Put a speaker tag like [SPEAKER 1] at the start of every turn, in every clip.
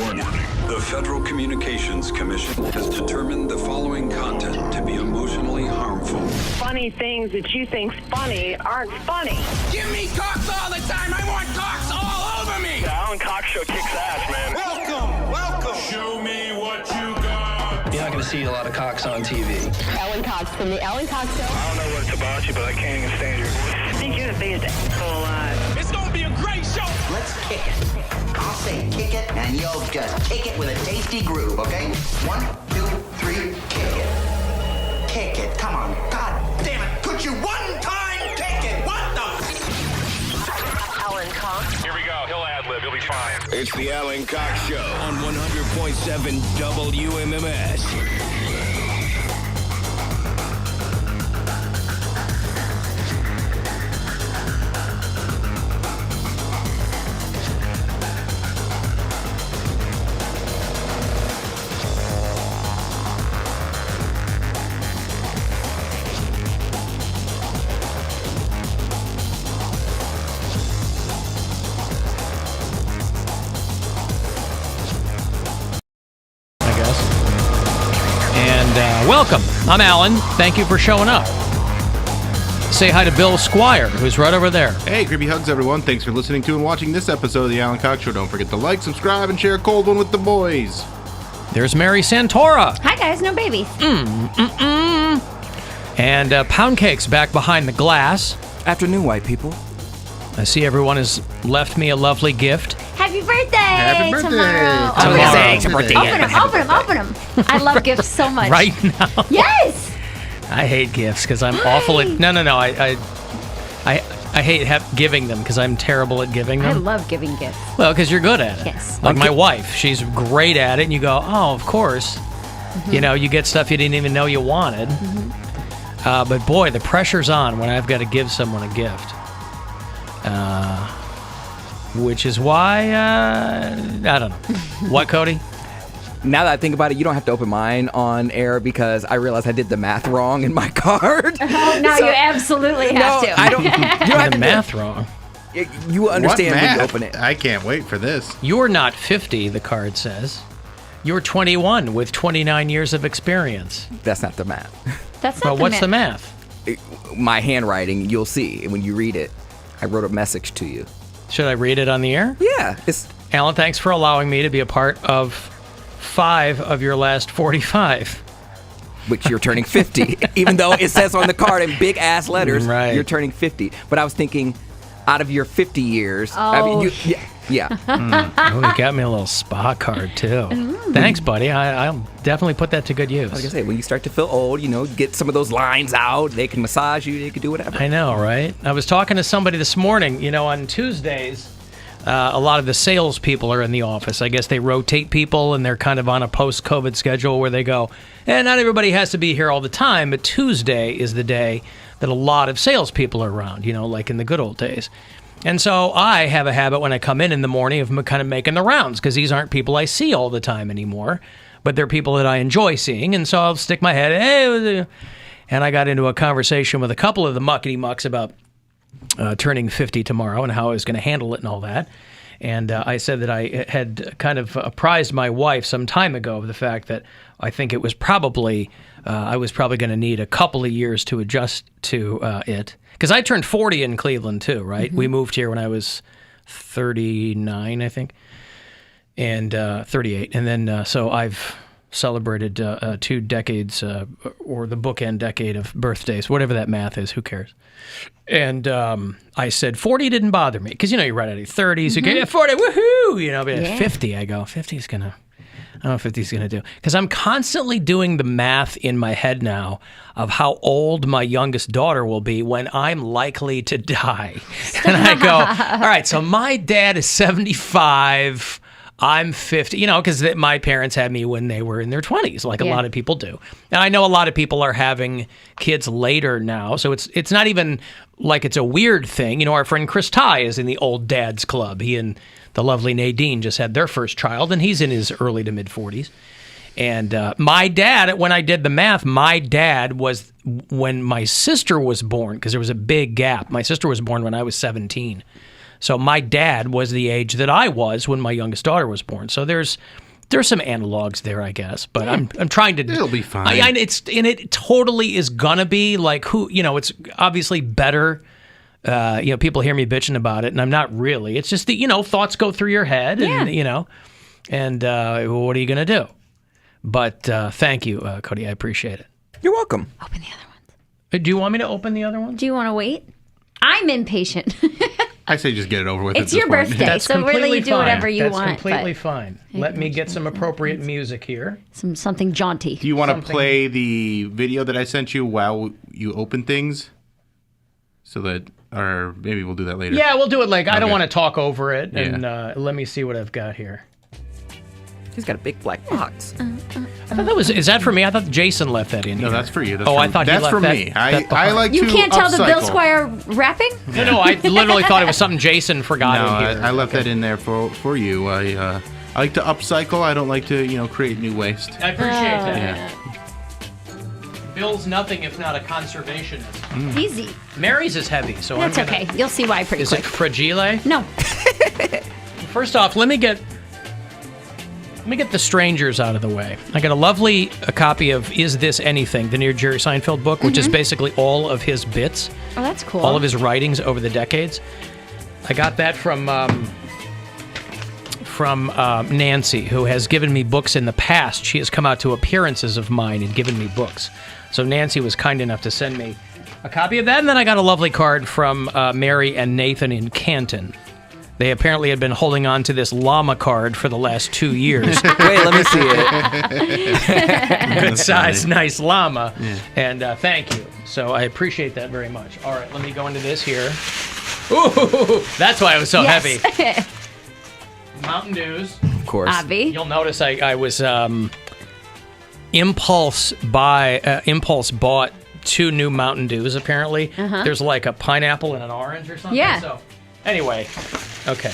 [SPEAKER 1] Warning. The Federal Communications Commission has determined the following content to be emotionally harmful.
[SPEAKER 2] Funny things that you think's funny aren't funny.
[SPEAKER 3] Give me cocks all the time. I want cocks all over me.
[SPEAKER 4] The Alan Cox Show kicks ass, man.
[SPEAKER 3] Welcome.
[SPEAKER 5] Show me what you got.
[SPEAKER 4] You're not going to see a lot of cocks on TV.
[SPEAKER 6] Alan Cox from the Alan Cox Show.
[SPEAKER 4] I don't know what it's about you, but I can't even stand your voice.
[SPEAKER 2] I think you're the biggest asshole alive.
[SPEAKER 3] It's going to be a great show.
[SPEAKER 7] Let's kick it. I'll say kick it, and you'll just kick it with a tasty groove, okay? 1, 2, 3, kick it. Kick it. Come on. God damn it. Could you one time kick it? What the?
[SPEAKER 6] Alan Cox.
[SPEAKER 4] Here we go. He'll ad-lib. He'll be fine.
[SPEAKER 8] It's the Alan Cox Show on 100.7 WMMS.
[SPEAKER 9] Welcome. I'm Alan. Thank you for showing up. Say hi to Bill Squire, who's right over there.
[SPEAKER 10] Hey, creepy hugs, everyone. Thanks for listening to and watching this episode of the Alan Cox Show. Don't forget to like, subscribe, and share a cold one with the boys.
[SPEAKER 9] There's Mary Santora.
[SPEAKER 11] Hi, guys. No babies.
[SPEAKER 9] And Poundcake's back behind the glass.
[SPEAKER 12] Afternoon, white people.
[SPEAKER 9] I see everyone has left me a lovely gift.
[SPEAKER 11] Happy birthday!
[SPEAKER 10] Happy birthday!
[SPEAKER 11] Tomorrow. Open them. I love gifts so much.
[SPEAKER 9] Right now?
[SPEAKER 11] Yes!
[SPEAKER 9] I hate gifts because I'm awful at... No. I hate giving them because I'm terrible at giving them.
[SPEAKER 11] I love giving gifts.
[SPEAKER 9] Well, because you're good at it.
[SPEAKER 11] Yes.
[SPEAKER 9] Like my wife. She's great at it, and you go, oh, of course. Mm-hmm. You know, you get stuff you didn't even know you wanted. Mm-hmm. But boy, the pressure's on when I've got to give someone a gift. Which is why, I don't know. What, Cody?
[SPEAKER 12] Now that I think about it, you don't have to open mine on air because I realized I did the math wrong in my card.
[SPEAKER 11] Oh, no, you absolutely have to.
[SPEAKER 12] I don't. You don't have
[SPEAKER 9] the math wrong.
[SPEAKER 12] You understand
[SPEAKER 10] what
[SPEAKER 12] when you
[SPEAKER 10] math?
[SPEAKER 12] open it.
[SPEAKER 10] I can't wait for this.
[SPEAKER 9] You're not 50, the card says. You're 21 with 29 years of experience.
[SPEAKER 12] That's not the math.
[SPEAKER 11] That's not
[SPEAKER 9] Well, what's the math?
[SPEAKER 12] My handwriting, you'll see when you read it. I wrote a message to you.
[SPEAKER 9] Should I read it on the air?
[SPEAKER 12] Yeah.
[SPEAKER 9] Alan, thanks for allowing me to be a part of 5 of your last 45.
[SPEAKER 12] Which you're turning 50. Even though it says on the card in big ass letters,
[SPEAKER 9] right.
[SPEAKER 12] You're turning 50. But I was thinking, out of your 50 years,
[SPEAKER 11] Oh.
[SPEAKER 12] yeah.
[SPEAKER 9] Oh, you got me a little spa card, too. Thanks, buddy. I'll definitely put that to good use.
[SPEAKER 12] Like I say, when you start to feel old, get some of those lines out. They can massage you. They can do whatever.
[SPEAKER 9] I know, right? I was talking to somebody this morning. On Tuesdays, a lot of the salespeople are in the office. I guess they rotate people, and they're kind of on a post-COVID schedule where they go, not everybody has to be here all the time, but Tuesday is the day that a lot of salespeople are around, like in the good old days. And so I have a habit when I come in the morning of kind of making the rounds because these aren't people I see all the time anymore, but they're people that I enjoy seeing. And so I'll stick my head, hey, and I got into a conversation with a couple of the muckety-mucks about turning 50 tomorrow and how I was going to handle it and all that. And I said that I had kind of apprised my wife some time ago of the fact that I think it was probably, I was probably going to need a couple of years to adjust to it. Because I turned 40 in Cleveland, too, right? Mm-hmm. We moved here when I was 39, I think, and 38. And then, so I've celebrated 2 decades, or the bookend decade of birthdays, whatever that math is, who cares? And I said 40 didn't bother me. Because, you're right at 30s, you go, 40, woohoo! But at 50, I go, 50's going to... I don't know if 50's going to do. Because I'm constantly doing the math in my head now of how old my youngest daughter will be when I'm likely to die. And I go, all right, so my dad is 75. I'm 50, because my parents had me when they were in their 20s, like a lot of people do. And I know a lot of people are having kids later now, so it's not even like it's a weird thing. Our friend Chris Ty is in the old dads club. He and the lovely Nadine just had their first child, and he's in his early to mid-40s. And my dad, when I did the math, my dad was, when my sister was born, because there was a big gap. My sister was born when I was 17. So my dad was the age that I was when my youngest daughter was born. So there's some analogs there, I guess. But I'm trying to.
[SPEAKER 10] It'll be fine.
[SPEAKER 9] It totally is gonna be like it's obviously better. People hear me bitching about it, and I'm not really. It's just that thoughts go through your head, and and what are you gonna do? But thank you, Cody. I appreciate it.
[SPEAKER 12] You're welcome.
[SPEAKER 11] Open the other ones.
[SPEAKER 9] Do you want me to open the other ones?
[SPEAKER 11] Do you want to wait? I'm impatient.
[SPEAKER 10] I say just get it over with.
[SPEAKER 11] It's your birthday,
[SPEAKER 9] That's
[SPEAKER 11] so really you do
[SPEAKER 9] fine.
[SPEAKER 11] whatever you
[SPEAKER 9] That's
[SPEAKER 11] want.
[SPEAKER 9] completely fine. Let me get some appropriate music here.
[SPEAKER 11] Something jaunty.
[SPEAKER 10] Do you want to play the video that I sent you while you open things? Or maybe we'll do that later.
[SPEAKER 9] Yeah, we'll do it later. I don't
[SPEAKER 10] Okay.
[SPEAKER 9] want to talk over it. And let me see what I've got here.
[SPEAKER 12] He's got a big black box.
[SPEAKER 9] I thought is that for me? I thought Jason left that in here.
[SPEAKER 10] No, that's for you.
[SPEAKER 9] I thought
[SPEAKER 10] that's
[SPEAKER 9] he left
[SPEAKER 10] for
[SPEAKER 9] that,
[SPEAKER 10] me.
[SPEAKER 9] that
[SPEAKER 10] I
[SPEAKER 9] behind.
[SPEAKER 10] like
[SPEAKER 11] You
[SPEAKER 10] to
[SPEAKER 11] can't tell the Bill
[SPEAKER 10] upcycle.
[SPEAKER 11] Squire rapping?
[SPEAKER 9] No, I literally thought it was something Jason forgot
[SPEAKER 10] No,
[SPEAKER 9] in here.
[SPEAKER 10] I left that in there for you. I like to upcycle. I don't like to create new waste.
[SPEAKER 9] I appreciate that.
[SPEAKER 10] Yeah.
[SPEAKER 9] Bill's nothing if not a conservationist.
[SPEAKER 11] Easy.
[SPEAKER 9] Mary's is heavy, so
[SPEAKER 11] That's okay. You'll see why pretty
[SPEAKER 9] Is
[SPEAKER 11] quick.
[SPEAKER 9] it fragile?
[SPEAKER 11] No.
[SPEAKER 9] First off, let me get the strangers out of the way. I got a copy of Is This Anything, the new Jerry Seinfeld book, which is basically all of his bits.
[SPEAKER 11] Oh, that's cool.
[SPEAKER 9] All of his writings over the decades. I got that from Nancy, who has given me books in the past. She has come out to appearances of mine and given me books. So Nancy was kind enough to send me a copy of that. And then I got a lovely card from Mary and Nathan in Canton. They apparently had been holding on to this llama card for the last 2 years.
[SPEAKER 12] Wait, let me see it.
[SPEAKER 9] Good size, nice llama. Yeah. And thank you. So I appreciate that very much. All right, let me go into this here. Ooh, that's why it was so heavy. Mountain Dews.
[SPEAKER 12] Of course.
[SPEAKER 11] Avi.
[SPEAKER 9] You'll notice I was impulse bought 2 new Mountain Dews, apparently. There's like a pineapple and an orange or something.
[SPEAKER 11] Yeah.
[SPEAKER 9] So anyway, okay.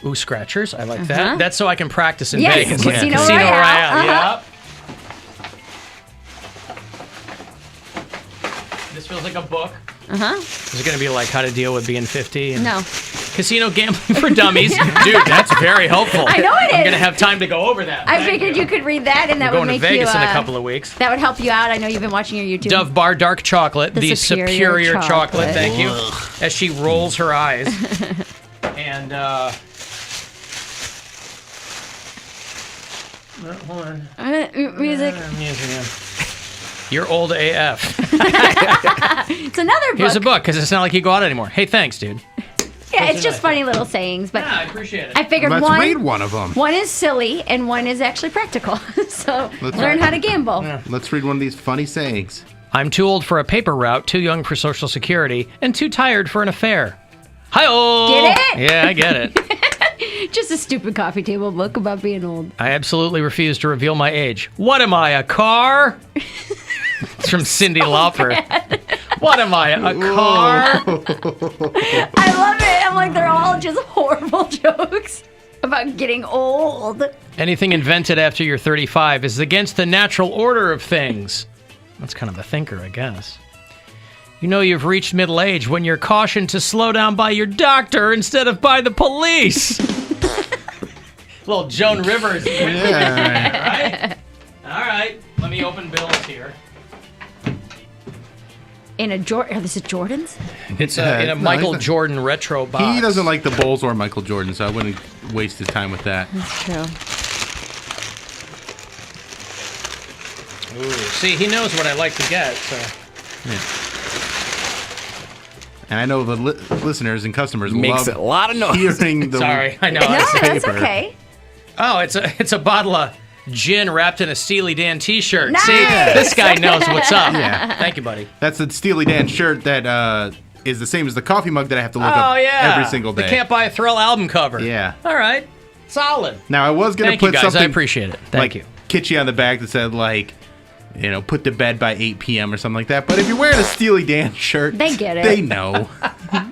[SPEAKER 9] Ooh, scratchers. I like that. That's so I can practice in Vegas.
[SPEAKER 11] Casino Royale.
[SPEAKER 9] Yep. This feels like a book. Is it going to be like how to deal with being 50?
[SPEAKER 11] No.
[SPEAKER 9] Casino gambling for dummies. Dude, that's very helpful.
[SPEAKER 11] I know it is.
[SPEAKER 9] I'm going to have time to go over that.
[SPEAKER 11] I figured you could read that, and that
[SPEAKER 9] We're
[SPEAKER 11] would
[SPEAKER 9] going
[SPEAKER 11] make
[SPEAKER 9] to Vegas
[SPEAKER 11] you.
[SPEAKER 9] in a couple of weeks.
[SPEAKER 11] That would help you out. I know you've been watching your YouTube.
[SPEAKER 9] Dove Bar Dark Chocolate, the superior chocolate. Thank you.
[SPEAKER 10] Ugh.
[SPEAKER 9] As she rolls her eyes. And, hold on.
[SPEAKER 11] Music.
[SPEAKER 9] Music. You're old AF.
[SPEAKER 11] It's another book.
[SPEAKER 9] Here's a book, because it's not like you go out anymore. Hey, thanks, dude.
[SPEAKER 11] Yeah, it's just funny little sayings, but
[SPEAKER 9] Yeah, I appreciate it.
[SPEAKER 11] I figured
[SPEAKER 10] Let's read one of them.
[SPEAKER 11] One is silly and one is actually practical. So learn how to gamble.
[SPEAKER 9] Yeah.
[SPEAKER 10] Let's read one of these funny sayings.
[SPEAKER 9] I'm too old for a paper route, too young for Social Security, and too tired for an affair. Hi-oh!
[SPEAKER 11] Get it?
[SPEAKER 9] Yeah, I get it.
[SPEAKER 11] Just a stupid coffee table book about being old.
[SPEAKER 9] I absolutely refuse to reveal my age. What am I, a car? It's from Cyndi Lauper. What am I, a car?
[SPEAKER 11] I love it. I'm like, they're all just horrible jokes about getting old.
[SPEAKER 9] Anything invented after you're 35 is against the natural order of things. That's kind of a thinker, I guess. You know you've reached middle age when you're cautioned to slow down by your doctor instead of by the police. Little Joan Rivers.
[SPEAKER 10] Yeah.
[SPEAKER 9] Right? All right. Let me open Bill's here.
[SPEAKER 11] In a Jordan. This is Jordan's?
[SPEAKER 9] It's in a Michael Jordan retro box.
[SPEAKER 10] He doesn't like the Bulls or Michael Jordan, so I wouldn't waste his time with that.
[SPEAKER 11] That's true.
[SPEAKER 9] Ooh, see, he knows what I like to get, so.
[SPEAKER 10] Yeah. And I know the listeners and customers
[SPEAKER 12] Makes
[SPEAKER 10] love
[SPEAKER 12] a lot of noise.
[SPEAKER 10] hearing the
[SPEAKER 9] Sorry, I know.
[SPEAKER 11] No, that's
[SPEAKER 10] paper.
[SPEAKER 11] okay.
[SPEAKER 9] Oh, it's a bottle of gin wrapped in a Steely Dan t-shirt.
[SPEAKER 11] Nice!
[SPEAKER 9] See, this guy knows what's up.
[SPEAKER 10] Yeah.
[SPEAKER 9] Thank you, buddy.
[SPEAKER 10] That's the Steely Dan shirt that is the same as the coffee mug that I have to look
[SPEAKER 9] Oh,
[SPEAKER 10] up
[SPEAKER 9] yeah.
[SPEAKER 10] every single day.
[SPEAKER 9] The Can't Buy a Thrill album cover.
[SPEAKER 10] Yeah.
[SPEAKER 9] All right. Solid.
[SPEAKER 10] Now I was gonna
[SPEAKER 9] Thank you,
[SPEAKER 10] put
[SPEAKER 9] guys.
[SPEAKER 10] something
[SPEAKER 9] I appreciate it. Thank
[SPEAKER 10] like
[SPEAKER 9] you.
[SPEAKER 10] kitschy on the back that said like put to bed by 8 p.m. or something like that. But if you're wearing a Steely Dan shirt,
[SPEAKER 11] They get it.
[SPEAKER 10] They know.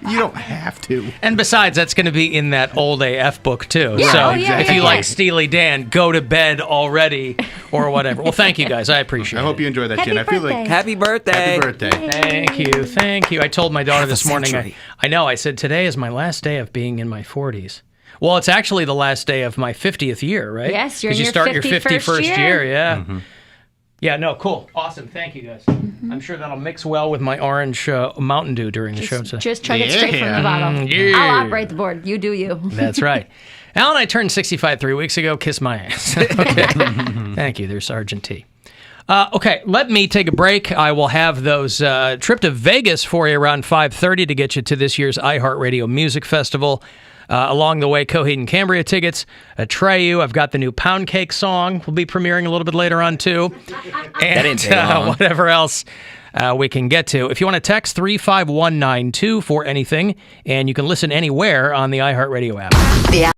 [SPEAKER 10] You don't have to.
[SPEAKER 9] And besides, that's going to be in that old AF book, too.
[SPEAKER 11] Yeah,
[SPEAKER 9] so
[SPEAKER 11] yeah,
[SPEAKER 9] if you like Steely Dan, go to bed already or whatever. Well, thank you, guys. I appreciate it.
[SPEAKER 10] I hope you enjoy that, Jen. I feel like
[SPEAKER 12] Happy birthday.
[SPEAKER 10] happy birthday.
[SPEAKER 9] Thank you. I told my daughter this morning,
[SPEAKER 12] century.
[SPEAKER 9] I know, I said, today is my last day of being in my 40s. Well, it's actually the last day of my 50th year, right?
[SPEAKER 11] Yes, you're in
[SPEAKER 9] you
[SPEAKER 11] your
[SPEAKER 9] start your
[SPEAKER 11] 51st
[SPEAKER 9] 51st
[SPEAKER 11] year.
[SPEAKER 9] yeah.
[SPEAKER 10] Mm-hmm.
[SPEAKER 9] Yeah, no, cool. Awesome. Thank you, guys. I'm sure that'll mix well with my orange Mountain Dew during the show today.
[SPEAKER 11] Just chug it straight from the bottle.
[SPEAKER 9] Yeah.
[SPEAKER 11] I'll operate the board. You do you.
[SPEAKER 9] That's right. Alan, I turned 65 3 weeks ago. Kiss my ass. Okay. Thank you. There's Sergeant T. Okay, let me take a break. I will have those trip to Vegas for you around 5:30 to get you to this year's iHeartRadio Music Festival. Along the way, Coheed and Cambria tickets, Atreyu. I've got the new Poundcake song. We'll be premiering a little bit later on, too. And
[SPEAKER 12] didn't take long.
[SPEAKER 9] whatever else we can get to. If you want to text 35192 for anything, and you can listen anywhere on the iHeartRadio app.
[SPEAKER 6] The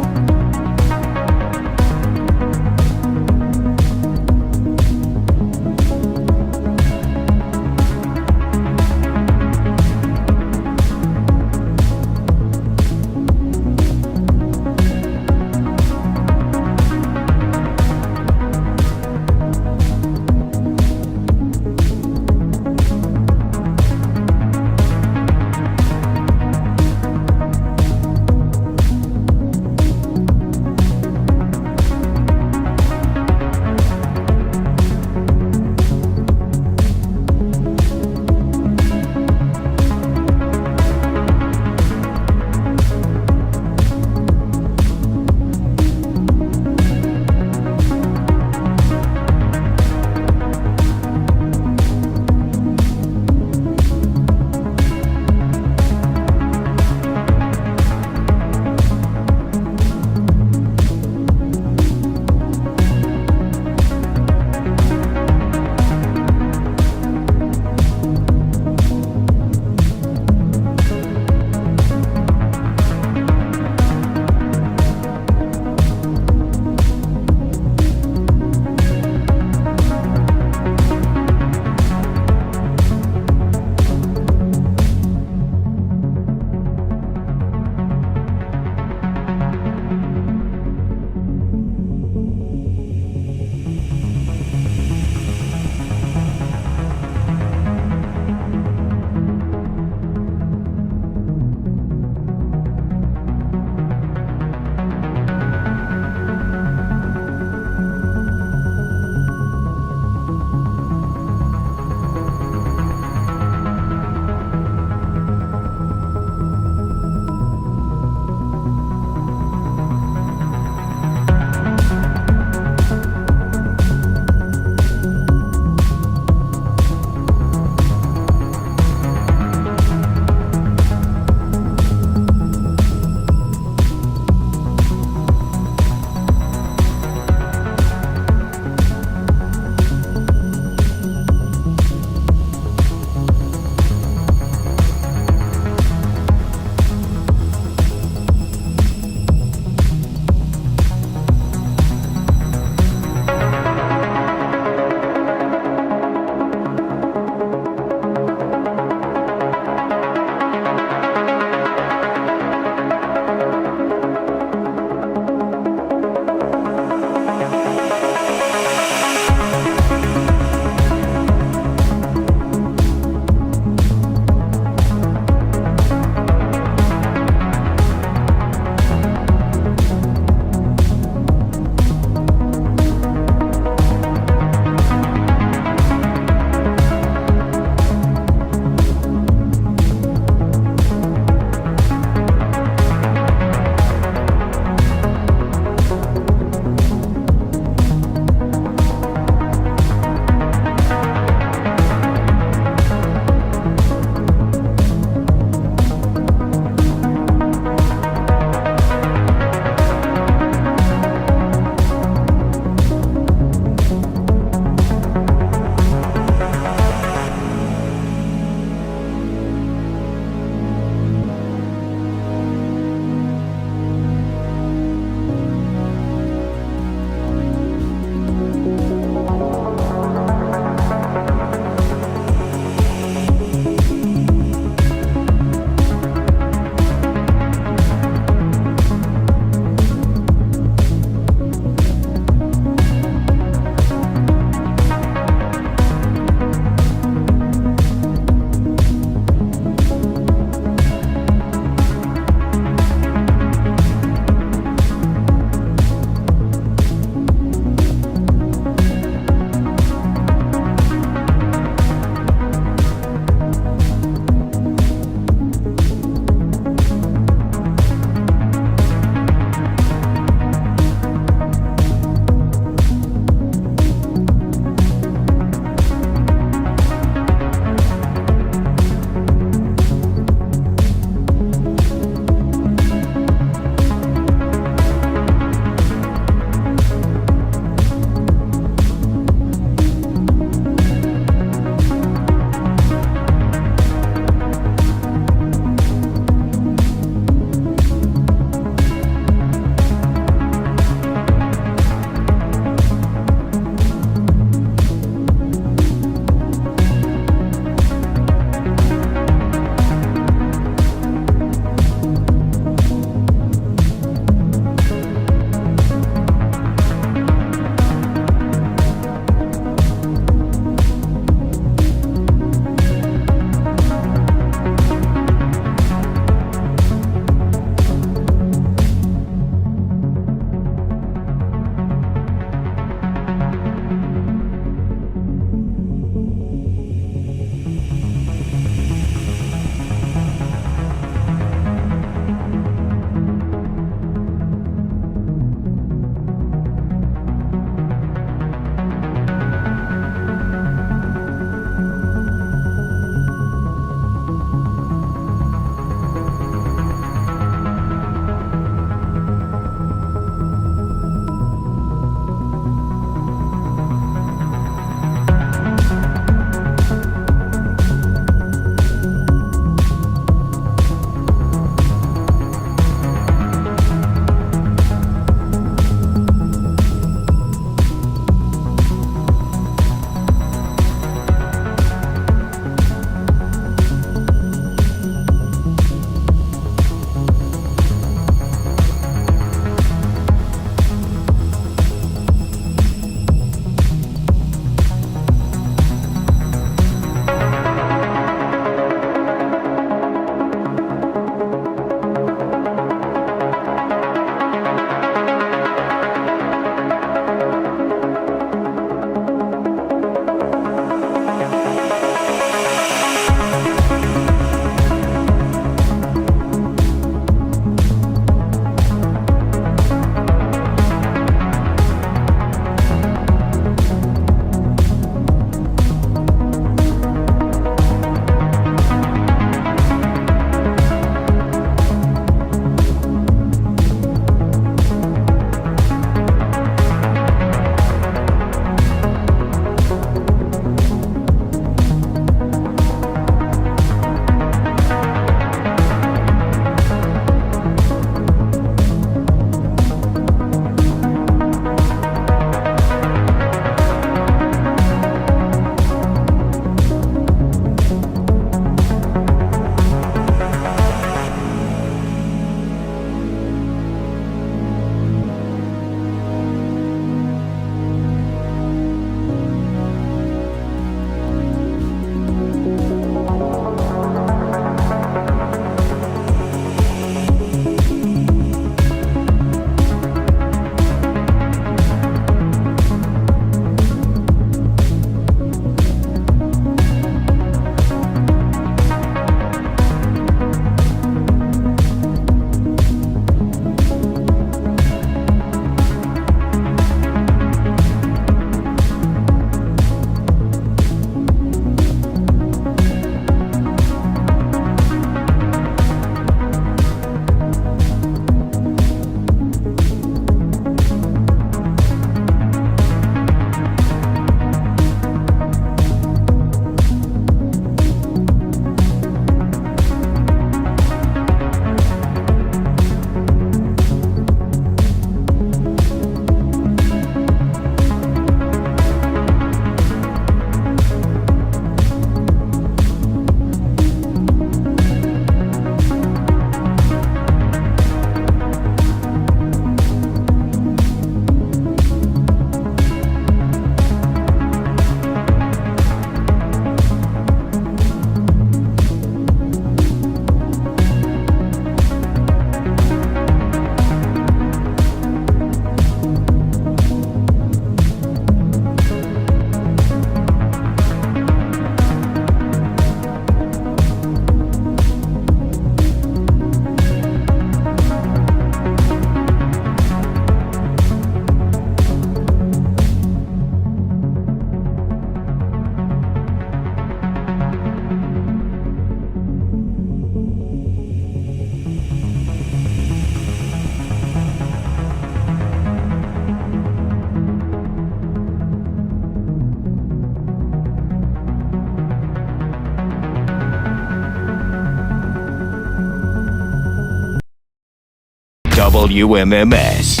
[SPEAKER 8] WMMS.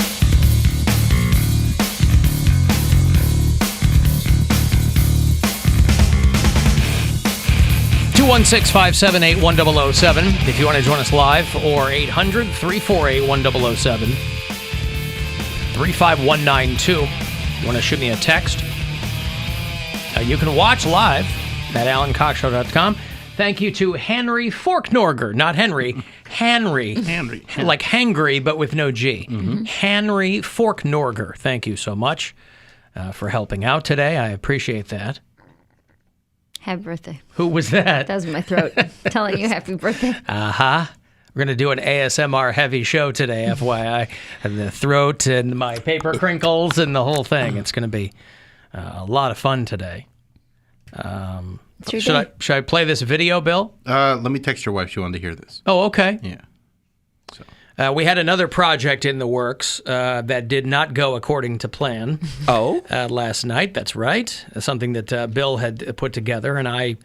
[SPEAKER 9] 216-578-1007 if you want to join us live, or 800-348-1007. 35192. You want to shoot me a text? You can watch live at AlanCoxShow.com. Thank you to Henry Forknorger, not Henry, Henry. Like hangry, but with no G. Henry Forknorger. Thank you so much for helping out today. I appreciate that.
[SPEAKER 11] Happy birthday.
[SPEAKER 9] Who was that?
[SPEAKER 11] That was my throat telling you happy birthday.
[SPEAKER 9] Uh-huh. We're going to do an ASMR heavy show today, FYI. And the throat and my paper crinkles and the whole thing. It's going to be a lot of fun today. Should I play this video, Bill?
[SPEAKER 10] Let me text your wife. She wanted to hear this.
[SPEAKER 9] Oh, okay.
[SPEAKER 10] Yeah.
[SPEAKER 9] We had another project in the works that did not go according to plan. Last night, that's right. Something that Bill had put together, and I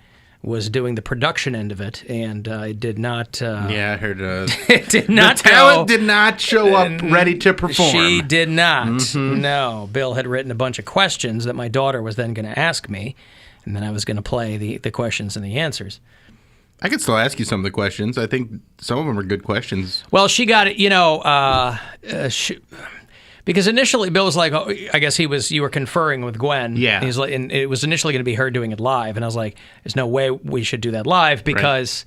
[SPEAKER 9] was doing the production end of it, and it did not...
[SPEAKER 10] yeah, I heard...
[SPEAKER 9] it did not
[SPEAKER 10] the talent did not show up ready to perform.
[SPEAKER 9] She did not. No. Bill had written a bunch of questions that my daughter was then going to ask me, and then I was going to play the questions and the answers.
[SPEAKER 10] I could still ask you some of the questions. I think some of them are good questions.
[SPEAKER 9] Well, she got it, because initially Bill was like, oh, I guess you were conferring with Gwen.
[SPEAKER 10] Yeah.
[SPEAKER 9] He's like, and it was initially going to be her doing it live. And I was like, there's no way we should do that live because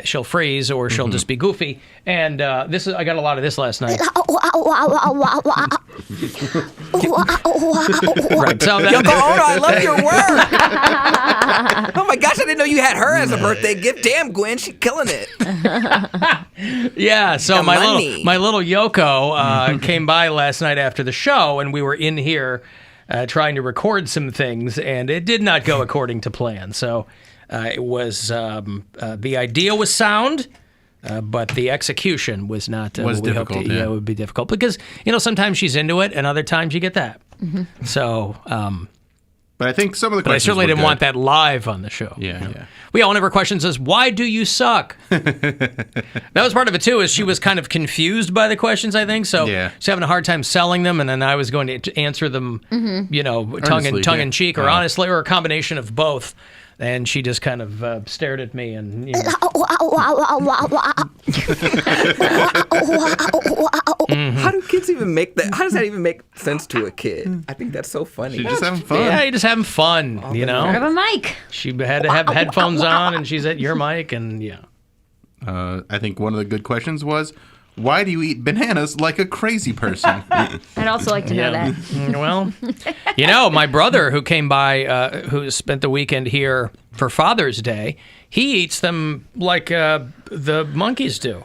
[SPEAKER 9] she'll freeze or she'll just be goofy. And I got a lot of this last night. Right, so
[SPEAKER 12] Yoko Ono, I love your work. Oh my gosh, I didn't know you had her as a birthday gift. Damn, Gwen, she's killing it.
[SPEAKER 9] Yeah, so my little Yoko came by last night after the show, and we were in here trying to record some things, and it did not go according to plan. So it was the idea was sound. But the execution was not
[SPEAKER 10] was difficult.
[SPEAKER 9] It would be difficult because sometimes she's into it, and other times you get that. So,
[SPEAKER 10] but I think some of the questions.
[SPEAKER 9] I certainly didn't
[SPEAKER 10] good.
[SPEAKER 9] want that live on the show.
[SPEAKER 10] Yeah.
[SPEAKER 9] Well, one of her questions is, "Why do you suck?" That was part of it too. Is she was kind of confused by the questions, I think. So she's having a hard time selling them, and then I was going to answer them, tongue in cheek, or honestly, or a combination of both. And she just kind of stared at me and.
[SPEAKER 12] How do kids even make that? How does that even make sense to a kid? I think that's so funny.
[SPEAKER 10] She's just having fun.
[SPEAKER 9] Yeah, you're just having fun,
[SPEAKER 11] Grab a mic.
[SPEAKER 9] She had to have headphones on, and she's at your mic, and yeah.
[SPEAKER 10] I think one of the good questions was, why do you eat bananas like a crazy person?
[SPEAKER 11] I'd also like to know that.
[SPEAKER 9] Well, my brother who came by, who spent the weekend here for Father's Day, he eats them like the monkeys do.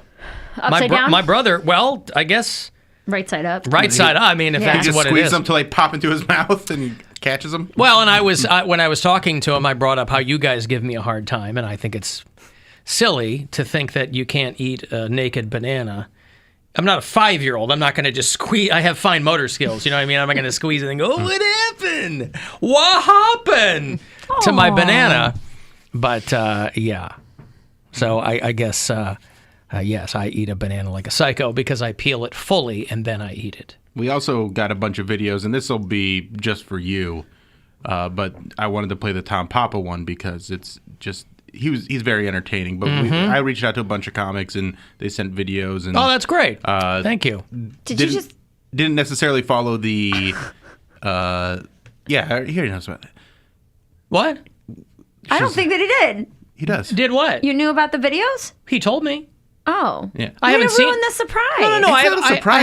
[SPEAKER 11] Upside down?
[SPEAKER 9] My brother, well, I guess...
[SPEAKER 11] Right side up.
[SPEAKER 9] Right side up. I mean, if that's what it is.
[SPEAKER 10] He just squeezes them till they pop into his mouth and he catches them?
[SPEAKER 9] Well, and when I was talking to him, I brought up how you guys give me a hard time, and I think it's silly to think that you can't eat a naked banana. I'm not a 5-year-old. I'm not going to just squeeze. I have fine motor skills. You know what I mean? I'm not going to squeeze it and go, what happened? What happened to my banana? But, yeah. So I guess, yes, I eat a banana like a psycho because I peel it fully and then I eat it.
[SPEAKER 10] We also got a bunch of videos, and this will be just for you. But I wanted to play the Tom Papa one because it's just... He's very entertaining, but I reached out to a bunch of comics and they sent videos. And
[SPEAKER 9] oh, that's great! Thank you.
[SPEAKER 10] Didn't necessarily follow the? Here he knows about it.
[SPEAKER 9] What?
[SPEAKER 11] I don't think that he did.
[SPEAKER 10] He does.
[SPEAKER 9] Did what?
[SPEAKER 11] You knew about the videos?
[SPEAKER 9] He told me.
[SPEAKER 11] Oh,
[SPEAKER 10] yeah.
[SPEAKER 11] I haven't seen. Ruined the surprise.
[SPEAKER 9] No. I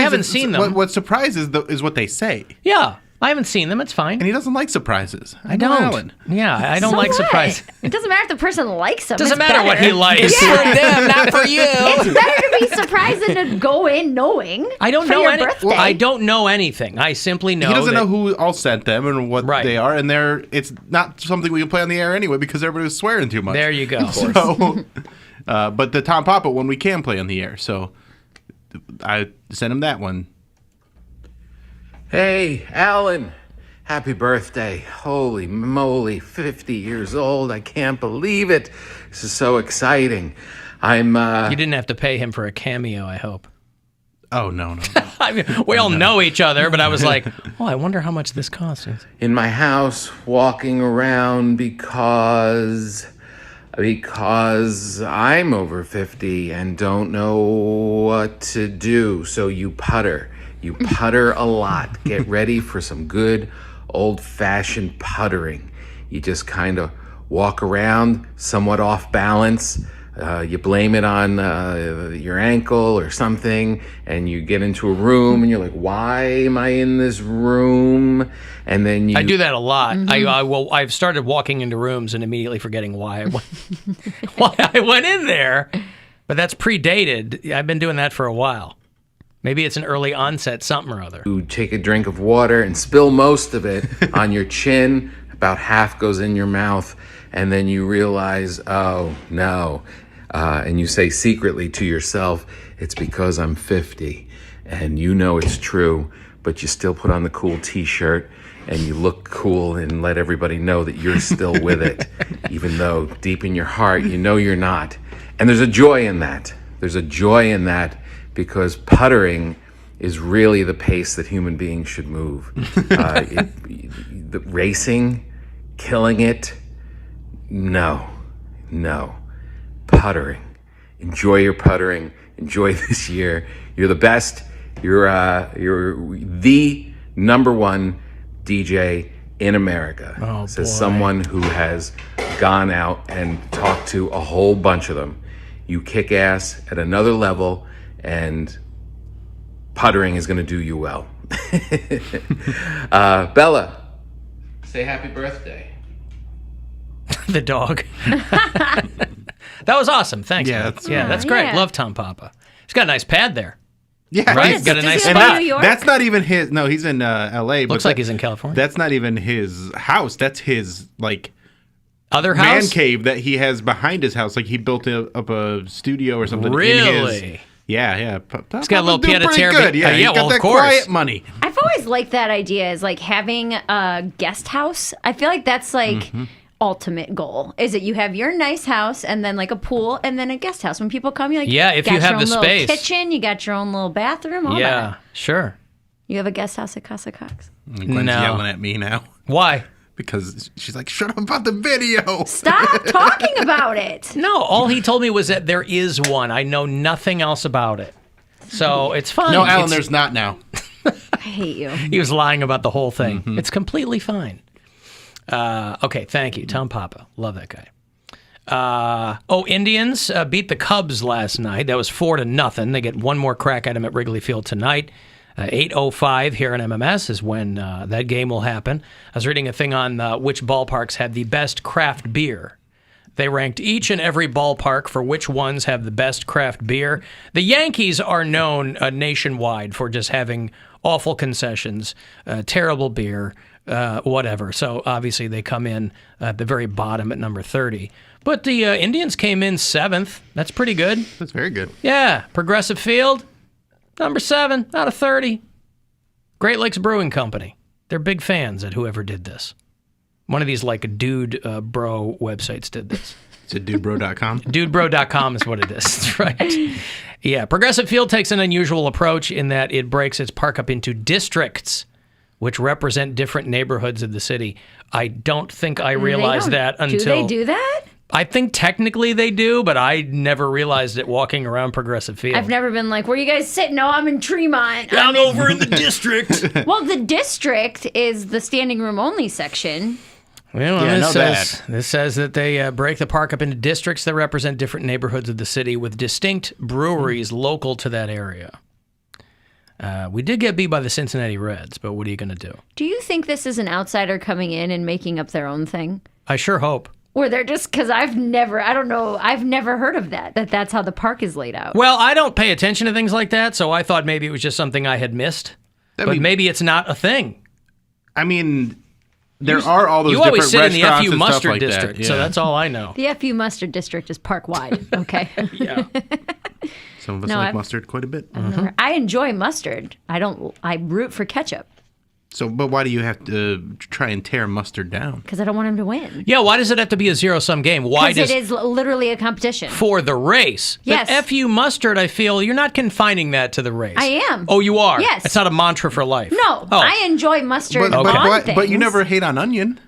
[SPEAKER 9] haven't seen them.
[SPEAKER 10] What surprises is what they say.
[SPEAKER 9] Yeah. I haven't seen them. It's fine.
[SPEAKER 10] And he doesn't like surprises.
[SPEAKER 9] I don't.
[SPEAKER 10] Alan.
[SPEAKER 9] Yeah, I don't like surprises.
[SPEAKER 11] It doesn't matter if the person likes them.
[SPEAKER 9] Doesn't matter what he likes.
[SPEAKER 12] It's for them, not for you.
[SPEAKER 11] It's better to be surprised than to go in knowing.
[SPEAKER 9] I don't know
[SPEAKER 11] your birthday.
[SPEAKER 9] Well, I don't know anything. I simply know
[SPEAKER 10] he doesn't know who all sent them and what they are, and it's not something we can play on the air anyway because everybody was swearing too much.
[SPEAKER 9] There you go.
[SPEAKER 10] So, but the Tom Papa one we can play on the air, so I sent him that one.
[SPEAKER 13] Hey, Alan. Happy birthday. Holy moly, 50 years old. I can't believe it. This is so exciting.
[SPEAKER 9] You didn't have to pay him for a cameo, I hope.
[SPEAKER 10] Oh, no.
[SPEAKER 9] I mean, we all know each other, but I was like, oh, I wonder how much this costs.
[SPEAKER 13] In my house, walking around because I'm over 50 and don't know what to do. So you putter. You putter a lot. Get ready for some good old-fashioned puttering. You just kind of walk around somewhat off balance. You blame it on your ankle or something, and you get into a room and you're like, why am I in this room? And then
[SPEAKER 9] I do that a lot. I've started walking into rooms and immediately forgetting why I went in there, but that's predated. I've been doing that for a while. Maybe it's an early onset something or other.
[SPEAKER 13] You take a drink of water and spill most of it on your chin. About half goes in your mouth, and then you realize, oh, no. And you say secretly to yourself, it's because I'm 50. And you know it's true, but you still put on the cool T-shirt, and you look cool and let everybody know that you're still with it, even though deep in your heart, you know you're not. And there's a joy in that. There's a joy in that because puttering is really the pace that human beings should move. The racing, killing it, no. Puttering. Enjoy your puttering. Enjoy this year. You're the best. You're the number one DJ in America. Says someone who has gone out and talked to a whole bunch of them. You kick ass at another level, and puttering is going to do you well. Bella, say happy birthday.
[SPEAKER 9] The dog. That was awesome. Thanks.
[SPEAKER 10] Yeah,
[SPEAKER 9] man. That's great.
[SPEAKER 11] Yeah.
[SPEAKER 9] Love Tom Papa. He's got a nice pad there.
[SPEAKER 10] Yeah,
[SPEAKER 9] Right?
[SPEAKER 10] he's
[SPEAKER 9] Got a nice
[SPEAKER 11] he live in
[SPEAKER 9] spot.
[SPEAKER 11] New York?
[SPEAKER 10] That's not even his. No, he's in L.A.
[SPEAKER 9] Looks like he's in California.
[SPEAKER 10] That's not even his house. That's his
[SPEAKER 9] Other
[SPEAKER 10] man
[SPEAKER 9] house?
[SPEAKER 10] cave that he has behind his house. Like he built up a studio or something.
[SPEAKER 9] Really?
[SPEAKER 10] Yeah.
[SPEAKER 9] He's got a little pied a terre.
[SPEAKER 10] Good. Yeah, he's
[SPEAKER 9] well,
[SPEAKER 10] got that
[SPEAKER 9] of course.
[SPEAKER 10] quiet money.
[SPEAKER 11] I've always liked that idea, is like having a guest house. I feel like that's like ultimate goal. Is that you have your nice house and then like a pool and then a guest house. When people come, you like,
[SPEAKER 9] Yeah, if
[SPEAKER 11] got
[SPEAKER 9] you have
[SPEAKER 11] your
[SPEAKER 9] the
[SPEAKER 11] own little
[SPEAKER 9] space.
[SPEAKER 11] kitchen, you got your own little bathroom. All
[SPEAKER 9] Yeah,
[SPEAKER 11] that.
[SPEAKER 9] sure.
[SPEAKER 11] You have a guest house at Casa Cox.
[SPEAKER 10] Gwen's yelling at me now
[SPEAKER 9] Why?
[SPEAKER 10] because she's like, "Shut up about the video."
[SPEAKER 11] Stop talking about it.
[SPEAKER 9] No, all he told me was that there is one. I know nothing else about it. So it's fine.
[SPEAKER 10] No, Alan,
[SPEAKER 9] It's-
[SPEAKER 10] there's not now.
[SPEAKER 11] I hate you.
[SPEAKER 9] He was lying about the whole thing. It's completely fine. Okay, thank you. Tom Papa. Love that guy. Indians beat the Cubs last night. That was 4-0. They get one more crack at them at Wrigley Field tonight. 8:05 here in MMS is when that game will happen. I was reading a thing on which ballparks had the best craft beer. They ranked each and every ballpark for which ones have the best craft beer. The Yankees are known nationwide for just having awful concessions, terrible beer, whatever. So obviously they come in at the very bottom at number 30. But the Indians came in 7th. That's pretty good.
[SPEAKER 10] That's very good.
[SPEAKER 9] Yeah. Progressive Field, number 7 out of 30. Great Lakes Brewing Company. They're big fans at whoever did this. One of these like dude bro websites did this.
[SPEAKER 10] It's at dudebro.com.
[SPEAKER 9] Dudebro.com is what it is. That's right. Yeah. Progressive Field takes an unusual approach in that it breaks its park up into districts, which represent different neighborhoods of the city. I don't think I realized that until...
[SPEAKER 11] Do they do that?
[SPEAKER 9] I think technically they do, but I never realized it walking around Progressive Field.
[SPEAKER 11] I've never been like, where you guys sitting? No, I'm in Tremont.
[SPEAKER 9] I'm over in the district.
[SPEAKER 11] Well, the district is the standing room only section.
[SPEAKER 9] Well,
[SPEAKER 10] Yeah, I know
[SPEAKER 9] this says that they break the park up into districts that represent different neighborhoods of the city with distinct breweries local to that area. We did get beat by the Cincinnati Reds, but what are you going to do?
[SPEAKER 11] Do you think this is an outsider coming in and making up their own thing?
[SPEAKER 9] I sure hope.
[SPEAKER 11] Or they're just, because I've never heard of that's how the park is laid out.
[SPEAKER 9] Well, I don't pay attention to things like that, so I thought maybe it was just something I had missed. But maybe it's not a thing.
[SPEAKER 10] I mean, there are all those
[SPEAKER 9] you
[SPEAKER 10] different
[SPEAKER 9] always sit in the
[SPEAKER 10] restaurants
[SPEAKER 9] FU
[SPEAKER 10] and stuff
[SPEAKER 9] Mustard
[SPEAKER 10] like that.
[SPEAKER 9] District, so that's all I know.
[SPEAKER 11] The FU Mustard District is park wide, okay?
[SPEAKER 9] Yeah.
[SPEAKER 10] Some of us
[SPEAKER 11] No,
[SPEAKER 10] like
[SPEAKER 11] I've-
[SPEAKER 10] mustard quite a bit.
[SPEAKER 11] I enjoy mustard. I root for ketchup.
[SPEAKER 10] So, but why do you have to try and tear Mustard down?
[SPEAKER 11] Because I don't want him to win.
[SPEAKER 9] Yeah, why does it have to be a zero-sum game? Why
[SPEAKER 11] Because it is literally a competition.
[SPEAKER 9] For the race.
[SPEAKER 11] Yes.
[SPEAKER 9] But F.U. Mustard, I feel, you're not confining that to the race.
[SPEAKER 11] I am.
[SPEAKER 9] Oh, you are?
[SPEAKER 11] Yes.
[SPEAKER 9] It's not a mantra for life.
[SPEAKER 11] No, I enjoy mustard on things.
[SPEAKER 10] But you never hate on onion.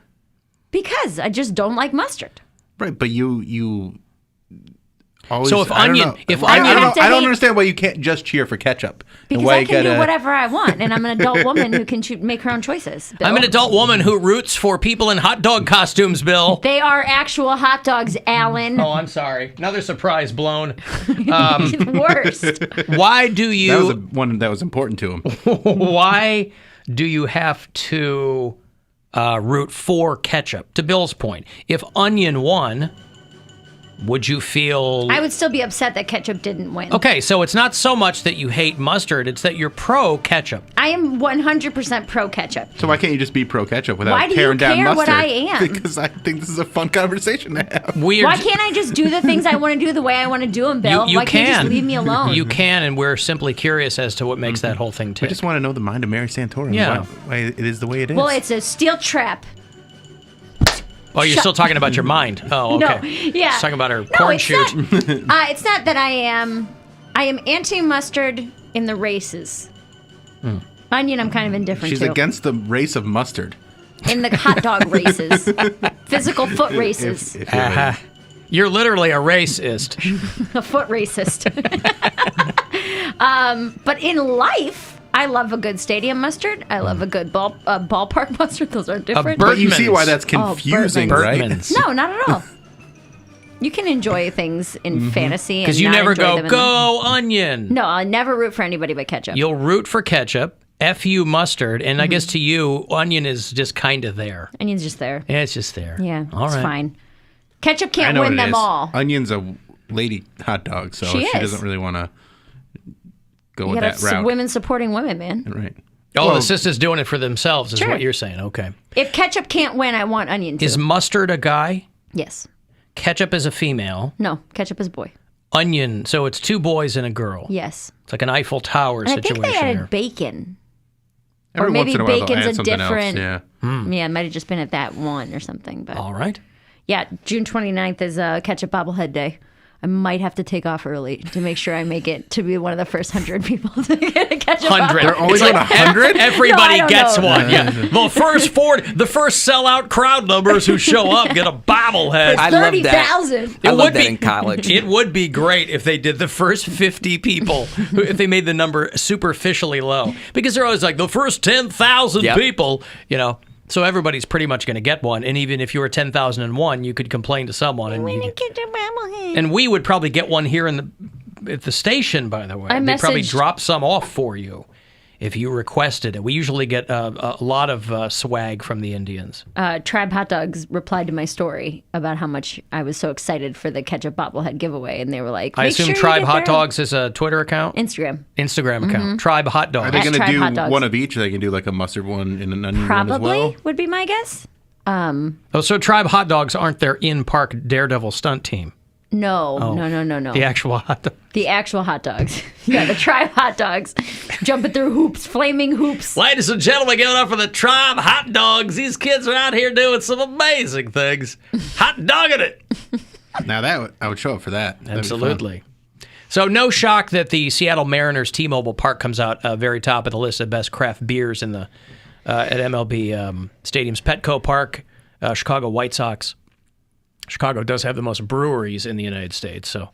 [SPEAKER 11] Because I just don't like mustard.
[SPEAKER 10] Right, but you always...
[SPEAKER 9] So if
[SPEAKER 10] I don't
[SPEAKER 9] onion...
[SPEAKER 10] know.
[SPEAKER 9] If
[SPEAKER 10] I
[SPEAKER 9] onion...
[SPEAKER 10] don't understand why you can't just cheer for ketchup.
[SPEAKER 11] Because
[SPEAKER 10] and why
[SPEAKER 11] I
[SPEAKER 10] you
[SPEAKER 11] can do
[SPEAKER 10] gotta-
[SPEAKER 11] whatever I want, and I'm an adult woman who can make her own choices. Bill.
[SPEAKER 9] I'm an adult woman who roots for people in hot dog costumes, Bill.
[SPEAKER 11] They are actual hot dogs, Alan.
[SPEAKER 9] Oh, I'm sorry. Another surprise blown.
[SPEAKER 11] Worst.
[SPEAKER 9] Why do you...
[SPEAKER 10] That was one that was important to him.
[SPEAKER 9] Why do you have to root for ketchup? To Bill's point, if onion won... Would you feel...
[SPEAKER 11] I would still be upset that ketchup didn't win.
[SPEAKER 9] Okay, so it's not so much that you hate mustard, it's that you're pro-ketchup.
[SPEAKER 11] I am 100% pro ketchup.
[SPEAKER 10] So why can't you just be pro ketchup without
[SPEAKER 11] Why do you
[SPEAKER 10] tearing down
[SPEAKER 11] care
[SPEAKER 10] mustard?
[SPEAKER 11] what I am?
[SPEAKER 10] Because I think this is a fun conversation to have.
[SPEAKER 11] Why can't I just do the things I want to do the way I want to do them, Bill?
[SPEAKER 9] You
[SPEAKER 11] Why can't you just leave me alone?
[SPEAKER 9] You can, and we're simply curious as to what makes that whole thing tick.
[SPEAKER 10] I just want to know the mind of Mary Santora. and
[SPEAKER 9] Yeah.
[SPEAKER 10] why it is the way it is.
[SPEAKER 11] Well, it's a steel trap.
[SPEAKER 9] Oh, you're still talking about your mind. Oh, okay.
[SPEAKER 11] No, yeah.
[SPEAKER 9] She's talking about her corn shoot.
[SPEAKER 11] It's not that I am anti-mustard in the races. Onion, I'm kind of indifferent
[SPEAKER 10] She's
[SPEAKER 11] to.
[SPEAKER 10] against the race of mustard.
[SPEAKER 11] In the hot dog races. Physical foot races.
[SPEAKER 10] If you're ready.
[SPEAKER 9] You're literally a racist.
[SPEAKER 11] A foot racist. But in life, I love a good stadium mustard. I love a good ballpark mustard. Those are different.
[SPEAKER 10] But you see why that's confusing, right?
[SPEAKER 11] No, not at all. You can enjoy things in fantasy.
[SPEAKER 9] Because you never go onion.
[SPEAKER 11] No, I'll never root for anybody but ketchup.
[SPEAKER 9] You'll root for ketchup, F.U. mustard, and I guess to you, onion is just kind of there.
[SPEAKER 11] Onion's just there.
[SPEAKER 9] Yeah, it's just there.
[SPEAKER 11] Yeah,
[SPEAKER 9] all
[SPEAKER 11] it's
[SPEAKER 9] right.
[SPEAKER 11] fine. Ketchup can't
[SPEAKER 10] I know
[SPEAKER 11] win
[SPEAKER 10] what it
[SPEAKER 11] them
[SPEAKER 10] is.
[SPEAKER 11] all.
[SPEAKER 10] Onion's a lady hot dog, so
[SPEAKER 11] She
[SPEAKER 10] she
[SPEAKER 11] is.
[SPEAKER 10] doesn't really want to go
[SPEAKER 11] You
[SPEAKER 10] with
[SPEAKER 11] gotta
[SPEAKER 10] that route.
[SPEAKER 11] women supporting women, man.
[SPEAKER 10] Right.
[SPEAKER 9] Oh,
[SPEAKER 10] Well,
[SPEAKER 9] the sister's doing it for themselves is
[SPEAKER 11] Sure.
[SPEAKER 9] what you're saying. Okay.
[SPEAKER 11] If ketchup can't win, I want onion too.
[SPEAKER 9] Is mustard a guy?
[SPEAKER 11] Yes.
[SPEAKER 9] Ketchup is a female.
[SPEAKER 11] No, ketchup is a boy.
[SPEAKER 9] Onion, so it's two boys and a girl.
[SPEAKER 11] Yes.
[SPEAKER 9] It's like an Eiffel Tower
[SPEAKER 11] And I
[SPEAKER 9] situation
[SPEAKER 11] think they added
[SPEAKER 9] here.
[SPEAKER 11] bacon.
[SPEAKER 10] Every
[SPEAKER 11] or maybe
[SPEAKER 10] once in a while they'll
[SPEAKER 11] bacon's
[SPEAKER 10] add
[SPEAKER 11] a
[SPEAKER 10] something else,
[SPEAKER 11] different.
[SPEAKER 10] yeah.
[SPEAKER 11] Yeah, it might have just been at that one or something. But
[SPEAKER 9] All right.
[SPEAKER 11] yeah, June 29th is Ketchup Bobblehead Day. I might have to take off early to make sure I make it to be one of the first 100 people to get a ketchup
[SPEAKER 9] 100.
[SPEAKER 10] They're only
[SPEAKER 9] It's
[SPEAKER 10] doing
[SPEAKER 9] like
[SPEAKER 10] 100?
[SPEAKER 9] Everybody
[SPEAKER 11] No, I don't
[SPEAKER 9] gets
[SPEAKER 11] know.
[SPEAKER 9] one. Yeah. The first sellout crowd numbers who show up get a bobblehead.
[SPEAKER 12] I love that.
[SPEAKER 11] 30,000.
[SPEAKER 12] I
[SPEAKER 9] It
[SPEAKER 12] love
[SPEAKER 9] would
[SPEAKER 12] that
[SPEAKER 9] be-
[SPEAKER 12] in college.
[SPEAKER 9] It would be great if they did the first 50 people, if they made the number superficially low. Because they're always like, the first 10,000
[SPEAKER 12] Yep.
[SPEAKER 9] people, you know. So everybody's pretty much going to get one. And even if you were 10,001, you could complain to someone. And we would probably get one here at the station, by the way. They'd probably
[SPEAKER 11] messaged-
[SPEAKER 9] drop some off for you if you requested it. We usually get a lot of swag from the Indians.
[SPEAKER 11] Tribe Hot Dogs replied to my story about how much I was so excited for the ketchup bobblehead giveaway, and they were like,
[SPEAKER 9] I
[SPEAKER 11] "Make
[SPEAKER 9] assume
[SPEAKER 11] sure you
[SPEAKER 9] Tribe
[SPEAKER 11] get
[SPEAKER 9] Hot
[SPEAKER 11] their
[SPEAKER 9] Dogs is a Twitter account?
[SPEAKER 11] Instagram."
[SPEAKER 9] Instagram account. Tribe Hot Dogs.
[SPEAKER 10] Are they
[SPEAKER 11] At
[SPEAKER 10] going to
[SPEAKER 11] Tribe Hot
[SPEAKER 10] do
[SPEAKER 11] Dogs.
[SPEAKER 10] one of each? Or they can do like a mustard one and an onion
[SPEAKER 11] Probably
[SPEAKER 10] one as well?
[SPEAKER 11] would be my guess.
[SPEAKER 9] Oh, so Tribe Hot Dogs aren't their in-park Daredevil stunt team.
[SPEAKER 11] No.
[SPEAKER 9] The actual hot dog.
[SPEAKER 11] The actual hot dogs. Yeah, the Tribe Hot Dogs. Jumping through hoops, flaming hoops.
[SPEAKER 9] Ladies and gentlemen, give it up for the Tribe Hot Dogs. These kids are out here doing some amazing things. Hot dogging it.
[SPEAKER 10] Now I would show up for that. That'd be fun.
[SPEAKER 9] Absolutely. So no shock that the Seattle Mariners T-Mobile Park comes out very top of the list of best craft beers in the at MLB stadiums. Petco Park, Chicago White Sox. Chicago does have the most breweries in the United States, so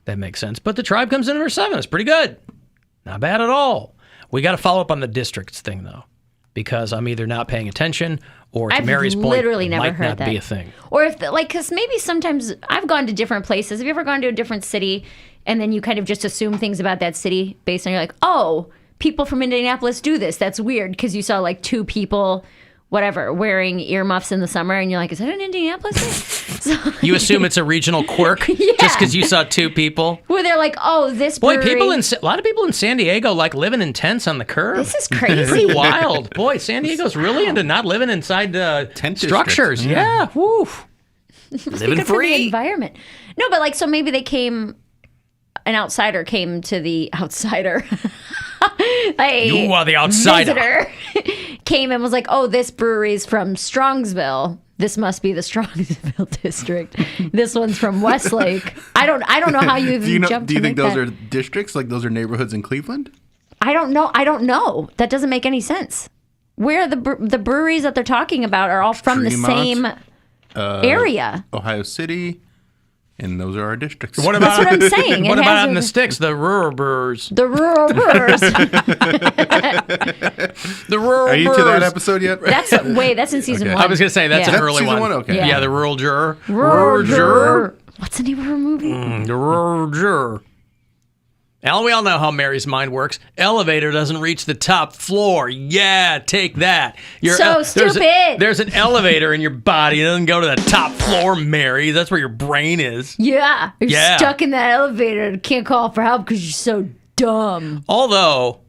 [SPEAKER 9] that makes sense. But the Tribe comes in number 7. It's pretty good. Not bad at all. We got to follow up on the districts thing, though, because I'm either not paying attention or, to
[SPEAKER 11] I've
[SPEAKER 9] Mary's point,
[SPEAKER 11] literally never
[SPEAKER 9] might
[SPEAKER 11] heard
[SPEAKER 9] not
[SPEAKER 11] that.
[SPEAKER 9] be a thing.
[SPEAKER 11] Or if, because maybe sometimes I've gone to different places. Have you ever gone to a different city and then you kind of just assume things about that city based on, you're like, oh, people from Indianapolis do this. That's weird because you saw like 2 people, whatever, wearing earmuffs in the summer, and you're like, is that an Indianapolis thing? So,
[SPEAKER 9] You assume it's a regional quirk just because you saw 2 people?
[SPEAKER 11] where they're like, oh, this
[SPEAKER 9] Boy,
[SPEAKER 11] brewery.
[SPEAKER 9] a lot of people in San Diego like living in tents on the curb.
[SPEAKER 11] This is crazy.
[SPEAKER 9] Pretty wild. Boy, San Diego's really into not living inside
[SPEAKER 10] Tent
[SPEAKER 9] structures.
[SPEAKER 10] districts.
[SPEAKER 9] Yeah. Woo.
[SPEAKER 11] Living
[SPEAKER 12] free.
[SPEAKER 11] for the environment. No, but like, so maybe an outsider came to the outsider.
[SPEAKER 9] You are the outsider.
[SPEAKER 11] Visitor came and was like, "Oh, this brewery's from Strongsville. This must be the Strongsville district. This one's from Westlake." I don't know how you even jumped.
[SPEAKER 10] Do you think those
[SPEAKER 11] that.
[SPEAKER 10] are districts? Like those are neighborhoods in Cleveland?
[SPEAKER 11] I don't know. That doesn't make any sense. Where the breweries that they're talking about are all from
[SPEAKER 10] Tremont,
[SPEAKER 11] the same area.
[SPEAKER 10] Ohio City, and those are our districts.
[SPEAKER 9] What about,
[SPEAKER 11] That's what I'm saying.
[SPEAKER 9] What
[SPEAKER 11] It
[SPEAKER 9] about
[SPEAKER 11] has
[SPEAKER 9] out in
[SPEAKER 11] a-
[SPEAKER 9] the sticks? The rural brewers.
[SPEAKER 11] The rural brewers.
[SPEAKER 9] The rural
[SPEAKER 10] Are you
[SPEAKER 9] brewers.
[SPEAKER 10] to that episode yet?
[SPEAKER 11] That's in season
[SPEAKER 10] Okay.
[SPEAKER 11] one.
[SPEAKER 9] I was going to say, that's
[SPEAKER 11] Yeah.
[SPEAKER 9] an early
[SPEAKER 10] season
[SPEAKER 9] one.
[SPEAKER 10] one? Okay.
[SPEAKER 9] Yeah, the rural juror.
[SPEAKER 11] Rural juror. What's the name of her movie?
[SPEAKER 9] The rural juror. Al, we all know how Mary's mind works. Elevator doesn't reach the top floor. Yeah, take that.
[SPEAKER 11] So stupid.
[SPEAKER 9] There's an elevator in your body. It doesn't go to the top floor, Mary. That's where your brain is.
[SPEAKER 11] Yeah. You're
[SPEAKER 9] Yeah.
[SPEAKER 11] stuck in that elevator and can't call for help because you're so dumb.
[SPEAKER 9] Although,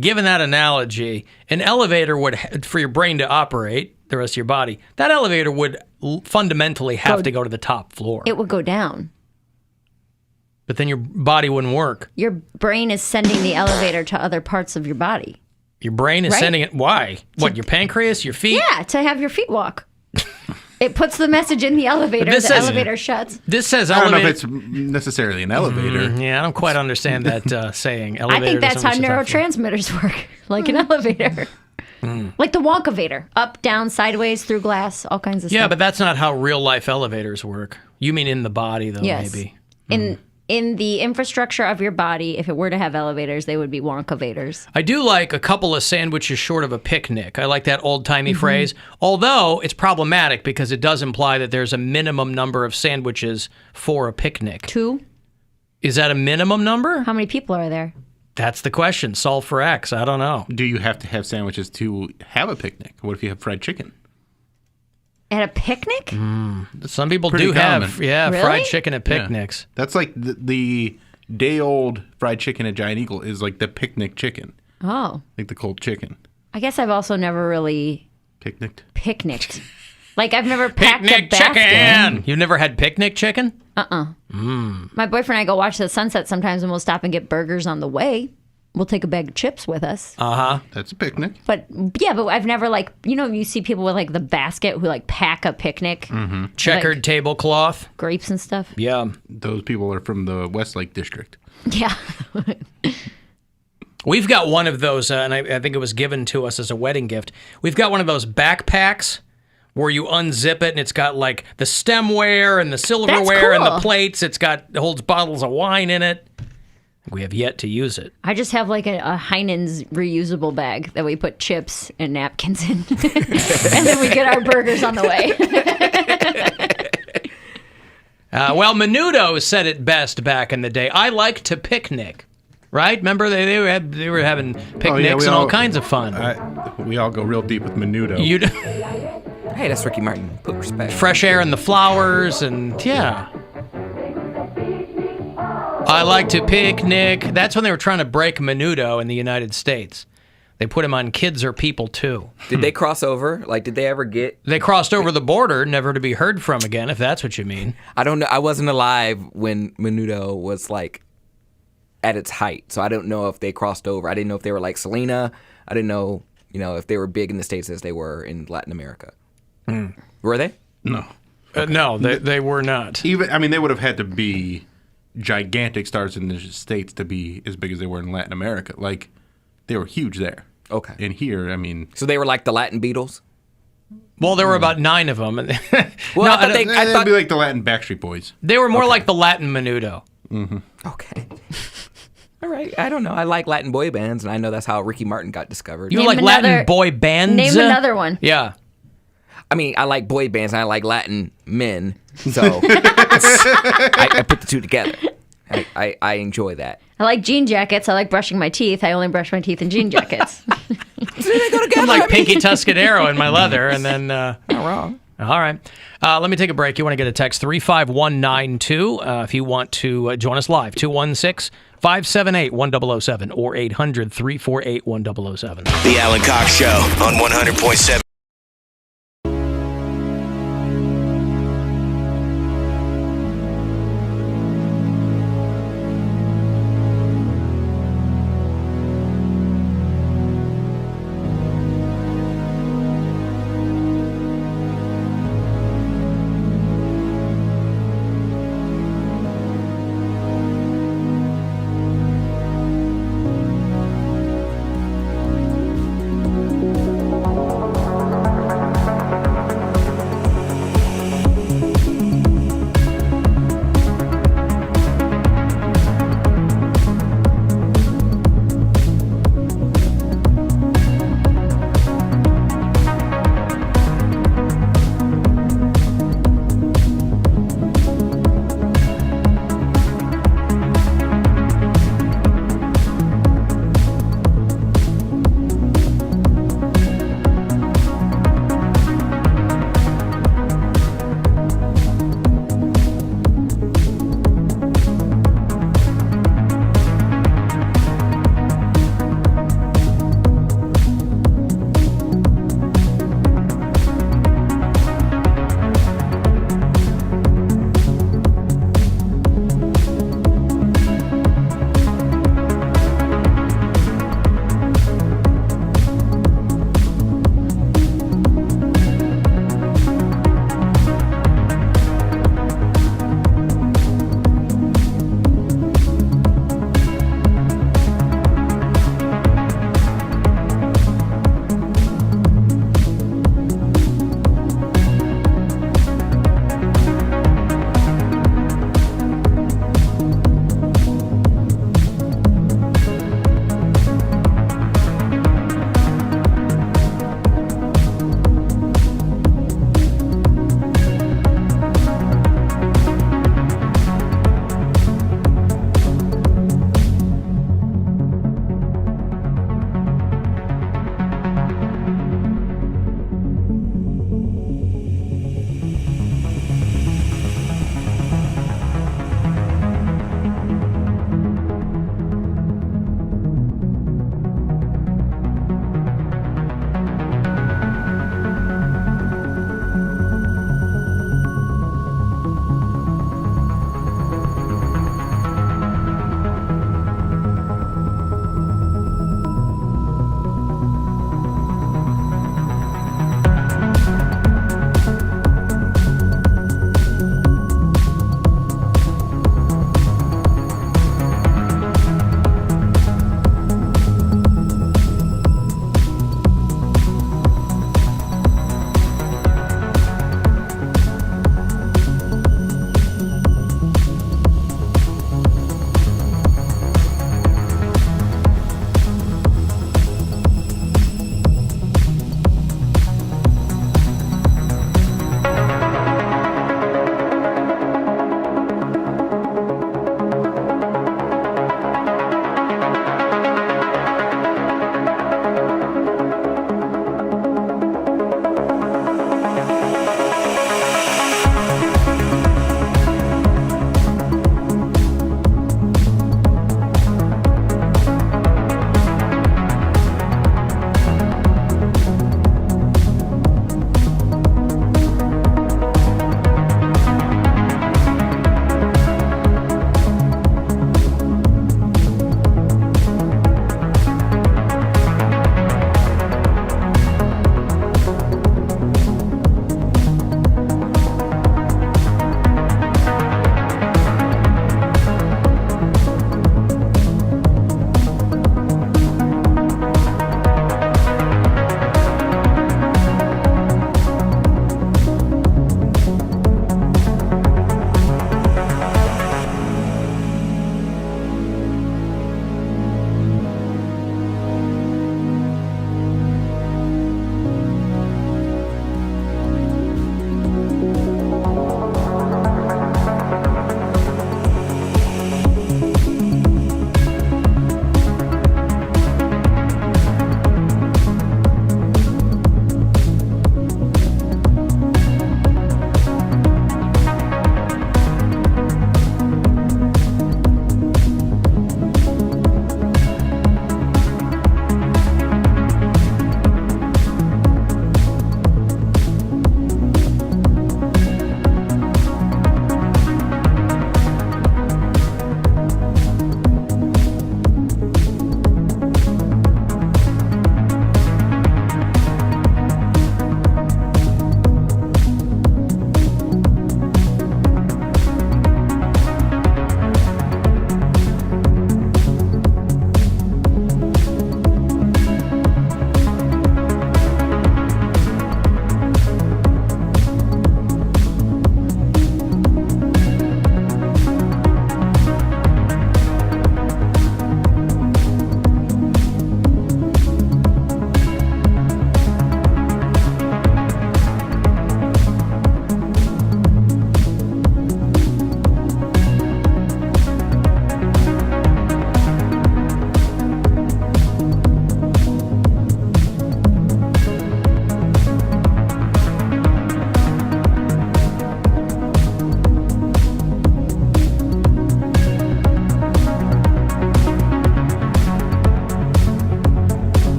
[SPEAKER 9] given that analogy, an elevator would, for your brain to operate, the rest of your body, that elevator would fundamentally have to go to the top floor.
[SPEAKER 11] It would go down.
[SPEAKER 9] But then your body wouldn't work.
[SPEAKER 11] Your brain is sending the elevator to other parts of your body.
[SPEAKER 9] Your brain is
[SPEAKER 11] Right.
[SPEAKER 9] sending it. Why? What, your pancreas, your feet?
[SPEAKER 11] Yeah, to have your feet walk. It puts the message in the elevator.
[SPEAKER 9] This
[SPEAKER 11] The
[SPEAKER 9] says-
[SPEAKER 11] elevator shuts.
[SPEAKER 9] This says
[SPEAKER 10] I don't know
[SPEAKER 9] elevator.
[SPEAKER 10] if it's necessarily an elevator.
[SPEAKER 9] Yeah, I don't quite understand that saying.
[SPEAKER 11] I
[SPEAKER 9] Elevator
[SPEAKER 11] think that's
[SPEAKER 9] doesn't
[SPEAKER 11] how
[SPEAKER 9] reach the top floor.
[SPEAKER 11] neurotransmitters work, like an elevator. Like the Wonkavator. Up, down, sideways, through glass, all kinds of
[SPEAKER 9] Yeah,
[SPEAKER 11] stuff.
[SPEAKER 9] but that's not how real life elevators work. You mean in the body, though,
[SPEAKER 11] Yes.
[SPEAKER 9] maybe.
[SPEAKER 11] In the infrastructure of your body, if it were to have elevators, they would be Wonkavators.
[SPEAKER 9] I do like a couple of sandwiches short of a picnic. I like that old-timey phrase, although it's problematic because it does imply that there's a minimum number of sandwiches for a picnic.
[SPEAKER 11] 2?
[SPEAKER 9] Is that a minimum number?
[SPEAKER 11] How many people are there?
[SPEAKER 9] That's the question. Solve for X. I don't know.
[SPEAKER 10] Do you have to have sandwiches to have a picnic? What if you have fried chicken?
[SPEAKER 11] At a picnic?
[SPEAKER 9] Some people
[SPEAKER 10] Pretty
[SPEAKER 9] do have,
[SPEAKER 10] common.
[SPEAKER 11] Really?
[SPEAKER 9] fried chicken at
[SPEAKER 10] Yeah.
[SPEAKER 9] picnics.
[SPEAKER 10] That's like the day-old fried chicken at Giant Eagle is like the picnic chicken,
[SPEAKER 11] Oh.
[SPEAKER 10] like the cold chicken.
[SPEAKER 11] I guess I've also never really
[SPEAKER 10] Picnicked.
[SPEAKER 11] Like, I've never packed
[SPEAKER 9] Picnic
[SPEAKER 11] a basket.
[SPEAKER 9] chicken! You've never had picnic chicken?
[SPEAKER 11] My boyfriend and I go watch the sunset sometimes, and we'll stop and get burgers on the way. We'll take a bag of chips with us.
[SPEAKER 9] Uh-huh.
[SPEAKER 10] That's a picnic.
[SPEAKER 11] But I've never, like, you see people with like the basket who like pack a picnic,
[SPEAKER 9] Checkered tablecloth.
[SPEAKER 11] grapes and stuff.
[SPEAKER 9] Yeah.
[SPEAKER 10] Those people are from the Westlake district.
[SPEAKER 11] Yeah.
[SPEAKER 9] We've got one of those, and I think it was given to us as a wedding gift. We've got one of those backpacks where you unzip it, and it's got like the stemware and the silverware and the
[SPEAKER 11] cool.
[SPEAKER 9] plates. It holds bottles of wine in it. We have yet to use it.
[SPEAKER 11] I just have like a Heinen's reusable bag that we put chips and napkins in. And then we get our burgers on the way.
[SPEAKER 9] Well, Menudo said it best back in the day. I like to picnic. Right? Remember, they were having picnics and all kinds of fun.
[SPEAKER 10] We all go real deep with Menudo.
[SPEAKER 12] Hey, that's Ricky Martin. Put respect.
[SPEAKER 9] Fresh air and the flowers, and yeah. I like to picnic. That's when they were trying to break Menudo in the United States. They put him on Kids Are People Too.
[SPEAKER 12] Did they cross over? Like, did they ever get...
[SPEAKER 9] They crossed over the border, never to be heard from again, if that's what you mean.
[SPEAKER 12] I don't know. I wasn't alive when Menudo was, like, at its height. So I don't know if they crossed over. I didn't know if they were like Selena. I didn't know, if they were big in the States as they were in Latin America. Were they?
[SPEAKER 10] No.
[SPEAKER 9] No, they were not.
[SPEAKER 10] They would have had to be gigantic stars in the States to be as big as they were in Latin America. Like, they were huge there.
[SPEAKER 12] Okay.
[SPEAKER 10] And here,
[SPEAKER 12] So they were like the Latin Beatles?
[SPEAKER 9] Well, there were about 9 of them.
[SPEAKER 10] Well, I thought they'd be like the Latin Backstreet Boys.
[SPEAKER 9] They were more like the Latin Menudo.
[SPEAKER 10] Mm-hmm.
[SPEAKER 12] Okay. All right. I don't know. I like Latin boy bands, and I know that's how Ricky Martin got discovered.
[SPEAKER 9] You like Latin boy bands?
[SPEAKER 11] Name another one.
[SPEAKER 9] Yeah.
[SPEAKER 12] I mean, I like boy bands, and I like Latin men, so I put the two together. I enjoy that.
[SPEAKER 11] I like jean jackets. I like brushing my teeth. I only brush my teeth in jean jackets.
[SPEAKER 12] They go together.
[SPEAKER 9] I'm like Pinky Tuscadero in my leather, and then...
[SPEAKER 12] Not wrong.
[SPEAKER 9] All right. Let me take a break. You want to get a text 35192 if you want to join us live. 216-578-1007 or 800-348-1007.
[SPEAKER 8] The Alan Cox Show on 100.7.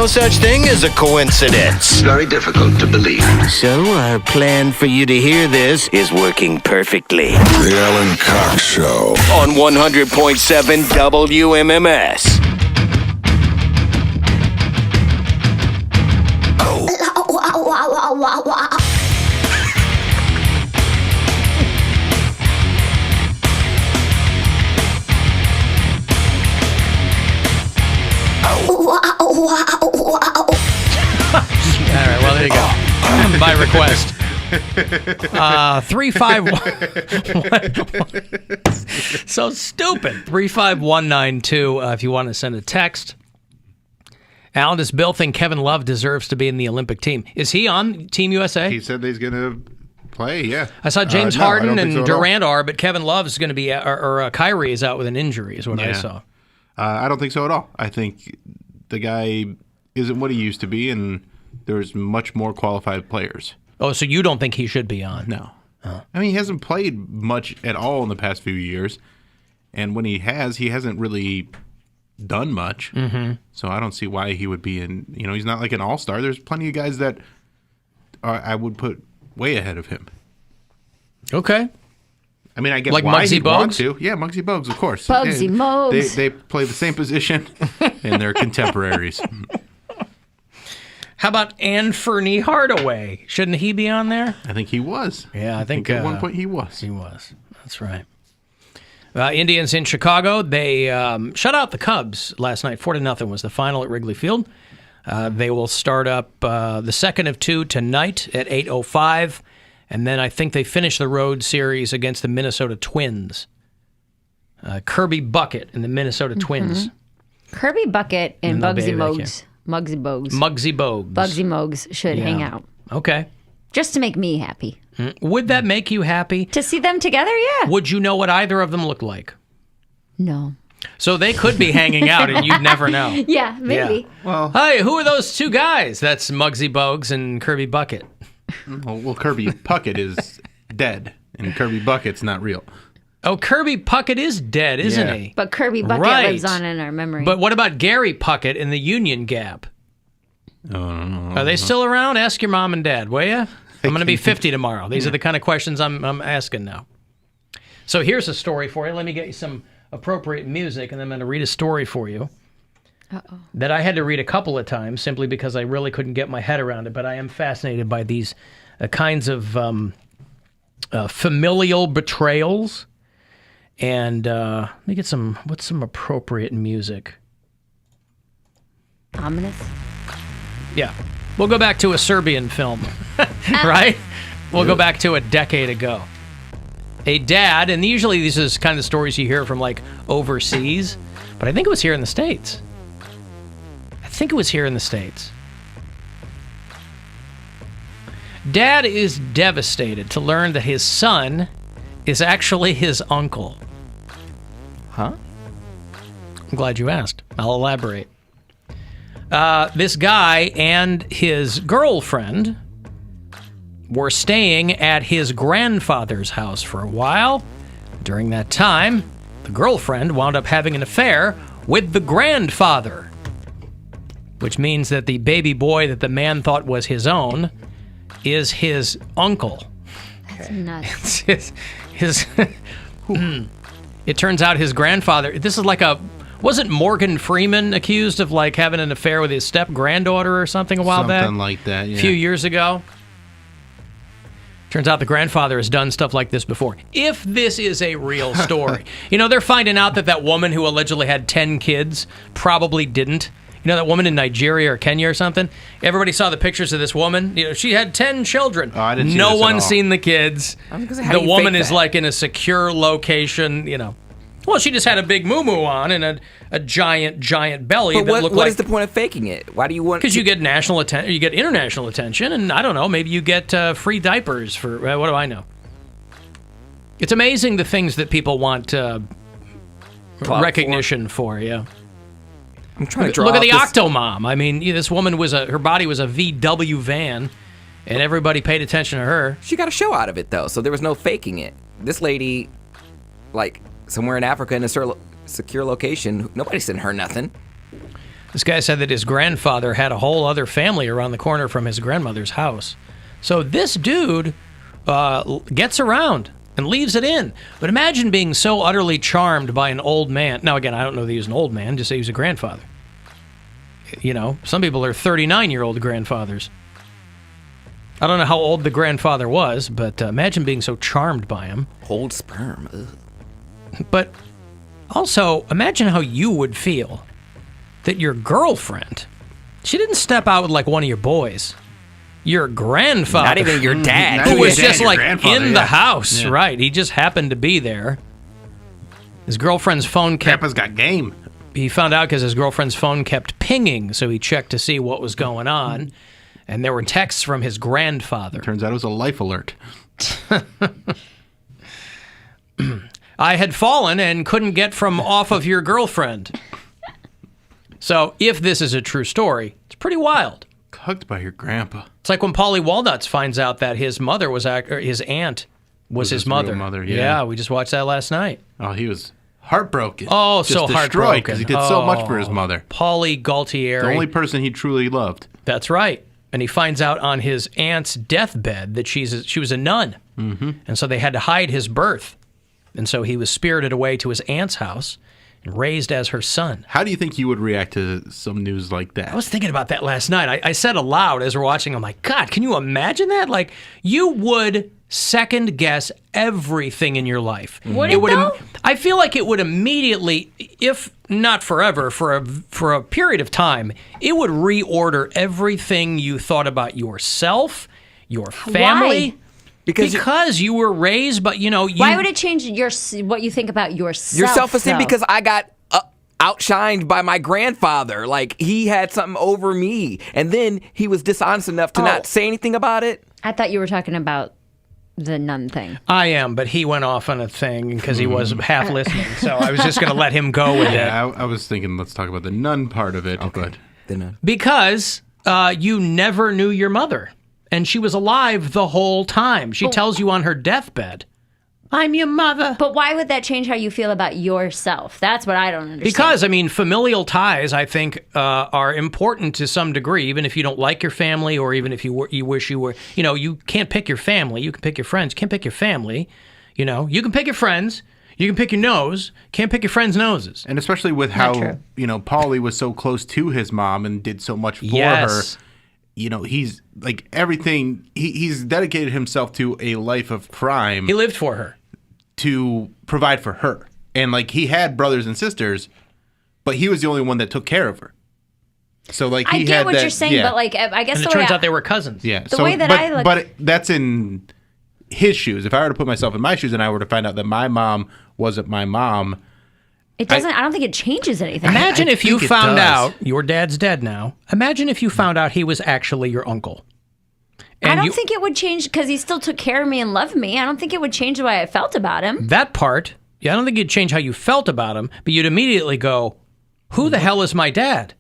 [SPEAKER 8] such thing as a coincidence.
[SPEAKER 7] Very difficult to believe.
[SPEAKER 8] So our plan for you to hear this is working perfectly.
[SPEAKER 5] The Alan Cox Show.
[SPEAKER 8] On 100.7 WMMS.
[SPEAKER 9] All right, well, there you go. By request. 351. So stupid. 35192. If you want to send a text. Alan, does Bill think Kevin Love deserves to be in the Olympic team? Is he on Team USA?
[SPEAKER 10] He said he's going to play, yeah.
[SPEAKER 9] I saw James
[SPEAKER 10] No, I
[SPEAKER 9] Harden
[SPEAKER 10] don't think
[SPEAKER 9] and
[SPEAKER 10] so at all.
[SPEAKER 9] Durant are, but Kevin Love's going to be, or Kyrie is out with an injury, is what I saw.
[SPEAKER 10] I don't think so at all. I think the guy isn't what he used to be, and there's much more qualified players.
[SPEAKER 9] Oh, so you don't think he should be on?
[SPEAKER 10] No. I mean, he hasn't played much at all in the past few years, and when he hasn't really done much.
[SPEAKER 9] Mm-hmm.
[SPEAKER 10] So I don't see why he would be in. You know, he's not like an all-star. There's plenty of guys that I would put way ahead of him.
[SPEAKER 9] Okay.
[SPEAKER 10] I mean, I get
[SPEAKER 9] like
[SPEAKER 10] why
[SPEAKER 9] Muggsy
[SPEAKER 10] he'd want
[SPEAKER 9] Bogues?
[SPEAKER 10] to. Yeah, Muggsy Bogues, of course.
[SPEAKER 11] Bugsy Mogues.
[SPEAKER 10] They play the same position, and they're contemporaries.
[SPEAKER 9] How about Anthony Hardaway? Shouldn't he be on there?
[SPEAKER 10] I think he was.
[SPEAKER 9] Yeah, I think
[SPEAKER 10] at one point he was.
[SPEAKER 9] He was. That's right. Indians in Chicago, they shut out the Cubs last night. 4-0 was the final at Wrigley Field. They will start up the second of two tonight at 8:05, and then I think they finish the road series against the Minnesota Twins. Kirby Bucket and the Minnesota Twins.
[SPEAKER 11] Kirby Bucket and
[SPEAKER 9] No,
[SPEAKER 11] Bugsy
[SPEAKER 9] baby, I
[SPEAKER 11] Mogues. Muggsy Bogues.
[SPEAKER 9] Muggsy Bogues.
[SPEAKER 11] Bugsy Mogues should hang out.
[SPEAKER 9] Okay.
[SPEAKER 11] Just to make me happy.
[SPEAKER 9] Would that make you happy?
[SPEAKER 11] To see them together, yeah.
[SPEAKER 9] Would you know what either of them look like?
[SPEAKER 11] No.
[SPEAKER 9] So they could be hanging out and you'd never know.
[SPEAKER 11] Yeah, maybe.
[SPEAKER 10] Well,
[SPEAKER 9] hey, who are those two guys? That's Muggsy Bogues and Kirby Bucket.
[SPEAKER 10] Well, Kirby Puckett is dead, and Kirby Bucket's not real.
[SPEAKER 9] Oh, Kirby Puckett is dead, isn't he?
[SPEAKER 11] But Kirby Bucket
[SPEAKER 9] Right.
[SPEAKER 11] lives on in our memory.
[SPEAKER 9] But what about Gary Puckett in the Union Gap? Are they still around? Ask your mom and dad, will you? I'm going to be 50 tomorrow. These are the kind of questions I'm asking now. So here's a story for you. Let me get you some appropriate music, and then I'm going to read a story for you that I had to read a couple of times simply because I really couldn't get my head around it. But I am fascinated by these kinds of familial betrayals. And let me get what's some appropriate music?
[SPEAKER 11] Ominous?
[SPEAKER 9] Yeah. We'll go back to a Serbian film, right? We'll go back to a decade ago. A dad, and usually these are kind of stories you hear from like overseas, but I think it was here in the States. Dad is devastated to learn that his son is actually his uncle. Huh? I'm glad you asked. I'll elaborate. This guy and his girlfriend were staying at his grandfather's house for a while. During that time, the girlfriend wound up having an affair with the grandfather, which means that the baby boy that the man thought was his own is his uncle.
[SPEAKER 11] That's nuts.
[SPEAKER 9] It turns out his grandfather, this is like wasn't Morgan Freeman accused of like having an affair with his step-granddaughter or something a while back?
[SPEAKER 10] Something like that, yeah.
[SPEAKER 9] A few years ago. Turns out the grandfather has done stuff like this before. If this is a real story. They're finding out that woman who allegedly had 10 kids probably didn't. That woman in Nigeria or Kenya or something? Everybody saw the pictures of this woman. She had 10 children.
[SPEAKER 10] Oh, I didn't see
[SPEAKER 9] no
[SPEAKER 10] this at
[SPEAKER 9] one's
[SPEAKER 10] all.
[SPEAKER 9] seen the kids. The woman is like in a secure location, Well, she just had a big moo-moo on and a giant belly.
[SPEAKER 12] But what is the point of faking it? Why do you want?
[SPEAKER 9] Because you get national attention, you get international attention, and I don't know, maybe you get free diapers for what do I know? It's amazing the things that people want recognition for. Yeah.
[SPEAKER 12] I'm trying to draw.
[SPEAKER 9] Look at the
[SPEAKER 12] this...
[SPEAKER 9] Octomom. I mean, this woman her body was a VW van, and everybody paid attention to her.
[SPEAKER 12] She got a show out of it though, so there was no faking it. This lady, like somewhere in Africa in a secure location, nobody sent her nothing.
[SPEAKER 9] This guy said that his grandfather had a whole other family around the corner from his grandmother's house. So this dude gets around and leaves it in. But imagine being so utterly charmed by an old man. Now, again, I don't know that he was an old man, just say he was a grandfather. You know, some people are 39-year-old grandfathers. I don't know how old the grandfather was, but imagine being so charmed by him.
[SPEAKER 12] Old sperm. Ugh.
[SPEAKER 9] But also, imagine how you would feel that your girlfriend, she didn't step out with like one of your boys. Your grandfather.
[SPEAKER 12] Not even your dad.
[SPEAKER 9] Who was just like in the
[SPEAKER 10] yeah.
[SPEAKER 9] house,
[SPEAKER 10] Yeah.
[SPEAKER 9] right? He just happened to be there. His girlfriend's phone kept...
[SPEAKER 10] Grandpa's got game.
[SPEAKER 9] He found out because his girlfriend's phone kept pinging, so he checked to see what was going on. And there were texts from his grandfather.
[SPEAKER 10] Turns out it was a life alert.
[SPEAKER 9] I had fallen and couldn't get from off of your girlfriend. So, if this is a true story, it's pretty wild.
[SPEAKER 10] Hugged by your grandpa.
[SPEAKER 9] It's like when Paulie Walnuts finds out that his mother was his aunt was his mother.
[SPEAKER 10] Real mother, yeah.
[SPEAKER 9] We just watched that last night.
[SPEAKER 10] Oh, he was heartbroken.
[SPEAKER 9] Oh,
[SPEAKER 10] Just
[SPEAKER 9] so
[SPEAKER 10] destroyed
[SPEAKER 9] heartbroken.
[SPEAKER 10] because he did so much for his mother.
[SPEAKER 9] Paulie Galtieri.
[SPEAKER 10] The only person he truly loved.
[SPEAKER 9] That's right. And he finds out on his aunt's deathbed that she was a nun. Mm-hmm. And so they had to hide his birth. And so he was spirited away to his aunt's house and raised as her son.
[SPEAKER 10] How do you think you would react to some news like that?
[SPEAKER 9] I was thinking about that last night. I said aloud as we're watching, I'm like, God, can you imagine that? Like, you would second guess everything in your life.
[SPEAKER 11] Would it though?
[SPEAKER 9] I feel like it would immediately, if not forever, for a period of time, it would reorder everything you thought about yourself, your family.
[SPEAKER 11] Why?
[SPEAKER 9] Because you were raised, but
[SPEAKER 11] Why would it change what you think about yourself?
[SPEAKER 12] Your self-esteem,
[SPEAKER 11] though?
[SPEAKER 12] because I got outshined by my grandfather. Like, he had something over me. And then he was dishonest enough to not say anything about it.
[SPEAKER 11] I thought you were talking about the nun thing.
[SPEAKER 9] I am, but he went off on a thing because he was half listening. So I was just going to let him go with it.
[SPEAKER 10] Yeah, I was thinking let's talk about the nun part of it. Okay. But
[SPEAKER 12] The nun.
[SPEAKER 9] Because you never knew your mother. And she was alive the whole time. She tells you on her deathbed, I'm your mother.
[SPEAKER 11] But why would that change how you feel about yourself? That's what I don't understand.
[SPEAKER 9] Because, I mean, familial ties, I think, are important to some degree, even if you don't like your family or even if you wish you were, you can't pick your family. You can pick your friends. You can't pick your family. You can pick your friends. You can pick your nose. Can't pick your friends' noses.
[SPEAKER 10] And especially with how, Paulie was so close to his mom and did so much for her. He's like everything. He's dedicated himself to a life of crime.
[SPEAKER 9] He lived for her.
[SPEAKER 10] To provide for her. And like he had brothers and sisters, but he was the only one that took care of her. So like
[SPEAKER 11] I get what you're saying, but like I guess
[SPEAKER 9] and it turns out they were cousins.
[SPEAKER 10] Yeah.
[SPEAKER 11] The way that I look,
[SPEAKER 10] but that's in his shoes. If I were to put myself in my shoes and I were to find out that my mom wasn't my mom,
[SPEAKER 11] it doesn't. I don't think it changes anything.
[SPEAKER 9] Imagine if you found out your dad's dead now. Imagine if you found out he was actually your uncle.
[SPEAKER 11] I don't think it would change because he still took care of me and loved me. I don't think it would change the way I felt about him.
[SPEAKER 9] That part, I don't think it'd change how you felt about him, but you'd immediately go, who the hell is my dad?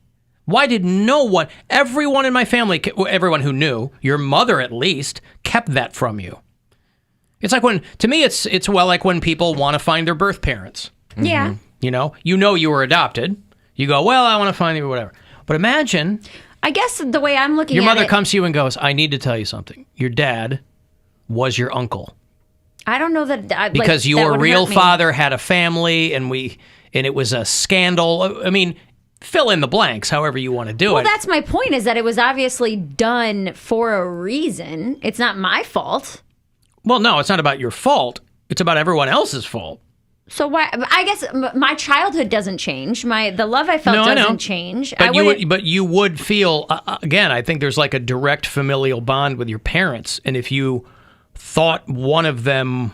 [SPEAKER 9] Why did no one, everyone in my family, everyone who knew, your mother at least, kept that from you? It's like to me, it's like when people want to find their birth parents.
[SPEAKER 11] Yeah.
[SPEAKER 9] You know you were adopted. You go, well, I want to find you, whatever. But imagine...
[SPEAKER 11] I guess the way I'm looking at it...
[SPEAKER 9] Your mother comes to you and goes, I need to tell you something. Your dad was your uncle.
[SPEAKER 11] I don't know that...
[SPEAKER 9] Because your real father had a family and it was a scandal. I mean, fill in the blanks however you want to do it.
[SPEAKER 11] Well, that's my point, is that it was obviously done for a reason. It's not my fault.
[SPEAKER 9] Well, no, it's not about your fault. It's about everyone else's fault.
[SPEAKER 11] So why? I guess my childhood doesn't change. The love I felt doesn't change.
[SPEAKER 9] But you would feel again. I think there's like a direct familial bond with your parents, and if you thought one of them,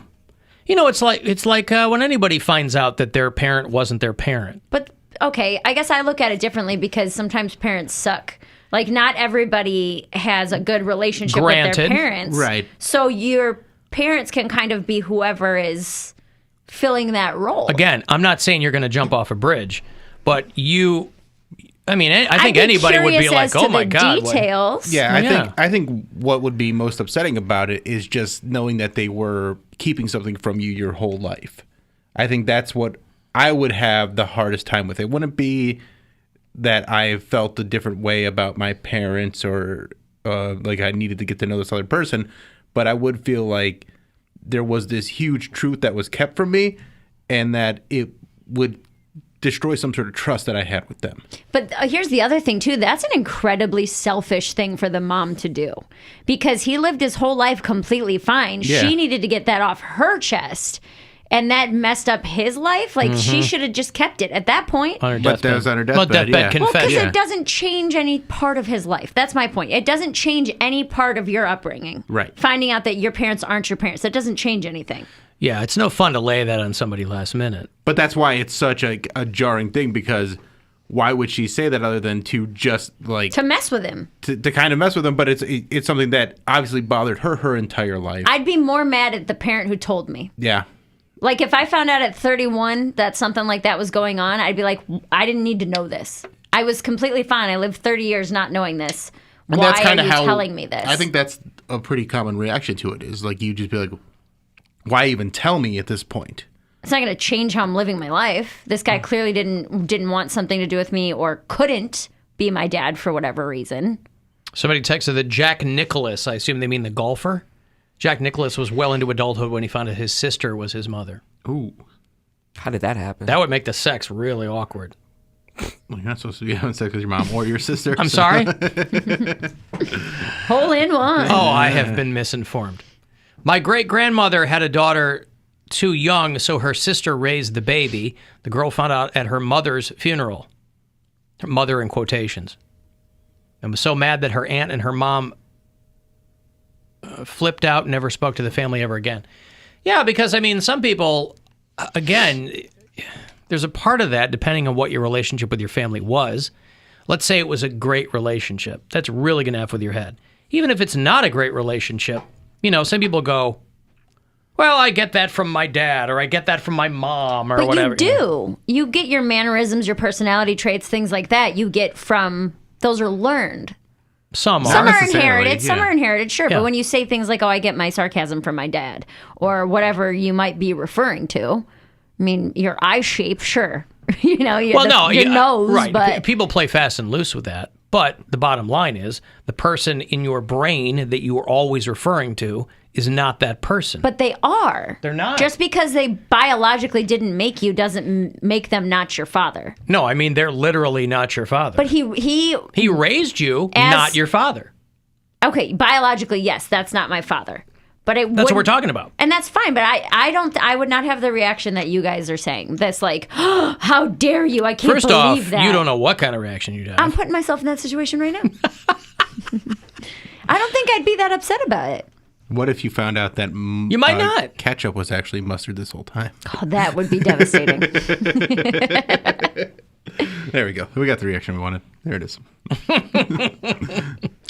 [SPEAKER 9] it's like when anybody finds out that their parent wasn't their parent.
[SPEAKER 11] But okay, I guess I look at it differently because sometimes parents suck. Like not everybody has a good relationship with their parents,
[SPEAKER 10] right?
[SPEAKER 11] So your parents can kind of be whoever is filling that role.
[SPEAKER 9] Again, I'm not saying you're going to jump off a bridge, but I think anybody would be like, "Oh my God!"
[SPEAKER 11] Details.
[SPEAKER 10] Yeah, I think what would be most upsetting about it is just knowing that they were keeping something from you your whole life. I think that's what I would have the hardest time with. It wouldn't be that I felt a different way about my parents or like I needed to get to know this other person, but I would feel like there was this huge truth that was kept from me and that it would destroy some sort of trust that I had with them.
[SPEAKER 11] But here's the other thing, too. That's an incredibly selfish thing for the mom to do because he lived his whole life completely fine.
[SPEAKER 10] Yeah.
[SPEAKER 11] She needed to get that off her chest. And that messed up his life. Like, she should have just kept it at that point.
[SPEAKER 9] On her
[SPEAKER 10] But that was on her deathbed,
[SPEAKER 9] deathbed
[SPEAKER 10] yeah.
[SPEAKER 11] Well, because
[SPEAKER 9] confession.
[SPEAKER 11] it doesn't change any part of his life. That's my point. It doesn't change any part of your upbringing.
[SPEAKER 10] Right.
[SPEAKER 11] Finding out that your parents aren't your parents. That doesn't change anything.
[SPEAKER 9] Yeah, it's no fun to lay that on somebody last minute.
[SPEAKER 10] But that's why it's such a jarring thing, because why would she say that other than to just like
[SPEAKER 11] To mess with him.
[SPEAKER 10] to kind of mess with him? But it's something that obviously bothered her entire life.
[SPEAKER 11] I'd be more mad at the parent who told me.
[SPEAKER 10] Yeah.
[SPEAKER 11] Like, if I found out at 31 that something like that was going on, I'd be like, I didn't need to know this. I was completely fine. I lived 30 years not knowing this.
[SPEAKER 10] And
[SPEAKER 11] Why
[SPEAKER 10] that's kind
[SPEAKER 11] are
[SPEAKER 10] of
[SPEAKER 11] you
[SPEAKER 10] how
[SPEAKER 11] telling me this?
[SPEAKER 10] I think that's a pretty common reaction to it. Is like you just be like, why even tell me at this point?
[SPEAKER 11] It's not going to change how I'm living my life. This guy clearly didn't want something to do with me or couldn't be my dad for whatever reason.
[SPEAKER 9] Somebody texted that Jack Nicklaus, I assume they mean the golfer. Jack Nicklaus was well into adulthood when he found out his sister was his mother.
[SPEAKER 10] Ooh.
[SPEAKER 12] How did that happen?
[SPEAKER 9] That would make the sex really awkward.
[SPEAKER 10] Well, you're not supposed to be having sex with your mom or your sister.
[SPEAKER 9] I'm sorry?
[SPEAKER 11] Hole in one.
[SPEAKER 9] Oh, I have been misinformed. My great-grandmother had a daughter too young, so her sister raised the baby. The girl found out at her mother's funeral. Her mother in quotations. And was so mad that her aunt and her mom flipped out and never spoke to the family ever again. Yeah, because, I mean, some people, again, there's a part of that depending on what your relationship with your family was. Let's say it was a great relationship. That's really going to F with your head. Even if it's not a great relationship, you know, some people go, well, I get that from my dad, or I get that from my mom, or
[SPEAKER 11] but
[SPEAKER 9] whatever.
[SPEAKER 11] you do. You get your mannerisms, your personality traits, things like that. You get from, those are learned.
[SPEAKER 9] Some
[SPEAKER 11] Some
[SPEAKER 9] are.
[SPEAKER 11] are inherited. Some are inherited, sure.
[SPEAKER 9] Yeah.
[SPEAKER 11] But when you say things like, oh, I get my sarcasm from my dad, or whatever you might be referring to, I mean, your eye shape, sure. You know, your nose,
[SPEAKER 9] right.
[SPEAKER 11] but
[SPEAKER 9] People play fast and loose with that. But the bottom line is the person in your brain that you are always referring to is not that person.
[SPEAKER 11] But they are.
[SPEAKER 9] They're not.
[SPEAKER 11] Just because they biologically didn't make you doesn't make them not your father.
[SPEAKER 9] No, I mean, they're literally not your father.
[SPEAKER 11] But he
[SPEAKER 9] raised you, not your father.
[SPEAKER 11] Okay, biologically, yes, that's not my father. But
[SPEAKER 9] That's what we're talking about.
[SPEAKER 11] And that's fine, but I would not have the reaction that you guys are saying. That's like, oh, how dare you? I can't
[SPEAKER 9] First
[SPEAKER 11] believe
[SPEAKER 9] off,
[SPEAKER 11] that.
[SPEAKER 9] you don't know what kind of reaction you'd have.
[SPEAKER 11] I'm putting myself in that situation right now. I don't think I'd be that upset about it.
[SPEAKER 10] What if you found out that
[SPEAKER 9] you might not
[SPEAKER 10] ketchup was actually mustard this whole time?
[SPEAKER 11] Oh, that would be devastating.
[SPEAKER 10] There we go. We got the reaction we wanted. There it is.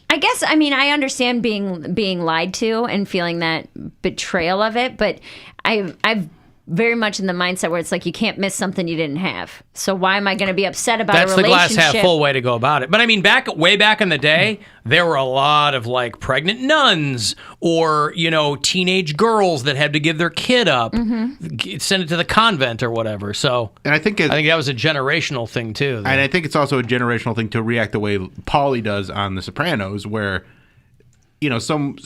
[SPEAKER 11] I guess, I mean, I understand being lied to and feeling that betrayal of it, but I've very much in the mindset where it's like you can't miss something you didn't have. So why am I going to be upset about
[SPEAKER 9] That's
[SPEAKER 11] a
[SPEAKER 9] the
[SPEAKER 11] relationship?
[SPEAKER 9] glass half full way to go about it. But I mean, way back in the day, there were a lot of like pregnant nuns or, you know, teenage girls that had to give their kid up, send it to the convent or whatever. So
[SPEAKER 10] and I think
[SPEAKER 9] that was a generational thing too.
[SPEAKER 10] And I think it's also a generational thing to react the way Paulie does on The Sopranos, where, you know, some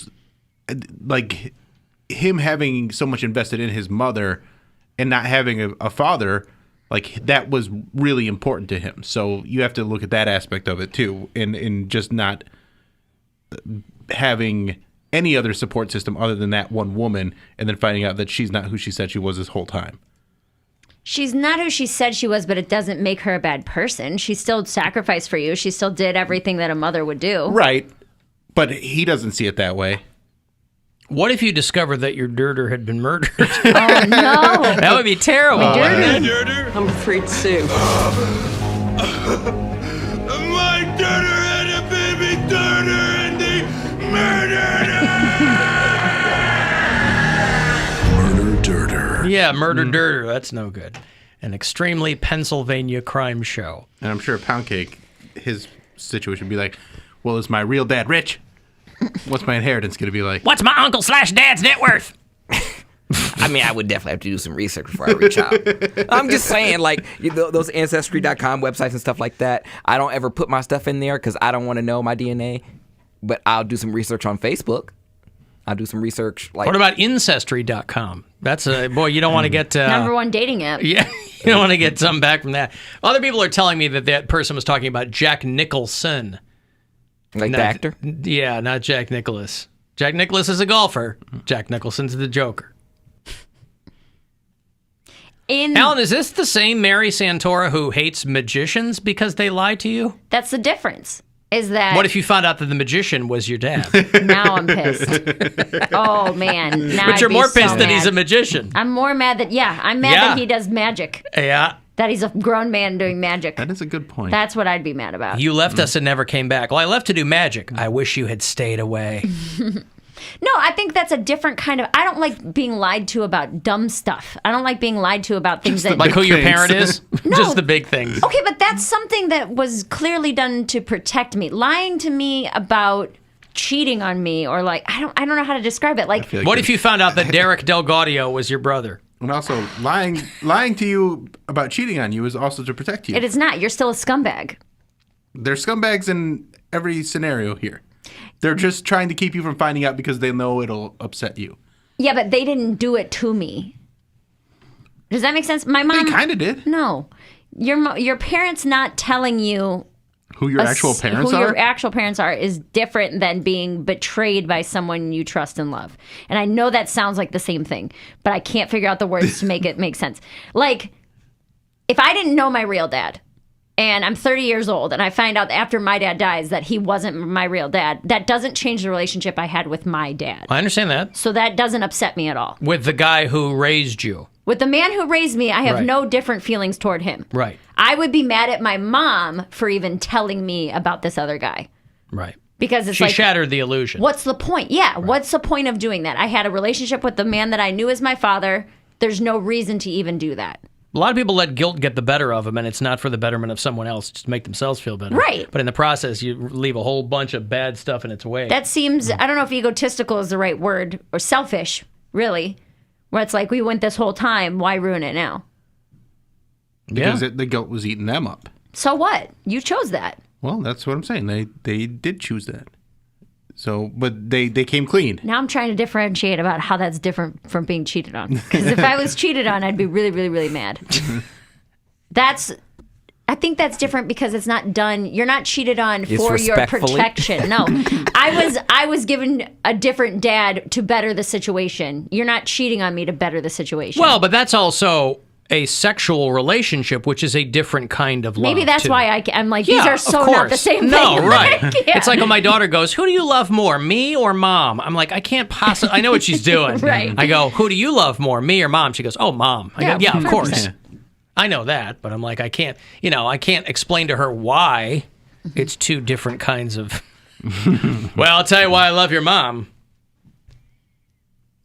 [SPEAKER 10] like him having so much invested in his mother and not having a father, like that was really important to him. So you have to look at that aspect of it too, and just not having any other support system other than that one woman, and then finding out that she's not who she said she was this whole time.
[SPEAKER 11] She's not who she said she was, but it doesn't make her a bad person. She still sacrificed for you. She still did everything that a mother would do.
[SPEAKER 10] Right. But he doesn't see it that way.
[SPEAKER 9] What if you discovered that your dirter had been murdered?
[SPEAKER 11] Oh, no.
[SPEAKER 9] That would be terrible.
[SPEAKER 3] I'm afraid to. My dirter had a baby dirter and they murdered her!
[SPEAKER 9] Yeah, murder dirter. That's no good. An extremely Pennsylvania crime show.
[SPEAKER 10] And I'm sure Poundcake, his situation would be like, well, is my real dad rich? What's my inheritance going to be like?
[SPEAKER 9] What's my uncle/dad's net worth?
[SPEAKER 12] I mean, I would definitely have to do some research before I reach out. I'm just saying, like, those Ancestry.com websites and stuff like that, I don't ever put my stuff in there because I don't want to know my DNA, but I'll do some research on Facebook. I'll do some research. Like,
[SPEAKER 9] what about Ancestry.com? That's boy, you don't want to get...
[SPEAKER 11] Number one dating app.
[SPEAKER 9] Yeah, you don't want to get something back from that. Other people are telling me that person was talking about Jack Nicholson.
[SPEAKER 12] Like the actor?
[SPEAKER 9] Yeah, not Jack Nicklaus. Jack Nicklaus is a golfer. Jack Nicholson's the Joker. Alan, is this the same Mary Santora who hates magicians because they lie to you?
[SPEAKER 11] That's the difference. Is that...
[SPEAKER 9] What if you found out that the magician was your dad?
[SPEAKER 11] Now I'm pissed. Oh, man. Now
[SPEAKER 9] But you're more pissed that
[SPEAKER 11] mad.
[SPEAKER 9] he's a magician.
[SPEAKER 11] I'm more mad that, I'm mad that he does magic.
[SPEAKER 9] Yeah.
[SPEAKER 11] That he's a grown man doing magic.
[SPEAKER 10] That is a good point.
[SPEAKER 11] That's what I'd be mad about.
[SPEAKER 9] You left us and never came back. Well, I left to do magic. I wish you had stayed away.
[SPEAKER 11] No, I think that's a different kind of... I don't like being lied to about dumb stuff. I don't like being lied to about things that...
[SPEAKER 9] Like who your parent is?
[SPEAKER 11] No.
[SPEAKER 9] Just the big things.
[SPEAKER 11] Okay, but that's something that was clearly done to protect me. Lying to me about cheating on me, or like... I don't know how to describe it. Like
[SPEAKER 9] what if you found out that Derek Delgaudio was your brother?
[SPEAKER 10] And also, lying to you about cheating on you is also to protect you.
[SPEAKER 11] It is not. You're still a scumbag.
[SPEAKER 10] There's scumbags in every scenario here. They're just trying to keep you from finding out because they know it'll upset you.
[SPEAKER 11] Yeah, but they didn't do it to me. Does that make sense? My mom...
[SPEAKER 10] They kind of did.
[SPEAKER 11] No. Your parents not telling you...
[SPEAKER 10] Who your actual parents are?
[SPEAKER 11] Who your actual parents are is different than being betrayed by someone you trust and love. And I know that sounds like the same thing, but I can't figure out the words to make it make sense. Like, if I didn't know my real dad, and I'm 30 years old, and I find out after my dad dies that he wasn't my real dad, that doesn't change the relationship I had with my dad.
[SPEAKER 9] I understand that.
[SPEAKER 11] So that doesn't upset me at all.
[SPEAKER 9] With the guy who raised you.
[SPEAKER 11] With the man who raised me, I have
[SPEAKER 9] Right.
[SPEAKER 11] no different feelings toward him.
[SPEAKER 9] Right.
[SPEAKER 11] I would be mad at my mom for even telling me about this other guy.
[SPEAKER 9] Right.
[SPEAKER 11] Because it's
[SPEAKER 9] She
[SPEAKER 11] like...
[SPEAKER 9] shattered the illusion.
[SPEAKER 11] What's the point? Yeah, what's the point of doing that? I had a relationship with the man that I knew as my father. There's no reason to even do that.
[SPEAKER 9] A lot of people let guilt get the better of them, and it's not for the betterment of someone else, just to make themselves feel better.
[SPEAKER 11] Right.
[SPEAKER 9] But in the process, you leave a whole bunch of bad stuff in its way.
[SPEAKER 11] That seems, I don't know if egotistical is the right word, or selfish, really. Where it's like, we went this whole time, why ruin it now?
[SPEAKER 10] Because the guilt was eating them up.
[SPEAKER 11] So what? You chose that.
[SPEAKER 10] Well, that's what I'm saying. They did choose that. So, but they came clean.
[SPEAKER 11] Now I'm trying to differentiate about how that's different from being cheated on. Because if I was cheated on, I'd be really, really, really mad. I think that's different because it's not done. You're not cheated on for your protection. No, I was given a different dad to better the situation. You're not cheating on me to better the situation.
[SPEAKER 9] Well, but that's also a sexual relationship, which is a different kind of love.
[SPEAKER 11] Maybe that's
[SPEAKER 9] too.
[SPEAKER 11] why I'm like,
[SPEAKER 9] Yeah,
[SPEAKER 11] these are
[SPEAKER 9] of
[SPEAKER 11] so
[SPEAKER 9] course.
[SPEAKER 11] not the same thing.
[SPEAKER 9] No, right.
[SPEAKER 11] Yeah.
[SPEAKER 9] It's like when my daughter goes, who do you love more, me or mom? I'm like, I can't possibly, I know what she's doing.
[SPEAKER 11] Right.
[SPEAKER 9] I go, who do you love more, me or mom? She goes, oh, mom. I go, yeah, of
[SPEAKER 11] 100%.
[SPEAKER 9] course. I know that, but I'm like, I can't explain to her why it's two different kinds of, well, I'll tell you why I love your mom.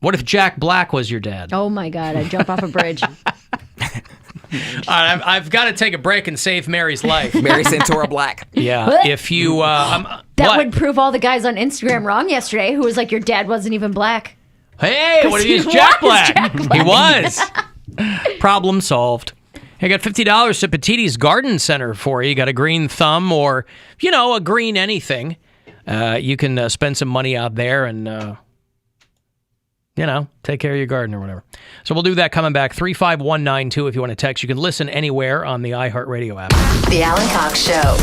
[SPEAKER 9] What if Jack Black was your dad?
[SPEAKER 11] Oh my God, I'd jump off a bridge.
[SPEAKER 9] All right, I've got to take a break and save Mary's life.
[SPEAKER 12] Mary Santora Black.
[SPEAKER 9] Yeah, if you...
[SPEAKER 11] That would prove all the guys on Instagram wrong yesterday who was like, your dad wasn't even black.
[SPEAKER 9] Hey, what if he's Jack Black? He was. Problem solved. I got $50 to Petiti's Garden Center for you. You got a green thumb or, a green anything. You can spend some money out there and... take care of your garden or whatever. So we'll do that coming back. 35192 if you want to text. You can listen anywhere on the iHeartRadio app.
[SPEAKER 6] The Alan Cox Show.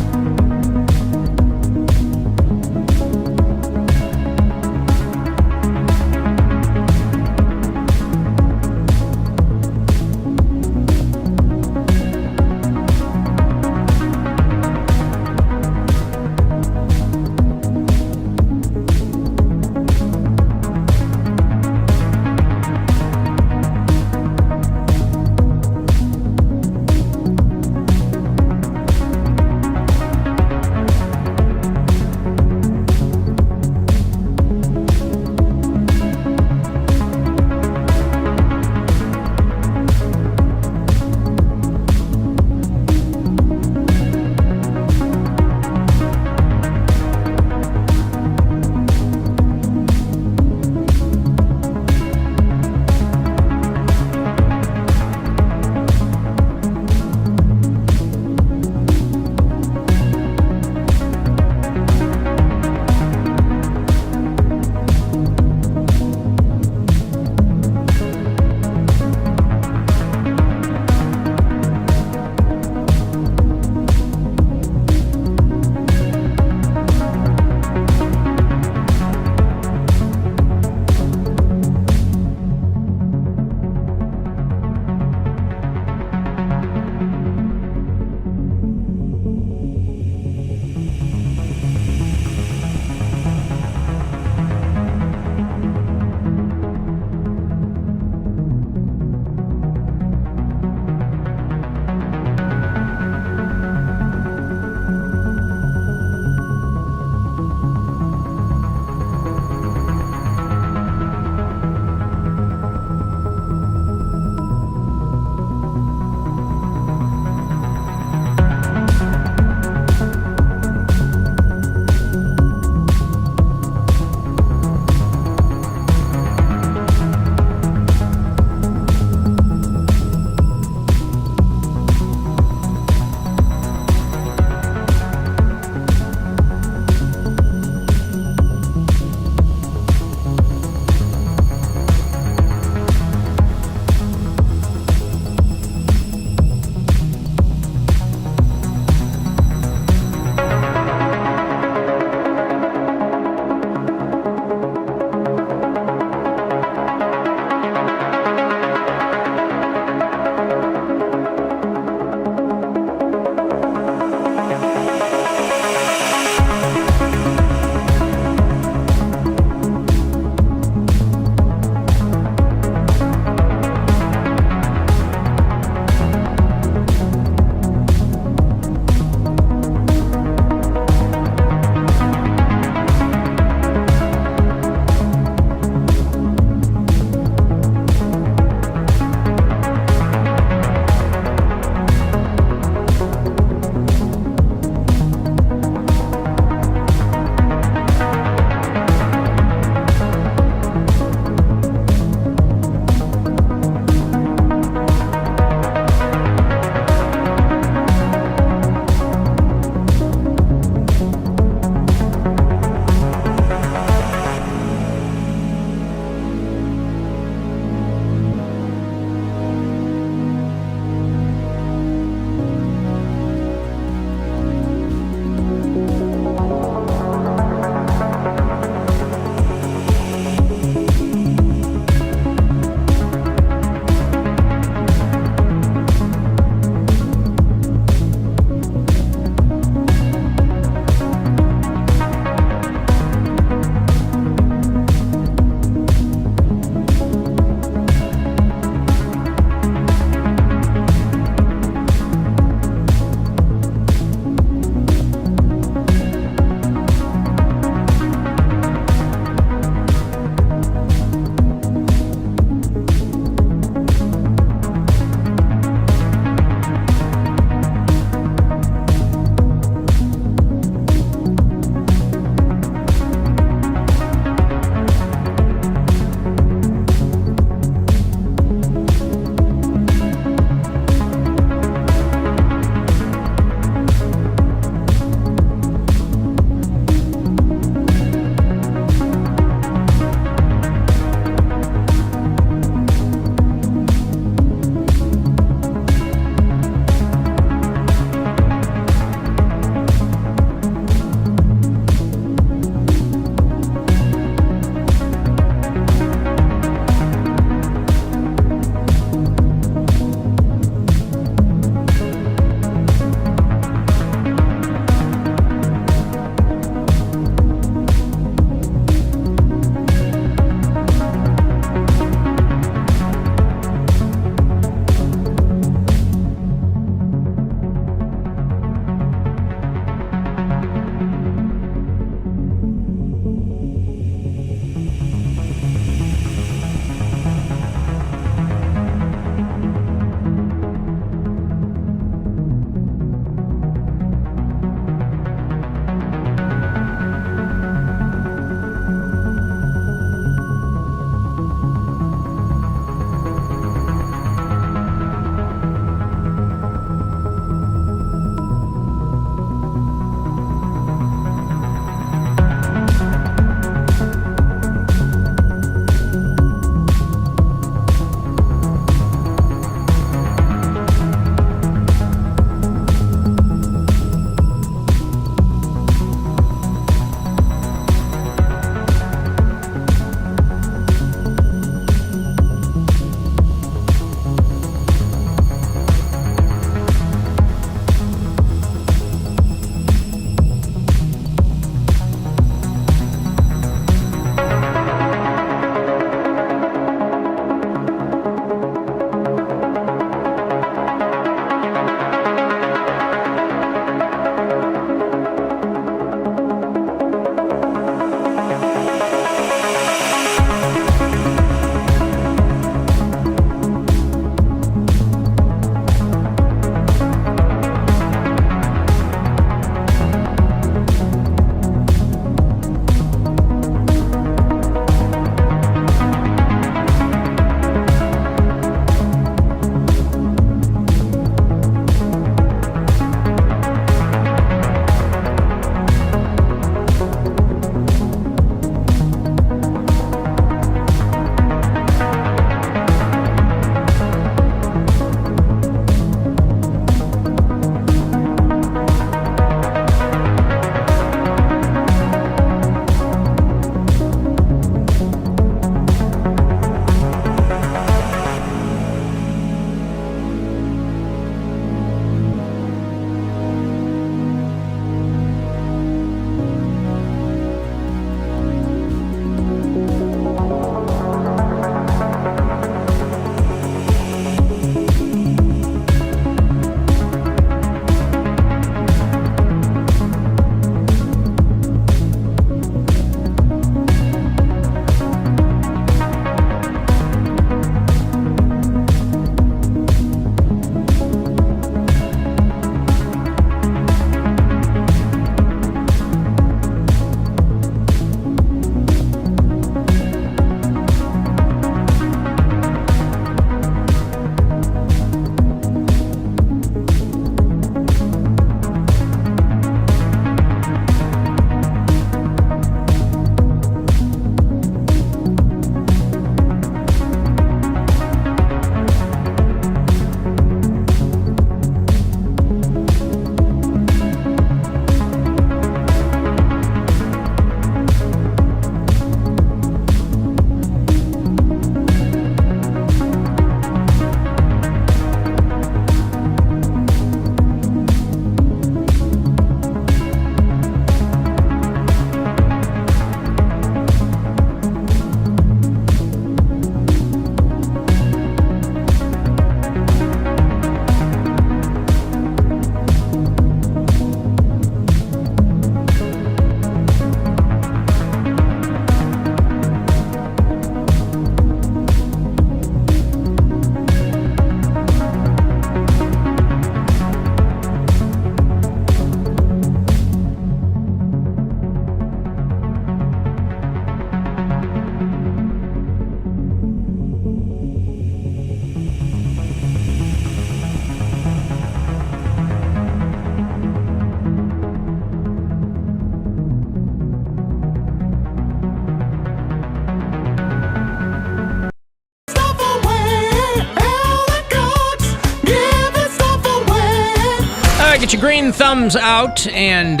[SPEAKER 9] Get your green thumbs out and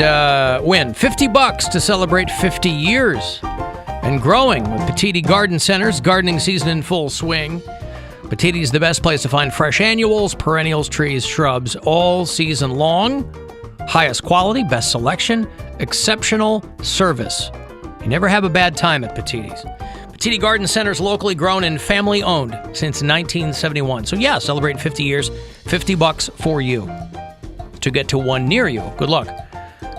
[SPEAKER 9] win $50 to celebrate 50 years and growing with Petiti Garden Centers. Gardening season in full swing. Petiti is the best place to find fresh annuals, perennials, trees, shrubs all season long. Highest quality, best selection, exceptional service. You never have a bad time at Petiti's. Petiti Garden Centers, locally grown and family owned since 1971. So yeah, celebrating 50 years, $50 for you to get to one near you. Good luck.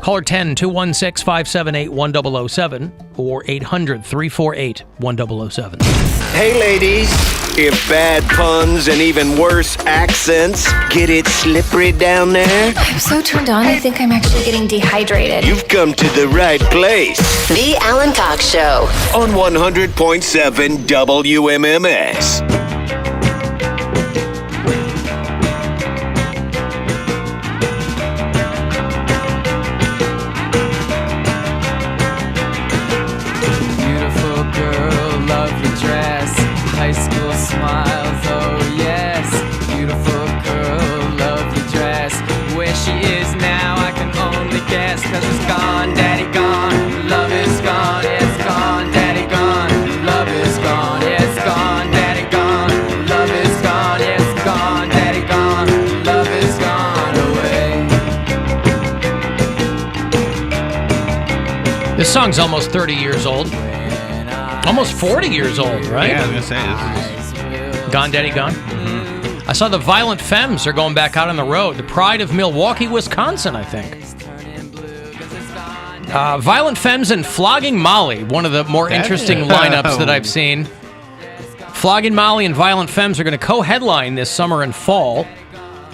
[SPEAKER 9] Caller 10-216-578-1007 or 800-348-1007.
[SPEAKER 8] Hey, ladies. If bad puns and even worse accents get it slippery down there,
[SPEAKER 14] I'm so turned on, I think I'm actually getting dehydrated.
[SPEAKER 8] you've come to the right place.
[SPEAKER 6] The Alan Cox Show.
[SPEAKER 8] On 100.7 WMMS.
[SPEAKER 15] Beautiful girl, lovely dress, high school smiles, oh yes. Beautiful girl, lovely dress, where she is now I can only guess. Cause it's gone, daddy gone, love is gone, it's gone, daddy gone, love is gone, it's gone, daddy gone, love is gone, it's gone, daddy gone, love is gone away.
[SPEAKER 9] This song's almost 30 years old. Almost 40 years old, right?
[SPEAKER 10] Yeah, I was going to say, this is...
[SPEAKER 9] Gone, Daddy, Gone? I saw the Violent Femmes are going back out on the road. The pride of Milwaukee, Wisconsin, I think. Violent Femmes and Flogging Molly, one of the more interesting lineups that I've seen. Flogging Molly and Violent Femmes are going to co-headline this summer and fall.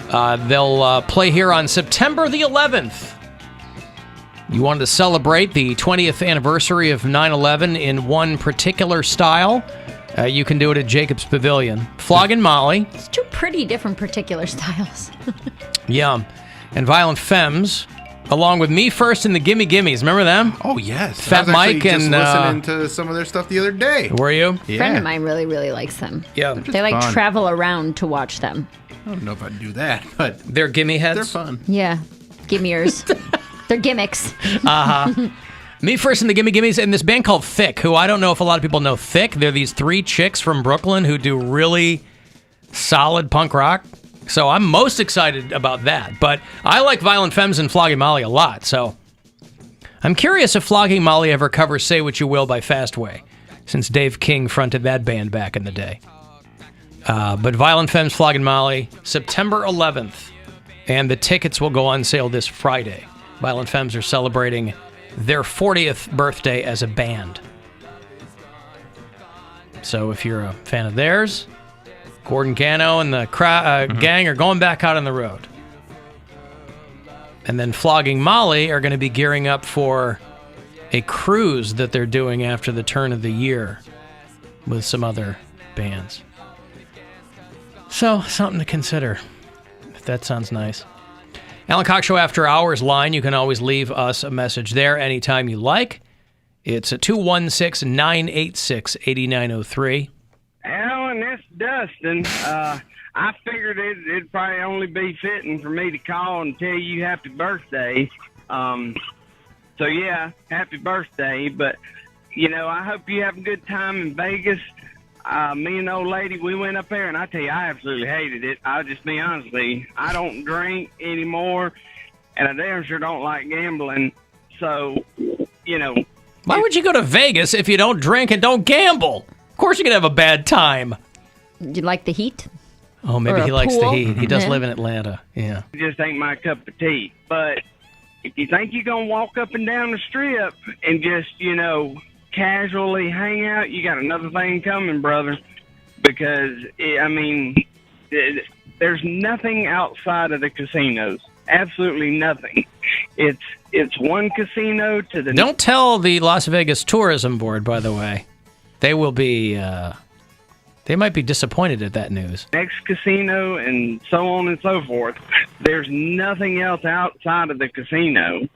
[SPEAKER 9] They'll play here on September the 11th. You wanted to celebrate the 20th anniversary of 9/11 in one particular style? You can do it at Jacobs Pavilion. Flogging Molly.
[SPEAKER 11] It's two pretty different particular styles.
[SPEAKER 9] Yeah. And Violent Femmes, along with Me First and the Gimme Gimmes. Remember them?
[SPEAKER 10] Oh, yes.
[SPEAKER 9] Fat Mike and...
[SPEAKER 10] listening to some of their stuff the other day.
[SPEAKER 9] Were you?
[SPEAKER 11] A friend of mine really, really likes them.
[SPEAKER 9] Yeah.
[SPEAKER 11] They like
[SPEAKER 10] fun.
[SPEAKER 11] travel around to watch them.
[SPEAKER 10] I don't know if I'd do that, but...
[SPEAKER 9] They're gimme heads?
[SPEAKER 10] They're fun.
[SPEAKER 11] Yeah. Gimmeers. They're gimmicks.
[SPEAKER 9] Uh-huh. Me First and the Gimme Gimmes, and this band called Thick, who I don't know if a lot of people know Thick. They're these three chicks from Brooklyn who do really solid punk rock. So I'm most excited about that. But I like Violent Femmes and Flogging Molly a lot, so I'm curious if Flogging Molly ever covers Say What You Will by Fastway, since Dave King fronted that band back in the day. But Violent Femmes, Flogging Molly, September 11th, and the tickets will go on sale this Friday. Violent Femmes are celebrating their 40th birthday as a band. So if you're a fan of theirs, Gordon Gano and the gang are going back out on the road. And then Flogging Molly are going to be gearing up for a cruise that they're doing after the turn of the year with some other bands. So, something to consider, if that sounds nice. Alan Cox Show After Hours line. You can always leave us a message there anytime you like. It's 216-986-8903.
[SPEAKER 16] Alan, this is Dustin. I figured it'd probably only be fitting for me to call and tell you happy birthday. So, yeah, happy birthday. But, you know, I hope you have a good time in Vegas. Me and the old lady, we went up there, and I tell you, I absolutely hated it. I'll just be honest with you. I don't drink anymore, and I damn sure don't like gambling. So, you know.
[SPEAKER 9] Why would you go to Vegas if you don't drink and don't gamble? Of course you're going to have a bad time.
[SPEAKER 11] Do you like the heat?
[SPEAKER 9] Oh, maybe he likes the heat. He does
[SPEAKER 11] Yeah.
[SPEAKER 9] live in Atlanta. Yeah.
[SPEAKER 16] It just ain't my cup of tea. But if you think you're going to walk up and down the strip and just, you know, casually hang out, you got another thing coming, brother. Because, there's nothing outside of the casinos. Absolutely nothing. It's one casino to the...
[SPEAKER 9] Don't tell the Las Vegas Tourism Board, by the way. They will be... they might be disappointed at that news.
[SPEAKER 16] next casino and so on and so forth. There's nothing else outside of the casino.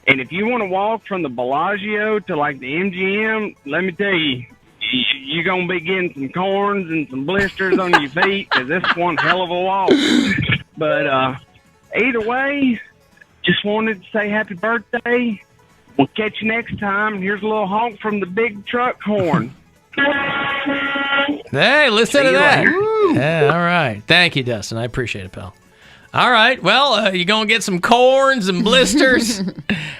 [SPEAKER 16] And if you want to walk from the Bellagio to like the MGM, let me tell you, you're going to be getting some corns and some blisters on your feet because this is one hell of a walk. But either way, just wanted to say happy birthday. We'll catch you next time. Here's a little honk from the big truck horn.
[SPEAKER 9] Hey, listen
[SPEAKER 16] See
[SPEAKER 9] to
[SPEAKER 16] you
[SPEAKER 9] that.
[SPEAKER 16] later.
[SPEAKER 9] Yeah, all right. Thank you, Dustin. I appreciate it, pal. All right. Well, you going to get some corns and blisters?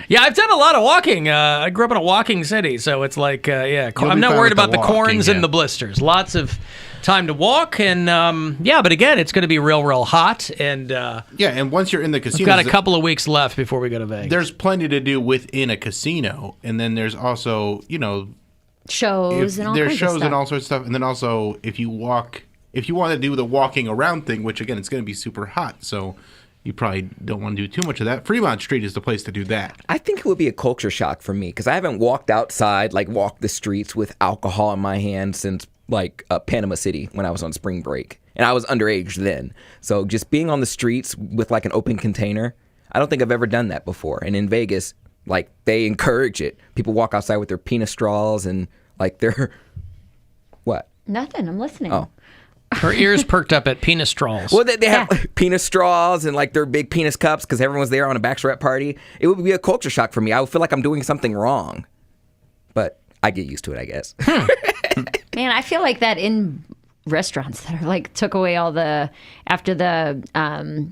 [SPEAKER 9] Yeah, I've done a lot of walking. I grew up in a walking city, so it's like,
[SPEAKER 10] You'll
[SPEAKER 9] I'm
[SPEAKER 10] be
[SPEAKER 9] not
[SPEAKER 10] fine
[SPEAKER 9] worried
[SPEAKER 10] with the
[SPEAKER 9] about the
[SPEAKER 10] walking,
[SPEAKER 9] corns
[SPEAKER 10] yeah.
[SPEAKER 9] and the blisters. Lots of time to walk, and but again, it's going to be real hot, and
[SPEAKER 10] and once you're in the casino,
[SPEAKER 9] we've got a couple of weeks left before we go to Vegas.
[SPEAKER 10] There's plenty to do within a casino, and then there's also,
[SPEAKER 11] shows and all
[SPEAKER 10] there's
[SPEAKER 11] kinds
[SPEAKER 10] shows
[SPEAKER 11] of stuff.
[SPEAKER 10] and all sorts of stuff, and then also if you want to do the walking around thing, which again it's going to be super hot, so you probably don't want to do too much of that. Fremont Street is the place to do that.
[SPEAKER 12] I think it would be a culture shock for me because I haven't walked outside, like walked the streets with alcohol in my hand since Panama City when I was on spring break. And I was underage then. So just being on the streets with like an open container, I don't think I've ever done that before. And in Vegas, like they encourage it. People walk outside with their penis straws and like their... What?
[SPEAKER 11] Nothing. I'm listening.
[SPEAKER 12] Oh.
[SPEAKER 9] Her ears perked up at penis straws.
[SPEAKER 12] Well, they have penis straws and like their big penis cups because everyone's there on a bachelorette party. It would be a culture shock for me. I would feel like I'm doing something wrong. But I get used to it, I guess.
[SPEAKER 11] Man, I feel like that in restaurants that are like took away all the after the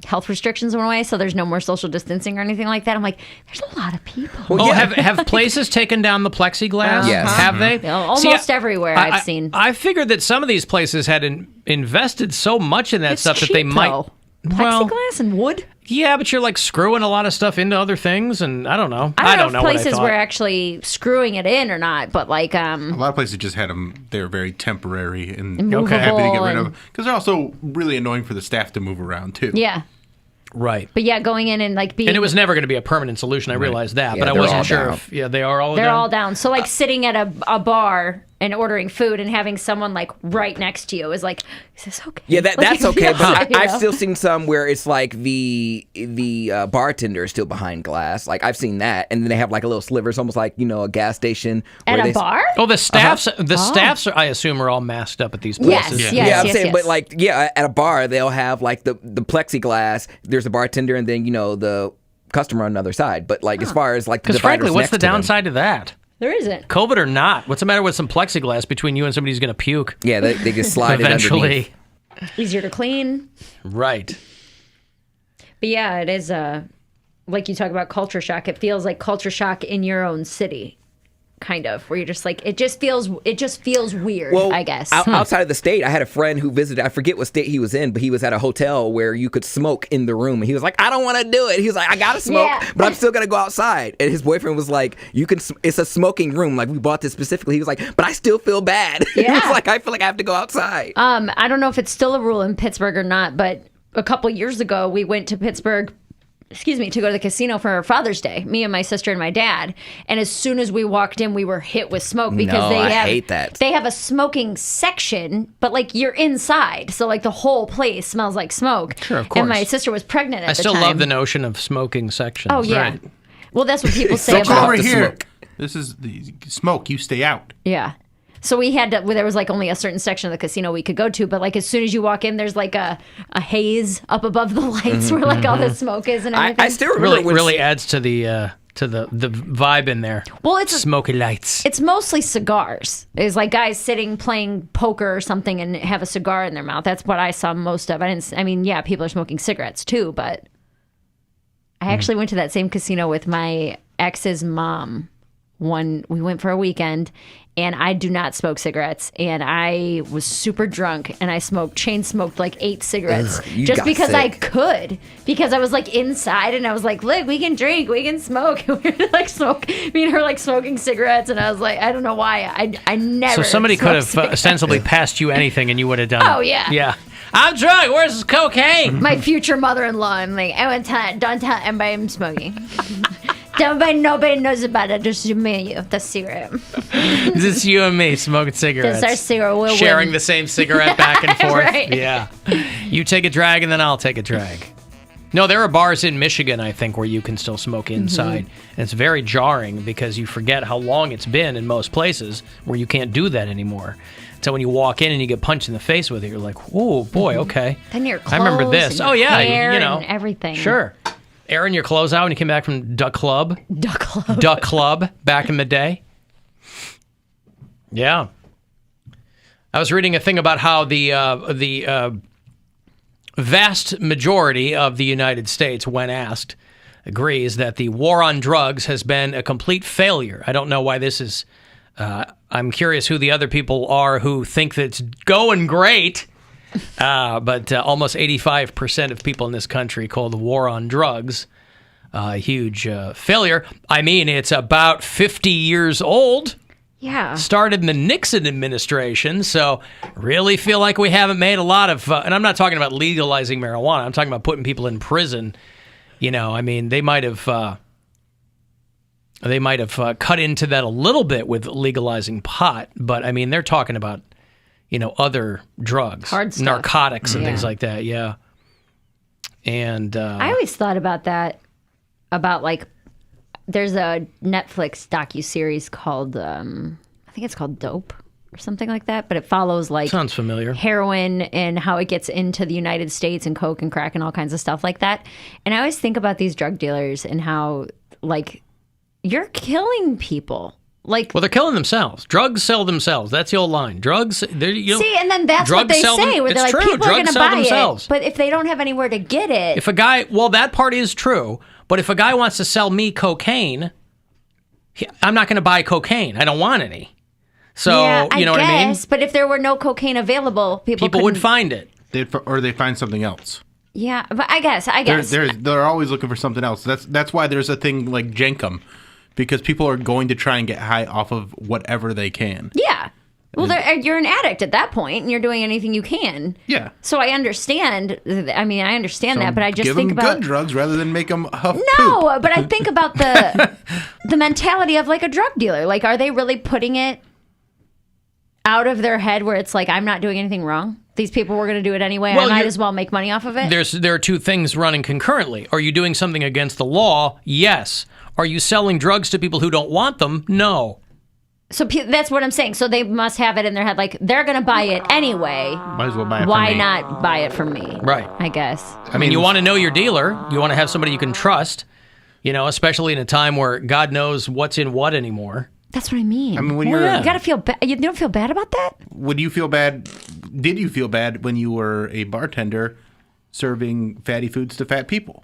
[SPEAKER 11] health restrictions went away, so there's no more social distancing or anything like that. I'm like, there's a lot of people.
[SPEAKER 9] Have places taken down the plexiglass?
[SPEAKER 12] Yes.
[SPEAKER 9] Have they?
[SPEAKER 11] Yeah, almost everywhere I've seen.
[SPEAKER 9] I figured that some of these places had invested so much in that
[SPEAKER 11] It's
[SPEAKER 9] stuff that
[SPEAKER 11] cheap,
[SPEAKER 9] they might.
[SPEAKER 11] though. Plexiglass and wood.
[SPEAKER 9] Yeah, but you're like screwing a lot of stuff into other things, and I don't know.
[SPEAKER 11] I don't know if
[SPEAKER 9] what I
[SPEAKER 11] places
[SPEAKER 9] thought.
[SPEAKER 11] were actually screwing it in or not, but like
[SPEAKER 10] A lot of places just had them. They're very temporary and
[SPEAKER 11] Movable
[SPEAKER 10] happy to get rid
[SPEAKER 11] and-
[SPEAKER 10] of because they're also really annoying for the staff to move around too.
[SPEAKER 11] yeah.
[SPEAKER 9] Right.
[SPEAKER 11] But yeah, going in and like being
[SPEAKER 9] And it was never going to be a permanent solution. I realized that,
[SPEAKER 12] Yeah,
[SPEAKER 9] but I
[SPEAKER 12] they're all
[SPEAKER 9] wasn't sure
[SPEAKER 12] down.
[SPEAKER 9] if they are all
[SPEAKER 11] they're
[SPEAKER 9] down.
[SPEAKER 11] all down. So like sitting at a bar and ordering food and having someone like right next to you is like, is this okay?
[SPEAKER 12] Yeah, that's okay. But
[SPEAKER 11] you
[SPEAKER 12] I've
[SPEAKER 11] know?
[SPEAKER 12] still seen some where it's like the bartender is still behind glass. Like I've seen that, and then they have like a little slivers, almost like a gas station.
[SPEAKER 11] At
[SPEAKER 12] where
[SPEAKER 11] a
[SPEAKER 12] they,
[SPEAKER 11] bar?
[SPEAKER 9] Oh, the staffs. The staffs, I assume, are all masked up at these places.
[SPEAKER 12] Yeah, I'm saying, but like, at a bar they'll have like the plexiglass. There's a bartender, and then the customer on the other side. But like, as far as like,
[SPEAKER 9] Because frankly, what's the downside to that?
[SPEAKER 11] There isn't.
[SPEAKER 9] COVID or not, what's the matter with some plexiglass between you and somebody who's going to puke?
[SPEAKER 12] Yeah, they just slide
[SPEAKER 9] eventually.
[SPEAKER 12] it underneath.
[SPEAKER 11] Easier to clean.
[SPEAKER 9] Right.
[SPEAKER 11] But yeah, it is like you talk about culture shock. It feels like culture shock in your own city, kind of, where you're just like, it just feels weird, I guess.
[SPEAKER 12] Outside of the state, I had a friend who visited, I forget what state he was in, but he was at a hotel where you could smoke in the room. And he was like, I don't want to do it. He was like, I got to smoke, but I'm still going to go outside. And his boyfriend was like, it's a smoking room. Like, we bought this specifically. He was like, but I still feel bad.
[SPEAKER 11] Yeah.
[SPEAKER 12] He was like, I feel like I have to go outside.
[SPEAKER 11] I don't know if it's still a rule in Pittsburgh or not, but a couple years ago, we went to Pittsburgh, to go to the casino for Father's Day, me and my sister and my dad. And as soon as we walked in, we were hit with smoke because
[SPEAKER 12] I hate that.
[SPEAKER 11] They have a smoking section, but like you're inside. So like the whole place smells like smoke.
[SPEAKER 9] Sure, of course.
[SPEAKER 11] And my sister was pregnant at
[SPEAKER 9] I
[SPEAKER 11] the
[SPEAKER 9] still
[SPEAKER 11] time.
[SPEAKER 9] love the notion of smoking sections.
[SPEAKER 11] Oh, yeah.
[SPEAKER 9] Right.
[SPEAKER 11] Well, that's what people say
[SPEAKER 10] Don't come
[SPEAKER 11] about
[SPEAKER 10] over here. This is the smoke. You stay out.
[SPEAKER 11] Yeah. So we had to, there was like only a certain section of the casino we could go to, but like as soon as you walk in, there's like a haze up above the lights where like all the smoke is and everything.
[SPEAKER 12] I still remember
[SPEAKER 9] really adds to the vibe in there.
[SPEAKER 11] Well, it's
[SPEAKER 9] smoky lights.
[SPEAKER 11] It's mostly cigars. It's like guys sitting playing poker or something and have a cigar in their mouth. That's what I saw most of. Yeah, people are smoking cigarettes too, but I actually went to that same casino with my ex's mom. We went for a weekend, and I do not smoke cigarettes, and I was super drunk, and I chain smoked like 8 cigarettes just because I could, because I was like inside, and I was like, look, we can drink, we can smoke, and we were like me and her like smoking cigarettes, and I was like, I don't know why, I never.
[SPEAKER 9] So somebody could have
[SPEAKER 11] smoked
[SPEAKER 9] ostensibly passed you anything, and you would have done it.
[SPEAKER 11] Oh, yeah.
[SPEAKER 9] Yeah. I'm drunk. Where's this cocaine?
[SPEAKER 11] My future mother-in-law, I'm like, don't tell anybody I'm smoking. Nobody knows about it. Just me and you, the cigarette.
[SPEAKER 9] Is this you and me smoking cigarettes?
[SPEAKER 11] That's our cigarette. We'll
[SPEAKER 9] Sharing
[SPEAKER 11] win.
[SPEAKER 9] the same cigarette back and forth.
[SPEAKER 11] Right.
[SPEAKER 9] Yeah. You take a drag and then I'll take a drag. No, there are bars in Michigan, I think, where you can still smoke inside. And it's very jarring because you forget how long it's been in most places where you can't do that anymore. So when you walk in and you get punched in the face with it, you're like, oh, boy, okay.
[SPEAKER 11] Then your clothes
[SPEAKER 9] I remember this.
[SPEAKER 11] and
[SPEAKER 9] Oh,
[SPEAKER 11] your
[SPEAKER 9] yeah.
[SPEAKER 11] hair
[SPEAKER 9] You know.
[SPEAKER 11] and everything.
[SPEAKER 9] Sure. Aaron, your clothes out when you came back from Duck Club?
[SPEAKER 11] Duck Club.
[SPEAKER 9] Duck Club back in the day? Yeah. I was reading a thing about how the vast majority of the United States, when asked, agrees that the war on drugs has been a complete failure. I don't know why this is. I'm curious who the other people are who think that it's going great. But almost 85% of people in this country call the war on drugs a huge failure. I mean, it's about 50 years old.
[SPEAKER 11] Yeah.
[SPEAKER 9] Started in the Nixon administration, so really feel like we haven't made a lot of... and I'm not talking about legalizing marijuana. I'm talking about putting people in prison. You know, I mean, they might have cut into that a little bit with legalizing pot, but I mean, they're talking about, you know, other drugs,
[SPEAKER 11] hard stuff.
[SPEAKER 9] narcotics and things like that. Yeah. And
[SPEAKER 11] I always thought about that, about like, there's a Netflix docuseries called, I think it's called Dope or something like that, but it follows like
[SPEAKER 9] sounds familiar.
[SPEAKER 11] Heroin and how it gets into the United States and coke and crack and all kinds of stuff like that. And I always think about these drug dealers and how like you're killing people. Like,
[SPEAKER 9] well, they're killing themselves. Drugs sell themselves. That's the old line. Drugs.
[SPEAKER 11] See, and then that's what they say. Where they're like, people are going to buy it, but if they don't have anywhere to get it,
[SPEAKER 9] if a guy, well, that part is true. But if a guy wants to sell me cocaine, I'm not going to buy cocaine. I don't want any. So
[SPEAKER 11] yeah,
[SPEAKER 9] you know
[SPEAKER 11] what I mean.
[SPEAKER 9] But
[SPEAKER 11] if there were no cocaine available, people
[SPEAKER 9] would find it.
[SPEAKER 10] Or they find something else.
[SPEAKER 11] Yeah, but I guess.
[SPEAKER 10] They're always looking for something else. That's why there's a thing like Jenkum. Because people are going to try and get high off of whatever they can.
[SPEAKER 11] Yeah. Well, you're an addict at that point, and you're doing anything you can.
[SPEAKER 10] Yeah.
[SPEAKER 11] So I understand. I mean, I understand that, but I just
[SPEAKER 10] give
[SPEAKER 11] think
[SPEAKER 10] them
[SPEAKER 11] about
[SPEAKER 10] good drugs rather than make them huff
[SPEAKER 11] No,
[SPEAKER 10] poop.
[SPEAKER 11] but I think about the mentality of like a drug dealer. Like, are they really putting it out of their head where it's like, I'm not doing anything wrong? These people were going to do it anyway. I might as well make money off of it.
[SPEAKER 9] There are two things running concurrently. Are you doing something against the law? Yes. Are you selling drugs to people who don't want them? No.
[SPEAKER 11] So that's what I'm saying. So they must have it in their head, like, they're going to buy it anyway.
[SPEAKER 10] Might as well buy it
[SPEAKER 11] Why
[SPEAKER 10] from me.
[SPEAKER 11] not buy it from me?
[SPEAKER 9] Right.
[SPEAKER 11] I guess.
[SPEAKER 9] I mean, you want to know your dealer. You want to have somebody you can trust, you know, especially in a time where God knows what's in what anymore.
[SPEAKER 11] That's what I mean.
[SPEAKER 10] I mean, when
[SPEAKER 11] you got to feel bad. You don't feel bad about that?
[SPEAKER 10] Would you feel bad? Did you feel bad when you were a bartender serving fatty foods to fat people?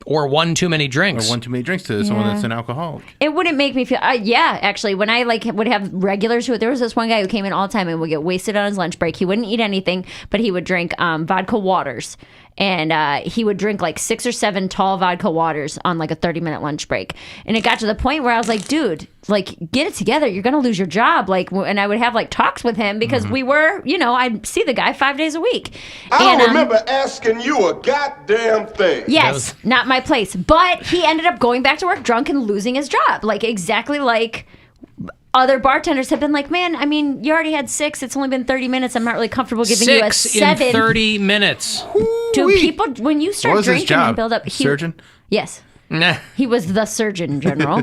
[SPEAKER 9] Or one too many drinks.
[SPEAKER 10] Or one too many drinks to someone that's an alcoholic.
[SPEAKER 11] It wouldn't make me feel... yeah, actually, when I like would have regulars who... There was this one guy who came in all the time and would get wasted on his lunch break. He wouldn't eat anything, but he would drink vodka waters. And he would drink like 6 or 7 tall vodka waters on like a 30-minute lunch break. And it got to the point where I was like, dude, like, get it together. You're going to lose your job. Like, and I would have like talks with him because we were, you know, I'd see the guy 5 days a week.
[SPEAKER 3] I don't remember asking you a goddamn thing.
[SPEAKER 11] Yes, not my place. But he ended up going back to work drunk and losing his job. Like, exactly like other bartenders have been like, man, I mean, you already had 6. It's only been 30 minutes. I'm not really comfortable giving you a 7.
[SPEAKER 9] 6 in 30 minutes.
[SPEAKER 11] Do people, when you start drinking and build up...
[SPEAKER 10] Surgeon?
[SPEAKER 11] Yes.
[SPEAKER 9] Nah.
[SPEAKER 11] He was the Surgeon General.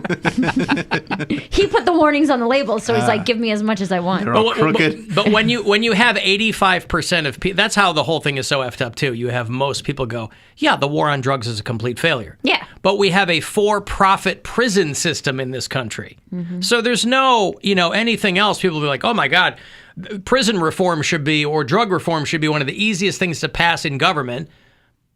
[SPEAKER 11] He put the warnings on the label, so he's like, give me as much as I want.
[SPEAKER 10] They're all crooked.
[SPEAKER 9] But when you have 85% of people, that's how the whole thing is so effed up too. You have most people go, yeah, the war on drugs is a complete failure.
[SPEAKER 11] Yeah.
[SPEAKER 9] But we have a for-profit prison system in this country. So there's no, you know, anything else. People will be like, oh my God, prison reform should be, or drug reform should be one of the easiest things to pass in government.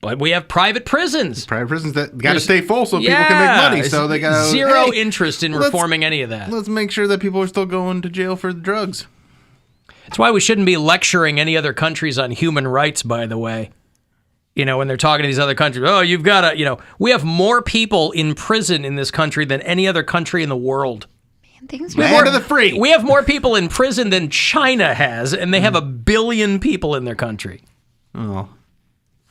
[SPEAKER 9] But we have private prisons.
[SPEAKER 10] Private prisons that got to stay full so people can make money. So they got
[SPEAKER 9] zero interest in reforming any of that.
[SPEAKER 10] Let's make sure that people are still going to jail for the drugs.
[SPEAKER 9] That's why we shouldn't be lecturing any other countries on human rights, by the way. You know, when they're talking to these other countries, oh, you've got to, you know, we have more people in prison in this country than any other country in the world.
[SPEAKER 10] More to the free.
[SPEAKER 9] We have more people in prison than China has, and they have 1 billion people in their country.
[SPEAKER 10] Oh.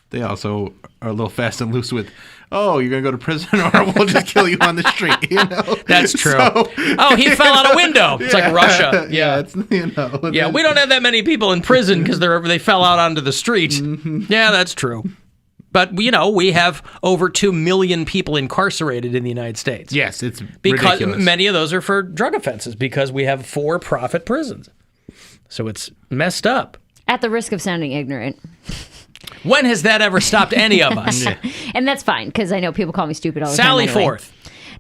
[SPEAKER 10] They also are a little fast and loose with, oh, you're going to go to prison or we'll just kill you on the street, you know?
[SPEAKER 9] That's true.
[SPEAKER 10] So,
[SPEAKER 9] oh, he fell out a window. It's like Russia.
[SPEAKER 10] Yeah, it's, you know.
[SPEAKER 9] Yeah, we don't have that many people in prison because they fell out onto the street. Yeah, that's true. But, you know, we have over 2 million people incarcerated in the United States.
[SPEAKER 10] Yes, it's
[SPEAKER 9] because
[SPEAKER 10] ridiculous.
[SPEAKER 9] Many of those are for drug offenses because we have for-profit prisons. So it's messed up.
[SPEAKER 11] At the risk of sounding ignorant.
[SPEAKER 9] When has that ever stopped any of us?
[SPEAKER 11] And that's fine, because I know people call me stupid all the
[SPEAKER 9] Sally
[SPEAKER 11] time. Anyway.
[SPEAKER 9] Forth.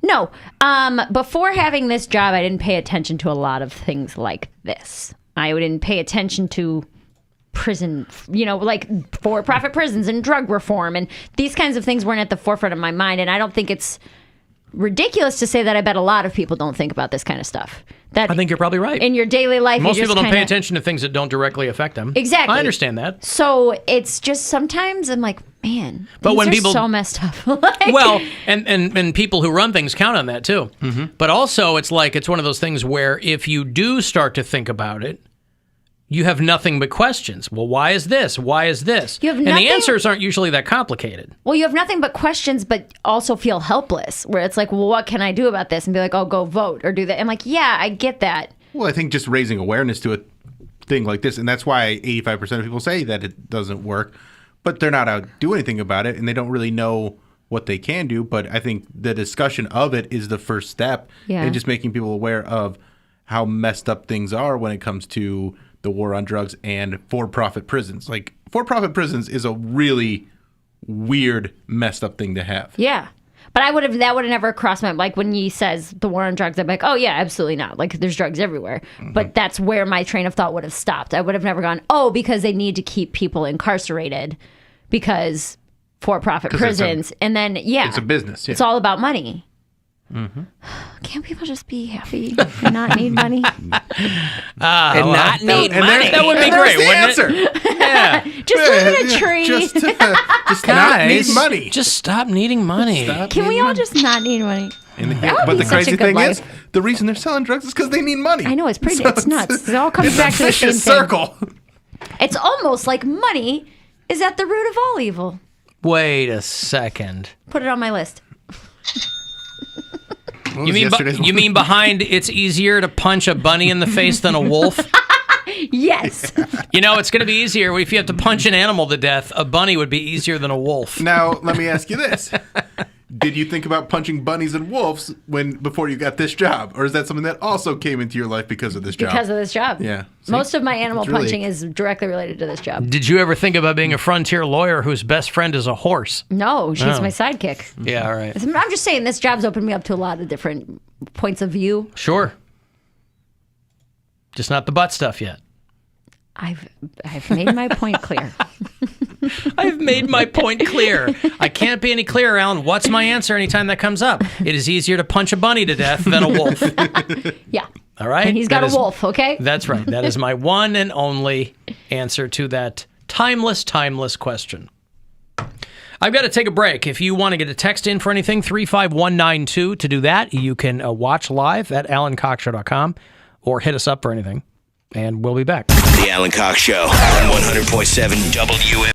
[SPEAKER 11] No. Before having this job, I didn't pay attention to a lot of things like this. I didn't pay attention to prison, like for-profit prisons and drug reform, and these kinds of things weren't at the forefront of my mind. And I don't think it's ridiculous to say that I bet a lot of people don't think about this kind of stuff. That
[SPEAKER 9] I think you're probably right.
[SPEAKER 11] In your daily life,
[SPEAKER 9] most
[SPEAKER 11] you
[SPEAKER 9] people
[SPEAKER 11] just
[SPEAKER 9] don't pay
[SPEAKER 11] kinda-
[SPEAKER 9] attention to things that don't directly affect them.
[SPEAKER 11] Exactly.
[SPEAKER 9] I understand that.
[SPEAKER 11] So it's just sometimes I'm like, man,
[SPEAKER 9] But
[SPEAKER 11] these
[SPEAKER 9] when
[SPEAKER 11] are
[SPEAKER 9] people-
[SPEAKER 11] so messed up.
[SPEAKER 9] Well, and people who run things count on that too. But also, it's like it's one of those things where if you do start to think about it, you have nothing but questions. Well, why is this? Why is this?
[SPEAKER 11] You have
[SPEAKER 9] and
[SPEAKER 11] nothing-
[SPEAKER 9] the answers aren't usually that complicated.
[SPEAKER 11] Well, you have nothing but questions, but also feel helpless, where it's like, well, what can I do about this? And be like, oh, go vote or do that. I'm like, yeah, I get that.
[SPEAKER 10] Well, I think just raising awareness to a thing like this, and that's why 85% of people say that it doesn't work, but they're not out doing anything about it, and they don't really know what they can do. But I think the discussion of it is the first step in just making people aware of how messed up things are when it comes to the war on drugs and for-profit prisons. Like, for-profit prisons is a really weird, messed up thing to have.
[SPEAKER 11] Yeah. But that would have never crossed my mind. Like when he says the war on drugs, I'm like, oh yeah, absolutely not. Like there's drugs everywhere. But that's where my train of thought would have stopped. I would have never gone, oh, because they need to keep people incarcerated because for-profit prisons. And then, yeah.
[SPEAKER 10] It's a business. Yeah.
[SPEAKER 11] It's all about money. Can't people just be happy and not need money?
[SPEAKER 12] And not need money.
[SPEAKER 9] That would be great, wouldn't it? Yeah.
[SPEAKER 11] Just live in a tree.
[SPEAKER 10] Just not need money.
[SPEAKER 9] Just stop needing money.
[SPEAKER 11] Can we all just not need money?
[SPEAKER 10] But the crazy thing is, the reason they're selling drugs is because they need money.
[SPEAKER 11] I know, it's pretty, it's nuts. It all comes back to the same thing.
[SPEAKER 10] Circle.
[SPEAKER 11] It's almost like money is at the root of all evil.
[SPEAKER 9] Wait a second.
[SPEAKER 11] Put it on my list.
[SPEAKER 9] You mean behind it's easier to punch a bunny in the face than a wolf?
[SPEAKER 11] Yes.
[SPEAKER 10] It's
[SPEAKER 9] going to be easier if you have to punch an animal to death. A bunny would be easier than a wolf.
[SPEAKER 10] Now, let me ask you this. Did you think about punching bunnies and wolves before you got this job? Or is that something that also came into your life because of this job?
[SPEAKER 11] Because of this job.
[SPEAKER 10] Yeah. See?
[SPEAKER 11] Most of my animal
[SPEAKER 10] It's really-
[SPEAKER 11] punching is directly related to this job.
[SPEAKER 9] Did you ever think about being a frontier lawyer whose best friend is a horse?
[SPEAKER 11] No, she's
[SPEAKER 9] Oh.
[SPEAKER 11] my sidekick.
[SPEAKER 9] Yeah, all right.
[SPEAKER 11] I'm just saying this job's opened me up to a lot of different points of view.
[SPEAKER 9] Sure. Just not the butt stuff yet.
[SPEAKER 11] I've made my point clear.
[SPEAKER 9] I've made my point clear. I can't be any clearer, Alan. What's my answer anytime that comes up? It is easier to punch a bunny to death than a wolf.
[SPEAKER 11] Yeah.
[SPEAKER 9] All right?
[SPEAKER 11] And he's got a wolf, okay?
[SPEAKER 9] That's right. That is my one and only answer to that timeless question. I've got to take a break. If you want to get a text in for anything, 35192. To do that, you can watch live at alancoxshow.com or hit us up for anything. And we'll be back.
[SPEAKER 8] The Alan Cox Show on 100.7 WMMS.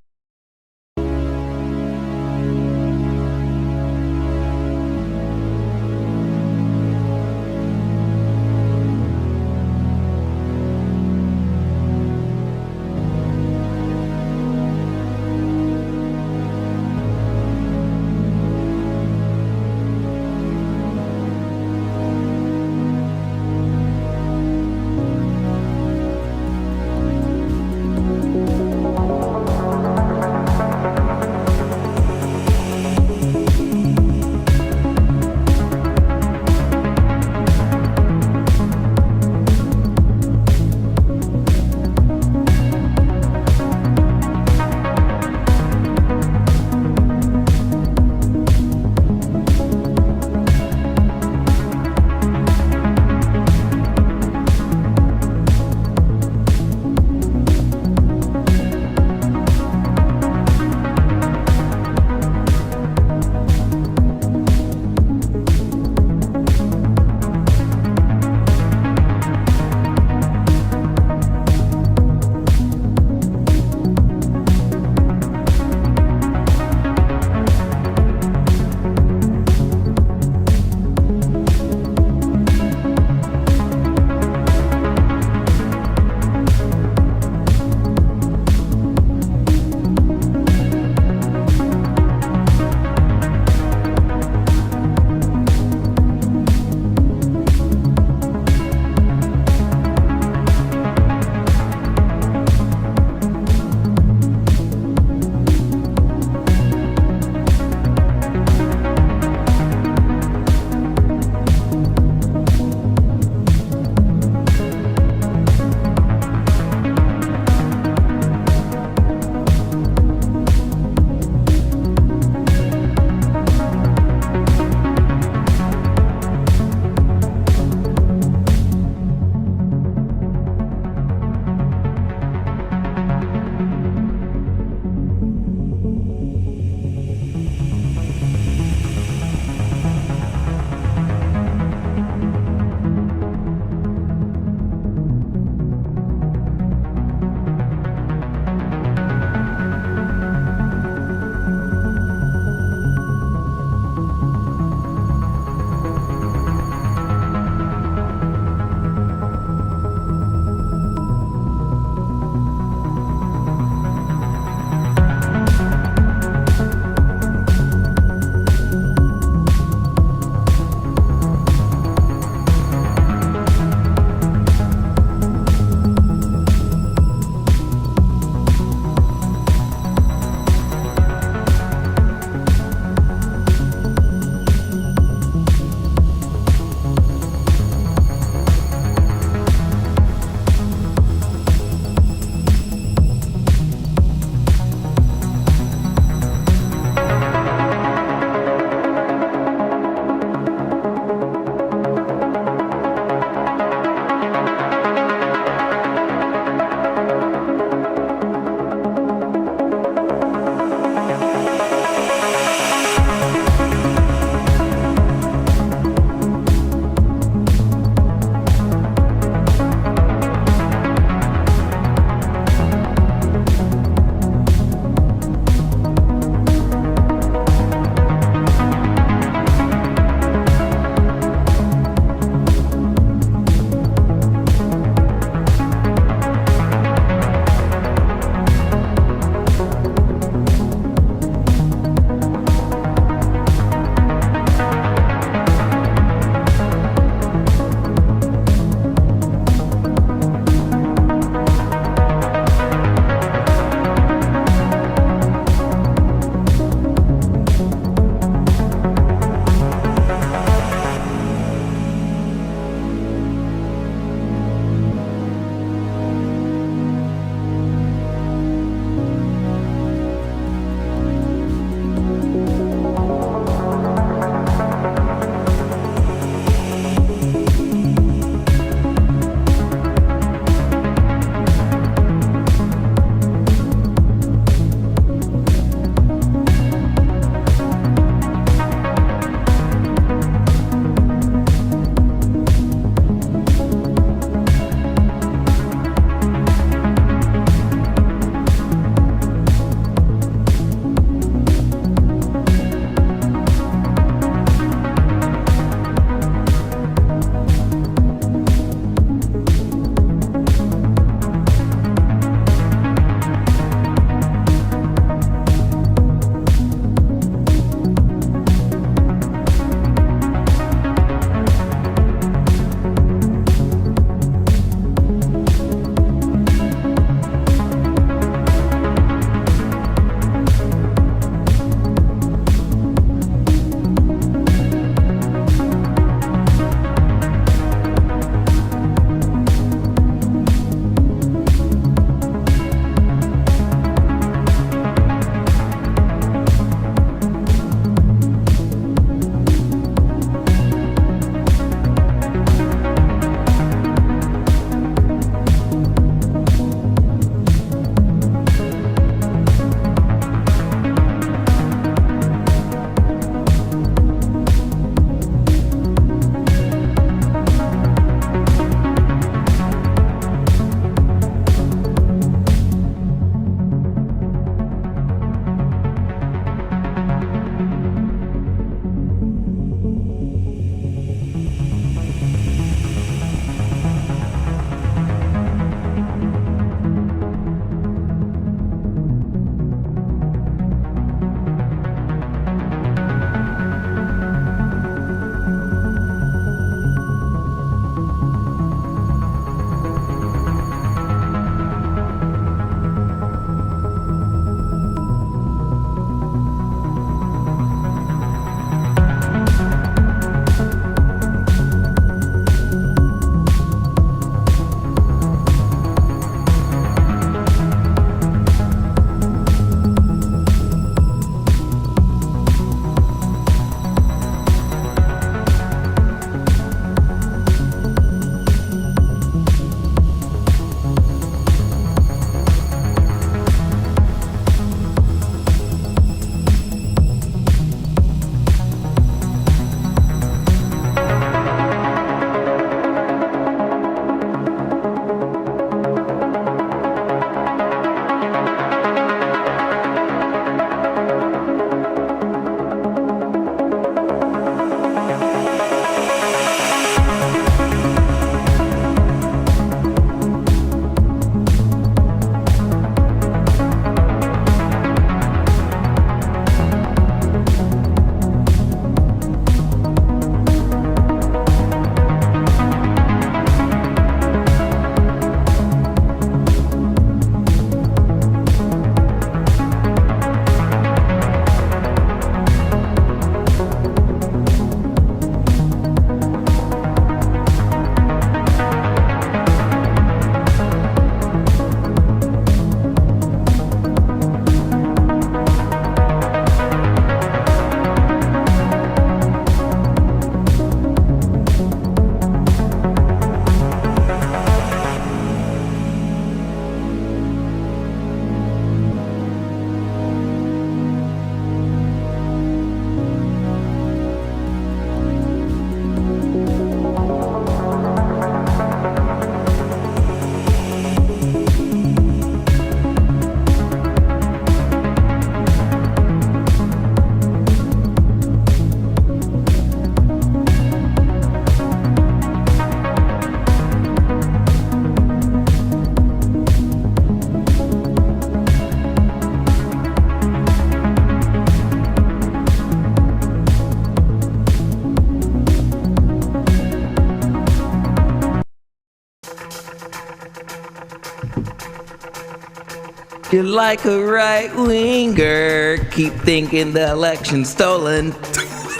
[SPEAKER 12] You're like a right winger. Keep thinking the election's stolen.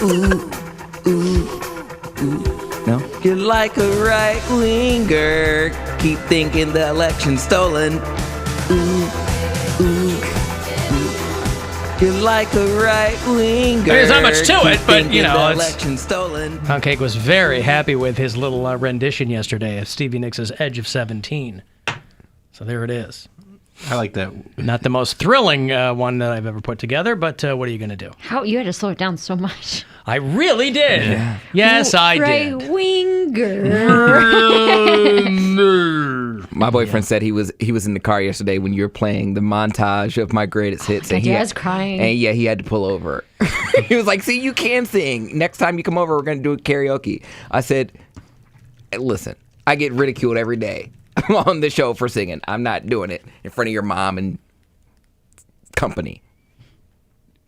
[SPEAKER 12] Ooh, ooh, ooh. No? You're like a right winger. Keep thinking the election's stolen. Ooh, ooh, ooh. You're like a right winger.
[SPEAKER 9] There's not much to it, but you know,
[SPEAKER 12] the election's stolen.
[SPEAKER 9] Poundcake was very happy with his little rendition yesterday of Stevie Nicks' Edge of 17. So there it is.
[SPEAKER 10] I like that.
[SPEAKER 9] Not the most thrilling one that I've ever put together, but what are you going to do?
[SPEAKER 11] How you had to slow it down so much.
[SPEAKER 9] I really did. Yeah. Yes, I
[SPEAKER 11] right
[SPEAKER 9] did.
[SPEAKER 11] Winger.
[SPEAKER 12] My boyfriend said he was in the car yesterday when you were playing the montage of my greatest hits.
[SPEAKER 11] God, I was crying.
[SPEAKER 12] And yeah, he had to pull over. He was like, "See, you can sing. Next time you come over, we're going to do a karaoke." I said, "Listen, I get ridiculed every day on the show for singing. I'm not doing it in front of your mom and company."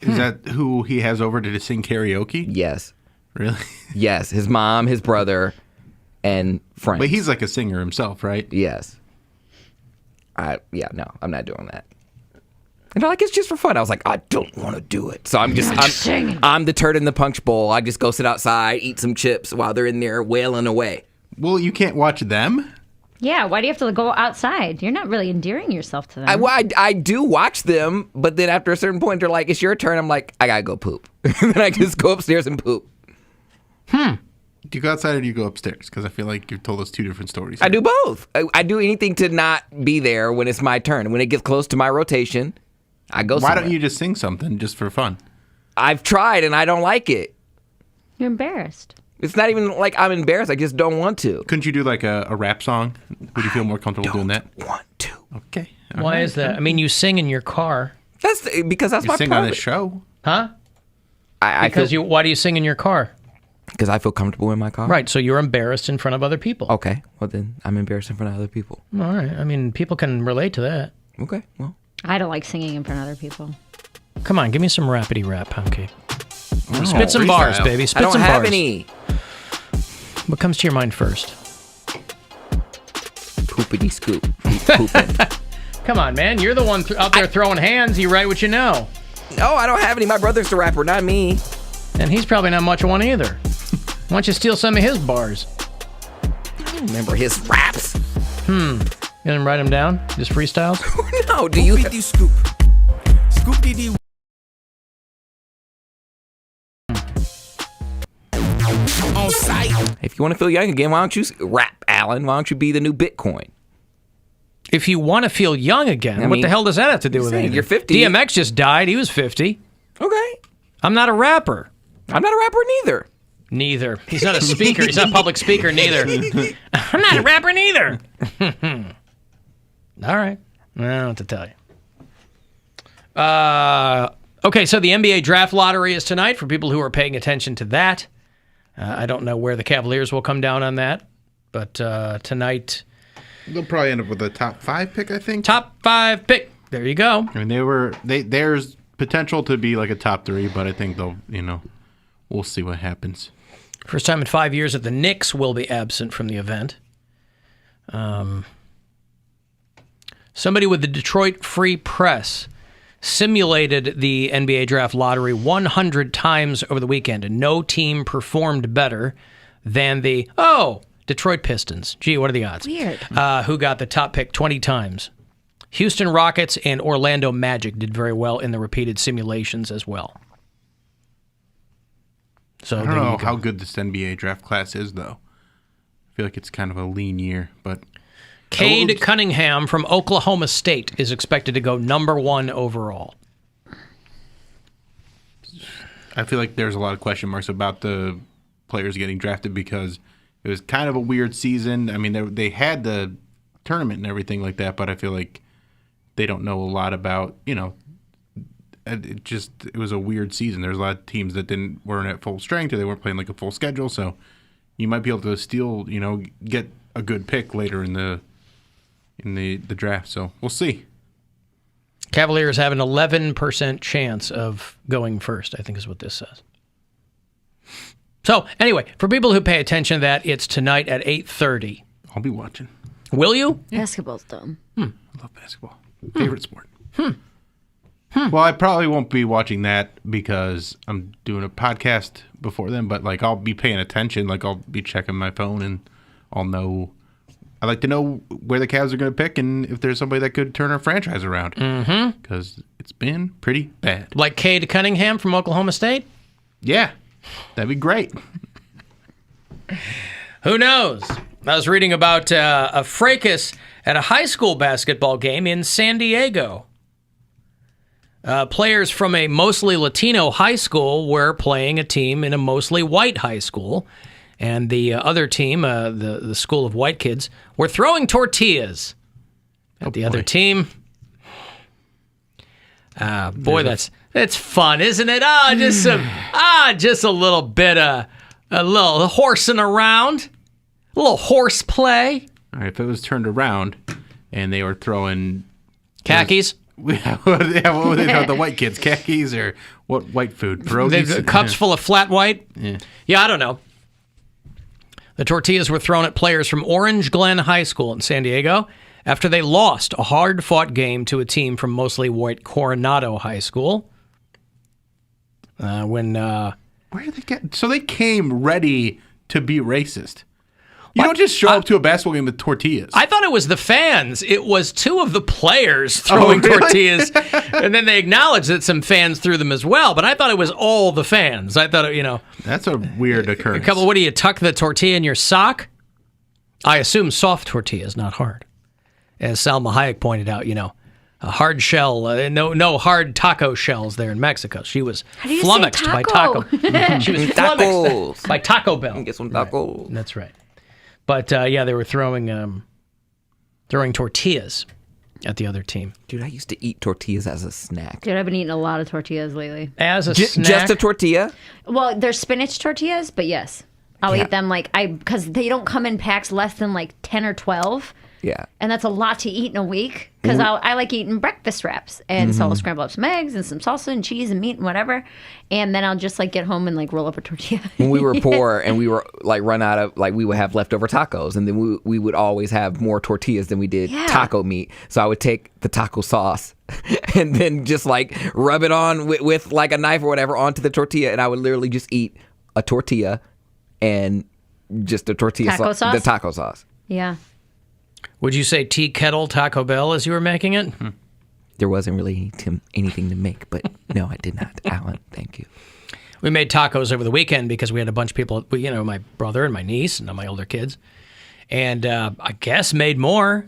[SPEAKER 10] Is that who he has over to sing karaoke?
[SPEAKER 12] Yes.
[SPEAKER 10] Really?
[SPEAKER 12] Yes. His mom, his brother, and friends.
[SPEAKER 10] But he's like a singer himself, right?
[SPEAKER 12] Yes. No, I'm not doing that. And they're like, it's just for fun. I was like, I don't want to do it. So I'm the turd in the punch bowl. I just go sit outside, eat some chips while they're in there wailing away.
[SPEAKER 10] Well, you can't watch them?
[SPEAKER 11] Yeah, why do you have to go outside? You're not really endearing yourself to them.
[SPEAKER 12] I do watch them, but then after a certain point, they're like, it's your turn. I'm like, I gotta go poop. Then I just go upstairs and poop.
[SPEAKER 10] Do you go outside or do you go upstairs? Because I feel like you've told us two different stories.
[SPEAKER 12] I do both. I do anything to not be there when it's my turn. When it gets close to my rotation, I go somewhere.
[SPEAKER 10] Why don't you just sing something just for fun?
[SPEAKER 12] I've tried and I don't like it.
[SPEAKER 11] You're embarrassed.
[SPEAKER 12] It's not even like I'm embarrassed. I just don't want to.
[SPEAKER 10] Couldn't you do like a rap song? Would you feel more comfortable doing that?
[SPEAKER 12] Want to.
[SPEAKER 10] Okay.
[SPEAKER 9] Why is that? I mean, you sing in your car.
[SPEAKER 12] That's because that's
[SPEAKER 10] you
[SPEAKER 12] my
[SPEAKER 10] sing
[SPEAKER 12] private.
[SPEAKER 10] on this show.
[SPEAKER 9] Huh?
[SPEAKER 12] Why
[SPEAKER 9] do you sing in your car?
[SPEAKER 12] Because I feel comfortable in my car.
[SPEAKER 9] Right, so you're embarrassed in front of other people.
[SPEAKER 12] Okay, well then I'm embarrassed in front of other people.
[SPEAKER 9] All right, I mean, people can relate to that.
[SPEAKER 12] Okay, well.
[SPEAKER 11] I don't like singing in front of other people.
[SPEAKER 9] Come on, give me some rapidy rap, Poundcake. Spit some bars, baby. Spit
[SPEAKER 12] I don't
[SPEAKER 9] some
[SPEAKER 12] have
[SPEAKER 9] bars.
[SPEAKER 12] any.
[SPEAKER 9] What comes to your mind first?
[SPEAKER 12] Poopity scoop. Pooping.
[SPEAKER 9] Come on, man. You're the one out there throwing hands. You write what you know.
[SPEAKER 12] No, I don't have any. My brother's the rapper, not me.
[SPEAKER 9] And he's probably not much of one either. Why don't you steal some of his bars?
[SPEAKER 12] I don't remember his raps.
[SPEAKER 9] You didn't write them down? Just freestyles?
[SPEAKER 12] No, do you?
[SPEAKER 3] Poopity scoop. Scoopity dee. On site.
[SPEAKER 12] If you want to feel young again, why don't you rap, Alan? Why don't you be the new Bitcoin?
[SPEAKER 9] If you want to feel young again, what the hell does that have to do with anything?
[SPEAKER 12] You're 50.
[SPEAKER 9] DMX just died. He was 50.
[SPEAKER 12] Okay.
[SPEAKER 9] I'm not a rapper.
[SPEAKER 12] I'm not a rapper neither.
[SPEAKER 9] Neither. He's not a speaker. He's not a public speaker neither. I'm not a rapper neither. All right. I don't know what to tell you. Okay, so the NBA draft lottery is tonight for people who are paying attention to that. I don't know where the Cavaliers will come down on that, but tonight...
[SPEAKER 10] They'll probably end up with a top 5 pick, I think.
[SPEAKER 9] Top 5 pick. There you go.
[SPEAKER 10] I mean, there's potential to be like a top 3, but I think they'll, we'll see what happens.
[SPEAKER 9] First time in 5 years that the Knicks will be absent from the event. Somebody with the Detroit Free Press simulated the NBA draft lottery 100 times over the weekend, and no team performed better than the Detroit Pistons. Gee, what are the odds?
[SPEAKER 11] Weird.
[SPEAKER 9] Who got the top pick 20 times. Houston Rockets and Orlando Magic did very well in the repeated simulations as well. So
[SPEAKER 10] I don't know how good this NBA draft class is, though. I feel like it's kind of a lean year, but...
[SPEAKER 9] Cade Cunningham from Oklahoma State is expected to go number 1 overall.
[SPEAKER 10] I feel like there's a lot of question marks about the players getting drafted because it was kind of a weird season. I mean, they had the tournament and everything like that, but I feel like they don't know a lot about, it was a weird season. There's a lot of teams that weren't at full strength or they weren't playing like a full schedule, so you might be able to steal, get a good pick later in the draft. So we'll see.
[SPEAKER 9] Cavaliers have an 11% chance of going first, I think is what this says. So anyway, for people who pay attention to that, it's tonight at 8:30.
[SPEAKER 10] I'll be watching.
[SPEAKER 9] Will you?
[SPEAKER 11] Basketball's dumb.
[SPEAKER 10] I love basketball. Favorite sport. Well, I probably won't be watching that because I'm doing a podcast before then, but like I'll be paying attention. Like I'll be checking my phone and I'll know. I like to know where the Cavs are going to pick and if there's somebody that could turn our franchise around. Because it's been pretty bad.
[SPEAKER 9] Like Cade Cunningham from Oklahoma State?
[SPEAKER 10] Yeah, that'd be great.
[SPEAKER 9] Who knows? I was reading about a fracas at a high school basketball game in San Diego. Players from a mostly Latino high school were playing a team in a mostly white high school. And the other team, the school of white kids, were throwing tortillas at the other team. Boy, that's fun, isn't it? Just a little bit of a little horsing around, a little horse play.
[SPEAKER 10] All right, if it was turned around and they were throwing
[SPEAKER 9] khakis.
[SPEAKER 10] What would they throw? The white kids, khakis or what? White food, pierogies?
[SPEAKER 9] Cups full of flat white.
[SPEAKER 10] Yeah,
[SPEAKER 9] I don't know. The tortillas were thrown at players from Orange Glen High School in San Diego after they lost a hard-fought game to a team from mostly white Coronado High School. Where
[SPEAKER 10] did they get? So they came ready to be racist. You don't just show up to a basketball game with tortillas.
[SPEAKER 9] I thought it was the fans. It was two of the players throwing tortillas, and then they acknowledged that some fans threw them as well. But I thought it was all the fans. I thought,
[SPEAKER 10] that's a weird occurrence.
[SPEAKER 9] What do you tuck the tortilla in your sock? I assume soft tortillas, not hard. As Salma Hayek pointed out, a hard shell, no hard taco shells there in Mexico. She was flummoxed by taco. She was flummoxed by Taco Bell.
[SPEAKER 12] Get some tacos.
[SPEAKER 9] Right. That's right. But they were throwing tortillas at the other team.
[SPEAKER 12] Dude, I used to eat tortillas as a snack.
[SPEAKER 11] Dude, I've been eating a lot of tortillas lately.
[SPEAKER 9] As a snack?
[SPEAKER 12] Just a tortilla?
[SPEAKER 11] Well, they're spinach tortillas, but yes. I'll eat them because they don't come in packs less than 10 or 12.
[SPEAKER 12] Yeah.
[SPEAKER 11] And that's a lot to eat in a week because I like eating breakfast wraps. And so I'll scramble up some eggs and some salsa and cheese and meat and whatever. And then I'll just get home and roll up a tortilla.
[SPEAKER 12] When we were poor and we were run out of, we would have leftover tacos. And then we would always have more tortillas than we did taco meat. So I would take the taco sauce and then just rub it on with a knife or whatever onto the tortilla. And I would literally just eat a tortilla and just a tortilla sauce. The taco sauce.
[SPEAKER 11] Yeah.
[SPEAKER 9] Would you say tea kettle Taco Bell as you were making it?
[SPEAKER 12] There wasn't really anything to make, but no, I did not. Alan, thank you.
[SPEAKER 9] We made tacos over the weekend because we had a bunch of people, my brother and my niece and my older kids. And I guess made more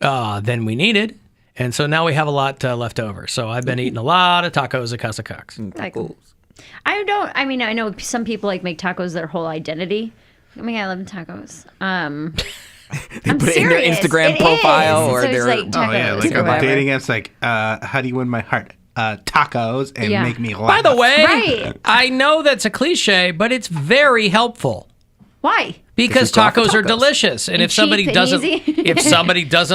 [SPEAKER 9] than we needed. And so now we have a lot left over. So I've been eating a lot of tacos at Casa Cox.
[SPEAKER 11] I know some people make tacos their whole identity. I love tacos.
[SPEAKER 12] They put it in their Instagram profile or their
[SPEAKER 10] about dating apps. How do you win my heart? Tacos and make me laugh.
[SPEAKER 9] By the way, I know that's a cliche, but it's very helpful.
[SPEAKER 11] Why?
[SPEAKER 9] Because tacos are delicious, and if somebody doesn't,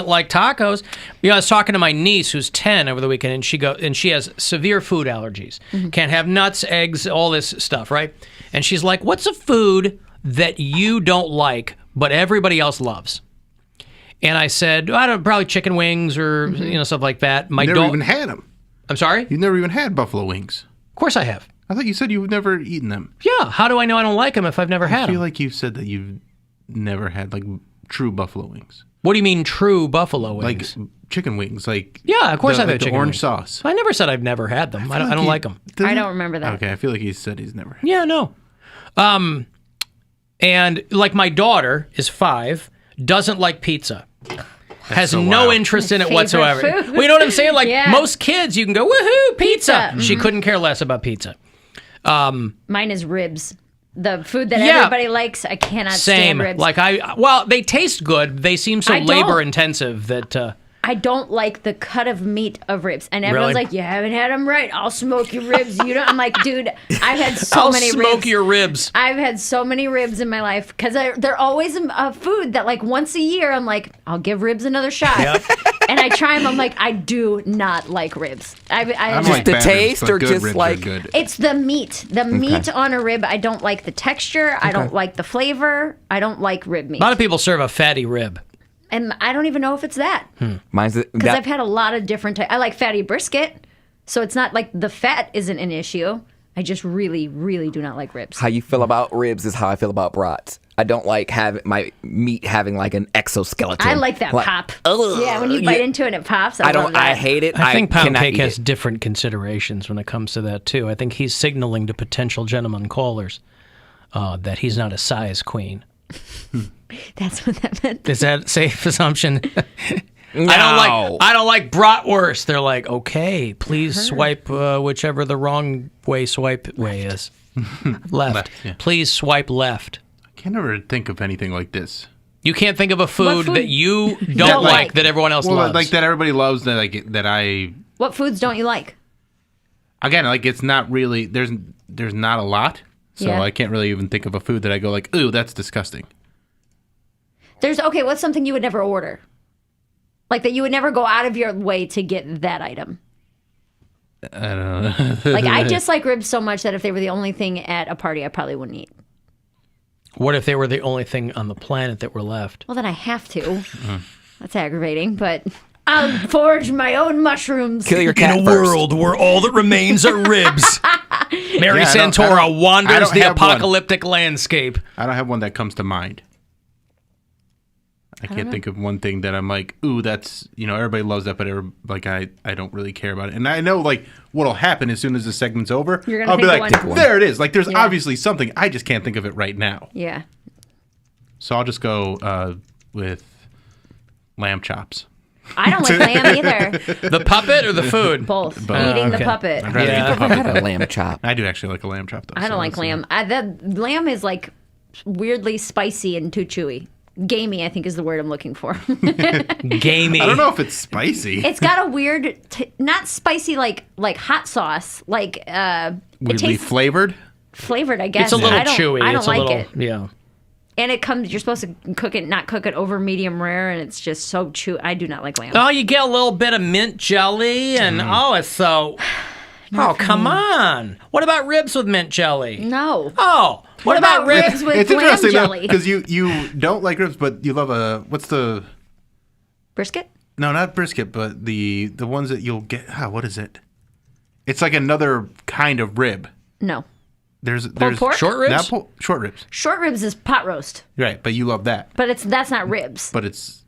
[SPEAKER 9] like tacos, I was talking to my niece who's 10 over the weekend, and she has severe food allergies, can't have nuts, eggs, all this stuff, right? And she's like, "What's a food that you don't like but everybody else loves?" And I said, probably chicken wings or stuff like that.
[SPEAKER 10] You never even had them.
[SPEAKER 9] I'm sorry?
[SPEAKER 10] You've never even had buffalo wings.
[SPEAKER 9] Of course I have.
[SPEAKER 10] I thought you said you've never eaten them.
[SPEAKER 9] Yeah. How do I know I don't like them if I've never had them?
[SPEAKER 10] I feel like you said that you've never had true buffalo wings.
[SPEAKER 9] What do you mean true buffalo wings?
[SPEAKER 10] Chicken wings,
[SPEAKER 9] yeah, of course I've had chicken
[SPEAKER 10] orange
[SPEAKER 9] wings.
[SPEAKER 10] Sauce.
[SPEAKER 9] I never said I've never had them. I don't like them.
[SPEAKER 11] I don't remember that.
[SPEAKER 10] Okay, I feel like he said he's never had
[SPEAKER 9] Yeah, no. And my daughter is 5, doesn't like pizza. Has no interest in it whatsoever.
[SPEAKER 11] Food.
[SPEAKER 9] Well, you know what I'm saying? Most kids, you can go, woohoo, pizza. She couldn't care less about pizza.
[SPEAKER 11] Mine is ribs. The food that everybody likes, I cannot stand ribs.
[SPEAKER 9] They taste good. They seem so labor intensive that...
[SPEAKER 11] I don't like the cut of meat of ribs. And everyone's like, you haven't had them right. I'll smoke your ribs. You don't. I'm like, dude, I've had so many ribs.
[SPEAKER 9] I'll smoke your ribs.
[SPEAKER 11] I've had so many ribs in my life because they're always a food that once a year I'm like, I'll give ribs another shot. Yep. And I try them. I'm like, I do not like ribs.
[SPEAKER 12] I'm just the taste or just
[SPEAKER 10] good.
[SPEAKER 11] It's the meat. The meat on a rib. I don't like the texture. I don't like the flavor. I don't like rib meat.
[SPEAKER 9] A lot of people serve a fatty rib.
[SPEAKER 11] And I don't even know if it's that.
[SPEAKER 12] Mine's
[SPEAKER 11] Because I've had a lot of different types. I like fatty brisket, so it's not like the fat isn't an issue. I just really, really do not like ribs.
[SPEAKER 12] How you feel about ribs is how I feel about brats. I don't like my meat having like an exoskeleton.
[SPEAKER 11] I like that pop. Yeah, when you bite into it, it pops. I love that.
[SPEAKER 12] I hate it.
[SPEAKER 9] I think Poundcake has
[SPEAKER 12] it.
[SPEAKER 9] different considerations when it comes to that, too. I think he's signaling to potential gentlemen callers that he's not a size queen.
[SPEAKER 11] That's what that meant.
[SPEAKER 9] Is that a safe assumption?
[SPEAKER 12] No.
[SPEAKER 9] I don't like bratwurst. They're like, okay, please swipe whichever the wrong way swipe way is. Left.
[SPEAKER 10] Yeah.
[SPEAKER 9] Please swipe left.
[SPEAKER 10] I can't ever think of anything like this.
[SPEAKER 9] You can't think of a food that you don't like that everyone else loves.
[SPEAKER 10] Like that everybody loves that I.
[SPEAKER 11] What foods don't you like?
[SPEAKER 10] Again, like it's not really. There's not a lot, so
[SPEAKER 11] Yeah.
[SPEAKER 10] I can't really even think of a food that I go like, ooh, that's disgusting.
[SPEAKER 11] What's something you would never order? Like that you would never go out of your way to get that item.
[SPEAKER 10] I don't know.
[SPEAKER 11] Like I dislike ribs so much that if they were the only thing at a party, I probably wouldn't eat.
[SPEAKER 9] What if they were the only thing on the planet that were left?
[SPEAKER 11] Well, then I have to. That's aggravating, but I'll forge my own mushrooms.
[SPEAKER 12] Kill your cat
[SPEAKER 9] In a world where all that remains are ribs, Mary Santora wanders the apocalyptic landscape.
[SPEAKER 10] I don't have one that comes to mind. I can't think of one thing that I'm like, ooh, that's, everybody loves that, but I don't really care about it. And I know, like, what'll happen as soon as the segment's over.
[SPEAKER 11] You're gonna
[SPEAKER 10] I'll be
[SPEAKER 11] think
[SPEAKER 10] like,
[SPEAKER 11] of one.
[SPEAKER 10] there it is. Like, there's obviously something. I just can't think of it right now.
[SPEAKER 11] Yeah.
[SPEAKER 10] So I'll just go with lamb chops.
[SPEAKER 11] I don't like lamb either.
[SPEAKER 9] The puppet or the food?
[SPEAKER 11] Both. Eating the puppet.
[SPEAKER 10] I'd rather eat the
[SPEAKER 12] I've
[SPEAKER 10] puppet.
[SPEAKER 12] had a lamb chop.
[SPEAKER 10] I do actually like a lamb chop, though.
[SPEAKER 11] I don't like lamb. That lamb is like weirdly spicy and too chewy. Gamey, I think, is the word I'm looking for.
[SPEAKER 9] Gamey.
[SPEAKER 10] I don't know if it's spicy.
[SPEAKER 11] It's got a weird, not spicy like hot sauce, like it
[SPEAKER 10] Weirdly
[SPEAKER 11] tastes
[SPEAKER 10] flavored?
[SPEAKER 11] flavored. I guess
[SPEAKER 9] It's a little
[SPEAKER 11] I don't,
[SPEAKER 9] chewy.
[SPEAKER 11] I don't
[SPEAKER 9] It's
[SPEAKER 11] like
[SPEAKER 9] a little,
[SPEAKER 11] it.
[SPEAKER 9] Yeah.
[SPEAKER 11] And it comes. You're supposed to cook it, not cook it over medium rare, and it's just so chewy. I do not like lamb.
[SPEAKER 9] Oh, you get a little bit of mint jelly, and it's so. Oh, come on. What about ribs with mint jelly?
[SPEAKER 11] No.
[SPEAKER 9] Oh, what about ribs?
[SPEAKER 11] with
[SPEAKER 10] It's
[SPEAKER 11] lamb
[SPEAKER 10] interesting
[SPEAKER 11] jelly?
[SPEAKER 10] because you don't like ribs, but you love what's the
[SPEAKER 11] Brisket?
[SPEAKER 10] no, not brisket, but the ones that you'll get. What is it? It's like another kind of rib.
[SPEAKER 11] No.
[SPEAKER 10] There's
[SPEAKER 11] pork?
[SPEAKER 9] Short ribs?
[SPEAKER 10] Not short ribs.
[SPEAKER 11] Short ribs is pot roast,
[SPEAKER 10] Right, but you love that.
[SPEAKER 11] but that's not ribs.
[SPEAKER 10] But it's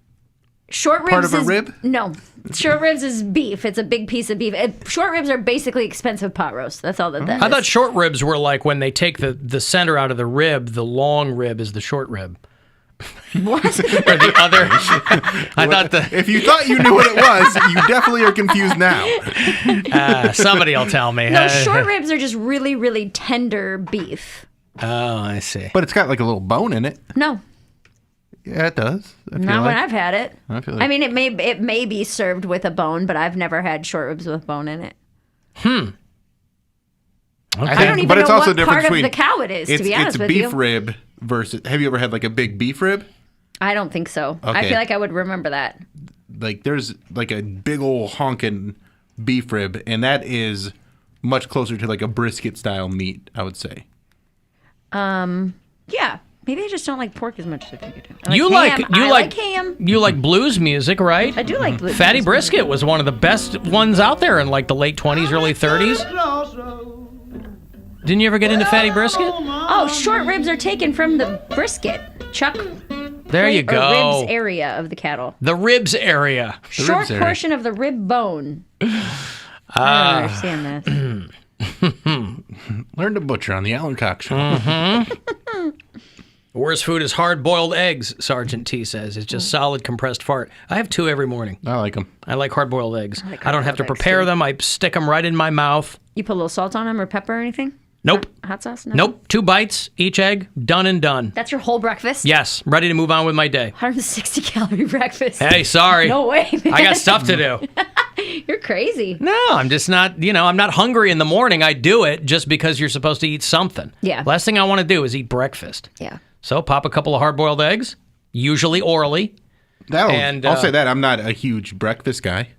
[SPEAKER 11] Short ribs
[SPEAKER 10] part of a
[SPEAKER 11] is,
[SPEAKER 10] rib?
[SPEAKER 11] No. Short ribs is beef. It's a big piece of beef. Short ribs are basically expensive pot roast. That's all that is.
[SPEAKER 9] I thought short ribs were like when they take the center out of the rib, the long rib is the short rib.
[SPEAKER 11] What?
[SPEAKER 9] Or the other. I thought
[SPEAKER 10] if you thought you knew what it was, you definitely are confused now.
[SPEAKER 9] Somebody will tell me.
[SPEAKER 11] No, short ribs are just really, really tender beef.
[SPEAKER 9] Oh, I see.
[SPEAKER 10] But it's got like a little bone in it.
[SPEAKER 11] No.
[SPEAKER 10] Yeah, it does.
[SPEAKER 11] Not when I've had it.
[SPEAKER 10] I feel like
[SPEAKER 11] I mean, it may be served with a bone, but I've never had short ribs with bone in it.
[SPEAKER 9] Okay.
[SPEAKER 11] I don't even
[SPEAKER 10] but
[SPEAKER 11] know
[SPEAKER 10] it's also
[SPEAKER 11] what
[SPEAKER 10] the
[SPEAKER 11] part
[SPEAKER 10] difference
[SPEAKER 11] of
[SPEAKER 10] between
[SPEAKER 11] the cow it is, to be honest with
[SPEAKER 10] you.
[SPEAKER 11] you.
[SPEAKER 10] It's beef rib versus. Have you ever had like a big beef rib?
[SPEAKER 11] I don't think so. I
[SPEAKER 10] Okay.
[SPEAKER 11] feel like I would remember that.
[SPEAKER 10] Like there's like a big old honking beef rib, and that is much closer to like a brisket style meat, I would say.
[SPEAKER 11] Yeah. Maybe I just don't like pork as much as I think I do.
[SPEAKER 9] You
[SPEAKER 11] like
[SPEAKER 9] like
[SPEAKER 11] ham.
[SPEAKER 9] You like blues music, right?
[SPEAKER 11] I do like blues
[SPEAKER 9] Fatty
[SPEAKER 11] music.
[SPEAKER 9] Brisket was one of the best ones out there in like the late 20s, early 30s. Didn't you ever get into Fatty Brisket?
[SPEAKER 11] Oh, short ribs are taken from the brisket. Chuck.
[SPEAKER 9] There you
[SPEAKER 11] Or
[SPEAKER 9] go.
[SPEAKER 11] ribs area of the cattle.
[SPEAKER 9] The ribs area.
[SPEAKER 11] Short portion of the rib bone. I don't understand this.
[SPEAKER 10] Learn to butcher on the Alan Cox Show.
[SPEAKER 9] Mm-hmm. The worst food is hard-boiled eggs, Sergeant T says. It's just solid compressed fart. I have 2 every morning.
[SPEAKER 10] I like them.
[SPEAKER 9] I like hard-boiled eggs.
[SPEAKER 11] I like
[SPEAKER 9] I don't have to
[SPEAKER 11] hard-boiled eggs,
[SPEAKER 9] prepare
[SPEAKER 11] too.
[SPEAKER 9] them. I stick them right in my mouth.
[SPEAKER 11] You put a little salt on them or pepper or anything?
[SPEAKER 9] Nope.
[SPEAKER 11] Hot sauce? No.
[SPEAKER 9] Nope. 2 bites, each egg, done and done.
[SPEAKER 11] That's your whole breakfast?
[SPEAKER 9] Yes, ready to move on with my day.
[SPEAKER 11] 160 calorie breakfast.
[SPEAKER 9] Hey, sorry.
[SPEAKER 11] No way, man.
[SPEAKER 9] I got stuff to do.
[SPEAKER 11] You're crazy.
[SPEAKER 9] No, I'm just not, I'm not hungry in the morning. I do it just because you're supposed to eat something.
[SPEAKER 11] Yeah.
[SPEAKER 9] Last thing I want to do is eat breakfast.
[SPEAKER 11] Yeah.
[SPEAKER 9] So pop a couple of hard-boiled eggs, usually orally.
[SPEAKER 10] I'll say that. I'm not a huge breakfast guy.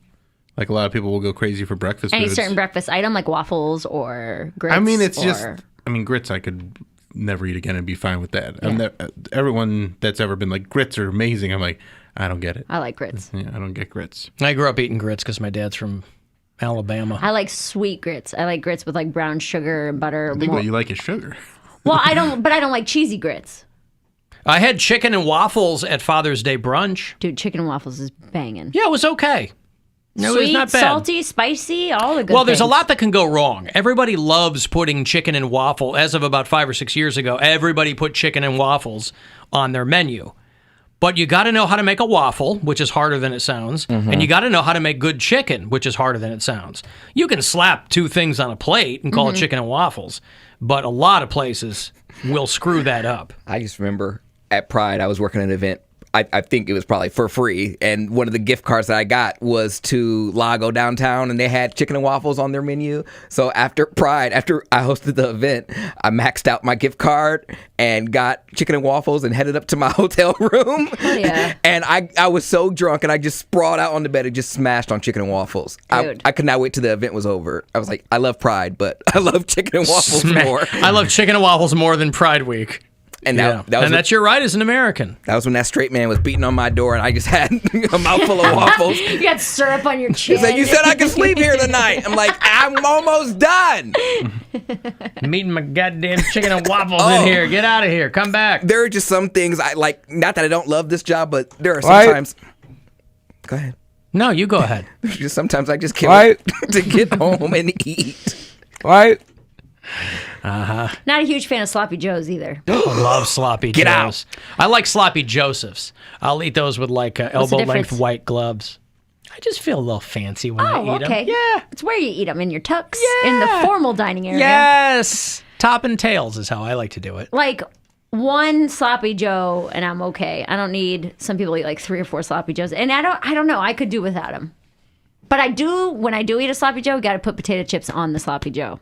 [SPEAKER 10] Like a lot of people will go crazy for breakfast
[SPEAKER 11] Any
[SPEAKER 10] foods.
[SPEAKER 11] certain breakfast item like waffles or grits?
[SPEAKER 10] I mean, it's
[SPEAKER 11] or...
[SPEAKER 10] just. I mean, grits I could never eat again and be fine with that.
[SPEAKER 11] Yeah.
[SPEAKER 10] Everyone that's ever been like grits are amazing. I'm like, I don't get it.
[SPEAKER 11] I like grits.
[SPEAKER 10] Yeah, I don't get grits.
[SPEAKER 9] I grew up eating grits because my dad's from Alabama.
[SPEAKER 11] I like sweet grits. I like grits with like brown sugar and butter.
[SPEAKER 10] I think what you like is sugar.
[SPEAKER 11] Well, I don't like cheesy grits.
[SPEAKER 9] I had chicken and waffles at Father's Day brunch.
[SPEAKER 11] Dude, chicken and waffles is banging.
[SPEAKER 9] Yeah, it was okay. No,
[SPEAKER 11] Sweet,
[SPEAKER 9] it was not bad.
[SPEAKER 11] salty, spicy, all the good
[SPEAKER 9] Well, there's a
[SPEAKER 11] things.
[SPEAKER 9] lot that can go wrong. Everybody loves putting chicken and waffle. As of about 5 or 6 years ago, everybody put chicken and waffles on their menu. But you got to know how to make a waffle, which is harder than it sounds. And you got to know how to make good chicken, which is harder than it sounds. You can slap two things on a plate and call it chicken and waffles. But a lot of places will screw that up.
[SPEAKER 12] I just remember at Pride, I was working an event. I think it was probably for free. And one of the gift cards that I got was to Lago downtown, and they had chicken and waffles on their menu. So after Pride, after I hosted the event, I maxed out my gift card and got chicken and waffles and headed up to my hotel room.
[SPEAKER 11] Oh, yeah.
[SPEAKER 12] And I was so drunk, and I just sprawled out on the bed and just smashed on chicken and waffles. I could not wait till the event was over. I was like, I love Pride, but I love chicken and waffles more.
[SPEAKER 9] I love chicken and waffles more than Pride Week.
[SPEAKER 12] And
[SPEAKER 9] that's your right as an American.
[SPEAKER 12] That was when that straight man was beating on my door, and I just had a mouthful of waffles.
[SPEAKER 11] You got syrup on your chin.
[SPEAKER 12] He's like, you said I could sleep here tonight. I'm like, I'm almost done.
[SPEAKER 9] I'm eating my goddamn chicken and waffles in here. Get out of here. Come back.
[SPEAKER 12] There are just some things I like. Not that I don't love this job, but there are sometimes. Go ahead.
[SPEAKER 9] No, you go ahead.
[SPEAKER 12] There's just sometimes I just can't wait to get home and eat.
[SPEAKER 17] Right.
[SPEAKER 11] Not a huge fan of sloppy joes either.
[SPEAKER 9] I love sloppy
[SPEAKER 12] Get
[SPEAKER 9] joes. I like sloppy josephs. I'll eat those with like elbow length
[SPEAKER 11] difference?
[SPEAKER 9] white gloves. I just feel a little fancy when I eat them.
[SPEAKER 11] Okay.
[SPEAKER 9] Yeah.
[SPEAKER 11] It's where you eat them, in your tux, in the formal dining area.
[SPEAKER 9] Yes. Top and tails is how I like to do it.
[SPEAKER 11] Like one sloppy joe and I'm okay. I don't need, some people eat like 3 or 4 sloppy joes. And I don't know. I could do without them. But I do, when I do eat a sloppy joe, got to put potato chips on the sloppy joe.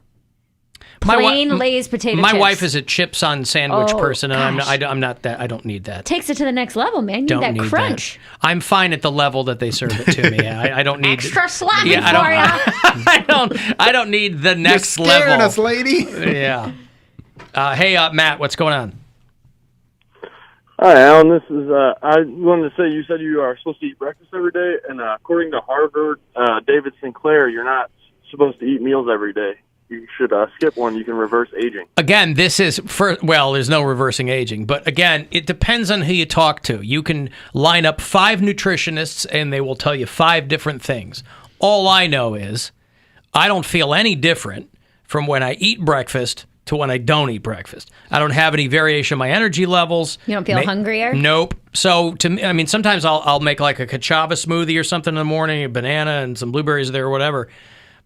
[SPEAKER 11] Plain Lay's potato chips.
[SPEAKER 9] My wife is a chips on sandwich
[SPEAKER 11] Oh,
[SPEAKER 9] person, and
[SPEAKER 11] gosh.
[SPEAKER 9] I'm not that. I don't need that.
[SPEAKER 11] Takes it to the next level, man. You
[SPEAKER 9] Don't
[SPEAKER 11] need that
[SPEAKER 9] need
[SPEAKER 11] crunch.
[SPEAKER 9] that. I'm fine at the level that they serve it to me. I don't need
[SPEAKER 11] Extra sloppy for
[SPEAKER 9] ya. I don't need the next
[SPEAKER 10] You're scaring
[SPEAKER 9] level.
[SPEAKER 10] us, lady.
[SPEAKER 9] Yeah. Hey, Matt, what's going on?
[SPEAKER 18] Hi, Alan. This is. I wanted to say you said you are supposed to eat breakfast every day, and according to Harvard, David Sinclair, you're not supposed to eat meals every day. You should skip one. You can reverse aging.
[SPEAKER 9] Again, this is there's no reversing aging, but again, it depends on who you talk to. You can line up 5 nutritionists and they will tell you 5 different things. All I know is I don't feel any different from when I eat breakfast to when I don't eat breakfast. I don't have any variation in my energy levels.
[SPEAKER 11] You don't feel hungrier?
[SPEAKER 9] Nope. So to me, I mean, sometimes I'll make like a cachava smoothie or something in the morning, a banana and some blueberries there or whatever.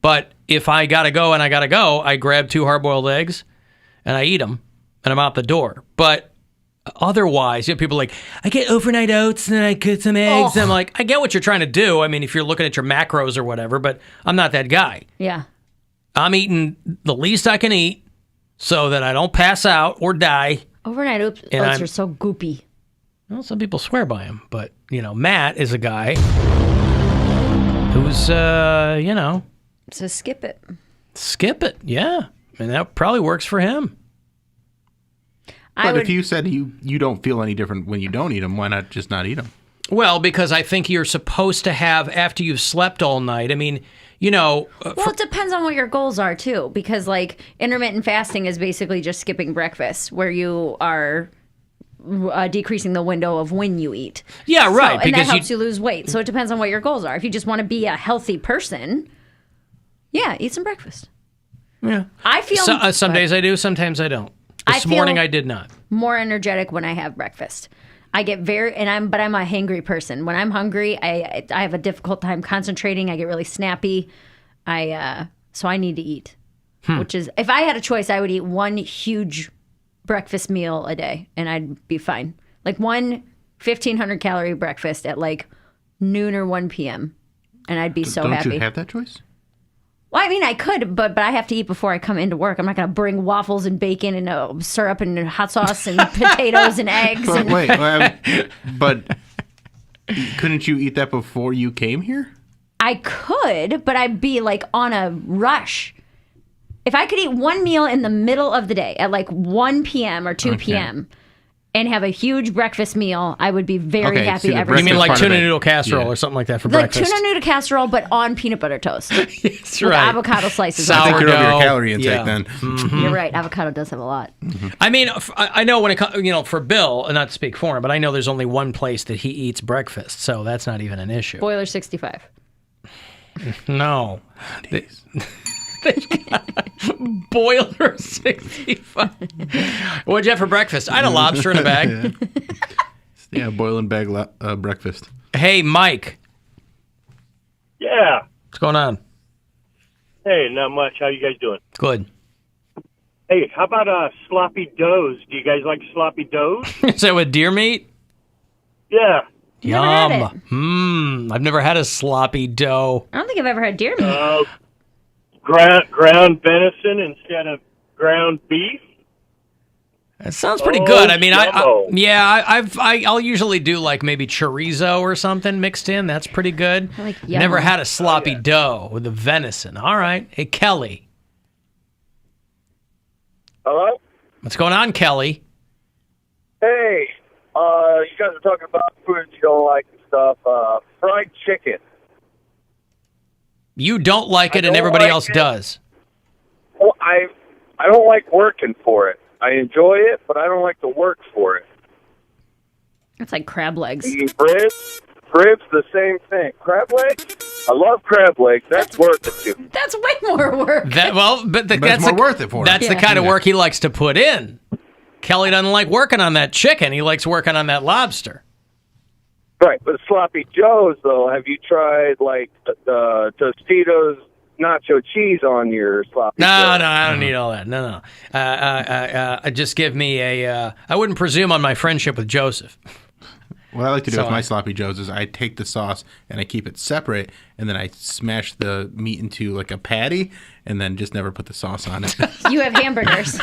[SPEAKER 9] But if I gotta go, I grab 2 hard-boiled eggs and I eat them, and I'm out the door. But otherwise, people are like, I get overnight oats and then I cook some eggs. And I'm like, I get what you're trying to do. I mean, if you're looking at your macros or whatever, but I'm not that guy.
[SPEAKER 11] Yeah.
[SPEAKER 9] I'm eating the least I can eat so that I don't pass out or die.
[SPEAKER 11] Overnight oats are so goopy.
[SPEAKER 9] Well, some people swear by them, but, Matt is a guy who's,
[SPEAKER 11] So skip it.
[SPEAKER 9] Skip it, yeah. And that probably works for him.
[SPEAKER 10] But if you said you don't feel any different when you don't eat them, why not just not eat them?
[SPEAKER 9] Well, because I think you're supposed to have, after you've slept all night, I mean,
[SPEAKER 11] well, it depends on what your goals are, too. Because, like, intermittent fasting is basically just skipping breakfast, where you are decreasing the window of when you eat.
[SPEAKER 9] Yeah, right.
[SPEAKER 11] And that helps you lose weight. So it depends on what your goals are. If you just want to be a healthy person, yeah, eat some breakfast.
[SPEAKER 9] Yeah.
[SPEAKER 11] I feel...
[SPEAKER 9] some days I do, sometimes I don't. This morning I did not.
[SPEAKER 11] More energetic when I have breakfast. I get but I'm a hangry person. When I'm hungry, I have a difficult time concentrating. I get really snappy. So I need to eat. Which is, if I had a choice, I would eat one huge breakfast meal a day and I'd be fine. Like one 1,500 calorie breakfast at like noon or 1 p.m. and I'd be so happy.
[SPEAKER 10] Don't you have that choice?
[SPEAKER 11] Well, I mean, I could, but I have to eat before I come into work. I'm not going to bring waffles and bacon and syrup and hot sauce and potatoes and eggs.
[SPEAKER 10] But couldn't you eat that before you came here?
[SPEAKER 11] I could, but I'd be like on a rush. If I could eat one meal in the middle of the day at like 1 p.m. or 2 p.m., and have a huge breakfast meal, I would be very happy every
[SPEAKER 9] You mean like
[SPEAKER 10] part of
[SPEAKER 9] tuna
[SPEAKER 10] it.
[SPEAKER 9] noodle casserole
[SPEAKER 10] Yeah.
[SPEAKER 9] or something like that for
[SPEAKER 11] like
[SPEAKER 9] breakfast?
[SPEAKER 11] tuna noodle casserole, but on peanut butter toast.
[SPEAKER 9] That's
[SPEAKER 11] with
[SPEAKER 9] right.
[SPEAKER 11] avocado slices.
[SPEAKER 10] I think you're over your
[SPEAKER 9] Sourdough.
[SPEAKER 10] calorie intake
[SPEAKER 9] Yeah.
[SPEAKER 10] then.
[SPEAKER 9] Mhm.
[SPEAKER 11] You're right. Avocado does have a lot.
[SPEAKER 9] I mean, I know when it comes, for Bill, and not to speak for him, but I know there's only one place that he eats breakfast, so that's not even an issue.
[SPEAKER 11] Boiler 65.
[SPEAKER 9] No. They've got Boiler 65. What'd you have for breakfast? I had a lobster in a bag.
[SPEAKER 10] Yeah, boil and bag breakfast.
[SPEAKER 9] Hey, Mike.
[SPEAKER 17] Yeah.
[SPEAKER 9] What's going on?
[SPEAKER 17] Hey, not much. How you guys doing?
[SPEAKER 9] Good.
[SPEAKER 17] Hey, how about sloppy doughs? Do you guys like sloppy doughs?
[SPEAKER 9] Is that with deer meat?
[SPEAKER 17] Yeah.
[SPEAKER 11] Never had it.
[SPEAKER 9] Yum. I've never had a sloppy dough.
[SPEAKER 11] I don't think I've ever had deer meat.
[SPEAKER 17] Ground venison instead of ground beef.
[SPEAKER 9] That sounds pretty good. I mean,
[SPEAKER 17] jumbo.
[SPEAKER 9] I'll usually do like maybe chorizo or something mixed in. That's pretty good.
[SPEAKER 11] I like
[SPEAKER 9] Never
[SPEAKER 11] yum.
[SPEAKER 9] had a sloppy dough with the venison. All right. Hey, Kelly.
[SPEAKER 18] Hello?
[SPEAKER 9] What's going on, Kelly?
[SPEAKER 18] Hey, you guys are talking about foods you don't like and stuff. Fried chicken.
[SPEAKER 9] You don't like it, and
[SPEAKER 18] don't
[SPEAKER 9] everybody
[SPEAKER 18] like
[SPEAKER 9] else
[SPEAKER 18] it.
[SPEAKER 9] does.
[SPEAKER 18] Well, I don't like working for it. I enjoy it, but I don't like to work for it.
[SPEAKER 11] It's like crab legs.
[SPEAKER 18] Eating ribs, the same thing. Crab legs? I love crab legs. That's worth it to me.
[SPEAKER 11] That's way more work.
[SPEAKER 9] But
[SPEAKER 10] it's
[SPEAKER 9] that's
[SPEAKER 10] more worth it for him.
[SPEAKER 9] That's the
[SPEAKER 11] Yeah.
[SPEAKER 9] kind of work he likes to put in. Kelly doesn't like working on that chicken. He likes working on that lobster.
[SPEAKER 18] Right, but sloppy joes, though, have you tried, like, the Tostitos nacho cheese on your sloppy
[SPEAKER 9] No,
[SPEAKER 18] joe?
[SPEAKER 9] no, I don't need all that. No. Just give me a. I wouldn't presume on my friendship with Joseph.
[SPEAKER 10] What I like to do
[SPEAKER 9] So
[SPEAKER 10] with my sloppy joes is I take the sauce and I keep it separate, and then I smash the meat into like a patty, and then just never put the sauce on it.
[SPEAKER 11] You have hamburgers.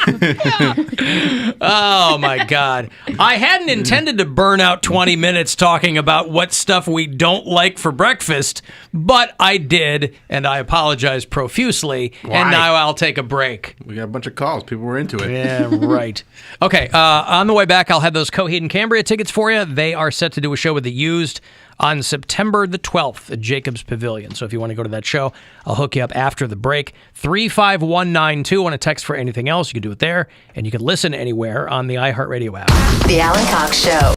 [SPEAKER 9] Oh my God! I hadn't intended to burn out 20 minutes talking about what stuff we don't like for breakfast, but I did, and I apologize profusely.
[SPEAKER 10] Why?
[SPEAKER 9] And now I'll take a break.
[SPEAKER 10] We got a bunch of calls. People were into it.
[SPEAKER 9] Yeah, right. Okay, on the way back, I'll have those Coheed and Cambria tickets for you. They are set to do a show with The Used on September the 12th at Jacobs Pavilion. So if you want to go to that show, I'll hook you up after the break. 35192 on a text for anything else. You can do it there, and you can listen anywhere on the iHeartRadio app.
[SPEAKER 6] The Alan Cox Show.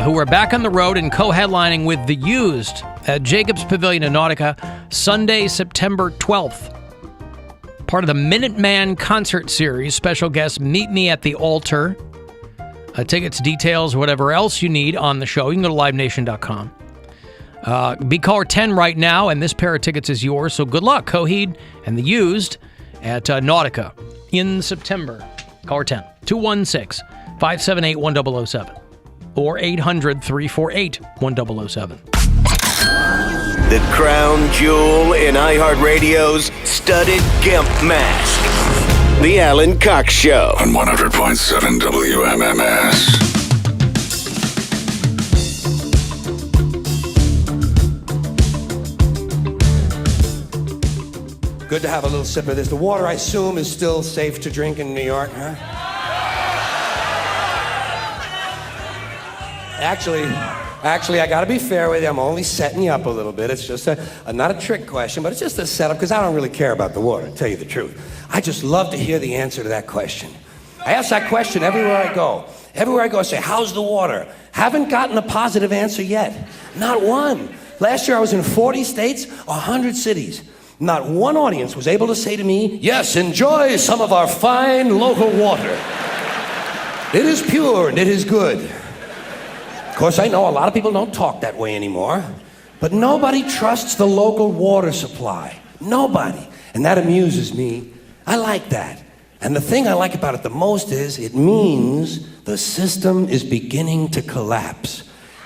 [SPEAKER 9] who are back on the road and co-headlining with The Used at Jacobs Pavilion in Nautica, Sunday, September 12th. Part of the Minuteman concert series. Special guest, Meet Me at the Altar. Tickets, details, whatever else you need on the show, you can go to livenation.com. Be caller 10 right now, and this pair of tickets is yours. So good luck, Coheed and The Used at Nautica in September. Caller 10, 216-578-1007 or 800-348-1007.
[SPEAKER 8] The crown jewel in iHeartRadio's studded gimp mask. The Alan Cox Show.
[SPEAKER 5] On 100.7 WMMS.
[SPEAKER 19] Good to have a little sip of this. The water, I assume, is still safe to drink in New York, huh? Actually, I gotta be fair with you. I'm only setting you up a little bit. It's just not a trick question, but it's just a setup because I don't really care about the water, to tell you the truth. I just love to hear the answer to that question. I ask that question everywhere I go. Everywhere I go, I say, how's the water? Haven't gotten a positive answer yet. Not one. Last year I was in 40 states, 100 cities. Not one audience was able to say to me, yes, enjoy some of our fine local water. It is pure and it is good. Of course, I know a lot of people don't talk that way anymore, but nobody trusts the local water supply. Nobody. And that amuses me. I like that. And the thing I like about it the most is it means the system is beginning to collapse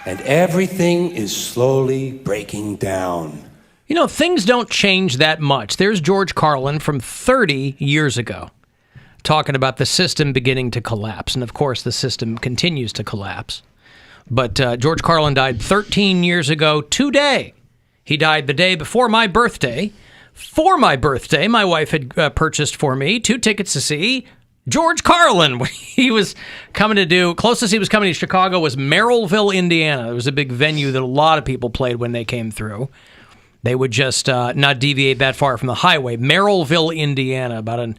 [SPEAKER 19] and everything is slowly breaking down.
[SPEAKER 9] You know, things don't change that much. There's George Carlin from 30 years ago talking about the system beginning to collapse. And of course, the system continues to collapse. But George Carlin died 13 years ago today. He died the day before my birthday. For my birthday, my wife had purchased for me 2 tickets to see George Carlin. He was coming to do, closest he was coming to Chicago was Merrillville, Indiana. It was a big venue that a lot of people played when they came through. They would just not deviate that far from the highway. Merrillville, Indiana, about an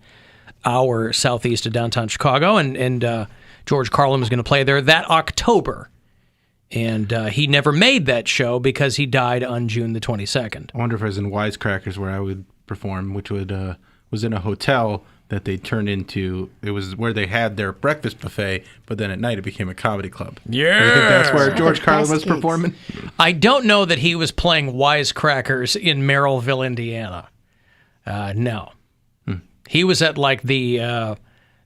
[SPEAKER 9] hour southeast of downtown Chicago. And George Carlin was going to play there that October. And he never made that show because he died on June the 22nd.
[SPEAKER 10] I wonder if I was in Wisecrackers where I would perform, which would was in a hotel that they turned into. It was where they had their breakfast buffet, but then at night it became a comedy club.
[SPEAKER 9] Yeah,
[SPEAKER 10] you think that's where George Carlin was performing?
[SPEAKER 9] I don't know that he was playing Wisecrackers in Merrillville, Indiana. No, he was at like the God,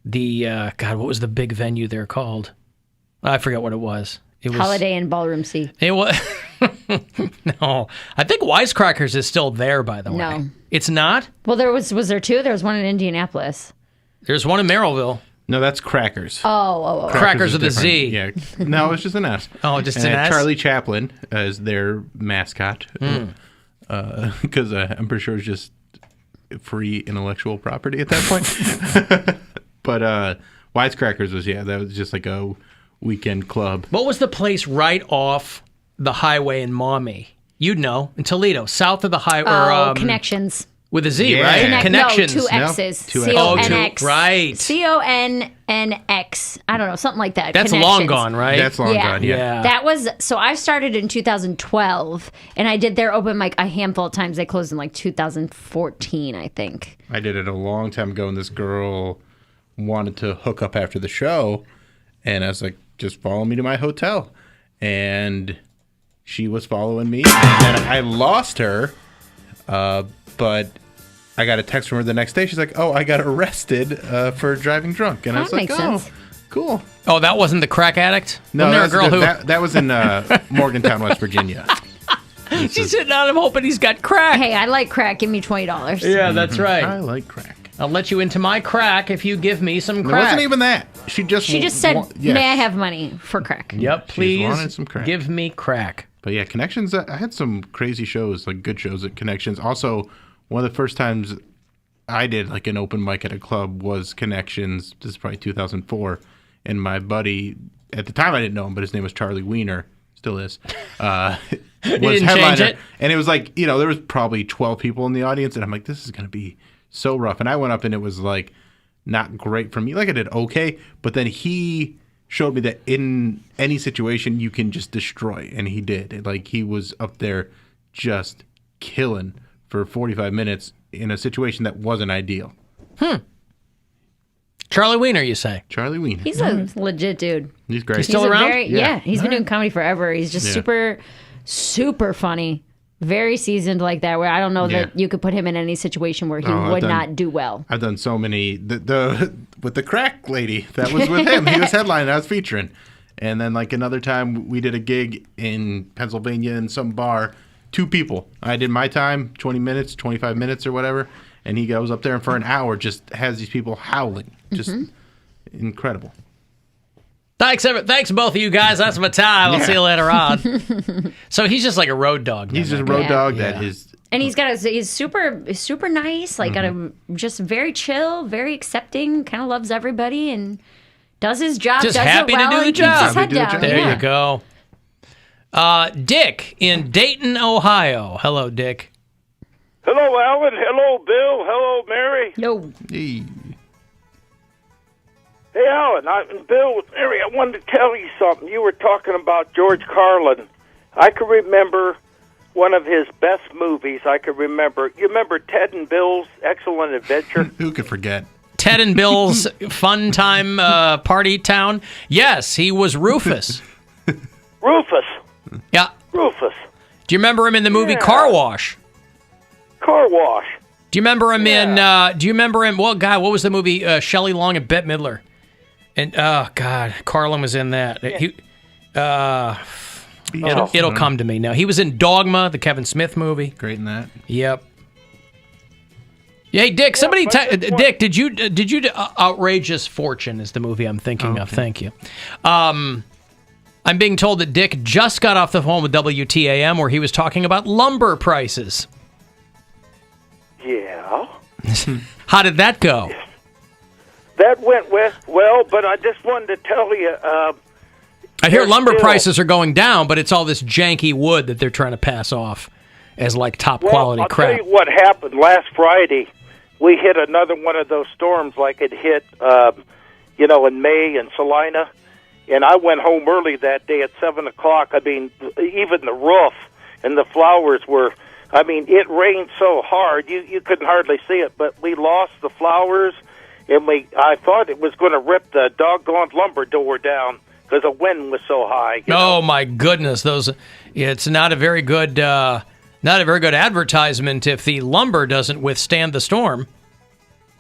[SPEAKER 9] what was the big venue there called? I forget what it was. It was
[SPEAKER 11] Holiday Inn Ballroom C.
[SPEAKER 9] It was no. I think Wisecrackers is still there, by the way.
[SPEAKER 11] No,
[SPEAKER 9] it's not.
[SPEAKER 11] Well, was there 2? There was one in Indianapolis.
[SPEAKER 9] There's one in Merrillville.
[SPEAKER 10] No, that's Crackers.
[SPEAKER 11] Oh.
[SPEAKER 9] Crackers with a Z.
[SPEAKER 10] Yeah. No, it's just an S.
[SPEAKER 9] Oh, just an S?
[SPEAKER 10] Charlie Chaplin is their mascot. Because I'm pretty sure it's just free intellectual property at that point. But Wisecrackers was, that was just like a weekend club.
[SPEAKER 9] What was the place right off the highway in Maumee? You'd know, in Toledo, south of the highway.
[SPEAKER 11] Connections.
[SPEAKER 9] With a Z, right? Connections.
[SPEAKER 11] No, 2 X's.
[SPEAKER 9] Two
[SPEAKER 11] C-O-N-X.
[SPEAKER 9] Right.
[SPEAKER 11] C-O-N-N-X. I don't know, something like that.
[SPEAKER 9] That's long gone, right?
[SPEAKER 10] That's long gone, yeah.
[SPEAKER 11] That was, so I started in 2012, and I did their open mic a handful of times. They closed in like 2014, I think.
[SPEAKER 10] I did it a long time ago, and this girl wanted to hook up after the show, and I was like, just follow me to my hotel. And she was following me, and then I lost her, but I got a text from her the next day. She's like, oh, I got arrested for driving drunk. And I was like, oh, cool.
[SPEAKER 9] Oh, that wasn't the crack addict?
[SPEAKER 10] No,
[SPEAKER 9] Wasn't there a girl
[SPEAKER 10] that was in Morgantown, West Virginia.
[SPEAKER 9] She's sitting on him hoping he's got crack.
[SPEAKER 11] Hey, I like crack. Give me $20.
[SPEAKER 9] Yeah, that's right.
[SPEAKER 10] I like crack.
[SPEAKER 9] I'll let you into my crack if you give me some crack.
[SPEAKER 10] It wasn't even that. She just
[SPEAKER 11] said, may I have money for crack?
[SPEAKER 9] Yep, please.
[SPEAKER 10] Wanted some crack.
[SPEAKER 9] Give me crack.
[SPEAKER 10] But yeah, Connections, I had some crazy shows, like good shows at Connections. Also, one of the first times I did like an open mic at a club was Connections. This is probably 2004. And my buddy, at the time I didn't know him, but his name was Charlie Wiener. Still is. Was headliner. And it was like, there was probably 12 people in the audience. And I'm like, this is going to be so rough. And I went up and it was like not great for me. Like I did okay. But then he showed me that in any situation you can just destroy, and he did. Like, he was up there just killing for 45 minutes in a situation that wasn't ideal.
[SPEAKER 9] Charlie Wiener, you say?
[SPEAKER 10] Charlie Wiener.
[SPEAKER 11] He's a legit dude.
[SPEAKER 10] He's great.
[SPEAKER 9] He's still around?
[SPEAKER 11] He's been doing comedy forever. He's just super, super funny. Very seasoned like that, where I don't know that you could put him in any situation where he would not do well.
[SPEAKER 10] I've done so many. The with the crack lady, that was with him. He was headlining. I was featuring. And then like another time we did a gig in Pennsylvania in some bar. 2 people. I did my time, 20 minutes, 25 minutes or whatever. And he goes up there and for an hour just has these people howling. Just incredible.
[SPEAKER 9] Thanks both of you guys. That's my time. I'll see you later on. So he's just like a road dog.
[SPEAKER 10] He's just a road dog that is.
[SPEAKER 11] And he's super nice. Like just very chill, very accepting. Kind of loves everybody and does his job.
[SPEAKER 9] Just
[SPEAKER 11] does
[SPEAKER 9] happy
[SPEAKER 11] it well,
[SPEAKER 9] to do the
[SPEAKER 11] and keeps
[SPEAKER 9] job.
[SPEAKER 11] his head down.
[SPEAKER 9] There you go. Dick in Dayton, Ohio. Hello, Dick.
[SPEAKER 20] Hello, Alan. Hello, Bill. Hello, Mary.
[SPEAKER 11] Yo.
[SPEAKER 20] Hey, Alan, Bill, Mary, I wanted to tell you something. You were talking about George Carlin. I can remember one of his best movies. You remember Ted and Bill's Excellent Adventure?
[SPEAKER 10] Who could forget?
[SPEAKER 9] Ted and Bill's Fun Time Party Town. Yes, he was Rufus.
[SPEAKER 20] Rufus.
[SPEAKER 9] Yeah.
[SPEAKER 20] Rufus.
[SPEAKER 9] Do you remember him in the movie Car Wash?
[SPEAKER 20] Car Wash.
[SPEAKER 9] Do you remember him in, well, God, what was the movie? Shelley Long and Bette Midler. And, oh, God, Carlin was in that. It'll come to me now. He was in Dogma, the Kevin Smith movie.
[SPEAKER 10] Great in that.
[SPEAKER 9] Yep. Hey, Dick, Dick, did you Outrageous Fortune is the movie I'm thinking of. Thank you. I'm being told that Dick just got off the phone with WTAM where he was talking about lumber prices.
[SPEAKER 20] Yeah.
[SPEAKER 9] How did that go?
[SPEAKER 20] That went well, but I just wanted to tell you.
[SPEAKER 9] I hear lumber prices are going down, but it's all this janky wood that they're trying to pass off as like top quality crap.
[SPEAKER 20] I'll tell you what happened last Friday. We hit another one of those storms like it hit, in May in Salina. And I went home early that day at 7 o'clock. I mean, even the roof and the flowers were, it rained so hard, you couldn't hardly see it. But we lost the flowers, and I thought it was going to rip the doggone lumber door down because the wind was so high.
[SPEAKER 9] Oh, my goodness. It's not a very good advertisement if the lumber doesn't withstand the storm.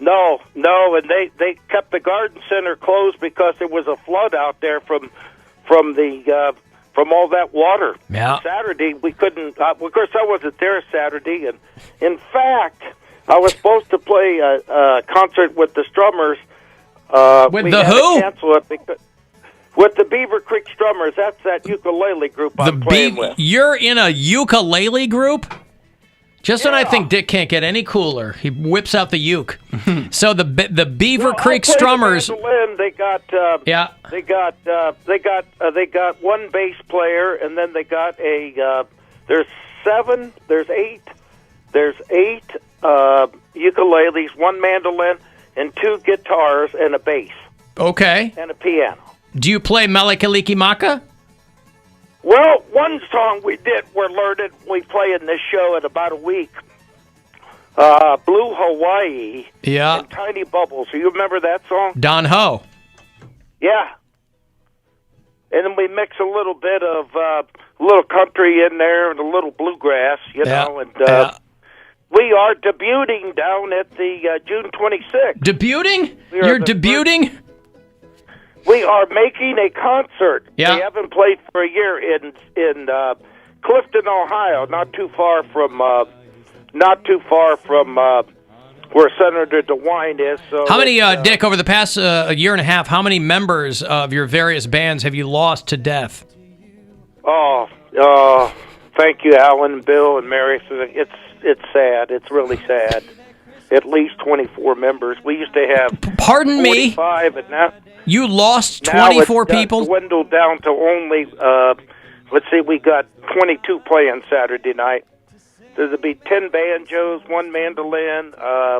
[SPEAKER 20] No, and they kept the garden center closed because there was a flood out there from all that water.
[SPEAKER 9] Yeah.
[SPEAKER 20] Saturday we couldn't. Of course, I wasn't there Saturday, and in fact, I was supposed to play a concert with the Strummers.
[SPEAKER 9] With
[SPEAKER 20] we
[SPEAKER 9] the
[SPEAKER 20] had
[SPEAKER 9] who?
[SPEAKER 20] To cancel it because, with the Beaver Creek Strummers. That's that ukulele group I'm playing with.
[SPEAKER 9] You're in a ukulele group? Just when I think Dick can't get any cooler, he whips out the uke. So the Beaver Creek Strummers.
[SPEAKER 20] The mandolin, they got one bass player, and then they got there's eight ukuleles, one mandolin, and 2 guitars and a bass.
[SPEAKER 9] Okay.
[SPEAKER 20] And a piano.
[SPEAKER 9] Do you play Melikaliki Maka?
[SPEAKER 20] Well, one song we play in this show in about a week. Blue Hawaii.
[SPEAKER 9] Yeah.
[SPEAKER 20] And Tiny Bubbles. Do you remember that song?
[SPEAKER 9] Don Ho.
[SPEAKER 20] Yeah. And then we mix a little bit of a little country in there and a little bluegrass, know. And we are debuting down at the June 26th.
[SPEAKER 9] Debuting? You're debuting?
[SPEAKER 20] We are making a concert.
[SPEAKER 9] Yeah.
[SPEAKER 20] We haven't played for a year in Clifton, Ohio, not too far from where Senator DeWine is. So
[SPEAKER 9] how many, Dick, over the past year and a half, how many members of your various bands have you lost to death?
[SPEAKER 20] Oh, thank you, Alan, Bill, and Mary. It's sad. It's really sad. At least 24 members. We used to have 45, and now
[SPEAKER 9] you lost 24 people.
[SPEAKER 20] Dwindled down to only. Let's see, we got 22 playing Saturday night. There'll be 10 banjos, 1 mandolin.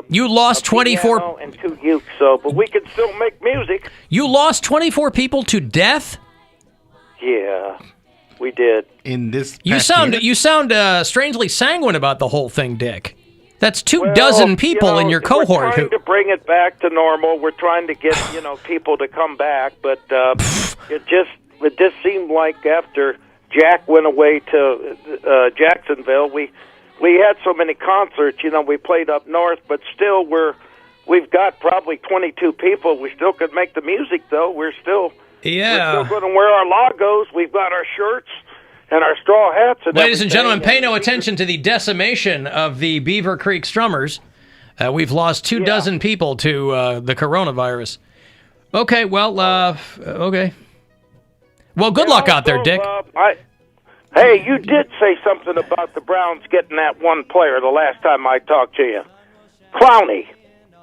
[SPEAKER 9] You lost
[SPEAKER 20] a
[SPEAKER 9] 24
[SPEAKER 20] piano and 2 ukes. So, but we can still make music.
[SPEAKER 9] You lost 24 people to death?
[SPEAKER 20] Yeah, we did.
[SPEAKER 10] In this,
[SPEAKER 9] You sound strangely sanguine about the whole thing, Dick. That's 24 people in your cohort.
[SPEAKER 20] We're trying to bring it back to normal. We're trying to get people to come back, but it just seemed like after Jack went away to Jacksonville, we had so many concerts. We played up north, but still we've got probably 22 people. We still could make the music though. We're still going to wear our logos. We've got our shirts and our straw hats. And
[SPEAKER 9] Ladies and gentlemen, pay no attention to the decimation of the Beaver Creek Strummers. We've lost 24 people to the coronavirus. Okay, well, okay. Well, good luck out there, Dick.
[SPEAKER 20] Hey, you did say something about the Browns getting that one player the last time I talked to you. Clowney.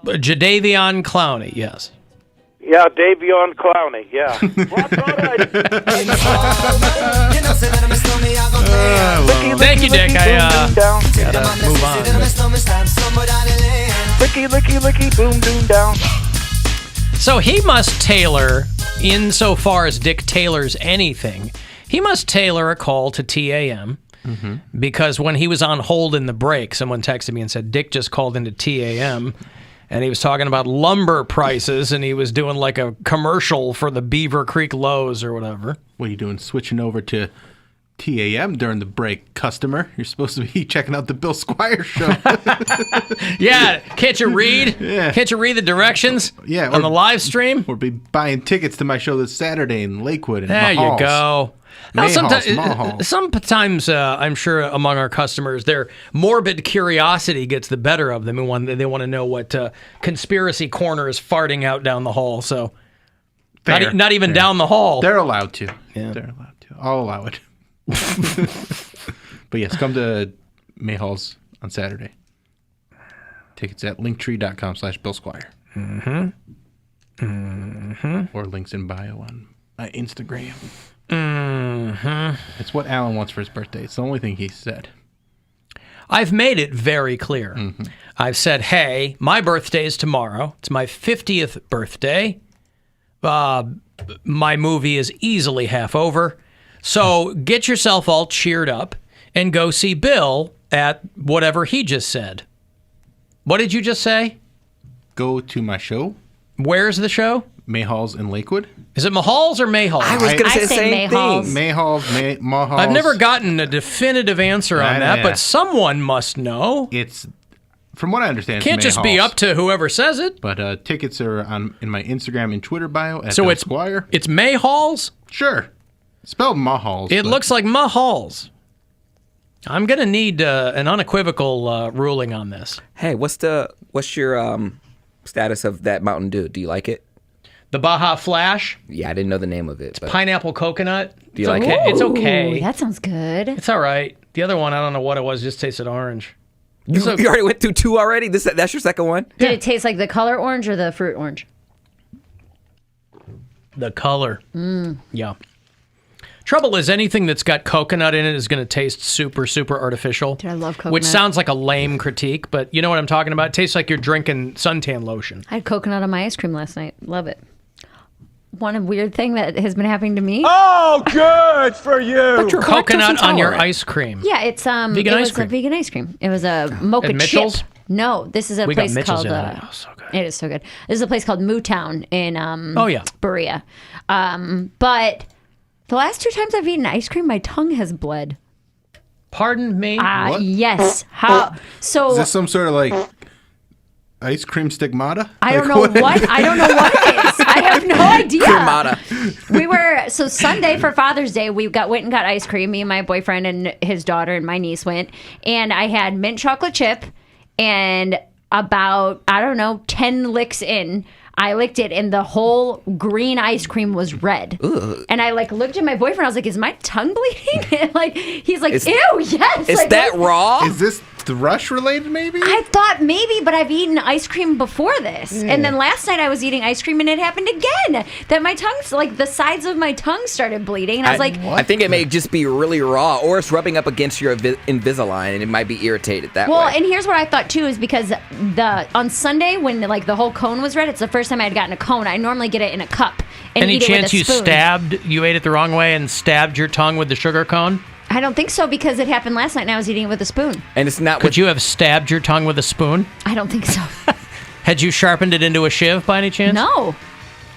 [SPEAKER 9] Jadeveon Clowney, yes.
[SPEAKER 20] Yeah, Davion Clowney, yeah.
[SPEAKER 9] Thank you, Dick. I gotta move on.
[SPEAKER 20] Licky, boom, doom, down.
[SPEAKER 9] So he must tailor, insofar as Dick tailors anything, he must tailor a call to TAM. Because when he was on hold in the break, someone texted me and said, Dick just called into TAM, and he was talking about lumber prices, and he was doing like a commercial for the Beaver Creek Lowe's or whatever.
[SPEAKER 10] What are you doing, switching over to TAM during the break, customer? You're supposed to be checking out the Bill Squire show.
[SPEAKER 9] Yeah, can't you read? Yeah. Can't you read the directions on the live stream?
[SPEAKER 10] Or be buying tickets to my show this Saturday in Lakewood and
[SPEAKER 9] There you go. Now,
[SPEAKER 10] Mahals.
[SPEAKER 9] sometimes I'm sure among our customers, their morbid curiosity gets the better of them, and they want to know what conspiracy corner is farting out down the hall. So, not even down the hall.
[SPEAKER 10] They're allowed to.
[SPEAKER 9] Yeah.
[SPEAKER 10] They're allowed to. I'll allow it. But yes, come to Mahals on Saturday. Tickets at linktree.com/Bill Squire. Or links in bio on my Instagram. It's what Alan wants for his birthday. It's the only thing he said.
[SPEAKER 9] I've made it very clear. I've said, hey, my birthday is tomorrow. It's my 50th birthday. My movie is easily half over. So get yourself all cheered up and go see Bill at whatever he just said. What did you just say?
[SPEAKER 10] Go to my show.
[SPEAKER 9] Where's the show?
[SPEAKER 10] Mahals in Lakewood.
[SPEAKER 9] Is it Mahals or Mayhalls?
[SPEAKER 12] I was going to say the same thing.
[SPEAKER 10] Mahals.
[SPEAKER 9] I've never gotten a definitive answer on that, but someone must know.
[SPEAKER 10] It's, from what I understand,
[SPEAKER 9] can't just be up to whoever says it.
[SPEAKER 10] But tickets are in my Instagram and Twitter bio at
[SPEAKER 9] so
[SPEAKER 10] Bill
[SPEAKER 9] it's
[SPEAKER 10] Squire.
[SPEAKER 9] It's Mayhalls?
[SPEAKER 10] Sure. Spelled Mahals.
[SPEAKER 9] It looks like Mahals. I'm going to need an unequivocal ruling on this.
[SPEAKER 12] Hey, what's your status of that Mountain Dew? Do you like it?
[SPEAKER 9] The Baja Flash?
[SPEAKER 12] Yeah, I didn't know the name of it. But
[SPEAKER 9] pineapple coconut.
[SPEAKER 12] Do you like
[SPEAKER 9] it? It's okay.
[SPEAKER 11] Ooh, that sounds good.
[SPEAKER 9] It's all right. The other one, I don't know what it was, just tasted orange.
[SPEAKER 12] You already went through 2 already? That's your second one?
[SPEAKER 11] Did it taste like the color orange or the fruit orange?
[SPEAKER 9] The color. Yeah. Trouble is, anything that's got coconut in it is going to taste super, super artificial.
[SPEAKER 11] Dude, I love coconut.
[SPEAKER 9] Which sounds like a lame critique, but you know what I'm talking about? It tastes like you're drinking suntan lotion.
[SPEAKER 11] I had coconut on my ice cream last night. Love it. One weird thing that has been happening to me.
[SPEAKER 3] Oh, good for you.
[SPEAKER 9] Coconut on your ice cream.
[SPEAKER 11] Yeah, it's
[SPEAKER 9] vegan ice cream.
[SPEAKER 11] A vegan ice cream. It was a mocha
[SPEAKER 9] At Mitchell's?
[SPEAKER 11] chip. No, this is a
[SPEAKER 9] We
[SPEAKER 11] place
[SPEAKER 9] got Mitchell's
[SPEAKER 11] called.
[SPEAKER 9] in it. Oh, so good.
[SPEAKER 11] It is so good. This is a place called Mootown in Berea. But the last 2 times I've eaten ice cream, my tongue has bled.
[SPEAKER 9] Pardon me?
[SPEAKER 10] What?
[SPEAKER 11] Yes. How? So
[SPEAKER 10] is this some sort of like ice cream stigmata?
[SPEAKER 11] I don't know what. I don't know what it is. I have no idea.
[SPEAKER 12] Cremata.
[SPEAKER 11] We were Sunday for Father's Day. We went and got ice cream. Me and my boyfriend and his daughter and my niece went, and I had mint chocolate chip, and about 10 licks in, I licked it, and the whole green ice cream was red.
[SPEAKER 12] Ugh.
[SPEAKER 11] And I looked at my boyfriend. I was like, "Is my tongue bleeding?" And he's like, "Ew, yes."
[SPEAKER 12] Is that raw?
[SPEAKER 10] Is this thrush related, maybe?
[SPEAKER 11] I thought maybe, but I've eaten ice cream before this.
[SPEAKER 10] Yeah.
[SPEAKER 11] And then last night I was eating ice cream and it happened again. That my tongue's, like, the sides of my tongue started bleeding. And I was like...
[SPEAKER 12] I think it may just be really raw, or it's rubbing up against your Invisalign, and it might be irritated that way.
[SPEAKER 11] Well, and here's what I thought, too, is because on Sunday, when, like, the whole cone was red, it's the first time I had gotten a cone. I normally get it in a cup and
[SPEAKER 9] Any
[SPEAKER 11] eat
[SPEAKER 9] chance
[SPEAKER 11] it with a spoon.
[SPEAKER 9] you ate it the wrong way and stabbed your tongue with the sugar cone?
[SPEAKER 11] I don't think so, because it happened last night and I was eating it with a spoon.
[SPEAKER 12] And it's not.
[SPEAKER 9] Could you have stabbed your tongue with a spoon?
[SPEAKER 11] I don't think so.
[SPEAKER 9] Had you sharpened it into a shiv by any chance?
[SPEAKER 11] No.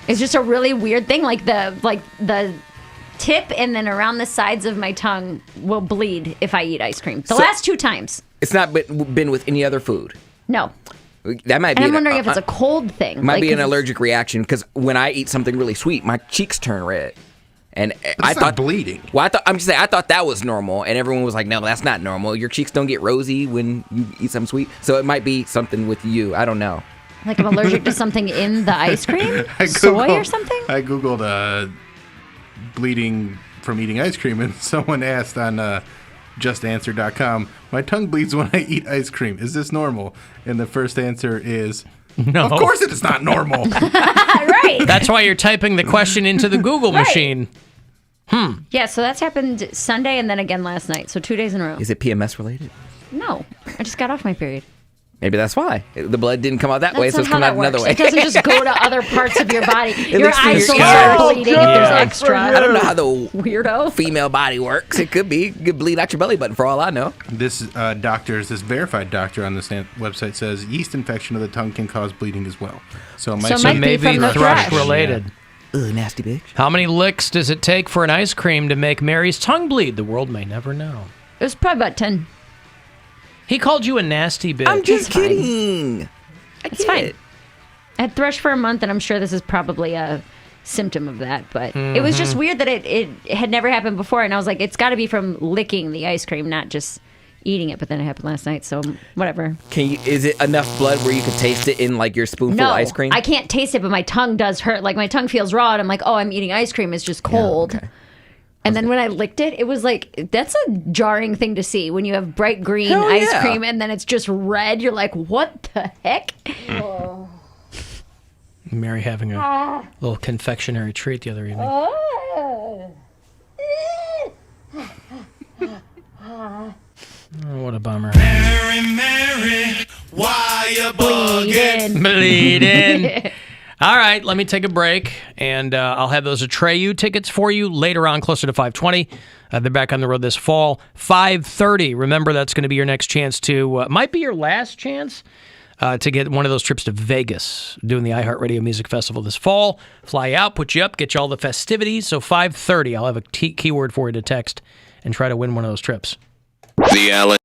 [SPEAKER 11] It's just a really weird thing. Like the tip and then around the sides of my tongue will bleed if I eat ice cream. The last 2 times.
[SPEAKER 12] It's not been with any other food.
[SPEAKER 11] No.
[SPEAKER 12] That might be.
[SPEAKER 11] And I'm wondering if it's a cold thing.
[SPEAKER 12] Might
[SPEAKER 11] like,
[SPEAKER 12] be an allergic reaction, because when I eat something really sweet, my cheeks turn red. And I thought
[SPEAKER 10] bleeding.
[SPEAKER 12] Well, I thought that was normal, and everyone was like, "No, that's not normal. Your cheeks don't get rosy when you eat something sweet." So it might be something with you. I don't know.
[SPEAKER 11] Like I'm allergic to something in the ice cream, soy or something.
[SPEAKER 10] I googled bleeding from eating ice cream, and someone asked on JustAnswer.com, "My tongue bleeds when I eat ice cream. Is this normal?" And the first answer is,
[SPEAKER 9] "No.
[SPEAKER 10] Of course it is not normal."
[SPEAKER 11] Right.
[SPEAKER 9] That's why you're typing the question into the Google machine.
[SPEAKER 11] Yeah, so that's happened Sunday and then again last night. So 2 days in a row.
[SPEAKER 12] Is it PMS related?
[SPEAKER 11] No, I just got off my period.
[SPEAKER 12] Maybe that's why the blood didn't come out that way,
[SPEAKER 11] That's
[SPEAKER 12] so it's
[SPEAKER 11] not
[SPEAKER 12] coming
[SPEAKER 11] how
[SPEAKER 12] out
[SPEAKER 11] that
[SPEAKER 12] another
[SPEAKER 11] works.
[SPEAKER 12] way.
[SPEAKER 11] It doesn't just go to other parts of your body. Your
[SPEAKER 12] looks for
[SPEAKER 11] eyes
[SPEAKER 12] your
[SPEAKER 11] will
[SPEAKER 12] ears.
[SPEAKER 11] start bleeding if there's
[SPEAKER 9] Yeah.
[SPEAKER 11] extra.
[SPEAKER 12] I don't know how the
[SPEAKER 11] Weirdo.
[SPEAKER 12] female body works. It could be. You could bleed out your belly button for all I know.
[SPEAKER 10] This verified doctor on this website says yeast infection of the tongue can cause bleeding as well. So it might
[SPEAKER 9] maybe thrush related.
[SPEAKER 12] Ugh, nasty bitch.
[SPEAKER 9] How many licks does it take for an ice cream to make Mary's tongue bleed? The world may never know.
[SPEAKER 11] It was probably about 10.
[SPEAKER 9] He called you a nasty bitch.
[SPEAKER 12] I'm just kidding.
[SPEAKER 11] It's fine. I had thrush for a month, and I'm sure this is probably a symptom of that. But it was just weird that it had never happened before, and I was like, it's got to be from licking the ice cream, not just eating it. But then it happened last night, so whatever.
[SPEAKER 12] Is it enough blood where you could taste it in like your spoonful of ice cream?
[SPEAKER 11] I can't taste it, but my tongue does hurt. Like my tongue feels raw, and I'm like, oh, I'm eating ice cream. It's just cold.
[SPEAKER 12] okay.
[SPEAKER 11] And then when I licked it, it was like, that's a jarring thing to see when you have bright green ice cream and then it's just red. You're like, what the heck? Oh.
[SPEAKER 9] Mary having a little confectionery treat the other evening. Oh, what a bummer.
[SPEAKER 3] Mary, why you bugging?
[SPEAKER 9] Bleeding. All right, let me take a break, and I'll have those Atreyu tickets for you later on, closer to 5:20. They're back on the road this fall. 5:30. Remember, that's going to be your next chance to, might be your last chance to get one of those trips to Vegas, doing the iHeartRadio Music Festival this fall. Fly out, put you up, get you all the festivities. So 5:30, I'll have a keyword for you to text and try to win one of those trips.
[SPEAKER 5] The Alan.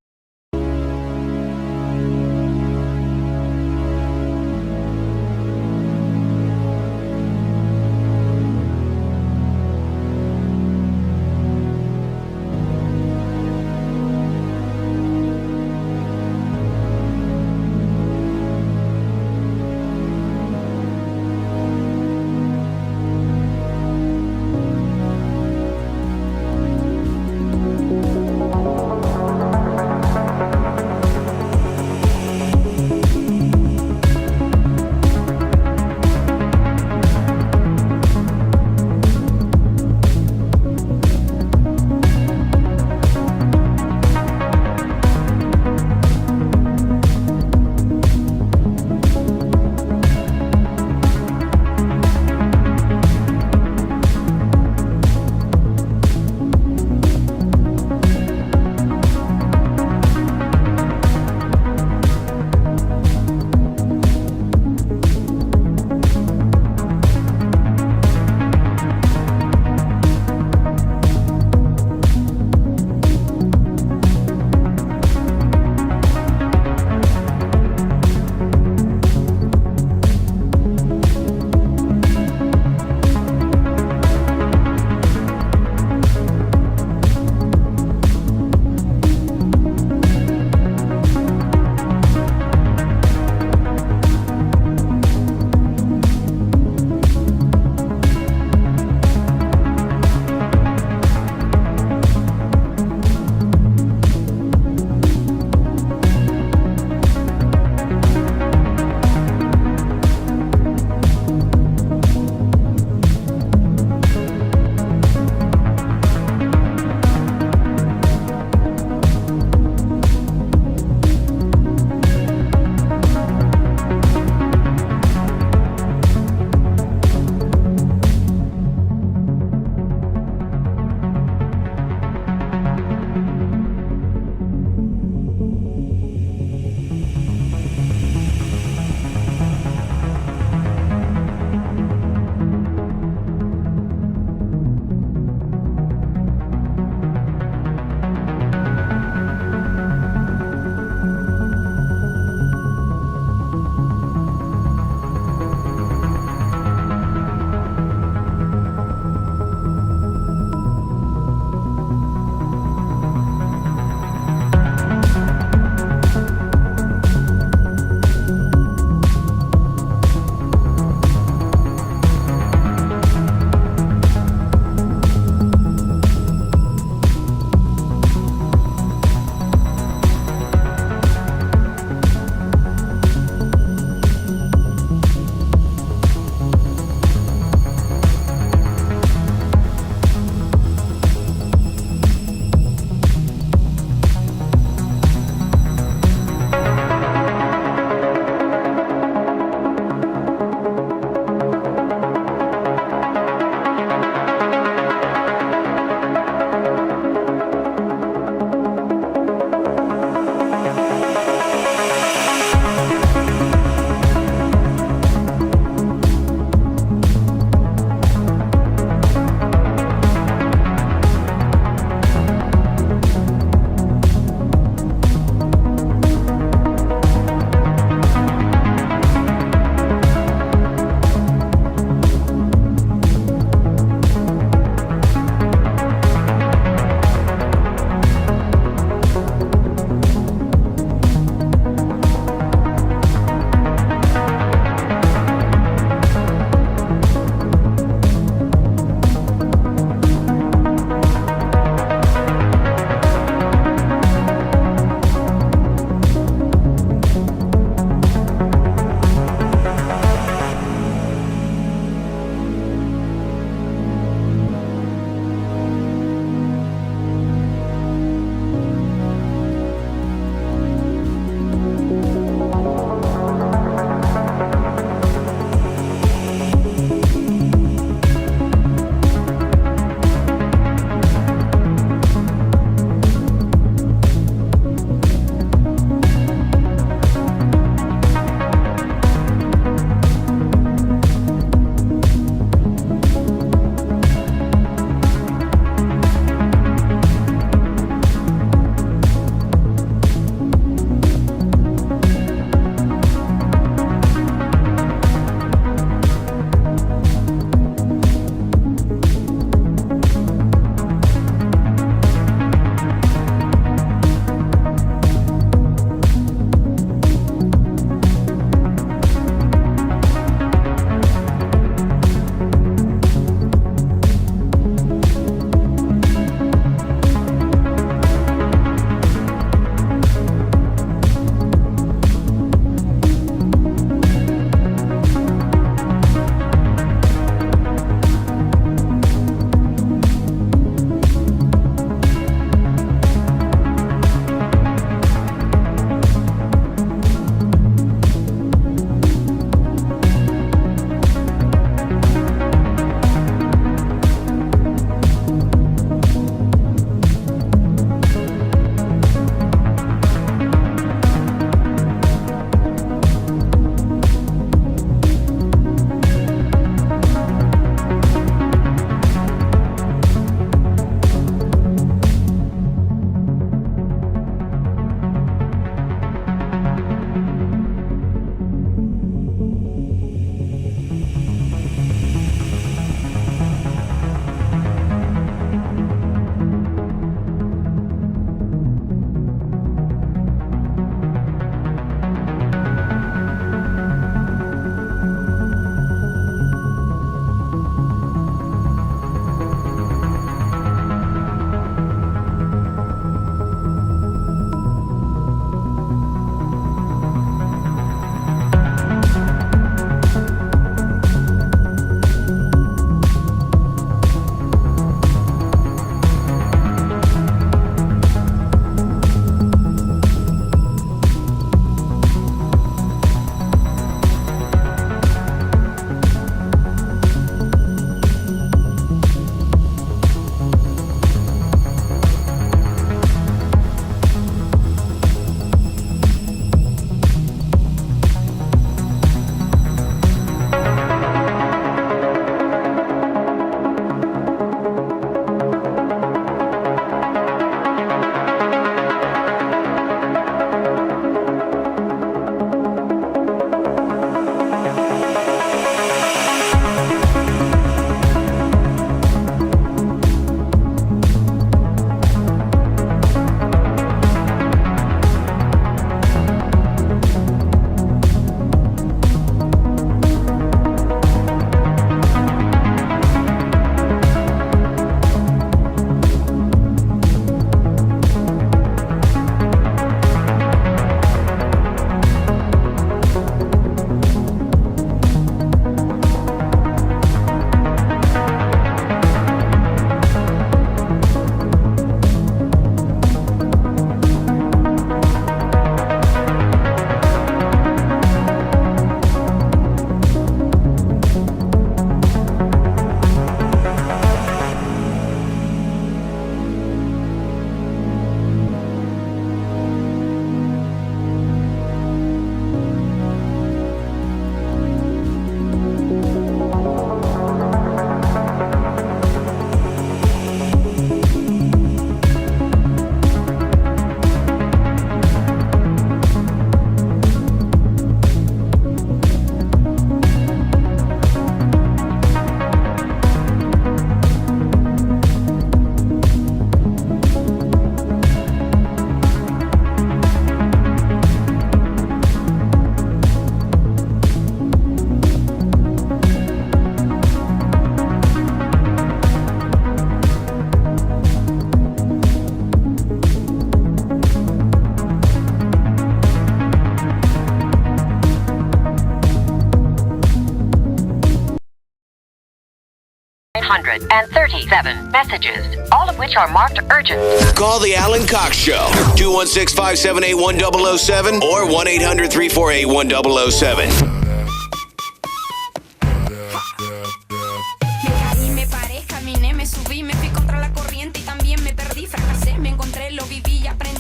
[SPEAKER 21] 137 messages, all of which are marked urgent.
[SPEAKER 8] Call the Alan Cox Show. 216-578-1007 or 1-800-348-1007.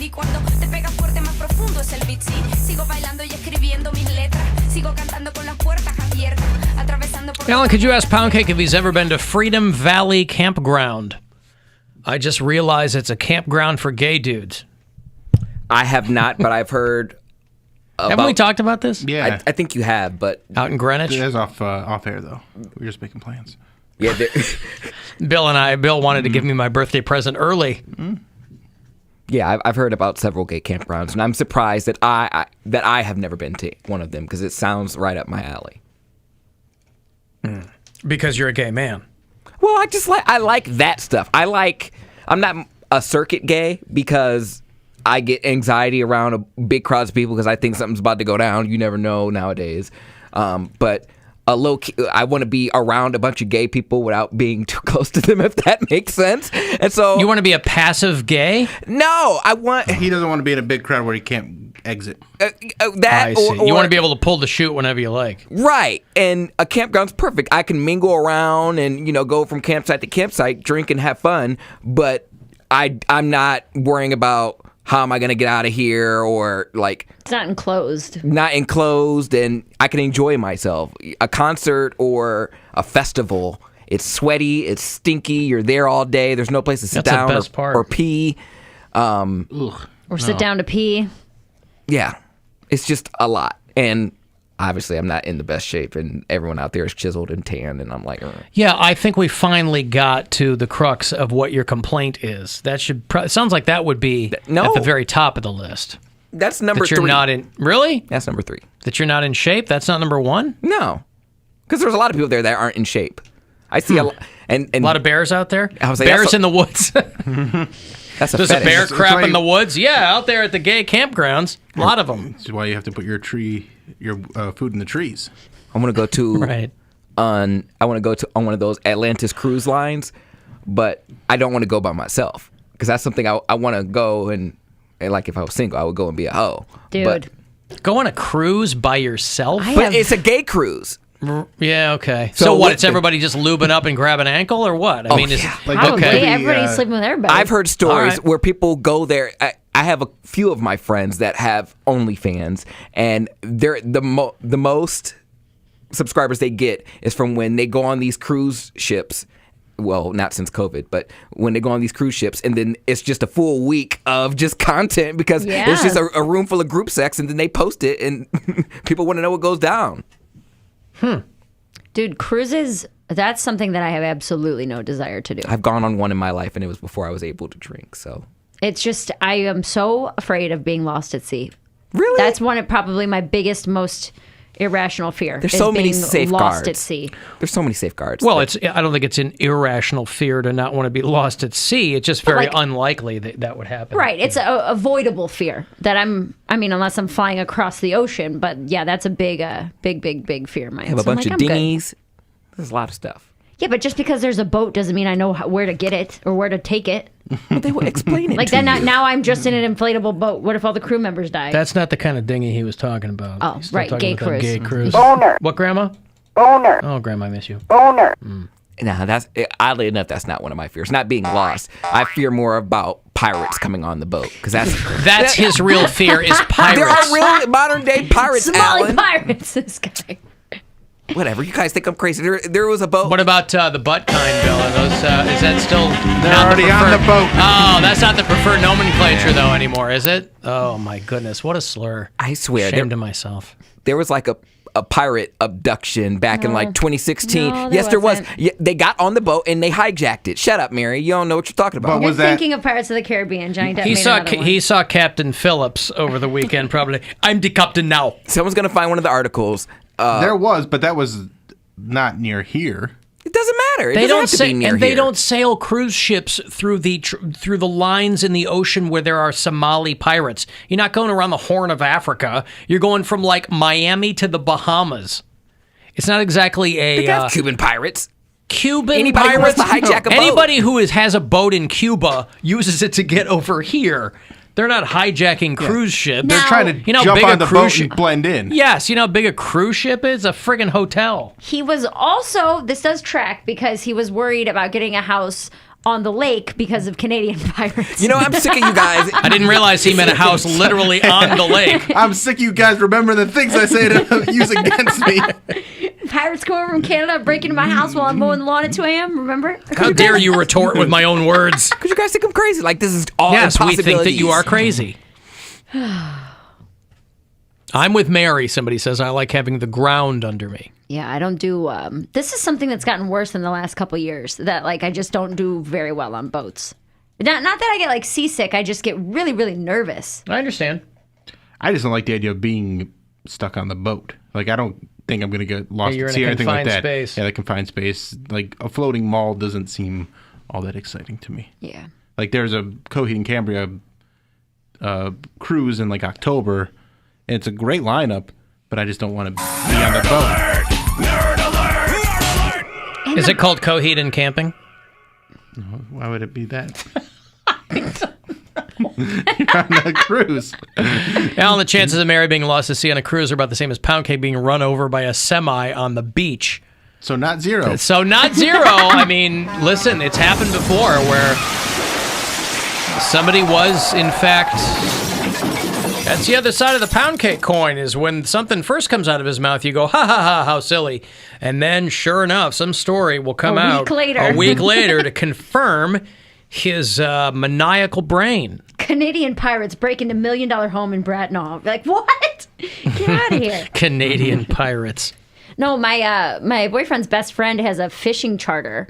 [SPEAKER 22] Cuando te pega fuerte más profundo es el beat, sí. Sigo bailando y escribiendo mis letras. Sigo cantando con las puertas abiertas. Atravesando por
[SPEAKER 9] Alan, could you ask Poundcake if he's ever been to Freedom Valley Campground? I just realized it's a campground for gay dudes.
[SPEAKER 12] I have not, but I've heard.
[SPEAKER 9] Haven't we talked about this?
[SPEAKER 10] Yeah.
[SPEAKER 12] I think you have, but
[SPEAKER 9] out in Greenwich.
[SPEAKER 10] It is off air though. We were just making plans.
[SPEAKER 12] Yeah.
[SPEAKER 9] Bill wanted to give me my birthday present early.
[SPEAKER 12] Yeah, I've heard about several gay campgrounds, and I'm surprised that I have never been to one of them because it sounds right up my alley.
[SPEAKER 9] Because you're a gay man.
[SPEAKER 12] Well, I like that stuff. I'm not a circuit gay because I get anxiety around a big crowds of people because I think something's about to go down. You never know nowadays. But I want to be around a bunch of gay people without being too close to them, if that makes sense. And so
[SPEAKER 9] you want to be a passive gay?
[SPEAKER 12] No,
[SPEAKER 10] He doesn't want to be in a big crowd where he can't exit.
[SPEAKER 9] I see. You want to be able to pull the chute whenever you like.
[SPEAKER 12] Right. And a campground's perfect. I can mingle around and, go from campsite to campsite, drink and have fun. But I'm not worrying about how am I going to get out of here or like...
[SPEAKER 11] It's not enclosed.
[SPEAKER 12] Not enclosed, and I can enjoy myself. A concert or a festival, it's sweaty, it's stinky, you're there all day, there's no place to sit down or pee.
[SPEAKER 11] Or sit down to pee.
[SPEAKER 12] Yeah. It's just a lot. And obviously I'm not in the best shape, and everyone out there is chiseled and tan, and I'm like...
[SPEAKER 9] Yeah, I think we finally got to the crux of what your complaint is. That should... sounds like that would be at the very top of the list.
[SPEAKER 12] That's number
[SPEAKER 9] that you're
[SPEAKER 12] 3.
[SPEAKER 9] Not in... Really?
[SPEAKER 12] That's number 3.
[SPEAKER 9] That you're not in shape? That's not number 1?
[SPEAKER 12] No. Because there's a lot of people there that aren't in shape. I see a lot... And
[SPEAKER 9] a lot of bears out there?
[SPEAKER 12] I was like,
[SPEAKER 9] bears in the woods?
[SPEAKER 12] That's a
[SPEAKER 9] There's
[SPEAKER 12] fetish.
[SPEAKER 9] a bear crap in the woods? Yeah, out there at the gay campgrounds. A lot of them.
[SPEAKER 10] That's why you have to put your food in the trees.
[SPEAKER 12] I want to go to
[SPEAKER 9] right.
[SPEAKER 12] I want to go to on one of those Atlantis cruise lines, but I don't want to go by myself because that's something I want to go and like if I was single, I would go and be a hoe.
[SPEAKER 11] Dude,
[SPEAKER 12] but,
[SPEAKER 9] go on a cruise by yourself?
[SPEAKER 12] But it's a gay cruise.
[SPEAKER 9] Yeah, okay. So what? It's everybody just lubing up and grabbing ankle, or what? I mean, is
[SPEAKER 11] probably everybody's sleeping with everybody.
[SPEAKER 12] I've heard stories where people go there. I have a few of my friends that have OnlyFans, and they're the most subscribers they get is from when they go on these cruise ships. Well, not since COVID, but when they go on these cruise ships, and then it's just a full week of just content because it's just a room full of group sex, and then they post it, and people want to know what goes down.
[SPEAKER 11] Dude, cruises, that's something that I have absolutely no desire to do.
[SPEAKER 12] I've gone on one in my life, and it was before I was able to drink, so.
[SPEAKER 11] It's just, I am so afraid of being lost at sea.
[SPEAKER 12] Really?
[SPEAKER 11] That's one of probably my biggest, most irrational fear.
[SPEAKER 12] There's so many
[SPEAKER 11] being
[SPEAKER 12] safeguards.
[SPEAKER 11] Lost at sea.
[SPEAKER 12] There's so many safeguards.
[SPEAKER 9] Well, I don't think it's an irrational fear to not want to be lost at sea. It's just very unlikely that would happen.
[SPEAKER 11] Right. It's an avoidable fear that unless I'm flying across the ocean. But yeah, that's a big fear of mine.
[SPEAKER 12] I have a bunch of dinghies. There's a lot of stuff.
[SPEAKER 11] Yeah, but just because there's a boat doesn't mean I know where to get it or where to take it.
[SPEAKER 12] But they will explain it
[SPEAKER 11] like
[SPEAKER 12] to
[SPEAKER 11] then
[SPEAKER 12] you.
[SPEAKER 11] Now I'm just in an inflatable boat. What if all the crew members die?
[SPEAKER 9] That's not the kind of dinghy he was talking about.
[SPEAKER 11] Oh,
[SPEAKER 9] He's still
[SPEAKER 11] right,
[SPEAKER 9] talking
[SPEAKER 11] gay
[SPEAKER 9] about
[SPEAKER 11] cruise.
[SPEAKER 9] Gay cruise.
[SPEAKER 2] Boner.
[SPEAKER 9] What, Grandma?
[SPEAKER 2] Boner.
[SPEAKER 9] Oh, Grandma, I miss you.
[SPEAKER 2] Boner.
[SPEAKER 12] Nah, that's oddly enough, that's not one of my fears. Not being lost. I fear more about pirates coming on the boat because
[SPEAKER 9] that's his real fear is pirates.
[SPEAKER 12] There are real modern day pirates,
[SPEAKER 11] Somali
[SPEAKER 12] Alan.
[SPEAKER 11] pirates. This guy.
[SPEAKER 12] Whatever, you guys think I'm crazy. There was a boat.
[SPEAKER 9] What about the butt kind, Bill? Are those, is that still
[SPEAKER 10] They're
[SPEAKER 9] not
[SPEAKER 10] already
[SPEAKER 9] the
[SPEAKER 10] on
[SPEAKER 9] preferred?
[SPEAKER 10] the boat.
[SPEAKER 9] Oh, that's not the preferred nomenclature though anymore, is it? Oh my goodness, what a slur!
[SPEAKER 12] I swear,
[SPEAKER 9] shame to myself.
[SPEAKER 12] There was like a pirate abduction back in like 2016.
[SPEAKER 11] No,
[SPEAKER 12] yes, there was.
[SPEAKER 11] wasn't.
[SPEAKER 12] Yeah, they got on the boat and they hijacked it. Shut up, Mary. You don't know what you're talking about.
[SPEAKER 11] You're thinking of Pirates of the Caribbean. Johnny Depp made another one.
[SPEAKER 9] He saw Captain Phillips over the weekend. Probably, I'm the captain now.
[SPEAKER 12] Someone's gonna find one of the articles.
[SPEAKER 10] There was, but that was not near here.
[SPEAKER 12] It doesn't matter.
[SPEAKER 9] They don't
[SPEAKER 12] say,
[SPEAKER 9] they don't sail cruise ships through the lines in the ocean where there are Somali pirates. You're not going around the Horn of Africa. You're going from like Miami to the Bahamas. It's not exactly a.
[SPEAKER 12] They got Cuban pirates.
[SPEAKER 9] Cuban
[SPEAKER 12] Anybody who
[SPEAKER 9] pirates?
[SPEAKER 12] wants to hijack a boat.
[SPEAKER 9] Anybody who has a boat in Cuba uses it to get over here. They're not hijacking cruise ships.
[SPEAKER 10] They're trying to jump on the boat and blend in.
[SPEAKER 9] Yes, you know how big a cruise ship is? A friggin' hotel.
[SPEAKER 11] He was also, this does track, because he was worried about getting a house on the lake because of Canadian pirates.
[SPEAKER 12] You know, I'm sick of you guys.
[SPEAKER 9] I didn't realize he meant a house literally on the lake.
[SPEAKER 10] I'm sick of you guys remembering the things I say to use against me.
[SPEAKER 11] Pirates come over from Canada, break into my house while I'm mowing the lawn at 2 a.m., remember?
[SPEAKER 9] How dare you retort with my own words?
[SPEAKER 12] Because you guys think I'm crazy. Like, this is all
[SPEAKER 9] Yes, we think that
[SPEAKER 12] impossibilities.
[SPEAKER 9] you are crazy. I'm with Mary, somebody says. I like having the ground under me.
[SPEAKER 11] Yeah, I don't do. This is something that's gotten worse in the last couple years. That like I just don't do very well on boats. Not that I get like seasick. I just get really, really nervous.
[SPEAKER 9] I understand.
[SPEAKER 10] I just don't like the idea of being stuck on the boat. Like, I don't think I'm going to get lost
[SPEAKER 9] You're
[SPEAKER 10] at
[SPEAKER 9] in
[SPEAKER 10] sea
[SPEAKER 9] a
[SPEAKER 10] or anything like
[SPEAKER 9] confined
[SPEAKER 10] that.
[SPEAKER 9] space.
[SPEAKER 10] Yeah, the confined space. Like, a floating mall doesn't seem all that exciting to me.
[SPEAKER 11] Yeah.
[SPEAKER 10] Like, there's a Coheed and Cambria cruise in like October, and it's a great lineup, but I just don't want to be on the boat.
[SPEAKER 9] Is it called Coheed and Camping?
[SPEAKER 10] No, why would it be that? You're on a cruise.
[SPEAKER 9] Alan, the chances of Mary being lost at sea on a cruise are about the same as Poundcake being run over by a semi on the beach.
[SPEAKER 10] So not zero.
[SPEAKER 9] So not zero. I mean, listen, it's happened before where somebody was, in fact, that's the other side of the Poundcake coin, is when something first comes out of his mouth, you go, ha ha ha, how silly. And then, sure enough, some story will come out a week later to confirm his maniacal brain.
[SPEAKER 11] Canadian pirates break into $1 million home in Bracknell. Like, what? Get out of here.
[SPEAKER 9] Canadian pirates.
[SPEAKER 11] No, my boyfriend's best friend has a fishing charter.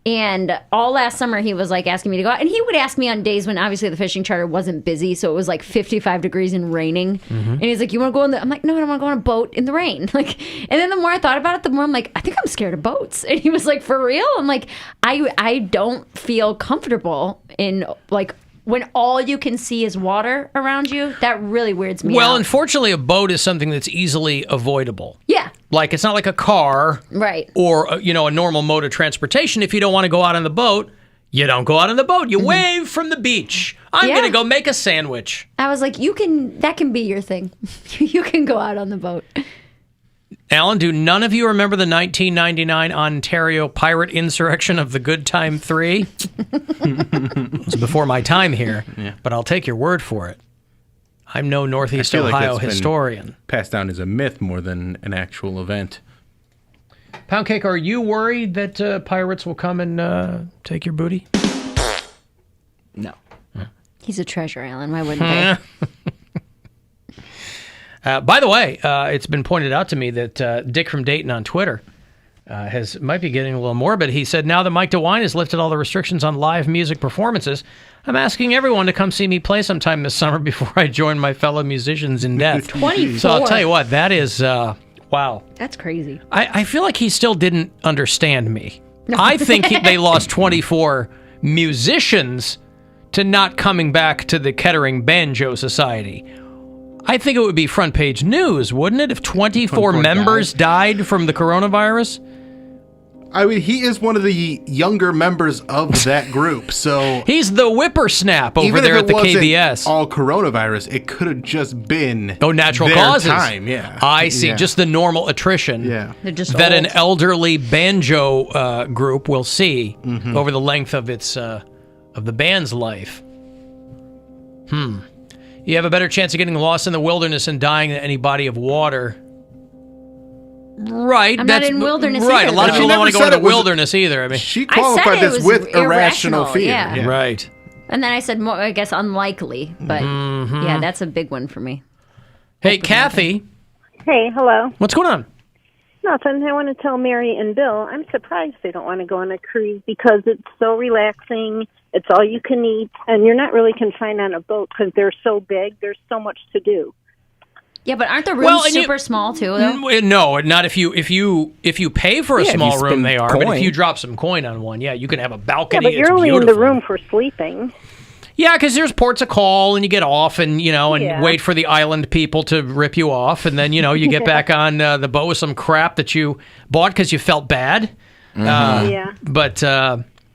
[SPEAKER 11] And all last summer, he was like asking me to go out. And he would ask me on days when obviously the fishing charter wasn't busy. So it was like 55 degrees and raining.
[SPEAKER 9] Mm-hmm.
[SPEAKER 11] And he's like, you want to go on the... I'm like, no, I don't want to go on a boat in the rain. Like, and then the more I thought about it, the more I'm like, I think I'm scared of boats. And he was like, for real? I'm like, I don't feel comfortable in like... When all you can see is water around you, that really weirds me out.
[SPEAKER 9] Well, unfortunately, a boat is something that's easily avoidable.
[SPEAKER 11] Yeah.
[SPEAKER 9] Like, it's not like a car.
[SPEAKER 11] Right.
[SPEAKER 9] Or, a normal mode of transportation. If you don't want to go out on the boat, you don't go out on the boat. You wave from the beach. I'm going to go make a sandwich.
[SPEAKER 11] I was like, that can be your thing. You can go out on the boat.
[SPEAKER 9] Alan, do none of you remember the 1999 Ontario pirate insurrection of the Good Time 3? It was before my time here, but I'll take your word for it. I'm no Northeast Ohio historian.
[SPEAKER 10] Passed down as a myth more than an actual event.
[SPEAKER 9] Poundcake, are you worried that pirates will come and take your booty?
[SPEAKER 12] No.
[SPEAKER 11] He's a treasure, Alan. Why wouldn't they?
[SPEAKER 9] By the way, it's been pointed out to me that Dick from Dayton on Twitter might be getting a little morbid. He said, now that Mike DeWine has lifted all the restrictions on live music performances, I'm asking everyone to come see me play sometime this summer before I join my fellow musicians in death.
[SPEAKER 11] 24.
[SPEAKER 9] So I'll tell you what, that is, wow.
[SPEAKER 11] That's crazy.
[SPEAKER 9] I feel like he still didn't understand me. I think they lost 24 musicians to not coming back to the Kettering Banjo Society. I think it would be front page news, wouldn't it, if 24 members died from the coronavirus?
[SPEAKER 10] I mean, he is one of the younger members of that group, so...
[SPEAKER 9] He's the whippersnap over there at the KBS.
[SPEAKER 10] All coronavirus, it could have just been...
[SPEAKER 9] natural
[SPEAKER 10] their
[SPEAKER 9] causes.
[SPEAKER 10] Time, yeah.
[SPEAKER 9] I see, just the normal attrition
[SPEAKER 11] They're just
[SPEAKER 9] that
[SPEAKER 11] old.
[SPEAKER 9] an elderly banjo group will see over the length of its of the band's life. You have a better chance of getting lost in the wilderness and dying than any body of water. Right.
[SPEAKER 11] I'm not in wilderness
[SPEAKER 9] right.
[SPEAKER 11] either,
[SPEAKER 9] A lot of
[SPEAKER 11] though.
[SPEAKER 9] people don't want to
[SPEAKER 10] She
[SPEAKER 9] go
[SPEAKER 10] never
[SPEAKER 9] into
[SPEAKER 10] said it was-
[SPEAKER 9] wilderness either. I mean,
[SPEAKER 10] She
[SPEAKER 11] I said
[SPEAKER 10] qualified
[SPEAKER 11] it
[SPEAKER 10] this
[SPEAKER 11] was
[SPEAKER 10] with irrational fear.
[SPEAKER 11] yeah.
[SPEAKER 9] Right.
[SPEAKER 11] And then I said, more, I guess, unlikely. But yeah, that's a big one for me.
[SPEAKER 9] Hey, Kathy,
[SPEAKER 1] Hey, hello.
[SPEAKER 9] what's going on?
[SPEAKER 1] Nothing. I want to tell Mary and Bill, I'm surprised they don't want to go on a cruise because it's so relaxing. It's all you can eat, and you're not really confined on a boat because they're so big. There's so much to do.
[SPEAKER 11] Yeah, but aren't the rooms
[SPEAKER 9] Well, and
[SPEAKER 11] super small too? Though?
[SPEAKER 9] No, not if you pay for a
[SPEAKER 12] Yeah, if you
[SPEAKER 9] small room.
[SPEAKER 12] spend
[SPEAKER 9] They are, but if
[SPEAKER 12] coin.
[SPEAKER 9] you drop some coin on one, you can have a
[SPEAKER 1] Yeah,
[SPEAKER 9] balcony.
[SPEAKER 1] but you're
[SPEAKER 9] it's
[SPEAKER 1] only in the
[SPEAKER 9] beautiful.
[SPEAKER 1] room for sleeping.
[SPEAKER 9] Yeah, because there's ports of call, and you get off, and
[SPEAKER 1] Yeah.
[SPEAKER 9] wait for the island people to rip you off, and then you get back on the boat with some crap that you bought because you felt bad.
[SPEAKER 1] Yeah.
[SPEAKER 9] But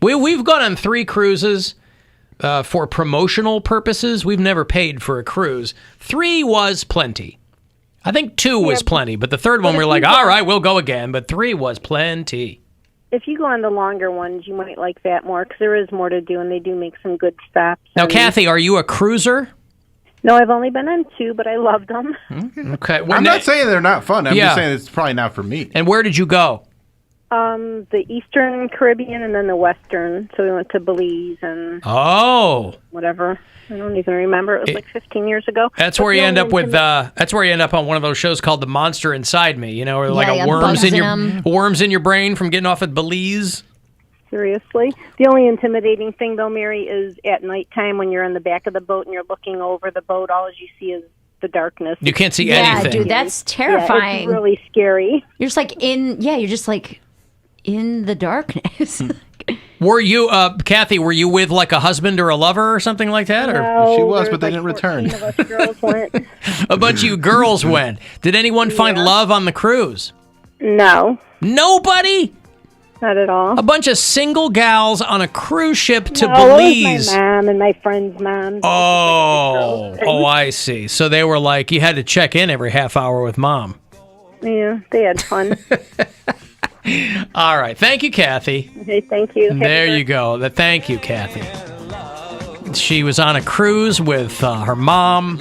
[SPEAKER 9] we've gone on 3 cruises for promotional purposes. We've never paid for a cruise. 3 was plenty. I think 2 was plenty, but the third one we were like, all right, we'll go again. But 3 was plenty.
[SPEAKER 1] If you go on the longer ones, you might like that more because there is more to do, and they do make some good stops.
[SPEAKER 9] Now, Kathy, are you a cruiser?
[SPEAKER 1] No, I've only been on 2, but I loved them.
[SPEAKER 9] Okay.
[SPEAKER 10] I'm not saying they're not fun. I'm just saying it's probably not for me.
[SPEAKER 9] And where did you go?
[SPEAKER 1] The Eastern Caribbean and then the Western. So we went to Belize and whatever. I don't even remember. It was like 15 years ago.
[SPEAKER 9] That's where you end up with. That's where you end up on one of those shows called "The Monster Inside Me." You know, where like a worms in your brain from getting off at Belize.
[SPEAKER 1] Seriously. The only intimidating thing, though, Mary, is at nighttime when you're in the back of the boat and you're looking over the boat. All you see is the darkness.
[SPEAKER 9] You can't see anything.
[SPEAKER 11] Yeah, dude, that's terrifying.
[SPEAKER 1] Yeah, it's really scary.
[SPEAKER 11] You're just like you're just like in the darkness.
[SPEAKER 9] Were you, Kathy, were you with like a husband or a lover or something like that?
[SPEAKER 1] No,
[SPEAKER 10] she was, but they didn't return.
[SPEAKER 1] Of us girls went.
[SPEAKER 9] A bunch of you girls went. Did anyone find love on the cruise?
[SPEAKER 1] No.
[SPEAKER 9] Nobody?
[SPEAKER 1] Not at all.
[SPEAKER 9] A bunch of single gals on a cruise ship to
[SPEAKER 1] No,
[SPEAKER 9] Belize.
[SPEAKER 1] it was my mom and my friend's mom.
[SPEAKER 9] Oh, I see. So they were like, you had to check in every half hour with mom.
[SPEAKER 1] Yeah, they had fun.
[SPEAKER 9] All right. Thank you, Kathy.
[SPEAKER 1] Okay, thank you.
[SPEAKER 9] There you go. Thank you, Kathy. She was on a cruise with her mom,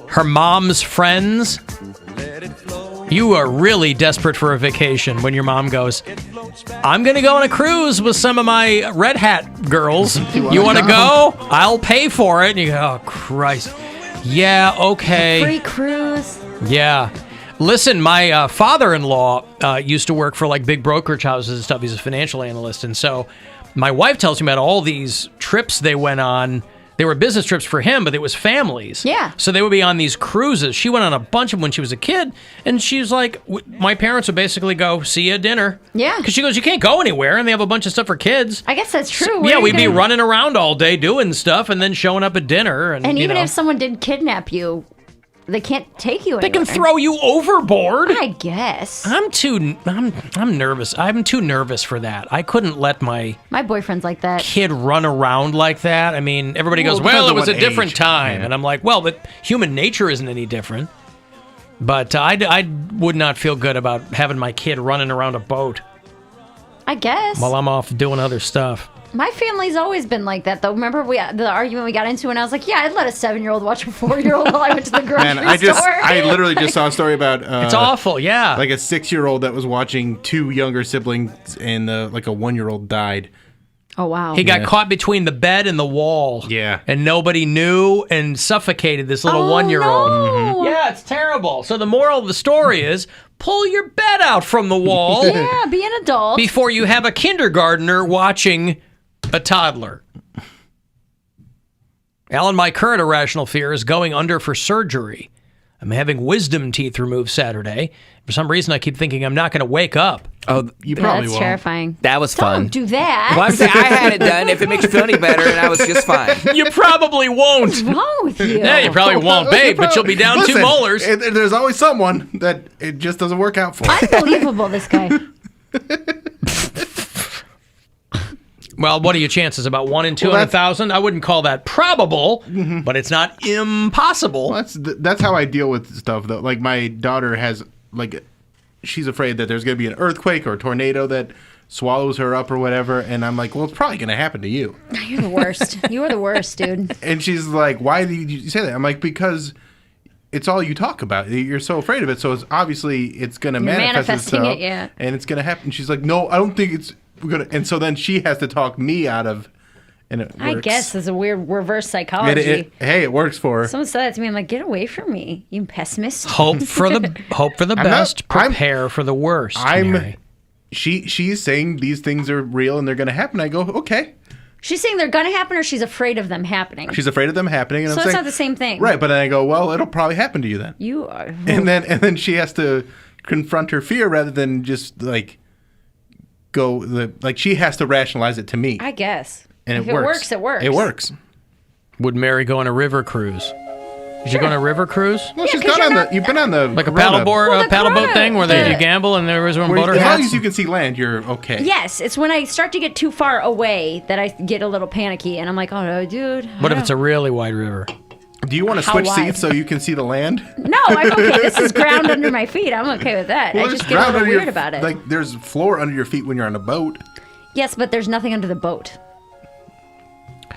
[SPEAKER 9] her mom's friends. You are really desperate for a vacation when your mom goes, I'm going to go on a cruise with some of my Red Hat girls. You want to go? I'll pay for it. And you go, oh, Christ. Yeah, okay.
[SPEAKER 11] Free cruise.
[SPEAKER 9] Yeah. Listen, my father-in-law used to work for like big brokerage houses and stuff. He's a financial analyst. And so my wife tells me about all these trips they went on. They were business trips for him, but it was families.
[SPEAKER 11] Yeah.
[SPEAKER 9] So they would be on these cruises. She went on a bunch of them when she was a kid. And she was like, my parents would basically go, see you at dinner.
[SPEAKER 11] Yeah.
[SPEAKER 9] Because she goes, you can't go anywhere. And they have a bunch of stuff for kids.
[SPEAKER 11] I guess that's true.
[SPEAKER 9] So,
[SPEAKER 11] Where
[SPEAKER 9] yeah,
[SPEAKER 11] are
[SPEAKER 9] we'd
[SPEAKER 11] you
[SPEAKER 9] be
[SPEAKER 11] gonna-
[SPEAKER 9] running around all day doing stuff and then showing up at dinner. And
[SPEAKER 11] And
[SPEAKER 9] you
[SPEAKER 11] even
[SPEAKER 9] know.
[SPEAKER 11] if someone did kidnap you, they can't take you anywhere.
[SPEAKER 9] They can throw you overboard.
[SPEAKER 11] I guess.
[SPEAKER 9] I'm nervous. I'm too nervous for that. I couldn't let my
[SPEAKER 11] boyfriend's like that.
[SPEAKER 9] Kid run around like that. I mean, everybody goes,
[SPEAKER 10] Well,
[SPEAKER 9] well, it
[SPEAKER 10] depends
[SPEAKER 9] was
[SPEAKER 10] on
[SPEAKER 9] a
[SPEAKER 10] what
[SPEAKER 9] different
[SPEAKER 10] age.
[SPEAKER 9] time.
[SPEAKER 10] Yeah.
[SPEAKER 9] And I'm like, well, but human nature isn't any different. But I would not feel good about having my kid running around a boat
[SPEAKER 11] I guess.
[SPEAKER 9] while I'm off doing other stuff.
[SPEAKER 11] My family's always been like that, though. Remember the argument we got into when I was like, yeah, I'd let a 7-year-old watch a 4-year-old while I went to the grocery
[SPEAKER 10] Man, I
[SPEAKER 11] store.
[SPEAKER 10] literally just saw a story about.
[SPEAKER 9] It's awful, yeah.
[SPEAKER 10] Like a 6-year-old that was watching 2 younger siblings, and like a 1-year-old died.
[SPEAKER 11] Oh, wow.
[SPEAKER 9] He got caught between the bed and the wall.
[SPEAKER 10] Yeah.
[SPEAKER 9] And nobody knew and suffocated this little 1-year-old.
[SPEAKER 11] no.
[SPEAKER 9] Yeah, it's terrible. So the moral of the story is pull your bed out from the wall.
[SPEAKER 11] Yeah, be an adult.
[SPEAKER 9] Before you have a kindergartner watching a toddler. Alan, my current irrational fear is going under for surgery. I'm having wisdom teeth removed Saturday. For some reason, I keep thinking I'm not going to wake up.
[SPEAKER 12] Oh,
[SPEAKER 10] you
[SPEAKER 11] probably won't. That's terrifying.
[SPEAKER 12] That was fun.
[SPEAKER 11] Don't do that.
[SPEAKER 12] Well, I'm saying I had it done. If it makes you feel any better, and I was just fine.
[SPEAKER 9] You probably won't.
[SPEAKER 11] What's wrong with you?
[SPEAKER 9] Yeah, you probably won't, babe, but you'll be down 2 molars.
[SPEAKER 10] There's always someone that it just doesn't work out for.
[SPEAKER 11] Unbelievable, this guy.
[SPEAKER 9] Well, what are your chances? About 1 in 200,000? I wouldn't call that probable, but it's not impossible.
[SPEAKER 10] Well, that's how I deal with stuff, though. Like, my daughter has, like, she's afraid that there's going to be an earthquake or a tornado that swallows her up or whatever. And I'm like, well, it's probably going to happen to you.
[SPEAKER 11] You're the worst. You are the worst, dude.
[SPEAKER 10] And she's like, why do you say that? I'm like, because it's all you talk about. You're so afraid of it. So it's going to manifest
[SPEAKER 11] manifesting
[SPEAKER 10] itself.
[SPEAKER 11] it, yeah.
[SPEAKER 10] And it's going to happen. She's like, no, I don't think it's going to. And so then she has to talk me out of. And it works.
[SPEAKER 11] I guess it's a weird reverse psychology.
[SPEAKER 10] Hey, it works for her.
[SPEAKER 11] Someone said that to me. I'm like, get away from me, you pessimist.
[SPEAKER 9] Hope for the best, prepare for the worst. Mary.
[SPEAKER 10] She's saying these things are real and they're going to happen. I go, okay.
[SPEAKER 11] She's saying they're going to happen, or she's afraid of them happening.
[SPEAKER 10] She's afraid of them happening, and
[SPEAKER 11] So
[SPEAKER 10] I'm
[SPEAKER 11] it's
[SPEAKER 10] saying,
[SPEAKER 11] not the same thing.
[SPEAKER 10] right? But then I go, well, it'll probably happen to you then.
[SPEAKER 11] You are.
[SPEAKER 10] And then she has to confront her fear rather than just like she has to rationalize it to me.
[SPEAKER 11] I guess.
[SPEAKER 10] And
[SPEAKER 11] if it works, it works.
[SPEAKER 10] It works.
[SPEAKER 9] Would Mary go on a river cruise? Did you go on a river cruise?
[SPEAKER 10] Well, she's gone on the. You've been on the
[SPEAKER 9] like a paddleboat thing where you gamble and there was one boater
[SPEAKER 10] as long
[SPEAKER 9] hats.
[SPEAKER 10] as you can see land, you're okay.
[SPEAKER 11] Yes, it's when I start to get too far away that I get a little panicky, and I'm like, oh no, dude.
[SPEAKER 9] What if it's a really wide river?
[SPEAKER 10] Do you want to
[SPEAKER 11] How
[SPEAKER 10] switch
[SPEAKER 11] wide?
[SPEAKER 10] seats so you can see the land?
[SPEAKER 11] No, I'm okay. This is ground under my feet. I'm okay with that.
[SPEAKER 10] Well,
[SPEAKER 11] I
[SPEAKER 10] there's
[SPEAKER 11] just get a
[SPEAKER 10] ground
[SPEAKER 11] little
[SPEAKER 10] under your-
[SPEAKER 11] weird about it.
[SPEAKER 10] Like there's floor under your feet when you're on a boat.
[SPEAKER 11] Yes, but there's nothing under the boat.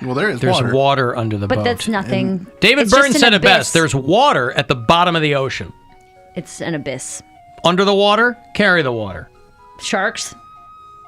[SPEAKER 10] Well, there's
[SPEAKER 9] water under the
[SPEAKER 11] But
[SPEAKER 9] boat.
[SPEAKER 11] that's nothing.
[SPEAKER 9] David
[SPEAKER 11] It's just
[SPEAKER 9] Byrne
[SPEAKER 11] an
[SPEAKER 9] said it
[SPEAKER 11] abyss.
[SPEAKER 9] best. There's water at the bottom of the ocean.
[SPEAKER 11] It's an abyss.
[SPEAKER 9] Under the water, carry the water.
[SPEAKER 11] Sharks.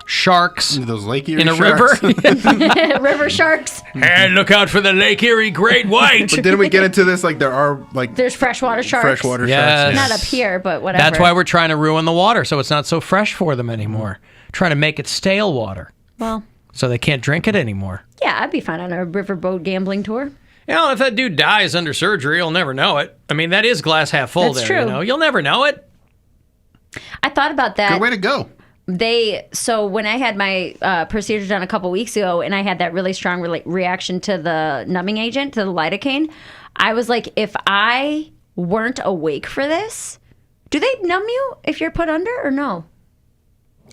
[SPEAKER 9] Sharks.
[SPEAKER 10] Those Lake Erie
[SPEAKER 9] in a
[SPEAKER 10] sharks.
[SPEAKER 9] river.
[SPEAKER 11] River sharks.
[SPEAKER 9] And look out for the Lake Erie Great White.
[SPEAKER 10] But didn't we get into this? Like there are like
[SPEAKER 11] There's freshwater sharks.
[SPEAKER 10] freshwater
[SPEAKER 9] Yes.
[SPEAKER 10] sharks.
[SPEAKER 11] Not up here, but whatever.
[SPEAKER 9] That's why we're trying to ruin the water so it's not so fresh for them anymore. Trying to make it stale water
[SPEAKER 11] Well,
[SPEAKER 9] so they can't drink it anymore.
[SPEAKER 11] yeah, I'd be fine on a riverboat gambling tour.
[SPEAKER 9] You know, if that dude dies under surgery, you'll never know it. I mean, that is glass half full
[SPEAKER 11] That's
[SPEAKER 9] there,
[SPEAKER 11] true.
[SPEAKER 9] you know. You'll never know it.
[SPEAKER 11] I thought about that.
[SPEAKER 10] Good way to go.
[SPEAKER 11] So when I had my procedure done a couple weeks ago, and I had that really strong reaction to the numbing agent, to the lidocaine, I was like, if I weren't awake for this, do they numb you if you're put under or no?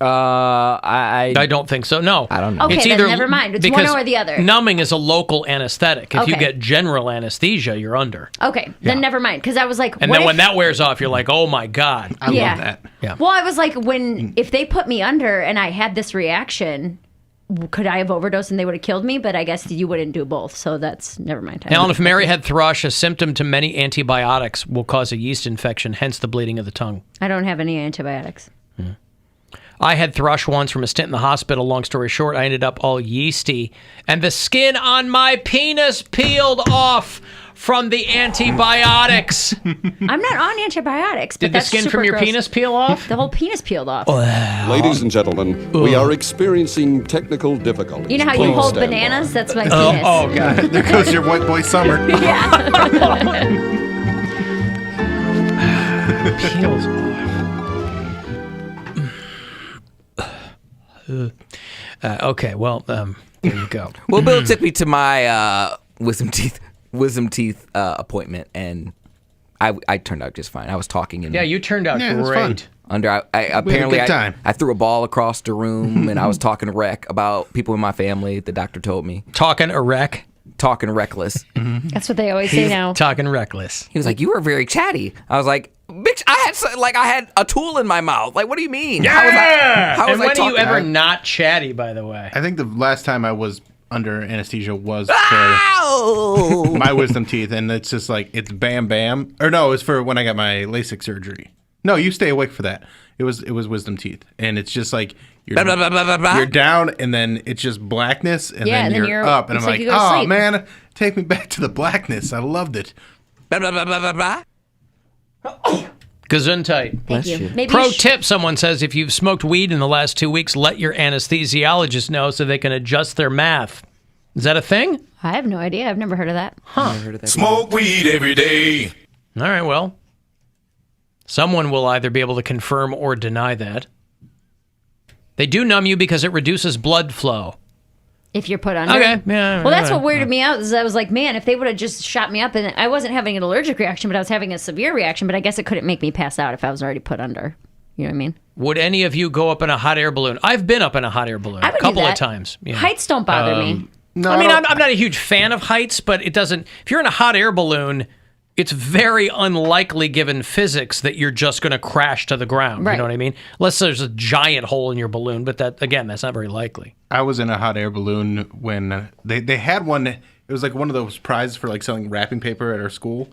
[SPEAKER 9] I don't think so. No,
[SPEAKER 12] I don't know.
[SPEAKER 11] Okay, then never mind. It's one
[SPEAKER 9] because
[SPEAKER 11] or the other.
[SPEAKER 9] Numbing is a local anesthetic. If you
[SPEAKER 11] Okay.
[SPEAKER 9] get general anesthesia, you're under.
[SPEAKER 11] Okay, then never mind. Because I was like,
[SPEAKER 9] And
[SPEAKER 11] what
[SPEAKER 9] then
[SPEAKER 11] if-
[SPEAKER 9] when that wears off, you're like, oh my God. I
[SPEAKER 11] Yeah.
[SPEAKER 9] love that. Yeah.
[SPEAKER 11] Well, I was like, if they put me under and I had this reaction, could I have overdosed and they would have killed me? But I guess you wouldn't do both, so that's never mind.
[SPEAKER 9] Alan, if Mary had thrush, a symptom to many antibiotics will cause a yeast infection, hence the bleeding of the tongue.
[SPEAKER 11] I don't have any antibiotics.
[SPEAKER 9] I had thrush once from a stint in the hospital. Long story short, I ended up all yeasty, and the skin on my penis peeled off from the antibiotics.
[SPEAKER 11] I'm not on antibiotics. But
[SPEAKER 9] Did the
[SPEAKER 11] that's
[SPEAKER 9] skin
[SPEAKER 11] super
[SPEAKER 9] from your
[SPEAKER 11] gross.
[SPEAKER 9] penis peel off?
[SPEAKER 11] The whole penis peeled off.
[SPEAKER 4] Ladies and gentlemen, we are experiencing technical difficulties.
[SPEAKER 11] You know how
[SPEAKER 4] Please
[SPEAKER 11] you hold
[SPEAKER 4] stand
[SPEAKER 11] bananas? That's my
[SPEAKER 10] Oh,
[SPEAKER 11] penis.
[SPEAKER 10] oh God! There goes your white boy summer.
[SPEAKER 9] Peels off. Okay, well, there you go.
[SPEAKER 12] Well, Bill took me to my wisdom teeth appointment, and I turned out just fine. I was talking and
[SPEAKER 9] Yeah, you turned out great.
[SPEAKER 12] Apparently
[SPEAKER 10] good time.
[SPEAKER 12] I threw a ball across the room, and I was talking to Rec about people in my family. The doctor told me
[SPEAKER 9] Talking a wreck.
[SPEAKER 12] talking reckless.
[SPEAKER 11] That's what they always say now.
[SPEAKER 9] Talking reckless.
[SPEAKER 12] He was like, "You were very chatty." I was like, "Bitch, I had a tool in my mouth. Like, what do you mean?
[SPEAKER 9] Yeah!
[SPEAKER 12] How was
[SPEAKER 9] And
[SPEAKER 12] I
[SPEAKER 9] when are you
[SPEAKER 12] talking?"
[SPEAKER 9] ever not chatty, by the way?
[SPEAKER 10] I think the last time I was under anesthesia was
[SPEAKER 12] Ow!
[SPEAKER 10] for my wisdom teeth, and it's just like it's bam bam. Or no, it's for when I got my LASIK surgery. No, you stay awake for that. It was wisdom teeth, and it's just like you're,
[SPEAKER 12] Blah, blah, blah, blah, blah, blah.
[SPEAKER 10] you're down, and then it's just blackness, and
[SPEAKER 11] Yeah,
[SPEAKER 10] then
[SPEAKER 11] and then
[SPEAKER 10] you're
[SPEAKER 11] you're-
[SPEAKER 10] up, and I'm
[SPEAKER 11] it's like
[SPEAKER 10] like,
[SPEAKER 11] you go to
[SPEAKER 10] oh
[SPEAKER 11] sleep."
[SPEAKER 10] man, take me back to the blackness. I loved it.
[SPEAKER 12] Blah, blah, blah, blah, blah, blah.
[SPEAKER 9] Gesundheit.
[SPEAKER 11] Thank you. Maybe
[SPEAKER 9] Pro
[SPEAKER 11] you sh-
[SPEAKER 9] tip, someone says, if you've smoked weed in the last 2 weeks, let your anesthesiologist know so they can adjust their math. Is that a thing?
[SPEAKER 11] I have no idea. I've never heard of that.
[SPEAKER 3] Smoke weed every day.
[SPEAKER 9] All right, well, someone will either be able to confirm or deny that. They do numb you because it reduces blood flow.
[SPEAKER 11] If you're put under.
[SPEAKER 9] Okay, yeah.
[SPEAKER 11] Well, that's
[SPEAKER 9] yeah.
[SPEAKER 11] what weirded me out. Is I was like, man, if they would have just shot me up, and I wasn't having an allergic reaction, but I was having a severe reaction. But I guess it couldn't make me pass out if I was already put under. You know what I mean?
[SPEAKER 9] Would any of you go up in a hot air balloon? I've been up in a hot air balloon
[SPEAKER 11] I
[SPEAKER 9] a
[SPEAKER 11] would do
[SPEAKER 9] couple of
[SPEAKER 11] that.
[SPEAKER 9] times. Yeah.
[SPEAKER 11] Heights don't bother me.
[SPEAKER 10] No,
[SPEAKER 9] I mean,
[SPEAKER 10] don't-
[SPEAKER 9] I'm not a huge fan of heights, but it doesn't. If you're in a hot air balloon, it's very unlikely, given physics, that you're just going to crash to the ground.
[SPEAKER 11] Right.
[SPEAKER 9] You know what I mean? Unless there's a giant hole in your balloon, but that again, that's not very likely.
[SPEAKER 10] I was in a hot air balloon when they had one. It was like one of those prizes for like selling wrapping paper at our school,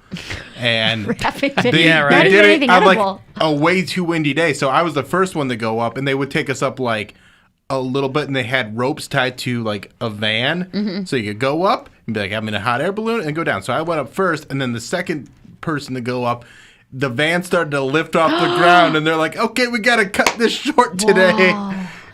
[SPEAKER 10] and
[SPEAKER 11] Wrapping paper.
[SPEAKER 10] they,
[SPEAKER 9] Yeah, right.
[SPEAKER 10] they
[SPEAKER 11] Not
[SPEAKER 10] did
[SPEAKER 11] even
[SPEAKER 10] it
[SPEAKER 11] anything
[SPEAKER 10] on like
[SPEAKER 11] edible.
[SPEAKER 10] a way too windy day. So I was the first one to go up, and they would take us up like a little bit, and they had ropes tied to like a van, so you could go up and be like, I'm in a hot air balloon, and go down. So I went up first, and then the second person to go up, the van started to lift off the ground, and they're like, okay, we got to cut this short today.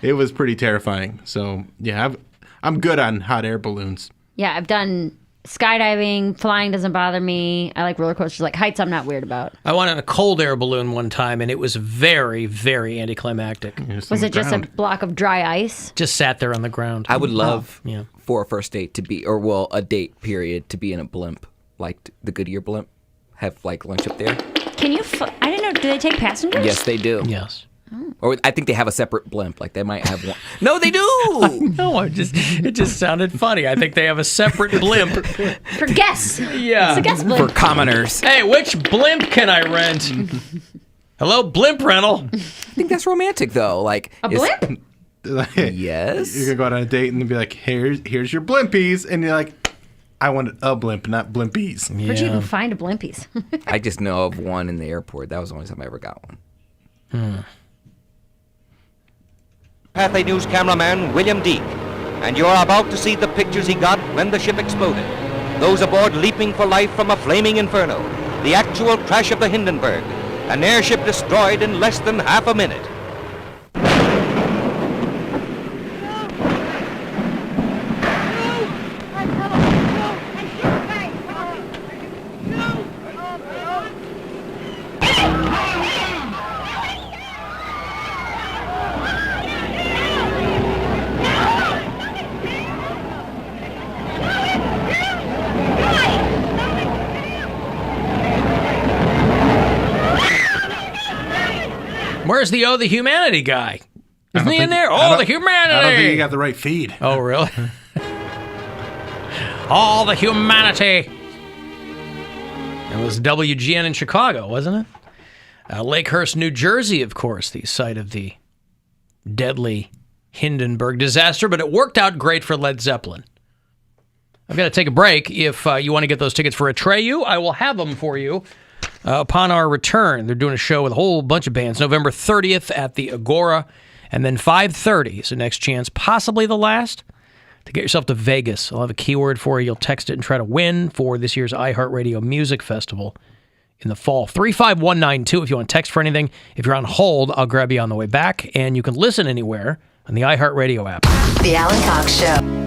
[SPEAKER 10] It was pretty terrifying. So yeah, I'm good on hot air balloons.
[SPEAKER 11] Yeah, I've done skydiving. Flying doesn't bother me. I like roller coasters. Like heights, I'm not weird about.
[SPEAKER 9] I went on a cold air balloon one time, and it was very, very anticlimactic.
[SPEAKER 11] Was it just a block of dry ice?
[SPEAKER 9] Just sat there on the ground.
[SPEAKER 12] I would love
[SPEAKER 9] Yeah.
[SPEAKER 12] for a first date to be, or well, a date period to be in a blimp, like the Goodyear blimp. have like lunch up there.
[SPEAKER 11] Can you? I didn't know. Do they take passengers?
[SPEAKER 12] Yes, they do.
[SPEAKER 9] Yes.
[SPEAKER 12] Or I think they have a separate blimp. Like they might have one. No, they do.
[SPEAKER 9] No, it just sounded funny. I think they have a separate blimp
[SPEAKER 11] For guests.
[SPEAKER 9] Yeah.
[SPEAKER 11] It's a guest blimp.
[SPEAKER 12] For commoners.
[SPEAKER 9] Hey, which blimp can I rent? Hello, blimp rental.
[SPEAKER 12] I think that's romantic though. Like
[SPEAKER 11] A blimp?
[SPEAKER 12] Yes.
[SPEAKER 10] You're gonna go out on a date and be like, here's your blimpies, and you're like, I want a blimp, not blimpies.
[SPEAKER 11] Where'd you even find a blimpies?
[SPEAKER 12] I just know of one in the airport. That was the only time I ever got one.
[SPEAKER 7] Pathé News cameraman William Deek, and you're about to see the pictures he got when the ship exploded. Those aboard leaping for life from a flaming inferno. The actual crash of the Hindenburg. An airship destroyed in less than half a minute.
[SPEAKER 9] Where's the Humanity guy? Isn't he in there? The Humanity!
[SPEAKER 10] I don't think you got the right feed.
[SPEAKER 9] Oh, really? The Humanity! It was WGN in Chicago, wasn't it? Lakehurst, New Jersey, of course, the site of the deadly Hindenburg disaster, but it worked out great for Led Zeppelin. I've got to take a break. If you want to get those tickets for Atreyu, I will have them for you. Upon our return, they're doing a show with a whole bunch of bands. November 30th at the Agora, and then 5:30 is the next chance, possibly the last, to get yourself to Vegas. I'll have a keyword for you. You'll text it and try to win for this year's iHeartRadio Music Festival in the fall. 35192 if you want to text for anything. If you're on hold, I'll grab you on the way back, and you can listen anywhere on the iHeartRadio app.
[SPEAKER 6] The Alan Cox Show.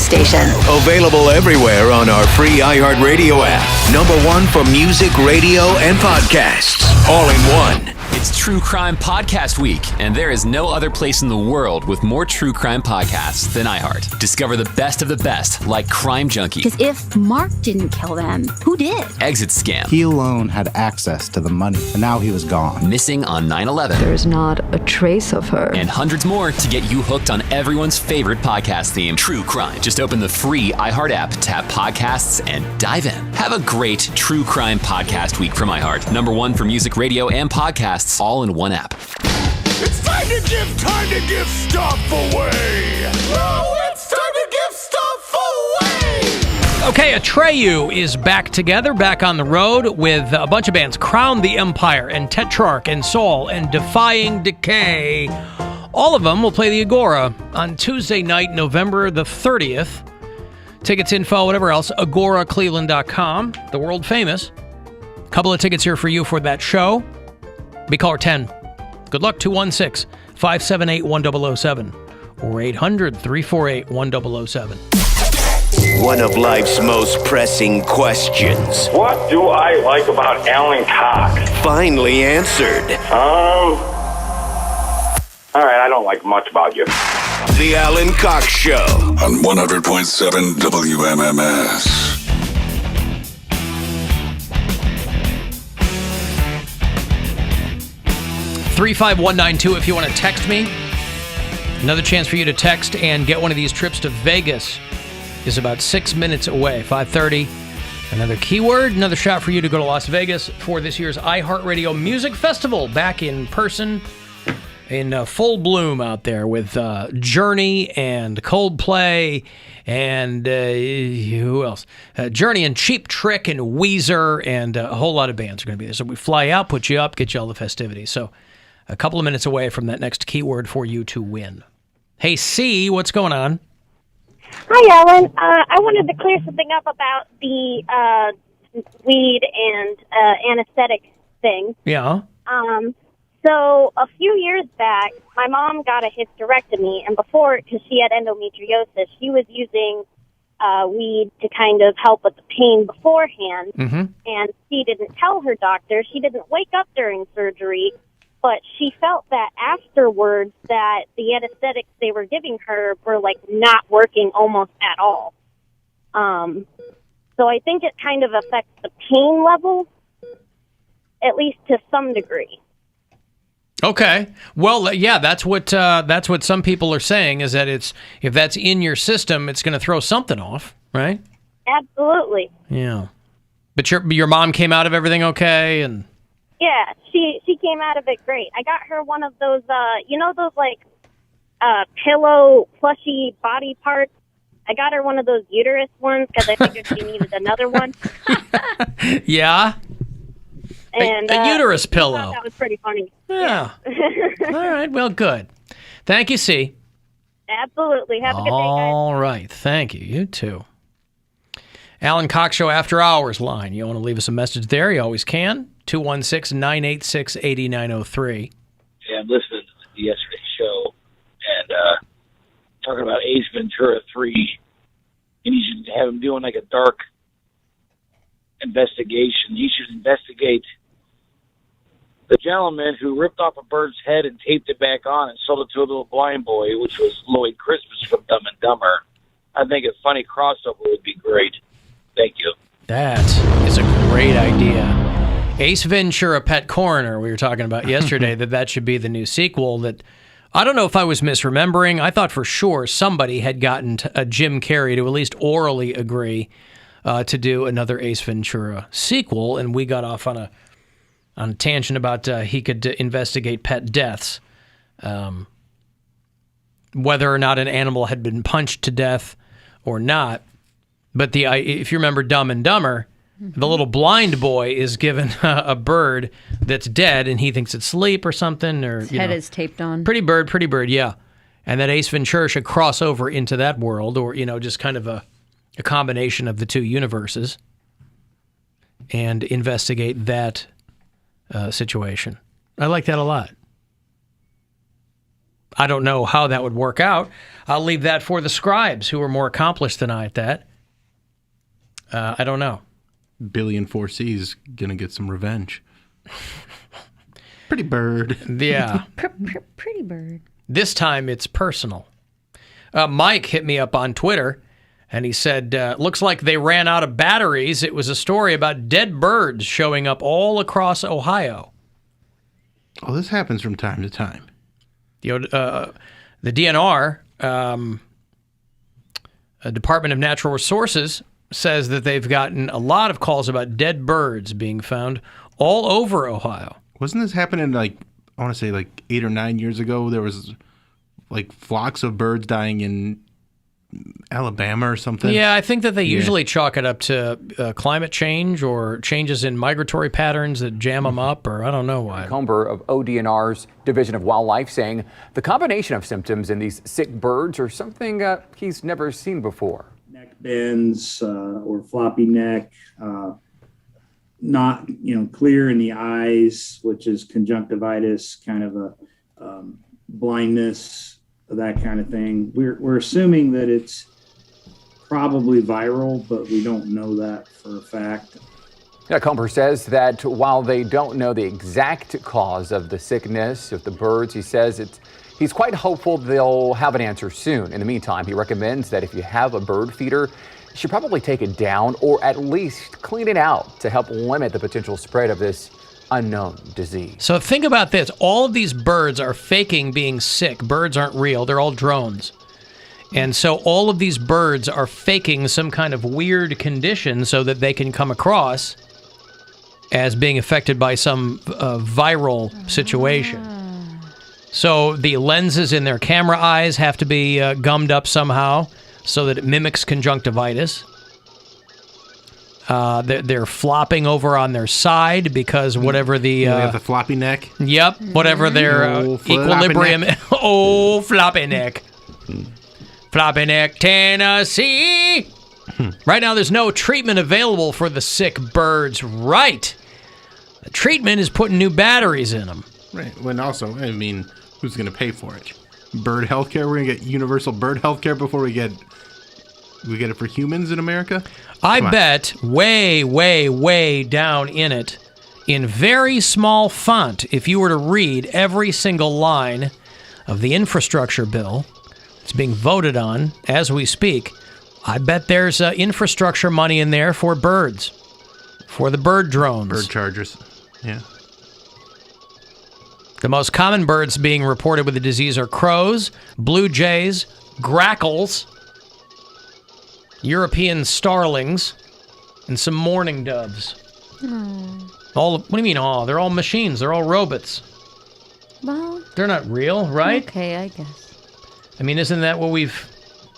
[SPEAKER 6] breakfast station.
[SPEAKER 8] Available everywhere on our free iHeartRadio app. #1 for music, radio, and podcasts. All in one.
[SPEAKER 13] It's True Crime Podcast Week, and there is no other place in the world with more true crime podcasts than iHeart. Discover the best of the best, like Crime Junkie,
[SPEAKER 14] Because if Mark didn't kill them, who did?
[SPEAKER 13] Exit Scam,
[SPEAKER 23] He alone had access to the money, and now he was gone.
[SPEAKER 13] Missing on 9/11.
[SPEAKER 14] There's not a trace of her.
[SPEAKER 13] And hundreds more to get you hooked on everyone's favorite podcast theme, True Crime. Just open the free iHeart app, tap podcasts, and dive in. Have a great True Crime Podcast Week from iHeart. #1 for music, radio, and podcasts, all in one app.
[SPEAKER 3] It's time to give stuff away. Oh, it's time to give stuff away.
[SPEAKER 9] Okay, Atreyu is back together, back on the road with a bunch of bands. Crown the Empire and Tetrarch and Saul and Defying Decay. All of them will play the Agora on Tuesday night, November the 30th. Tickets, info, whatever else, agoracleveland.com, the world famous. Couple of tickets here for you for that show. Be caller 10. Good luck, 216-578-1007 or 800-348-1007.
[SPEAKER 8] One of life's most pressing questions.
[SPEAKER 24] What do I like about Alan Cox?
[SPEAKER 8] Finally answered.
[SPEAKER 24] All right, I don't like much about you.
[SPEAKER 8] The Alan Cox Show.
[SPEAKER 5] On 100.7 WMMS.
[SPEAKER 9] 35192 if you want to text me. Another chance for you to text and get one of these trips to Vegas is about 6 minutes away, 5:30. Another keyword, another shot for you to go to Las Vegas for this year's iHeartRadio Music Festival, back in person, in full bloom out there with Journey and Coldplay and who else? Journey and Cheap Trick and Weezer and a whole lot of bands are going to be there. So we fly out, put you up, get you all the festivities. So a couple of minutes away from that next keyword for you to win. Hey, C, what's going on?
[SPEAKER 25] Hi, Alan. I wanted to clear something up about the weed and anesthetic thing.
[SPEAKER 9] Yeah.
[SPEAKER 25] So a few years back, my mom got a hysterectomy, and before, because she had endometriosis, she was using weed to kind of help with the pain beforehand.
[SPEAKER 9] Mm-hmm.
[SPEAKER 25] And she didn't tell her doctor. She didn't wake up during surgery, but she felt that afterwards that the anesthetics they were giving her were like not working almost at all. So I think it kind of affects the pain level, at least to some degree.
[SPEAKER 9] Okay. Well, yeah, that's what some people are saying, is that it's, if that's in your system, it's going to throw something off, right?
[SPEAKER 25] Absolutely.
[SPEAKER 9] Yeah. But your mom came out of everything okay, and
[SPEAKER 25] Yeah, she came out of it great. I got her one of those, those like pillow plushy body parts. I got her one of those uterus ones because I figured she needed another one.
[SPEAKER 9] yeah.
[SPEAKER 25] And
[SPEAKER 9] a uterus
[SPEAKER 25] I
[SPEAKER 9] pillow.
[SPEAKER 25] thought that was pretty funny.
[SPEAKER 9] Yeah. All right. Well, good. Thank you, C.
[SPEAKER 25] Absolutely. Have a good day, guys.
[SPEAKER 9] All right. Thank you. You too. Alan Cox Show After Hours line. You want to leave us a message there? You always can. 216-986-8903.
[SPEAKER 26] Yeah, I'm listening to yesterday's show and talking about Ace Ventura 3. And you should have him doing like a dark investigation. He should investigate the gentleman who ripped off a bird's head and taped it back on and sold it to a little blind boy, which was Lloyd Christmas from Dumb and Dumber. I think a funny crossover would be great. Thank you.
[SPEAKER 9] That is a great idea. Ace Ventura, Pet Coroner, we were talking about yesterday, that should be the new sequel. That I don't know if I was misremembering. I thought for sure somebody had gotten Jim Carrey to at least orally agree to do another Ace Ventura sequel, and we got off on a tangent about he could investigate pet deaths, whether or not an animal had been punched to death or not. But if you remember Dumb and Dumber, the little blind boy is given a bird that's dead, and he thinks it's sleep or something. Or
[SPEAKER 11] His head is taped on.
[SPEAKER 9] Pretty bird, yeah. And that Ace Ventura should cross over into that world, or just kind of a combination of the two universes, and investigate that situation. I like that a lot. I don't know how that would work out. I'll leave that for the scribes, who are more accomplished than I at that. I don't know.
[SPEAKER 10] Billy in 4C's gonna get some revenge. Pretty bird.
[SPEAKER 9] Yeah.
[SPEAKER 11] Pretty bird.
[SPEAKER 9] This time it's personal. Mike hit me up on Twitter, and he said, looks like they ran out of batteries. It was a story about dead birds showing up all across Ohio.
[SPEAKER 10] Oh, this happens from time to time.
[SPEAKER 9] The DNR, Department of Natural Resources, says that they've gotten a lot of calls about dead birds being found all over Ohio.
[SPEAKER 10] Wasn't this happening I want to say 8 or 9 years ago? There was flocks of birds dying in Alabama or something.
[SPEAKER 9] Yeah, I think that they usually chalk it up to climate change or changes in migratory patterns that jam them up, or I don't know why.
[SPEAKER 15] Comber of ODNR's Division of Wildlife saying the combination of symptoms in these sick birds are something he's never seen before.
[SPEAKER 16] Neck bends or floppy neck, not clear in the eyes, which is conjunctivitis, kind of a blindness, that kind of thing. We're assuming that it's probably viral, but we don't know that for a fact.
[SPEAKER 15] Yeah, Comber says that while they don't know the exact cause of the sickness of the birds, he says he's quite hopeful they'll have an answer soon. In the meantime, he recommends that if you have a bird feeder, you should probably take it down or at least clean it out to help limit the potential spread of this unknown disease.
[SPEAKER 9] So think about this. All of these birds are faking being sick. Birds aren't real. They're all drones. And so all of these birds are faking some kind of weird condition so that they can come across as being affected by some viral situation. So the lenses in their camera eyes have to be gummed up somehow so that it mimics conjunctivitis. They're flopping over on their side because whatever the...
[SPEAKER 10] they have the floppy neck?
[SPEAKER 9] Yep, whatever their equilibrium... Oh, floppy neck. Floppy neck, Tennessee. Right now, there's no treatment available for the sick birds. Right. The treatment is putting new batteries in them.
[SPEAKER 10] Right. When also, I mean, who's going to pay for it? Bird healthcare? We're going to get universal bird healthcare before we get it for humans in America?
[SPEAKER 9] I bet way, way, way down in it, in very small font, if you were to read every single line of the infrastructure bill that's being voted on as we speak, I bet there's infrastructure money in there for birds, for the bird drones.
[SPEAKER 10] Bird chargers, yeah.
[SPEAKER 9] The most common birds being reported with the disease are crows, blue jays, grackles, European starlings, and some mourning doves. What do you mean, they're all machines. They're all robots.
[SPEAKER 11] Well...
[SPEAKER 9] They're not real, right?
[SPEAKER 11] Okay, I guess.
[SPEAKER 9] I mean, isn't that what we've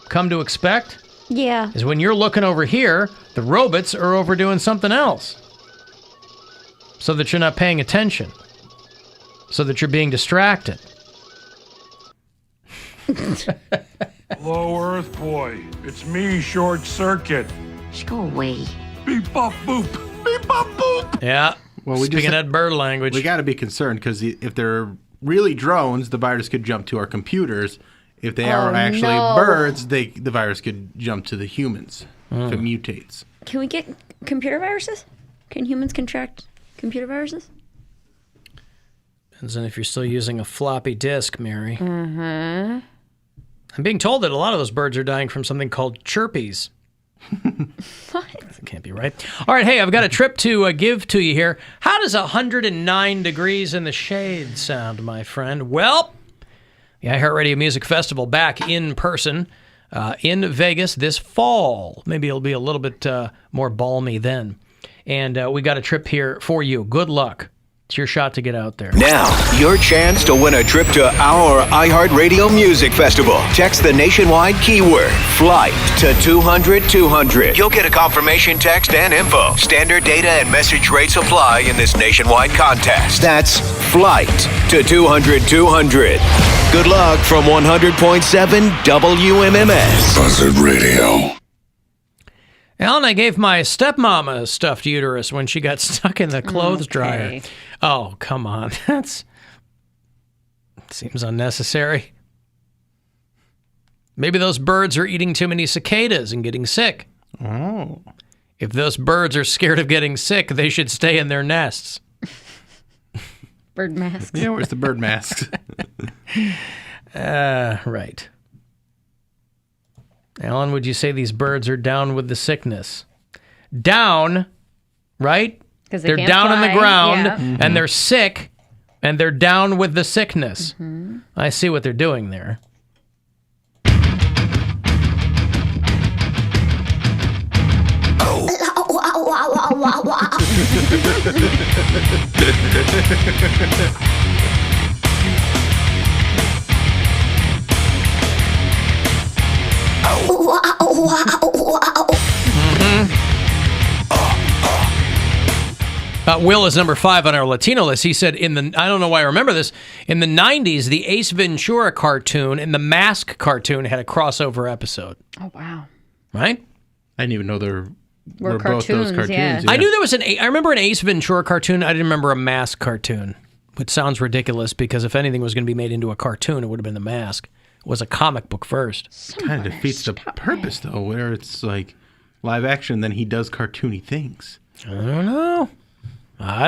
[SPEAKER 9] come to expect?
[SPEAKER 11] Yeah.
[SPEAKER 9] Is when you're looking over here, the robots are over doing something else. So that you're not paying attention. So that you're being distracted.
[SPEAKER 3] Hello, Earth Boy. It's me, Short Circuit.
[SPEAKER 14] Just go away.
[SPEAKER 3] Beep bop boop. Beep bop boop.
[SPEAKER 9] Yeah.
[SPEAKER 10] Well,
[SPEAKER 9] speaking that bird language.
[SPEAKER 10] We got to be concerned because if they're really drones, the virus could jump to our computers. If they are actually birds, the virus could jump to the humans if it mutates.
[SPEAKER 11] Can we get computer viruses? Can humans contract computer viruses?
[SPEAKER 9] Depends on if you're still using a floppy disk, Mary.
[SPEAKER 11] Mm-hmm.
[SPEAKER 9] I'm being told that a lot of those birds are dying from something called chirpies.
[SPEAKER 11] What?
[SPEAKER 9] That can't be right. All right, hey, I've got a trip to give to you here. How does 109 degrees in the shade sound, my friend? Well, the iHeartRadio Music Festival back in person in Vegas this fall. Maybe it'll be a little bit more balmy then. And we got a trip here for you. Good luck. It's your shot to get out there.
[SPEAKER 8] Now, your chance to win a trip to our iHeartRadio Music Festival. Text the nationwide keyword FLIGHT to 200-200. You'll get a confirmation text and info. Standard data and message rates apply in this nationwide contest. That's FLIGHT to 200-200. Good luck from 100.7 WMMS.
[SPEAKER 5] Buzzard Radio.
[SPEAKER 9] Alan, I gave my stepmama a stuffed uterus when she got stuck in the clothes dryer. Oh, come on. That seems unnecessary. Maybe those birds are eating too many cicadas and getting sick.
[SPEAKER 10] Oh.
[SPEAKER 9] If those birds are scared of getting sick, they should stay in their nests.
[SPEAKER 11] Bird masks.
[SPEAKER 10] Yeah, where's the bird masks?
[SPEAKER 9] Right. Alan, would you say these birds are down with the sickness? Down, right?
[SPEAKER 11] 'Cause they
[SPEAKER 9] They're
[SPEAKER 11] can't
[SPEAKER 9] down on the
[SPEAKER 11] fly,
[SPEAKER 9] ground,
[SPEAKER 11] yeah.
[SPEAKER 9] and they're sick, and they're down with the sickness. I see what they're doing there. Will is number 5 on our Latino list. He said, I don't know why I remember this, in the 90s, the Ace Ventura cartoon and the Mask cartoon had a crossover episode.
[SPEAKER 11] Oh, wow.
[SPEAKER 9] Right?
[SPEAKER 10] I didn't even know there
[SPEAKER 11] Were
[SPEAKER 10] both those
[SPEAKER 11] cartoons,
[SPEAKER 10] cartoons.
[SPEAKER 11] yeah.
[SPEAKER 9] I knew there was I remember an Ace Ventura cartoon. I didn't remember a Mask cartoon, which sounds ridiculous because if anything was going to be made into a cartoon, it would have been the Mask. It was a comic book first.
[SPEAKER 10] Kind of defeats the purpose, though, where it's like live action, then he does cartoony things.
[SPEAKER 9] I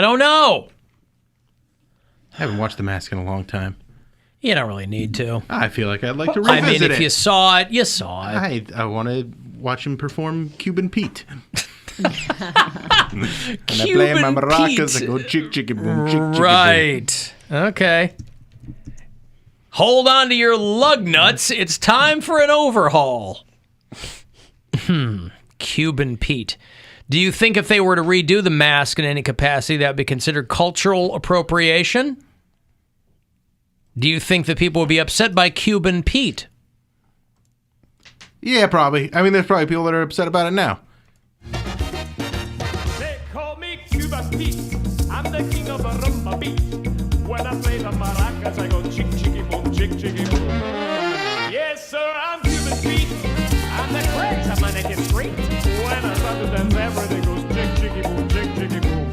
[SPEAKER 9] don't know. I
[SPEAKER 10] haven't watched The Mask in a long time.
[SPEAKER 9] You don't really need to.
[SPEAKER 10] I feel like I'd like to revisit
[SPEAKER 9] I mean, if
[SPEAKER 10] it.
[SPEAKER 9] you saw it, you saw it.
[SPEAKER 10] I want to watch him perform Cuban Pete. And I play my maracas and go chick chicka boom, chick chicka boom.
[SPEAKER 9] Right. Okay. Hold on to your lug nuts. It's time for an overhaul. Cuban Pete. Do you think if they were to redo The Mask in any capacity, that would be considered cultural appropriation? Do you think that people would be upset by Cuban Pete?
[SPEAKER 10] Yeah, probably. I mean, there's probably people that are upset about it now.
[SPEAKER 3] They call me Cuban Pete. I'm the king of a rumba beat. When I play the maracas, I go chick chicky boom, chick chicky boom. Yes, sir, I'm Cuban Pete. I'm the craze, I'm gonna get straight. When I start to dance, everything goes chick chicky boom, chick chicky boom.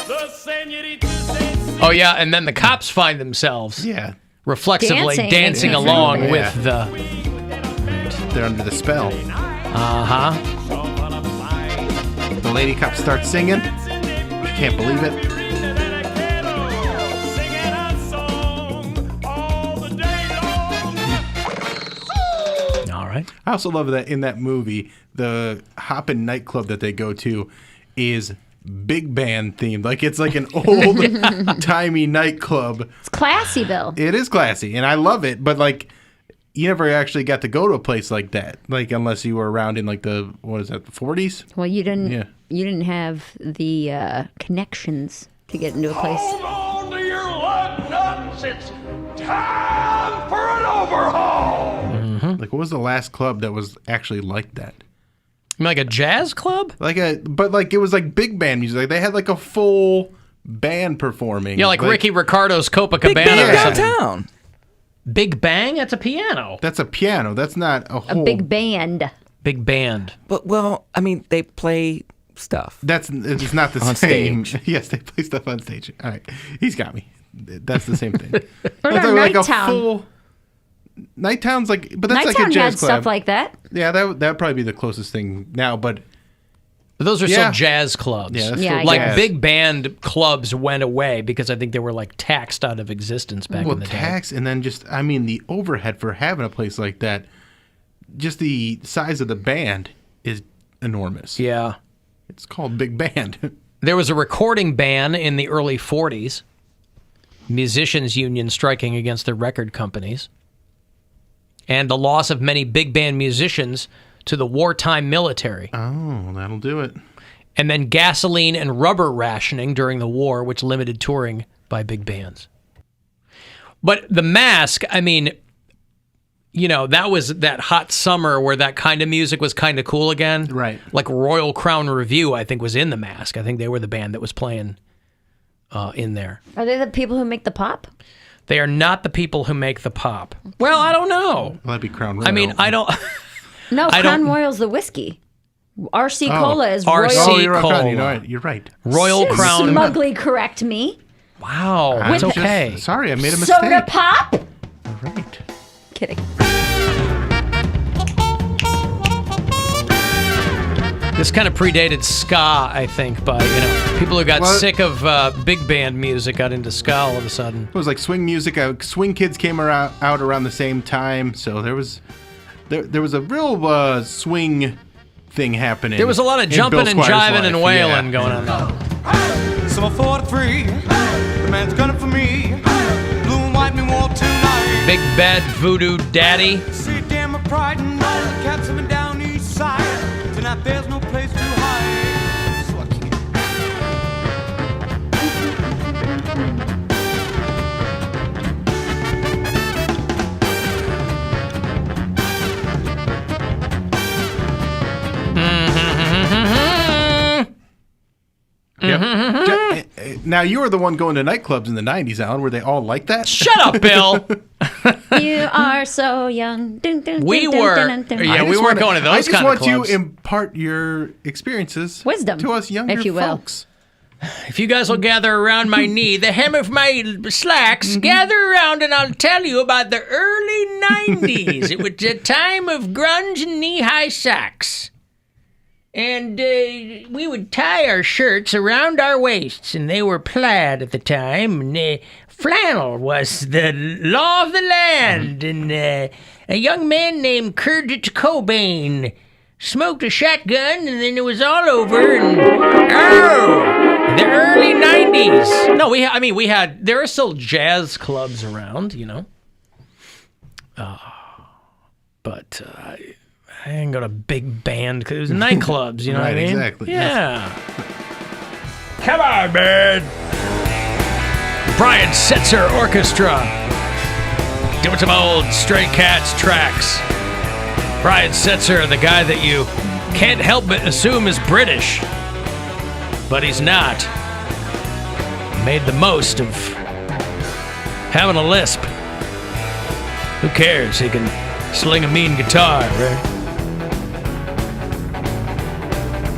[SPEAKER 3] The señorita says,
[SPEAKER 9] Oh, yeah, and then the cops find themselves reflexively dancing along
[SPEAKER 10] Yeah.
[SPEAKER 9] with the...
[SPEAKER 10] They're under the spell.
[SPEAKER 9] Uh-huh.
[SPEAKER 10] The lady cop starts singing. She can't believe it.
[SPEAKER 9] All right.
[SPEAKER 10] I also love that in that movie, the Hoppin' nightclub that they go to is big band themed. Like it's like an old timey nightclub.
[SPEAKER 11] It's classy, Bill.
[SPEAKER 10] It is classy, and I love it. But like, you never actually got to go to a place like that, like unless you were around in like the the 40s.
[SPEAKER 11] Well, you didn't.
[SPEAKER 10] Yeah.
[SPEAKER 11] You didn't have the connections to get into a place.
[SPEAKER 3] hold on to your lug nuts. It's time for an overhaul.
[SPEAKER 10] Like, what was the last club that was actually like that?
[SPEAKER 9] You mean like a jazz club?
[SPEAKER 10] But it was like big band music. Like they had like a full band performing.
[SPEAKER 9] Yeah, like Ricky Ricardo's Copacabana.
[SPEAKER 12] Big Bang
[SPEAKER 9] or something.
[SPEAKER 12] downtown.
[SPEAKER 9] Big Bang? That's a piano.
[SPEAKER 10] That's a piano. That's not a whole...
[SPEAKER 11] A big band.
[SPEAKER 9] Big band.
[SPEAKER 12] But, well, I mean, they play stuff.
[SPEAKER 10] It's not the
[SPEAKER 12] On
[SPEAKER 10] same.
[SPEAKER 12] stage.
[SPEAKER 10] Yes, they play stuff on stage. All right. He's got me. That's the same thing.
[SPEAKER 11] What
[SPEAKER 10] That's
[SPEAKER 11] about
[SPEAKER 10] like a
[SPEAKER 11] Nighttown?
[SPEAKER 10] full... Nighttown's like... But that's like a
[SPEAKER 11] Nighttown
[SPEAKER 10] jazz
[SPEAKER 11] had
[SPEAKER 10] club.
[SPEAKER 11] stuff like that.
[SPEAKER 10] Yeah, that'd probably be the closest thing now, but...
[SPEAKER 9] But those are
[SPEAKER 10] Yeah.
[SPEAKER 9] still jazz clubs.
[SPEAKER 10] Yeah, that's
[SPEAKER 11] Yeah,
[SPEAKER 10] still
[SPEAKER 11] I
[SPEAKER 9] Like
[SPEAKER 10] jazz.
[SPEAKER 9] big band clubs went away because I think they were like taxed out of existence back in the day.
[SPEAKER 10] tax and then just, I mean, the overhead for having a place like that, just the size of the band is enormous.
[SPEAKER 9] Yeah.
[SPEAKER 10] It's called Big Band.
[SPEAKER 9] There was a recording ban in the early 40s. Musicians' union striking against the record companies. And the loss of many big band musicians to the wartime military.
[SPEAKER 10] Oh, that'll do it.
[SPEAKER 9] And then gasoline and rubber rationing during the war, which limited touring by big bands. But The Mask, I mean, you know, that was that hot summer where that kind of music was kind of cool again.
[SPEAKER 10] Right.
[SPEAKER 9] Like Royal Crown Review, I think, was in The Mask. I think they were the band that was playing in there.
[SPEAKER 11] Are they the people who make the pop?
[SPEAKER 9] They are not the people who make the pop. Well, I don't know.
[SPEAKER 10] Well, that'd be Crown Royal.
[SPEAKER 9] I mean, I don't...
[SPEAKER 11] No,
[SPEAKER 9] I
[SPEAKER 11] Crown
[SPEAKER 9] don't-
[SPEAKER 11] Royal's the whiskey. RC
[SPEAKER 10] Oh.
[SPEAKER 11] Cola is
[SPEAKER 9] RC
[SPEAKER 11] Royal.
[SPEAKER 10] Oh, you're right.
[SPEAKER 9] Cola.
[SPEAKER 10] You know what? You're right.
[SPEAKER 9] Royal Crown...
[SPEAKER 11] Smugly correct me.
[SPEAKER 9] Wow,
[SPEAKER 10] I'm
[SPEAKER 9] that's
[SPEAKER 10] just-
[SPEAKER 9] okay.
[SPEAKER 10] Sorry, I made a mistake.
[SPEAKER 11] Soda pop?
[SPEAKER 10] All right.
[SPEAKER 11] Kidding.
[SPEAKER 9] This kind of predated ska, I think, by people who got sick of big band music got into ska all of a sudden.
[SPEAKER 10] It was like swing music. Swing Kids came out around the same time, so there was a real swing thing happening.
[SPEAKER 9] There was a lot of jumping and jiving and wailing going on.
[SPEAKER 3] Summer 43, the man's gunning for me. Blue and white me war tonight.
[SPEAKER 9] Big bad voodoo daddy.
[SPEAKER 3] See, damn my pride and all the cats have been down east side. Tonight there's no place to hide. So I kick it.
[SPEAKER 10] Yep. Now, you were the one going to nightclubs in the 90s, Alan. Were they all like that?
[SPEAKER 9] Shut up, Bill!
[SPEAKER 11] You are so young. Dun, dun,
[SPEAKER 9] We
[SPEAKER 11] dun,
[SPEAKER 9] were.
[SPEAKER 11] dun, dun, dun.
[SPEAKER 9] Yeah, we weren't going to those kind of clubs.
[SPEAKER 10] I just want to impart your experiences
[SPEAKER 11] Wisdom,
[SPEAKER 10] to us younger
[SPEAKER 11] if you will.
[SPEAKER 10] folks.
[SPEAKER 9] If you guys will gather around my knee, the hem of my slacks, gather around and I'll tell you about the early 90s. It was a time of grunge and knee-high socks. And we would tie our shirts around our waists, and they were plaid at the time. And flannel was the law of the land. And a young man named Curtis Cobain smoked a shotgun, and then it was all over. And the early 90s. No, we had. There are still jazz clubs around, but. I didn't go to big band because it was nightclubs, you know what I mean?
[SPEAKER 10] Exactly.
[SPEAKER 9] Yeah. Come on, man. Brian Setzer Orchestra. Doing some old Stray Cats tracks. Brian Setzer, the guy that you can't help but assume is British. But he's not. Made the most of having a lisp. Who cares? He can sling a mean guitar, right?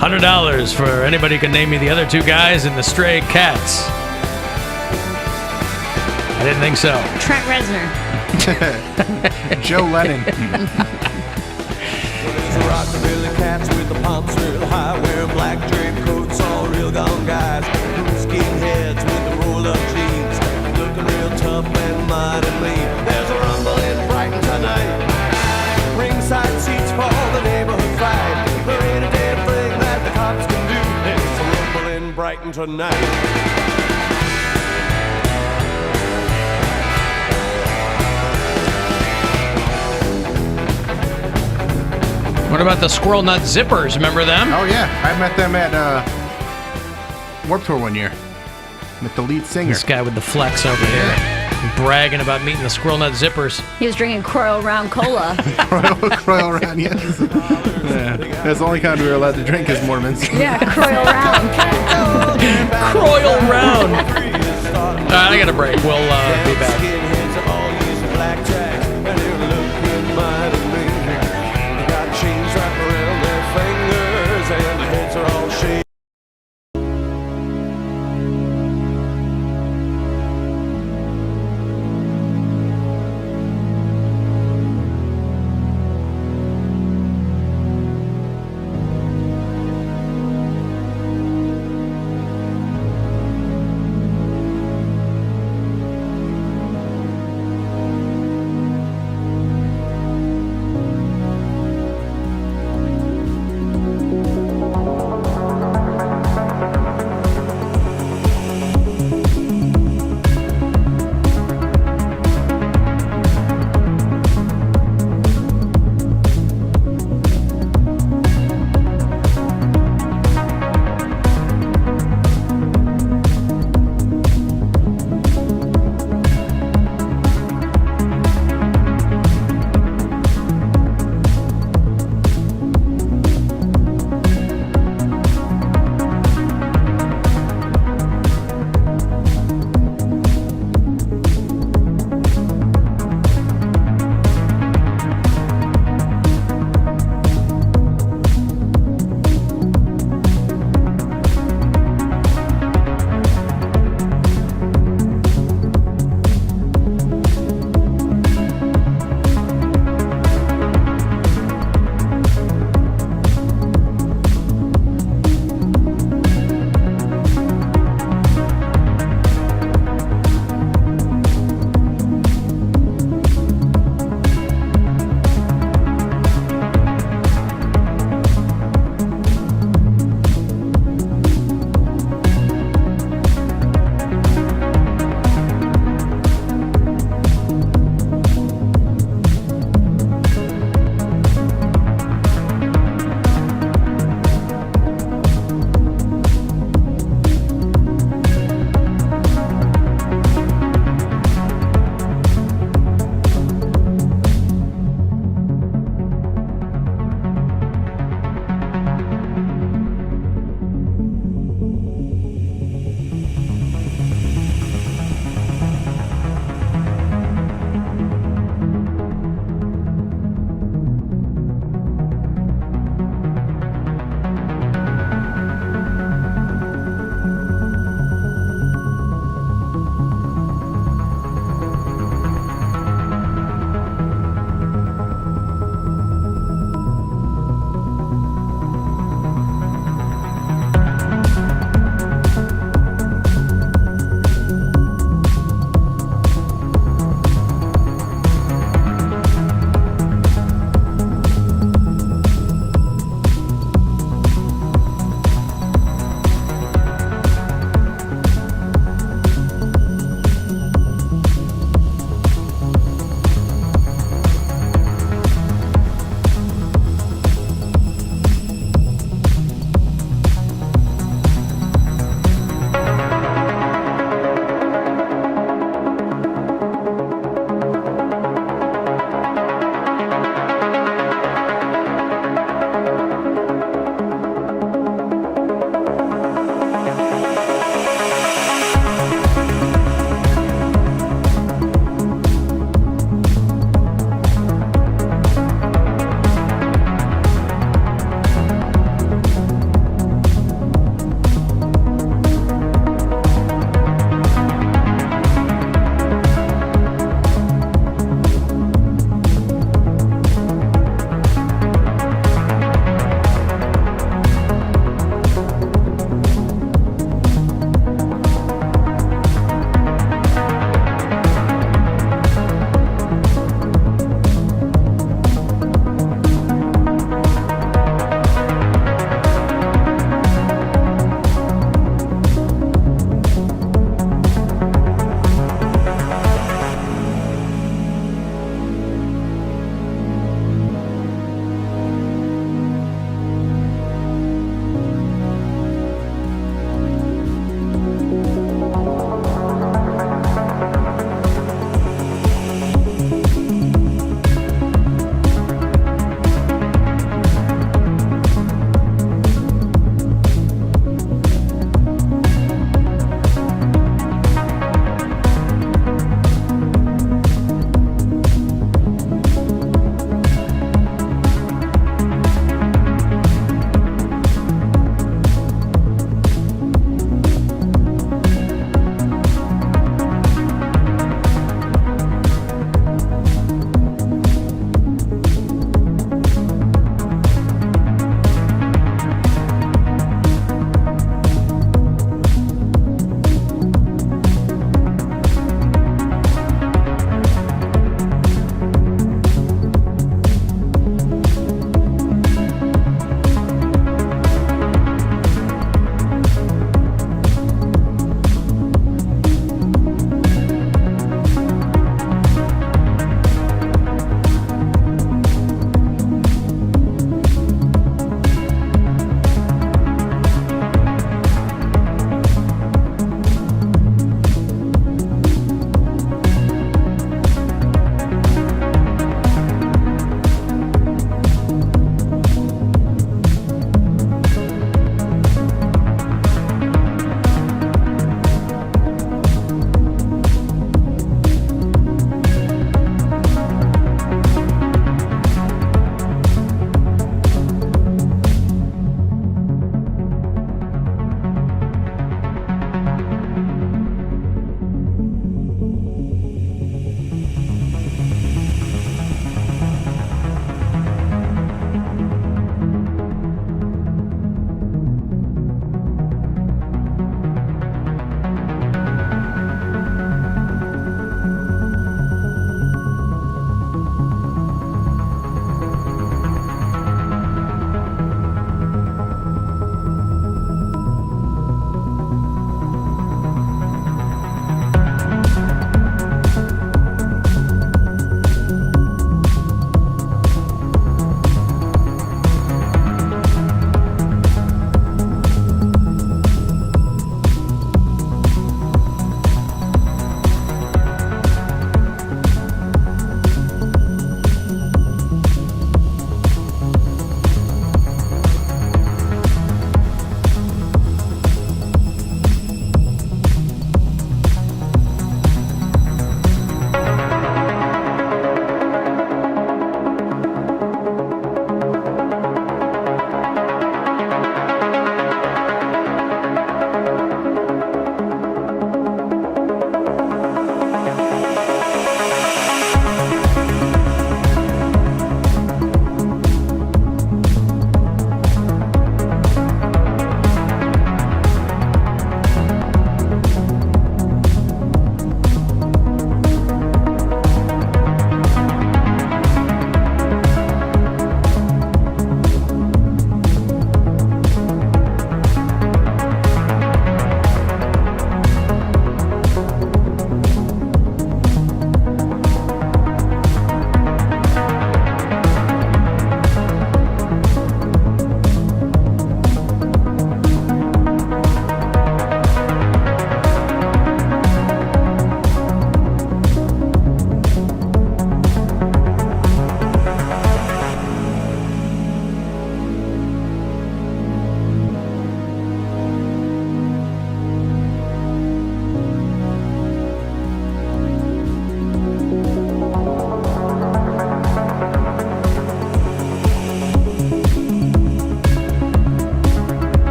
[SPEAKER 9] $100 for anybody who can name me the other two guys in the Stray Cats. I didn't think so.
[SPEAKER 11] Trent Reznor.
[SPEAKER 10] Joe Lennon.
[SPEAKER 3] Rockabilly cats with the pumps real high, wearing black draped coats, all real gone guys. Skinheads with the roll-up jeans, looking real tough and mighty mean. There's a rumble in Brighton tonight. Ringside seats for the neighborhood fight. There ain't a damn thing that the cops can do. There's a rumble in Brighton tonight.
[SPEAKER 9] What about the Squirrel Nut Zippers? Remember them?
[SPEAKER 10] Oh, yeah. I met them at Warped Tour one year. With the lead singer.
[SPEAKER 9] This guy with the flex over here. Bragging about meeting the Squirrel Nut Zippers.
[SPEAKER 11] He was drinking Croyle Round Cola.
[SPEAKER 10] Croyle Round, yes. Yeah. That's the only kind we were allowed to drink as Mormons.
[SPEAKER 11] Yeah, Croyle Round.
[SPEAKER 9] Croyle Round. All right, I got a break. We'll be back.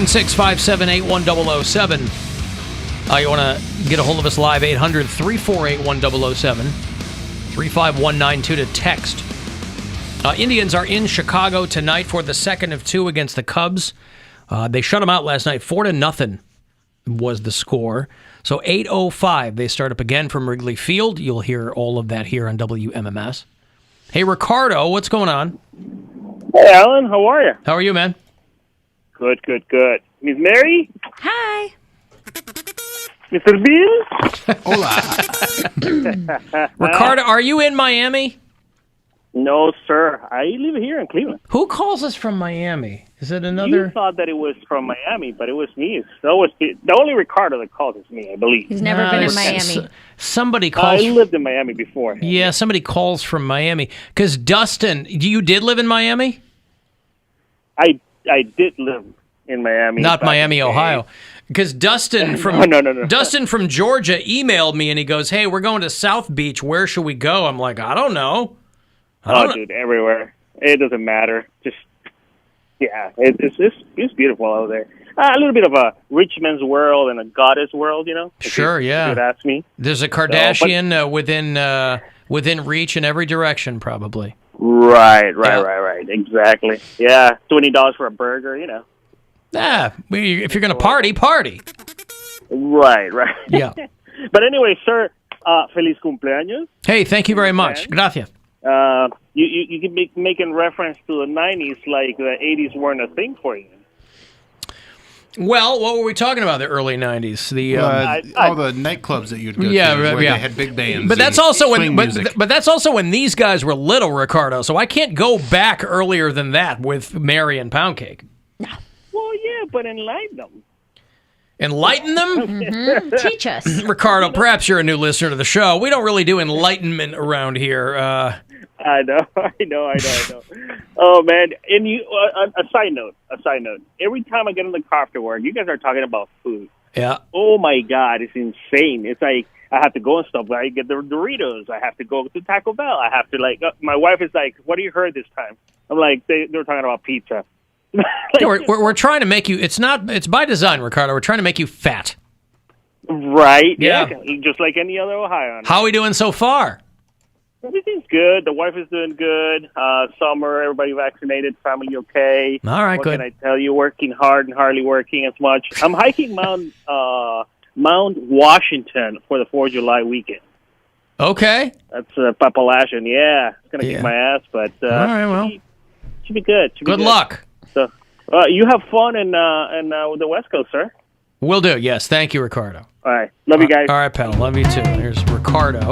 [SPEAKER 9] 816-578-1007. You want to get a hold of us live, 800-348-1007. 35192 to text. Indians are in Chicago tonight for the second of two against the Cubs. They shut them out last night. 4-0 was the score. So 8:05, they start up again from Wrigley Field. You'll hear all of that here on WMMS. Hey, Ricardo, what's going on?
[SPEAKER 17] Hey, Alan, how are you?
[SPEAKER 9] How are you, man?
[SPEAKER 17] Good, good, good. Miss Mary?
[SPEAKER 11] Hi.
[SPEAKER 17] Mr. Bill?
[SPEAKER 9] Hola. Ricardo, are you in Miami?
[SPEAKER 17] No, sir. I live here in Cleveland.
[SPEAKER 9] Who calls us from Miami? Is it another?
[SPEAKER 17] You thought that it was from Miami, but it was me. So it was the only Ricardo that calls is me, I believe.
[SPEAKER 11] He's never been in Miami.
[SPEAKER 9] Somebody calls.
[SPEAKER 17] I lived in Miami before.
[SPEAKER 9] Yeah, somebody calls from Miami. Because Dustin, you did live in Miami?
[SPEAKER 17] I did live in Miami.
[SPEAKER 9] Not Miami, Ohio. Because Dustin from
[SPEAKER 17] No.
[SPEAKER 9] Dustin from Georgia emailed me and he goes, "Hey, we're going to South Beach. Where should we go?" I'm like, "I don't know."
[SPEAKER 17] Dude, everywhere. It doesn't matter. Just it's beautiful out there. A little bit of a rich man's world and a goddess world, you know.
[SPEAKER 9] Sure, yeah.
[SPEAKER 17] If you'd ask me.
[SPEAKER 9] There's a Kardashian within reach in every direction, probably.
[SPEAKER 17] Right. Exactly. Yeah, $20 for a burger, you know.
[SPEAKER 9] If you're going to party, party.
[SPEAKER 17] Right.
[SPEAKER 9] Yeah.
[SPEAKER 17] But anyway, sir, feliz cumpleaños.
[SPEAKER 9] Hey, thank you very much. Gracias.
[SPEAKER 17] You can be making reference to the 90s like the 80s weren't a thing for you.
[SPEAKER 9] Well, what were we talking about the early 90s?
[SPEAKER 10] All the nightclubs that you'd go to where they had big bands.
[SPEAKER 9] But that's also when but that's also when these guys were little, Ricardo. So I can't go back earlier than that with Mary and Poundcake.
[SPEAKER 17] Well, yeah, but enlighten them.
[SPEAKER 9] Enlighten them?
[SPEAKER 11] Mm-hmm. Teach us.
[SPEAKER 9] Ricardo, perhaps you're a new listener to the show. We don't really do enlightenment around here.
[SPEAKER 17] I know. Oh, man. And a side note. Every time I get in the car after work, you guys are talking about food.
[SPEAKER 9] Yeah.
[SPEAKER 17] Oh, my God. It's insane. It's like I have to go and stuff. I get the Doritos. I have to go to Taco Bell. I have to, my wife is like, what do you heard this time? I'm like, they're talking about pizza.
[SPEAKER 9] We're trying to make you. It's by design, Ricardo. We're trying to make you fat.
[SPEAKER 17] Right.
[SPEAKER 9] Yeah.
[SPEAKER 17] Just like any other Ohioan.
[SPEAKER 9] How are we doing so far?
[SPEAKER 17] Everything's good. The wife is doing good. Summer, everybody vaccinated. Family okay.
[SPEAKER 9] All right, good.
[SPEAKER 17] What can I tell you? Working hard and hardly working as much. I'm hiking Mount Washington for the 4th of July weekend.
[SPEAKER 9] Okay.
[SPEAKER 17] That's Appalachian. Yeah, it's gonna kick my ass, but
[SPEAKER 9] all right. Well,
[SPEAKER 17] should be good.
[SPEAKER 9] Good luck.
[SPEAKER 17] So, you have fun in the West Coast, sir.
[SPEAKER 9] Will do. Yes. Thank you, Ricardo.
[SPEAKER 17] All right. Love you guys.
[SPEAKER 9] All right, pal. Love you too. Here's Ricardo.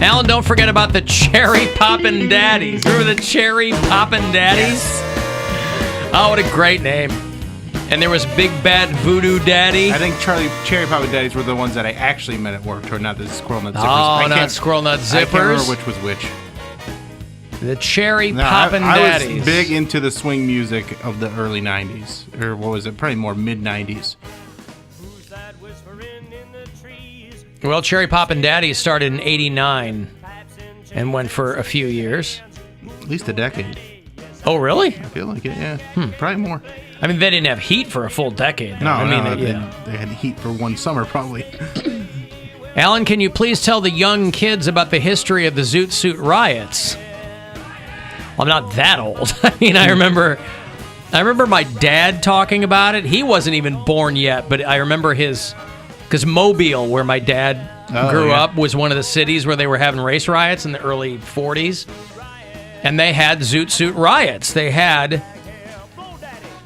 [SPEAKER 9] Alan, don't forget about the Cherry Poppin' Daddies. Remember the Cherry Poppin' Daddies? Oh, what a great name. And there was Big Bad Voodoo Daddy.
[SPEAKER 10] I think Cherry Poppin' Daddies were the ones that I actually met at work, or not the Squirrel Nut Zippers.
[SPEAKER 9] Oh, not Squirrel Nut Zippers.
[SPEAKER 10] I can't remember which was which.
[SPEAKER 9] The Cherry Poppin' Daddies.
[SPEAKER 10] I was big into the swing music of the early 90s. Or what was it? Probably more mid-90s.
[SPEAKER 9] Well, Cherry Poppin' Daddies started in 89 and went for a few years.
[SPEAKER 10] At least a decade.
[SPEAKER 9] Oh, really?
[SPEAKER 10] I feel like it, yeah. Probably more.
[SPEAKER 9] I mean, they didn't have heat for a full decade.
[SPEAKER 10] They had heat for one summer, probably.
[SPEAKER 9] Alan, can you please tell the young kids about the history of the Zoot Suit riots? Well, I'm not that old. I mean, I remember my dad talking about it. He wasn't even born yet, but I remember because Mobile, where my dad grew up, was one of the cities where they were having race riots in the early 40s. And they had Zoot Suit riots.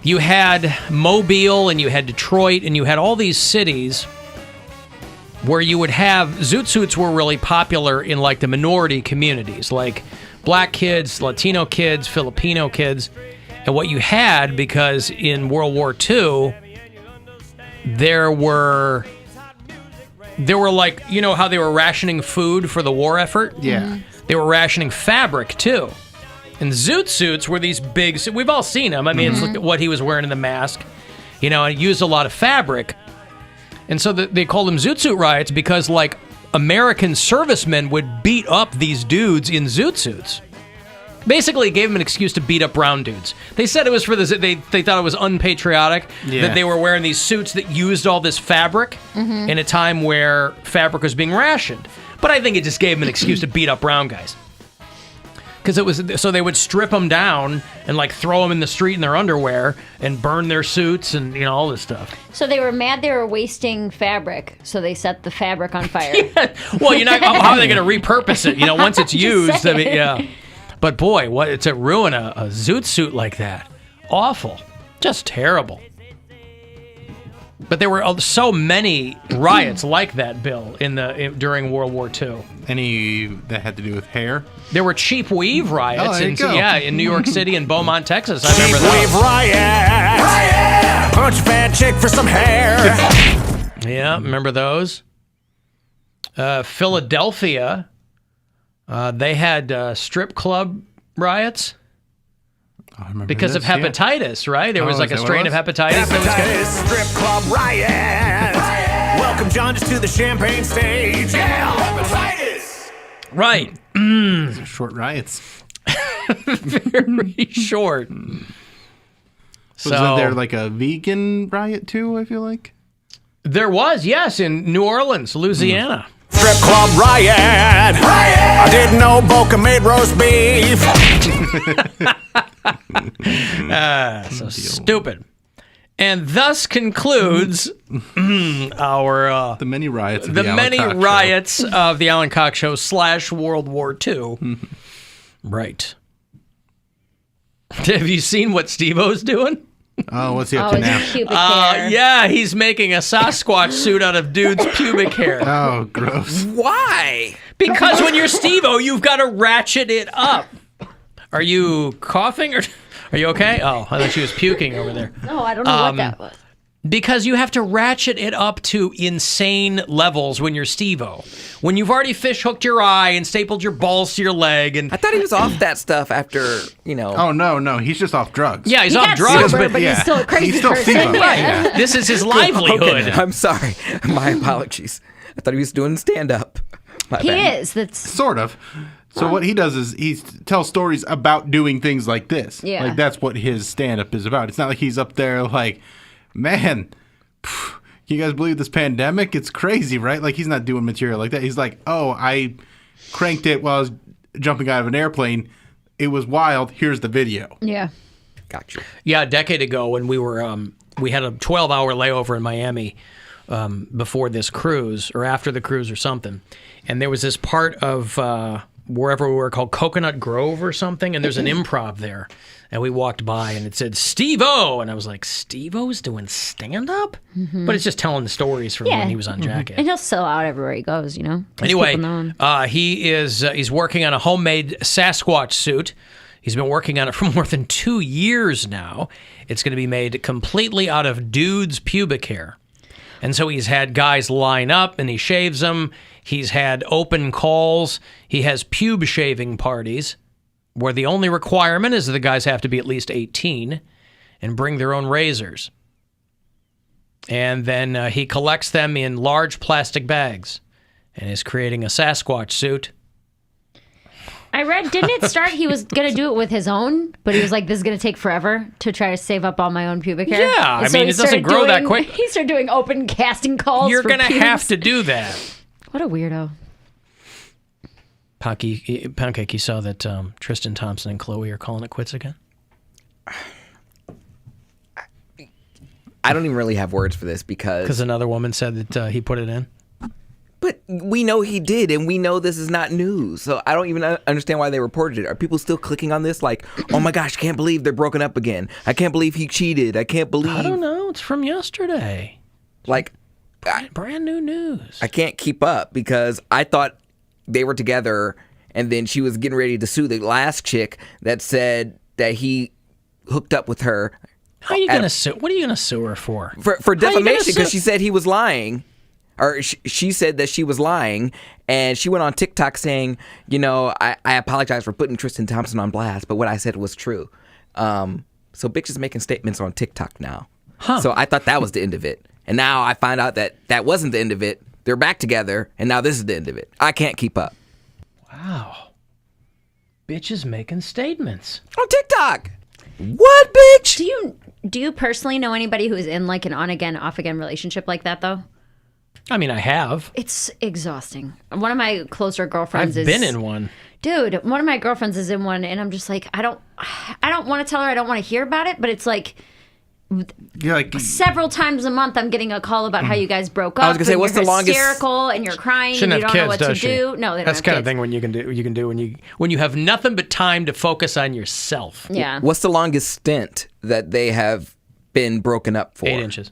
[SPEAKER 9] You had Mobile and you had Detroit and you had all these cities where you would have Zoot Suits were really popular in like the minority communities, like black kids, Latino kids, Filipino kids. And what you had, because in World War II, there were like, you know how they were rationing food for the war effort?
[SPEAKER 10] Yeah.
[SPEAKER 9] They were rationing fabric too. And Zoot Suits were these big, we've all seen them. I mean, it's like what he was wearing in the mask. You know, and used a lot of fabric. And so they called them Zoot Suit riots because, like, American servicemen would beat up these dudes in Zoot Suits. Basically, it gave them an excuse to beat up brown dudes. They said it was for this. They thought it was unpatriotic that they were wearing these suits that used all this fabric in a time where fabric was being rationed. But I think it just gave them an excuse to beat up brown guys. Because it was so they would strip them down and like throw them in the street in their underwear and burn their suits and all this stuff.
[SPEAKER 11] So they were mad they were wasting fabric, so they set the fabric on fire.
[SPEAKER 9] Well, you're not. How are they going to repurpose it? Once it's used. I mean, yeah. But boy, what to ruin a zoot suit like that? Awful, just terrible. But there were so many riots like that, Bill, during World War II.
[SPEAKER 10] Any that had to do with hair?
[SPEAKER 9] There were cheap weave riots in New York City and Beaumont, Texas. I
[SPEAKER 2] Cheap
[SPEAKER 9] remember
[SPEAKER 2] weave riot! Punch a fat chick for some hair!
[SPEAKER 9] Yeah, remember those? Philadelphia, they had strip club riots.
[SPEAKER 10] I remember
[SPEAKER 9] because of hepatitis, right? There was like a strain of hepatitis.
[SPEAKER 2] Hepatitis strip club riot! Welcome John to the champagne stage. Yeah, hepatitis!
[SPEAKER 9] Right.
[SPEAKER 10] Short riots.
[SPEAKER 9] Very short.
[SPEAKER 10] Wasn't there like a vegan riot too, I feel like?
[SPEAKER 9] There was, yes, in New Orleans, Louisiana.
[SPEAKER 2] Strip club riot! I didn't know Boca made roast beef.
[SPEAKER 9] So stupid. And thus concludes our
[SPEAKER 10] the many riots.
[SPEAKER 9] Of the Alan Cox Show / World War II. Right. Have you seen what Steve-O's doing?
[SPEAKER 10] Oh, what's he up to now?
[SPEAKER 11] Pubic hair.
[SPEAKER 9] Yeah, he's making a Sasquatch suit out of dude's pubic hair.
[SPEAKER 10] Oh, gross.
[SPEAKER 12] Why?
[SPEAKER 9] Because when you're Steve-O, you've got to ratchet it up. Are you coughing or are you okay? Oh, I thought she was puking over there.
[SPEAKER 11] No, I don't know what that was.
[SPEAKER 9] Because you have to ratchet it up to insane levels when you're Steve-O. When you've already fish hooked your eye and stapled your balls to your leg, and
[SPEAKER 12] I thought he was off that stuff after,
[SPEAKER 10] Oh no, he's just off drugs.
[SPEAKER 9] Yeah, he's off drugs,
[SPEAKER 11] but he's still a crazy
[SPEAKER 10] he's still
[SPEAKER 11] person.
[SPEAKER 10] Steve-O.
[SPEAKER 9] Right.
[SPEAKER 10] Yeah.
[SPEAKER 9] This is his livelihood.
[SPEAKER 12] Okay, I'm sorry. My apologies. I thought he was doing stand-up.
[SPEAKER 11] He is. That's
[SPEAKER 10] sort of. So what he does is he tells stories about doing things like this.
[SPEAKER 11] Yeah.
[SPEAKER 10] Like that's what his stand-up is about. It's not like he's up there like, man, can you guys believe this pandemic? It's crazy, right? Like he's not doing material like that. He's like, oh, I cranked it while I was jumping out of an airplane. It was wild. Here's the video.
[SPEAKER 11] Yeah.
[SPEAKER 12] Gotcha.
[SPEAKER 9] Yeah, a decade ago when we were, we had a 12-hour layover in Miami before this cruise or after the cruise or something. And there was this part of wherever we were called Coconut Grove or something, and there's an improv there. And we walked by, and it said, Steve-O! And I was like, Steve-O's doing stand-up?
[SPEAKER 11] Mm-hmm.
[SPEAKER 9] But it's just telling the stories from when he was on Jacket.
[SPEAKER 11] And he'll sell out everywhere he goes, Keeps
[SPEAKER 9] Anyway,
[SPEAKER 11] people known.
[SPEAKER 9] he's working on a homemade Sasquatch suit. He's been working on it for more than 2 years now. It's going to be made completely out of dude's pubic hair. And so he's had guys line up, and he shaves them. He's had open calls. He has pube shaving parties where the only requirement is that the guys have to be at least 18 and bring their own razors. And then he collects them in large plastic bags and is creating a Sasquatch suit.
[SPEAKER 11] I read, didn't it start, he was going to do it with his own, but he was like, this is going to take forever to try to save up all my own pubic hair?
[SPEAKER 9] Yeah,
[SPEAKER 11] And
[SPEAKER 9] I mean,
[SPEAKER 11] he
[SPEAKER 9] it doesn't
[SPEAKER 11] started
[SPEAKER 9] grow that quick.
[SPEAKER 11] He started doing open casting calls.
[SPEAKER 9] You're
[SPEAKER 11] going to
[SPEAKER 9] have to do that.
[SPEAKER 11] What a weirdo.
[SPEAKER 9] Poundcake, you saw that Tristan Thompson and Chloe are calling it quits again?
[SPEAKER 12] I don't even really have words for this because
[SPEAKER 9] another woman said that he put it in.
[SPEAKER 12] But we know he did, and we know this is not news. So I don't even understand why they reported it. Are people still clicking on this like, oh my gosh, can't believe they're broken up again. I can't believe he cheated. I can't believe.
[SPEAKER 9] I don't know. It's from yesterday.
[SPEAKER 12] Like,
[SPEAKER 9] brand new news.
[SPEAKER 12] I can't keep up because I thought they were together, and then she was getting ready to sue the last chick that said that he hooked up with her.
[SPEAKER 9] How are you going to sue? What are you going to sue her for?
[SPEAKER 12] For defamation, because she said he was lying. Or she said that she was lying, and she went on TikTok saying, I apologize for putting Tristan Thompson on blast, but what I said was true. So bitch is making statements on TikTok now.
[SPEAKER 9] Huh.
[SPEAKER 12] So I thought that was the end of it. And now I find out that that wasn't the end of it. They're back together, and now this is the end of it. I can't keep up.
[SPEAKER 9] Wow. bitches making statements
[SPEAKER 12] on TikTok. What, bitch?
[SPEAKER 11] Do you personally know anybody who's in like an on again, off again relationship like that though?
[SPEAKER 9] I mean, I have.
[SPEAKER 11] It's exhausting. One of my closer girlfriends
[SPEAKER 9] I've been in one.
[SPEAKER 11] Dude, one of my girlfriends is in one, and I'm just like, I don't want to tell her, I don't want to hear about it, but it's like, several times a month I'm getting a call about how you guys broke up.
[SPEAKER 12] I was gonna say, what's the longest?
[SPEAKER 11] Hysterical, and you're crying,
[SPEAKER 9] Shouldn't
[SPEAKER 11] and you
[SPEAKER 9] have
[SPEAKER 11] don't know
[SPEAKER 9] kids,
[SPEAKER 11] what to
[SPEAKER 9] does she?
[SPEAKER 11] do. No, they don't
[SPEAKER 9] That's
[SPEAKER 11] have
[SPEAKER 9] kind
[SPEAKER 11] kids.
[SPEAKER 9] of thing when you can do when you have nothing but time to focus on yourself.
[SPEAKER 11] Yeah.
[SPEAKER 12] What's the longest stint that they have been broken up for?
[SPEAKER 9] 8 inches.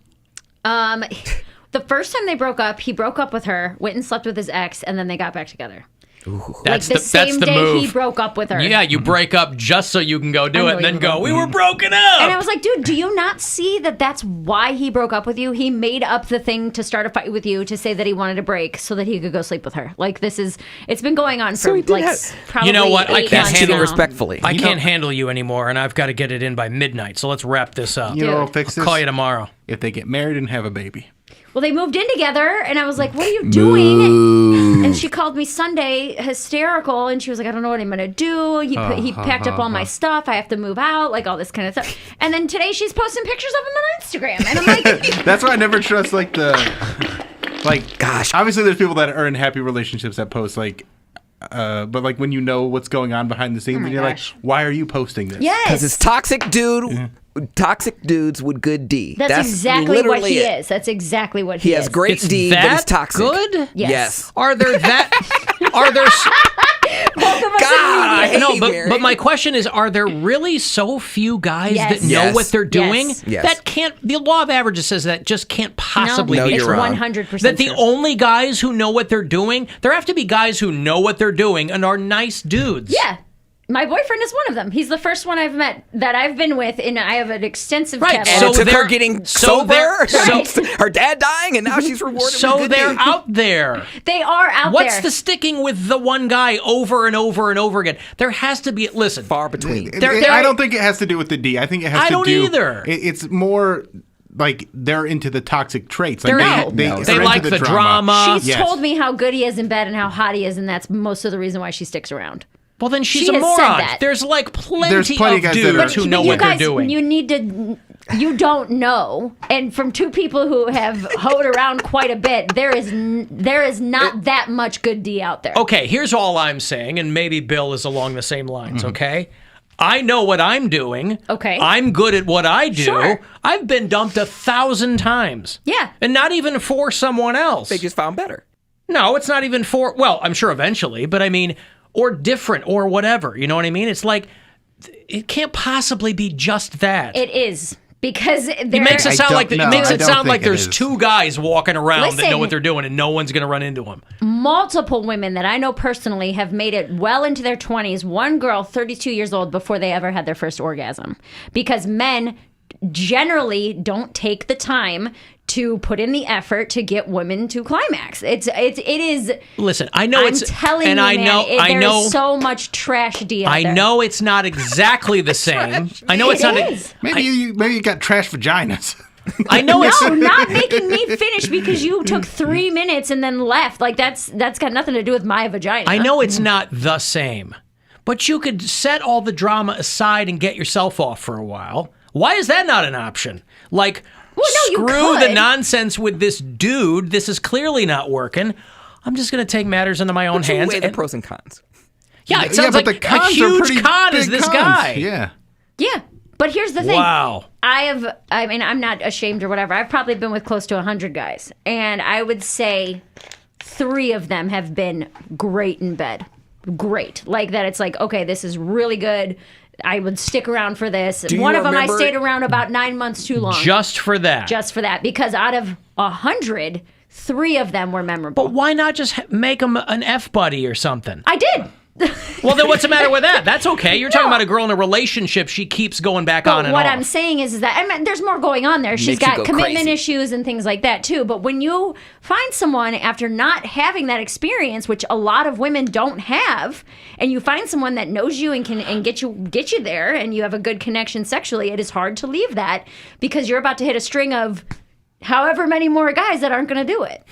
[SPEAKER 11] The first time they broke up, he broke up with her, went and slept with his ex, and then they got back together.
[SPEAKER 9] That's
[SPEAKER 11] like the same day
[SPEAKER 9] move.
[SPEAKER 11] he broke up with her.
[SPEAKER 9] Yeah, you break up just so you can go do it and then go, we were broken up.
[SPEAKER 11] And I was like, dude, do you not see that that's why he broke up with you? He made up the thing to start a fight with you to say that he wanted a break so that he could go sleep with her. Like, it's been going on for probably
[SPEAKER 9] You know what? I
[SPEAKER 11] 8
[SPEAKER 9] can't
[SPEAKER 11] months
[SPEAKER 9] handle
[SPEAKER 11] now.
[SPEAKER 12] respectfully.
[SPEAKER 9] I can't handle you anymore, and I've got to get it in by midnight. So let's wrap this up.
[SPEAKER 10] You know what'll fix this?
[SPEAKER 9] I'll call you tomorrow.
[SPEAKER 10] If they get married and have a baby.
[SPEAKER 11] Well, they moved in together, and I was like, what are you doing? And she called me Sunday hysterical, and she was like, I don't know what I'm going to do. He packed up all my stuff. I have to move out, like all this kind of stuff. And then today she's posting pictures of him on Instagram. And I'm like...
[SPEAKER 10] That's why I never trust, gosh. Obviously, there's people that are in happy relationships that post, but when you know what's going on behind the scenes, and you're
[SPEAKER 11] gosh.
[SPEAKER 10] like, why are you posting this?
[SPEAKER 11] Yes.
[SPEAKER 12] Because it's toxic toxic dudes with good D.
[SPEAKER 11] That's exactly what
[SPEAKER 12] literally
[SPEAKER 11] he
[SPEAKER 12] it.
[SPEAKER 11] is. That's exactly what he
[SPEAKER 12] He
[SPEAKER 11] is.
[SPEAKER 12] has great
[SPEAKER 9] It's
[SPEAKER 12] D,
[SPEAKER 9] that
[SPEAKER 12] but he's toxic.
[SPEAKER 9] good?
[SPEAKER 11] Yes.
[SPEAKER 9] Are there
[SPEAKER 11] Both of us
[SPEAKER 12] God,
[SPEAKER 11] immediately.
[SPEAKER 12] I hate
[SPEAKER 9] No, but my question is, are there really so few guys
[SPEAKER 11] Yes.
[SPEAKER 9] that know
[SPEAKER 12] Yes.
[SPEAKER 9] what they're doing?
[SPEAKER 11] Yes.
[SPEAKER 12] Yes.
[SPEAKER 9] That can't, the law of averages says that just can't possibly
[SPEAKER 12] No,
[SPEAKER 9] be
[SPEAKER 12] you're
[SPEAKER 9] true.
[SPEAKER 12] wrong.
[SPEAKER 11] 100%
[SPEAKER 9] That the
[SPEAKER 11] true.
[SPEAKER 9] only guys who know what they're doing, there have to be guys who know what they're doing and are nice dudes.
[SPEAKER 11] Yeah. My boyfriend is one of them. He's the first one I've met that I've been with, and I have an extensive
[SPEAKER 9] Right,
[SPEAKER 11] catalog.
[SPEAKER 12] And
[SPEAKER 9] So
[SPEAKER 12] it took her
[SPEAKER 9] they're-
[SPEAKER 12] getting
[SPEAKER 9] so
[SPEAKER 12] sober,
[SPEAKER 9] they're-
[SPEAKER 12] her dad dying, and now she's rewarded
[SPEAKER 9] So
[SPEAKER 12] with a good
[SPEAKER 9] they're
[SPEAKER 12] D.
[SPEAKER 9] out there.
[SPEAKER 11] They are out
[SPEAKER 9] What's
[SPEAKER 11] there.
[SPEAKER 9] the sticking with the one guy over and over and over again? There has to be, listen.
[SPEAKER 12] Far between.
[SPEAKER 10] I don't think it has to do with the D. I think it has
[SPEAKER 9] I
[SPEAKER 10] to
[SPEAKER 9] don't
[SPEAKER 10] do...
[SPEAKER 9] either.
[SPEAKER 10] It's more... they're into the toxic traits.
[SPEAKER 9] They're
[SPEAKER 10] They
[SPEAKER 9] they like the drama.
[SPEAKER 11] She's told me how good he is in bed and how hot he is, and that's most of the reason why she sticks around.
[SPEAKER 9] Well, then she's
[SPEAKER 11] She
[SPEAKER 9] a
[SPEAKER 11] has said
[SPEAKER 9] moron.
[SPEAKER 11] that.
[SPEAKER 9] There's plenty
[SPEAKER 10] of guys
[SPEAKER 9] dudes who know
[SPEAKER 11] you
[SPEAKER 9] what
[SPEAKER 11] guys,
[SPEAKER 9] they're doing.
[SPEAKER 11] You need to. You don't know, and from two people who have hoed around quite a bit, there is not that much good D out there.
[SPEAKER 9] Okay, here's all I'm saying, and maybe Bill is along the same lines, okay? I know what I'm doing.
[SPEAKER 11] Okay.
[SPEAKER 9] I'm good at what I do.
[SPEAKER 11] Sure.
[SPEAKER 9] I've been dumped 1,000 times.
[SPEAKER 11] Yeah.
[SPEAKER 9] And not even for someone else.
[SPEAKER 12] They just found better.
[SPEAKER 9] No, it's not even for, well, I'm sure eventually, but I mean, or different or whatever. You know what I mean? It's like, it can't possibly be just that.
[SPEAKER 11] It is. Because
[SPEAKER 9] It makes it sound like there's
[SPEAKER 10] is.
[SPEAKER 9] two guys walking around that know
[SPEAKER 11] Listen.
[SPEAKER 9] what they're doing and no one's going to run into them.
[SPEAKER 11] Multiple women that I know personally have made it well into their 20s. One girl, 32 years old, before they ever had their first orgasm. Because men generally don't take the time to put in the effort to get women to climax. It is.
[SPEAKER 9] Listen, I know
[SPEAKER 11] I'm
[SPEAKER 9] it's
[SPEAKER 11] telling
[SPEAKER 9] and
[SPEAKER 11] you,
[SPEAKER 9] I
[SPEAKER 11] man,
[SPEAKER 9] know I know
[SPEAKER 11] there's so much trash D out
[SPEAKER 9] I
[SPEAKER 11] there.
[SPEAKER 9] know it's not exactly the same. I know it's
[SPEAKER 11] It
[SPEAKER 9] not.
[SPEAKER 11] is.
[SPEAKER 10] Maybe you got trash vaginas.
[SPEAKER 9] I know it's
[SPEAKER 11] No, not making me finish because you took 3 minutes and then left. Like that's got nothing to do with my vagina.
[SPEAKER 9] I know it's not the same, but you could set all the drama aside and get yourself off for a while. Why is that not an option? Like,
[SPEAKER 11] Well, no, you
[SPEAKER 9] screw the
[SPEAKER 11] could.
[SPEAKER 9] nonsense with this dude. This is clearly not working. I'm just going to take matters into my own
[SPEAKER 12] But you
[SPEAKER 9] hands.
[SPEAKER 12] weigh the
[SPEAKER 9] and-
[SPEAKER 12] pros and cons.
[SPEAKER 9] Yeah, it sounds
[SPEAKER 10] but
[SPEAKER 9] like
[SPEAKER 10] the
[SPEAKER 9] a
[SPEAKER 10] cons are
[SPEAKER 9] huge
[SPEAKER 10] pretty
[SPEAKER 9] con is
[SPEAKER 10] big
[SPEAKER 9] this
[SPEAKER 10] cons.
[SPEAKER 9] guy.
[SPEAKER 10] Yeah.
[SPEAKER 11] Yeah. But here's the thing.
[SPEAKER 9] Wow.
[SPEAKER 11] I mean, I'm not ashamed or whatever. I've probably been with close to 100 guys. And I would say 3 of them have been great in bed. Great. Like that it's like, okay, this is really good. I would stick around for this.
[SPEAKER 12] Do you
[SPEAKER 11] One of them I
[SPEAKER 12] remember-
[SPEAKER 11] stayed around about 9 months too long.
[SPEAKER 9] Just for that.
[SPEAKER 11] Just for that. Because out of 100, 3 of them were memorable.
[SPEAKER 9] But why not just make him an F buddy or something?
[SPEAKER 11] I did.
[SPEAKER 9] Well, then what's the matter with that? That's okay. You're talking about a girl in a relationship. She keeps going back on
[SPEAKER 11] But
[SPEAKER 9] and
[SPEAKER 11] what
[SPEAKER 9] off.
[SPEAKER 11] I'm saying is that I mean, there's more going on there. She's
[SPEAKER 12] Makes you
[SPEAKER 11] got
[SPEAKER 12] go
[SPEAKER 11] commitment
[SPEAKER 12] crazy.
[SPEAKER 11] issues and things like that too. But when you find someone after not having that experience, which a lot of women don't have, and you find someone that knows you and can get you there, and you have a good connection sexually, it is hard to leave that because you're about to hit a string of however many more guys that aren't going to do it.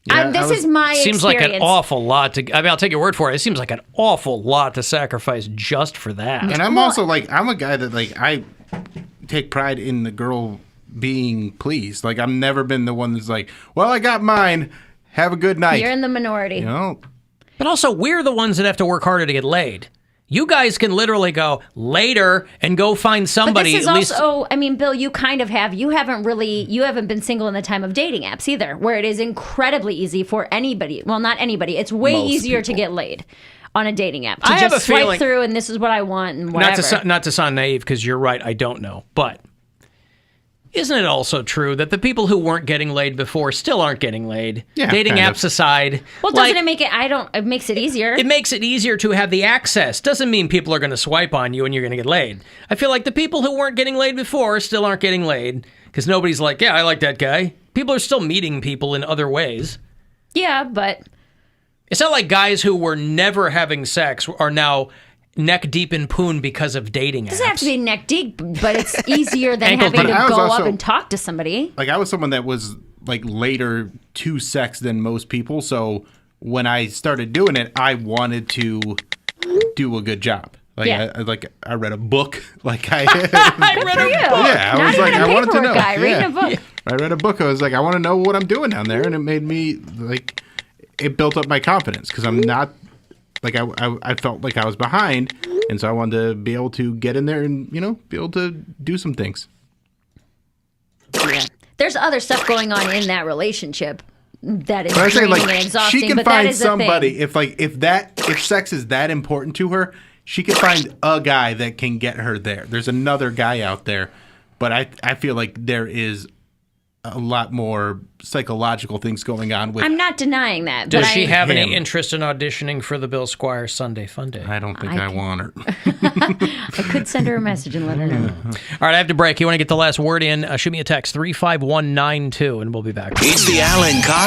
[SPEAKER 11] This is my
[SPEAKER 9] Seems
[SPEAKER 11] experience.
[SPEAKER 9] like an awful lot to. I mean, I'll take your word for it. It seems like an awful lot to sacrifice just for that.
[SPEAKER 10] And I'm also like, I'm a guy that like I take pride in the girl being pleased. Like I've never been the one that's like, well, I got mine. Have a good night.
[SPEAKER 11] You're in the minority.
[SPEAKER 10] You know?
[SPEAKER 9] But also, we're the ones that have to work harder to get laid. You guys can literally go later and go find somebody.
[SPEAKER 11] But this is
[SPEAKER 9] at least.
[SPEAKER 11] also, I mean, Bill, you kind of have. You haven't been single in the time of dating apps either, where it is incredibly easy for anybody. Well, not anybody. It's way easier to get laid on a dating app. To
[SPEAKER 9] I have
[SPEAKER 11] just
[SPEAKER 9] a
[SPEAKER 11] swipe
[SPEAKER 9] feeling-
[SPEAKER 11] through and this is what I want and whatever.
[SPEAKER 9] Not to sound naive, because you're right, I don't know. But isn't it also true that the people who weren't getting laid before still aren't getting laid?
[SPEAKER 10] Yeah,
[SPEAKER 9] Dating
[SPEAKER 10] kind
[SPEAKER 9] apps aside.
[SPEAKER 11] Well, doesn't it make it? It makes it easier.
[SPEAKER 9] It makes it easier to have the access. Doesn't mean people are going to swipe on you and you're going to get laid. I feel like the people who weren't getting laid before still aren't getting laid because nobody's like, yeah, I like that guy. People are still meeting people in other ways.
[SPEAKER 11] Yeah, but
[SPEAKER 9] it's not like guys who were never having sex are now neck deep in poon because of dating apps.
[SPEAKER 11] It doesn't have to be neck deep, but it's easier than having to go up and talk to somebody.
[SPEAKER 10] Like I was someone that was like later to sex than most people, so when I started doing it, I wanted to do a good job. Like I read a book. Like I
[SPEAKER 11] read a book.
[SPEAKER 10] Yeah, I
[SPEAKER 11] Not
[SPEAKER 10] was
[SPEAKER 11] even
[SPEAKER 10] like
[SPEAKER 11] a
[SPEAKER 10] I wanted to
[SPEAKER 11] paperwork
[SPEAKER 10] know.
[SPEAKER 11] guy, reading a book.
[SPEAKER 10] I read a book. I was like I want to know what I'm doing down there, and it made me like it built up my confidence because I'm not. Like I felt like I was behind, and so I wanted to be able to get in there and be able to do some things.
[SPEAKER 11] Yeah. There's other stuff going on in that relationship that is
[SPEAKER 10] But I say
[SPEAKER 11] draining
[SPEAKER 10] like
[SPEAKER 11] and exhausting.
[SPEAKER 10] she can
[SPEAKER 11] but that
[SPEAKER 10] find
[SPEAKER 11] is a
[SPEAKER 10] somebody
[SPEAKER 11] thing.
[SPEAKER 10] if sex is that important to her, she can find a guy that can get her there. There's another guy out there, but I feel like there is a lot more psychological things going on with.
[SPEAKER 11] I'm not denying that.
[SPEAKER 9] Does
[SPEAKER 11] but
[SPEAKER 9] she
[SPEAKER 11] I,
[SPEAKER 9] have any interest in auditioning for the Bill Squire Sunday Fun Day?
[SPEAKER 10] I don't think I want her.
[SPEAKER 11] I could send her a message and let her know.
[SPEAKER 9] All right, I have to break. You want to get the last word in? Shoot me a text, 35192, and we'll be back.
[SPEAKER 8] It's the Alan Cox.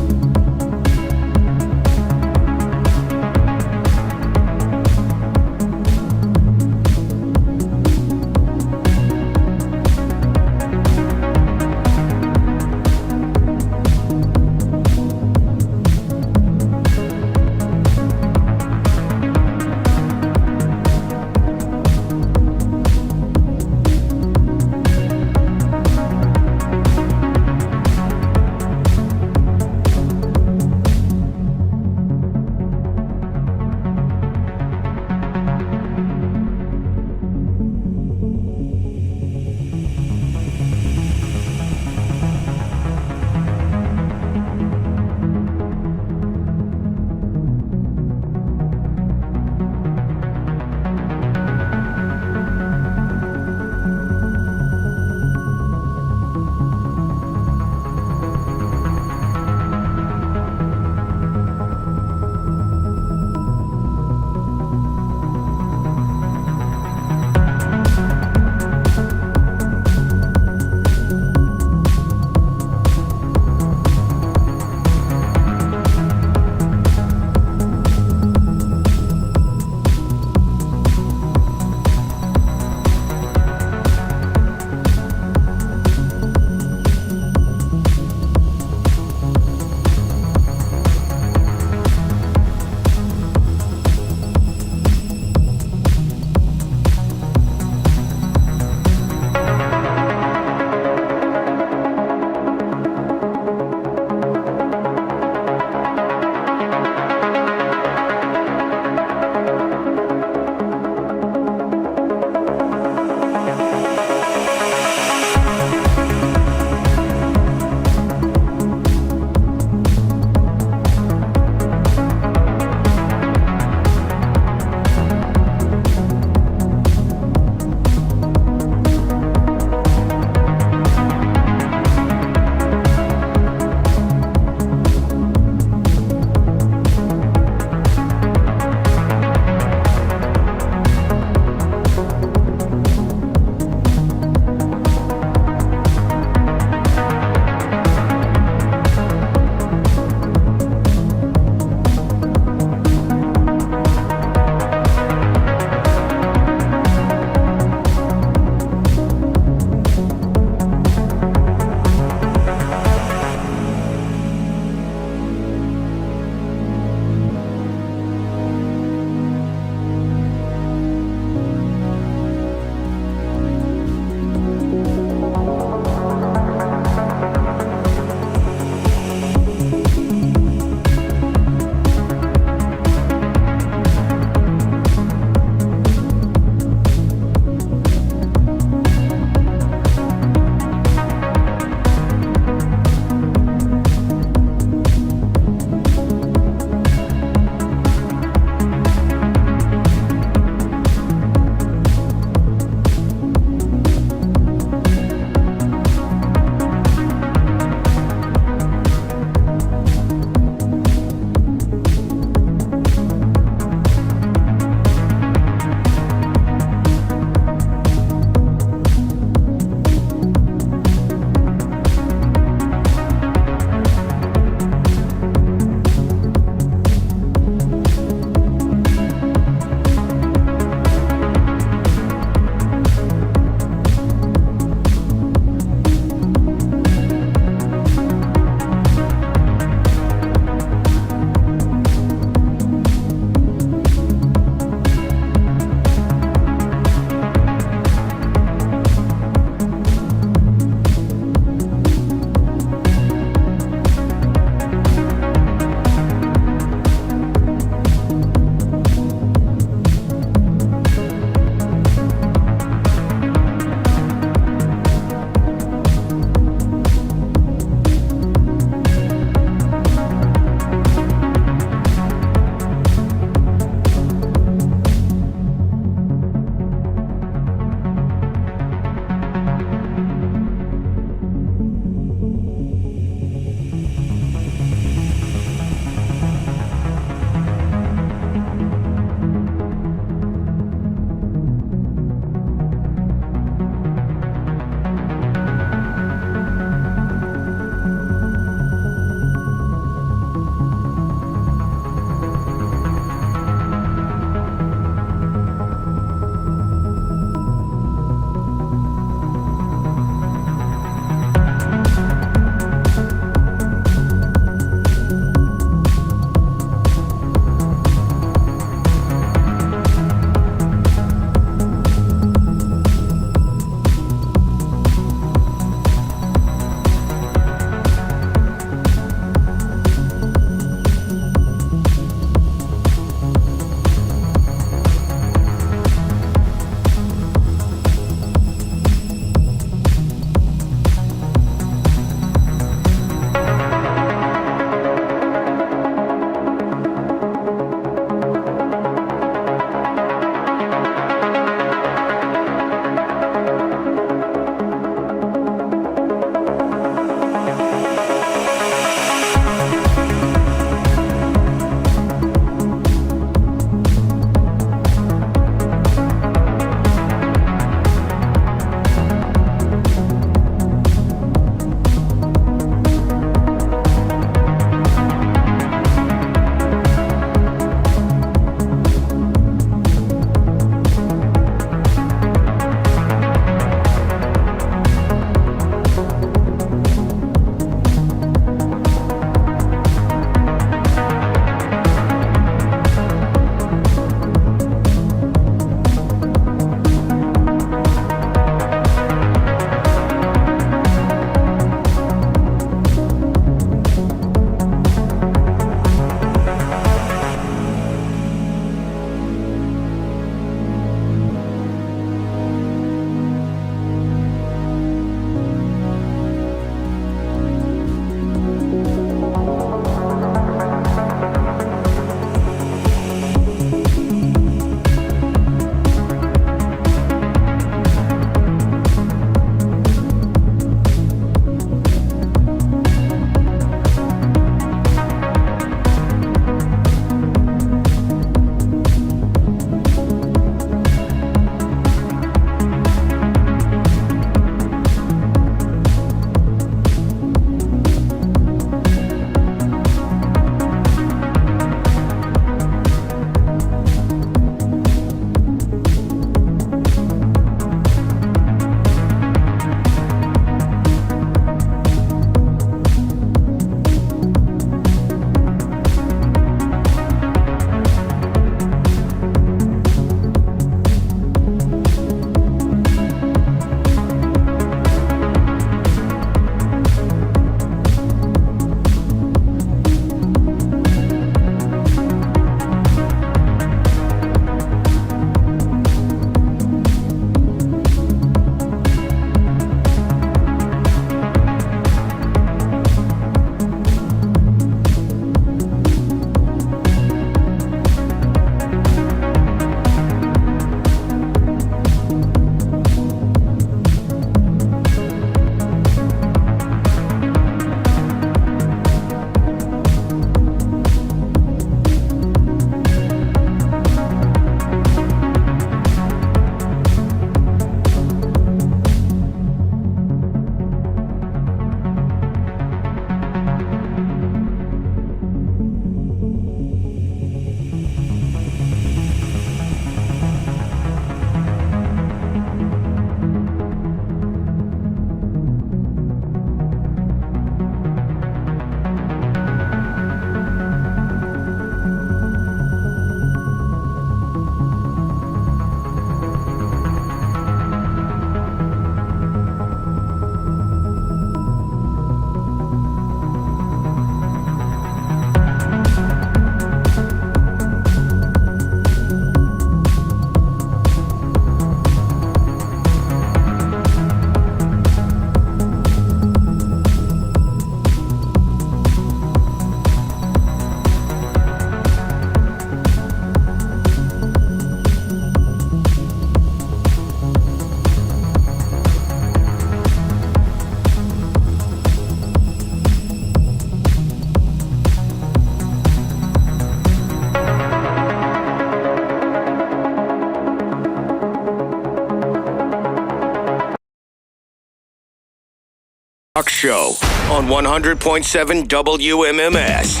[SPEAKER 8] Cox Show on 100.7 WMMS.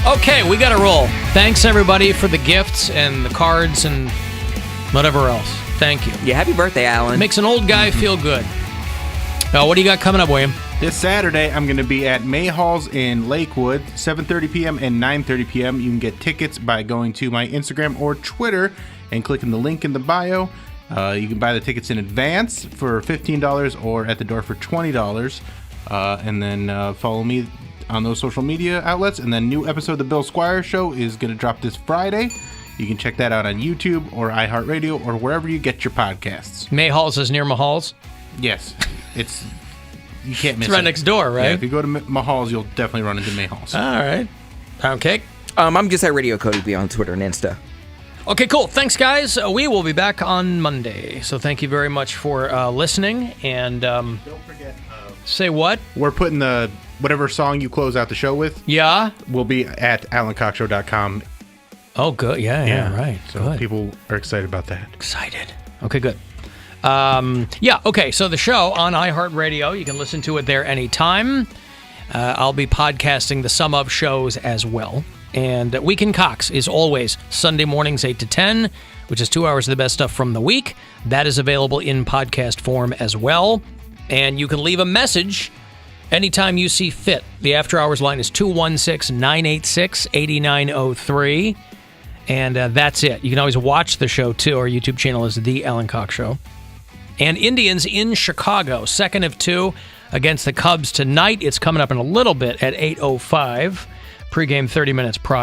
[SPEAKER 9] Okay, we got to roll. Thanks, everybody, for the gifts and the cards and whatever else. Thank you.
[SPEAKER 12] Yeah, happy birthday, Alan.
[SPEAKER 9] Makes an old guy feel good. What do you got coming up, William?
[SPEAKER 10] This Saturday, I'm going to be at May Halls in Lakewood, 7:30 p.m. and 9:30 p.m. You can get tickets by going to my Instagram or Twitter and clicking the link in the bio. You can buy the tickets in advance for $15 or at the door for $20. And then follow me on those social media outlets. And then new episode of the Bill Squire Show is going to drop this Friday. You can check that out on YouTube or iHeartRadio or wherever you get your podcasts.
[SPEAKER 9] May Halls is near Mahal's?
[SPEAKER 10] Yes. You can't miss it.
[SPEAKER 9] It's right next door, right?
[SPEAKER 10] Yeah, if you go to Mahal's, you'll definitely run into Mahal's.
[SPEAKER 9] All right. Poundcake?
[SPEAKER 12] I'm just at Radio Cody B on Twitter and Insta.
[SPEAKER 9] Okay, cool. Thanks, guys. We will be back on Monday. So thank you very much for listening. And don't
[SPEAKER 10] forget.
[SPEAKER 9] Say what?
[SPEAKER 10] We're putting whatever song you close out the show with.
[SPEAKER 9] Yeah.
[SPEAKER 10] Will be at AlanCoxShow.com.
[SPEAKER 9] Oh, good. Yeah, right.
[SPEAKER 10] So
[SPEAKER 9] good.
[SPEAKER 10] People are excited about that.
[SPEAKER 9] Excited. Okay, good. Okay, so the show on iHeartRadio, you can listen to it there anytime. I'll be podcasting the sum of shows as well. And Weekend Cox is always Sunday mornings 8 to 10, which is 2 hours of the best stuff from the week. That is available in podcast form as well. And you can leave a message anytime you see fit. The After Hours line is 216-986-8903. And that's it. You can always watch the show, too. Our YouTube channel is The Alan Cox Show. And Indians in Chicago, second of 2 against the Cubs tonight. It's coming up in a little bit at 8:05. Pregame 30 minutes prior.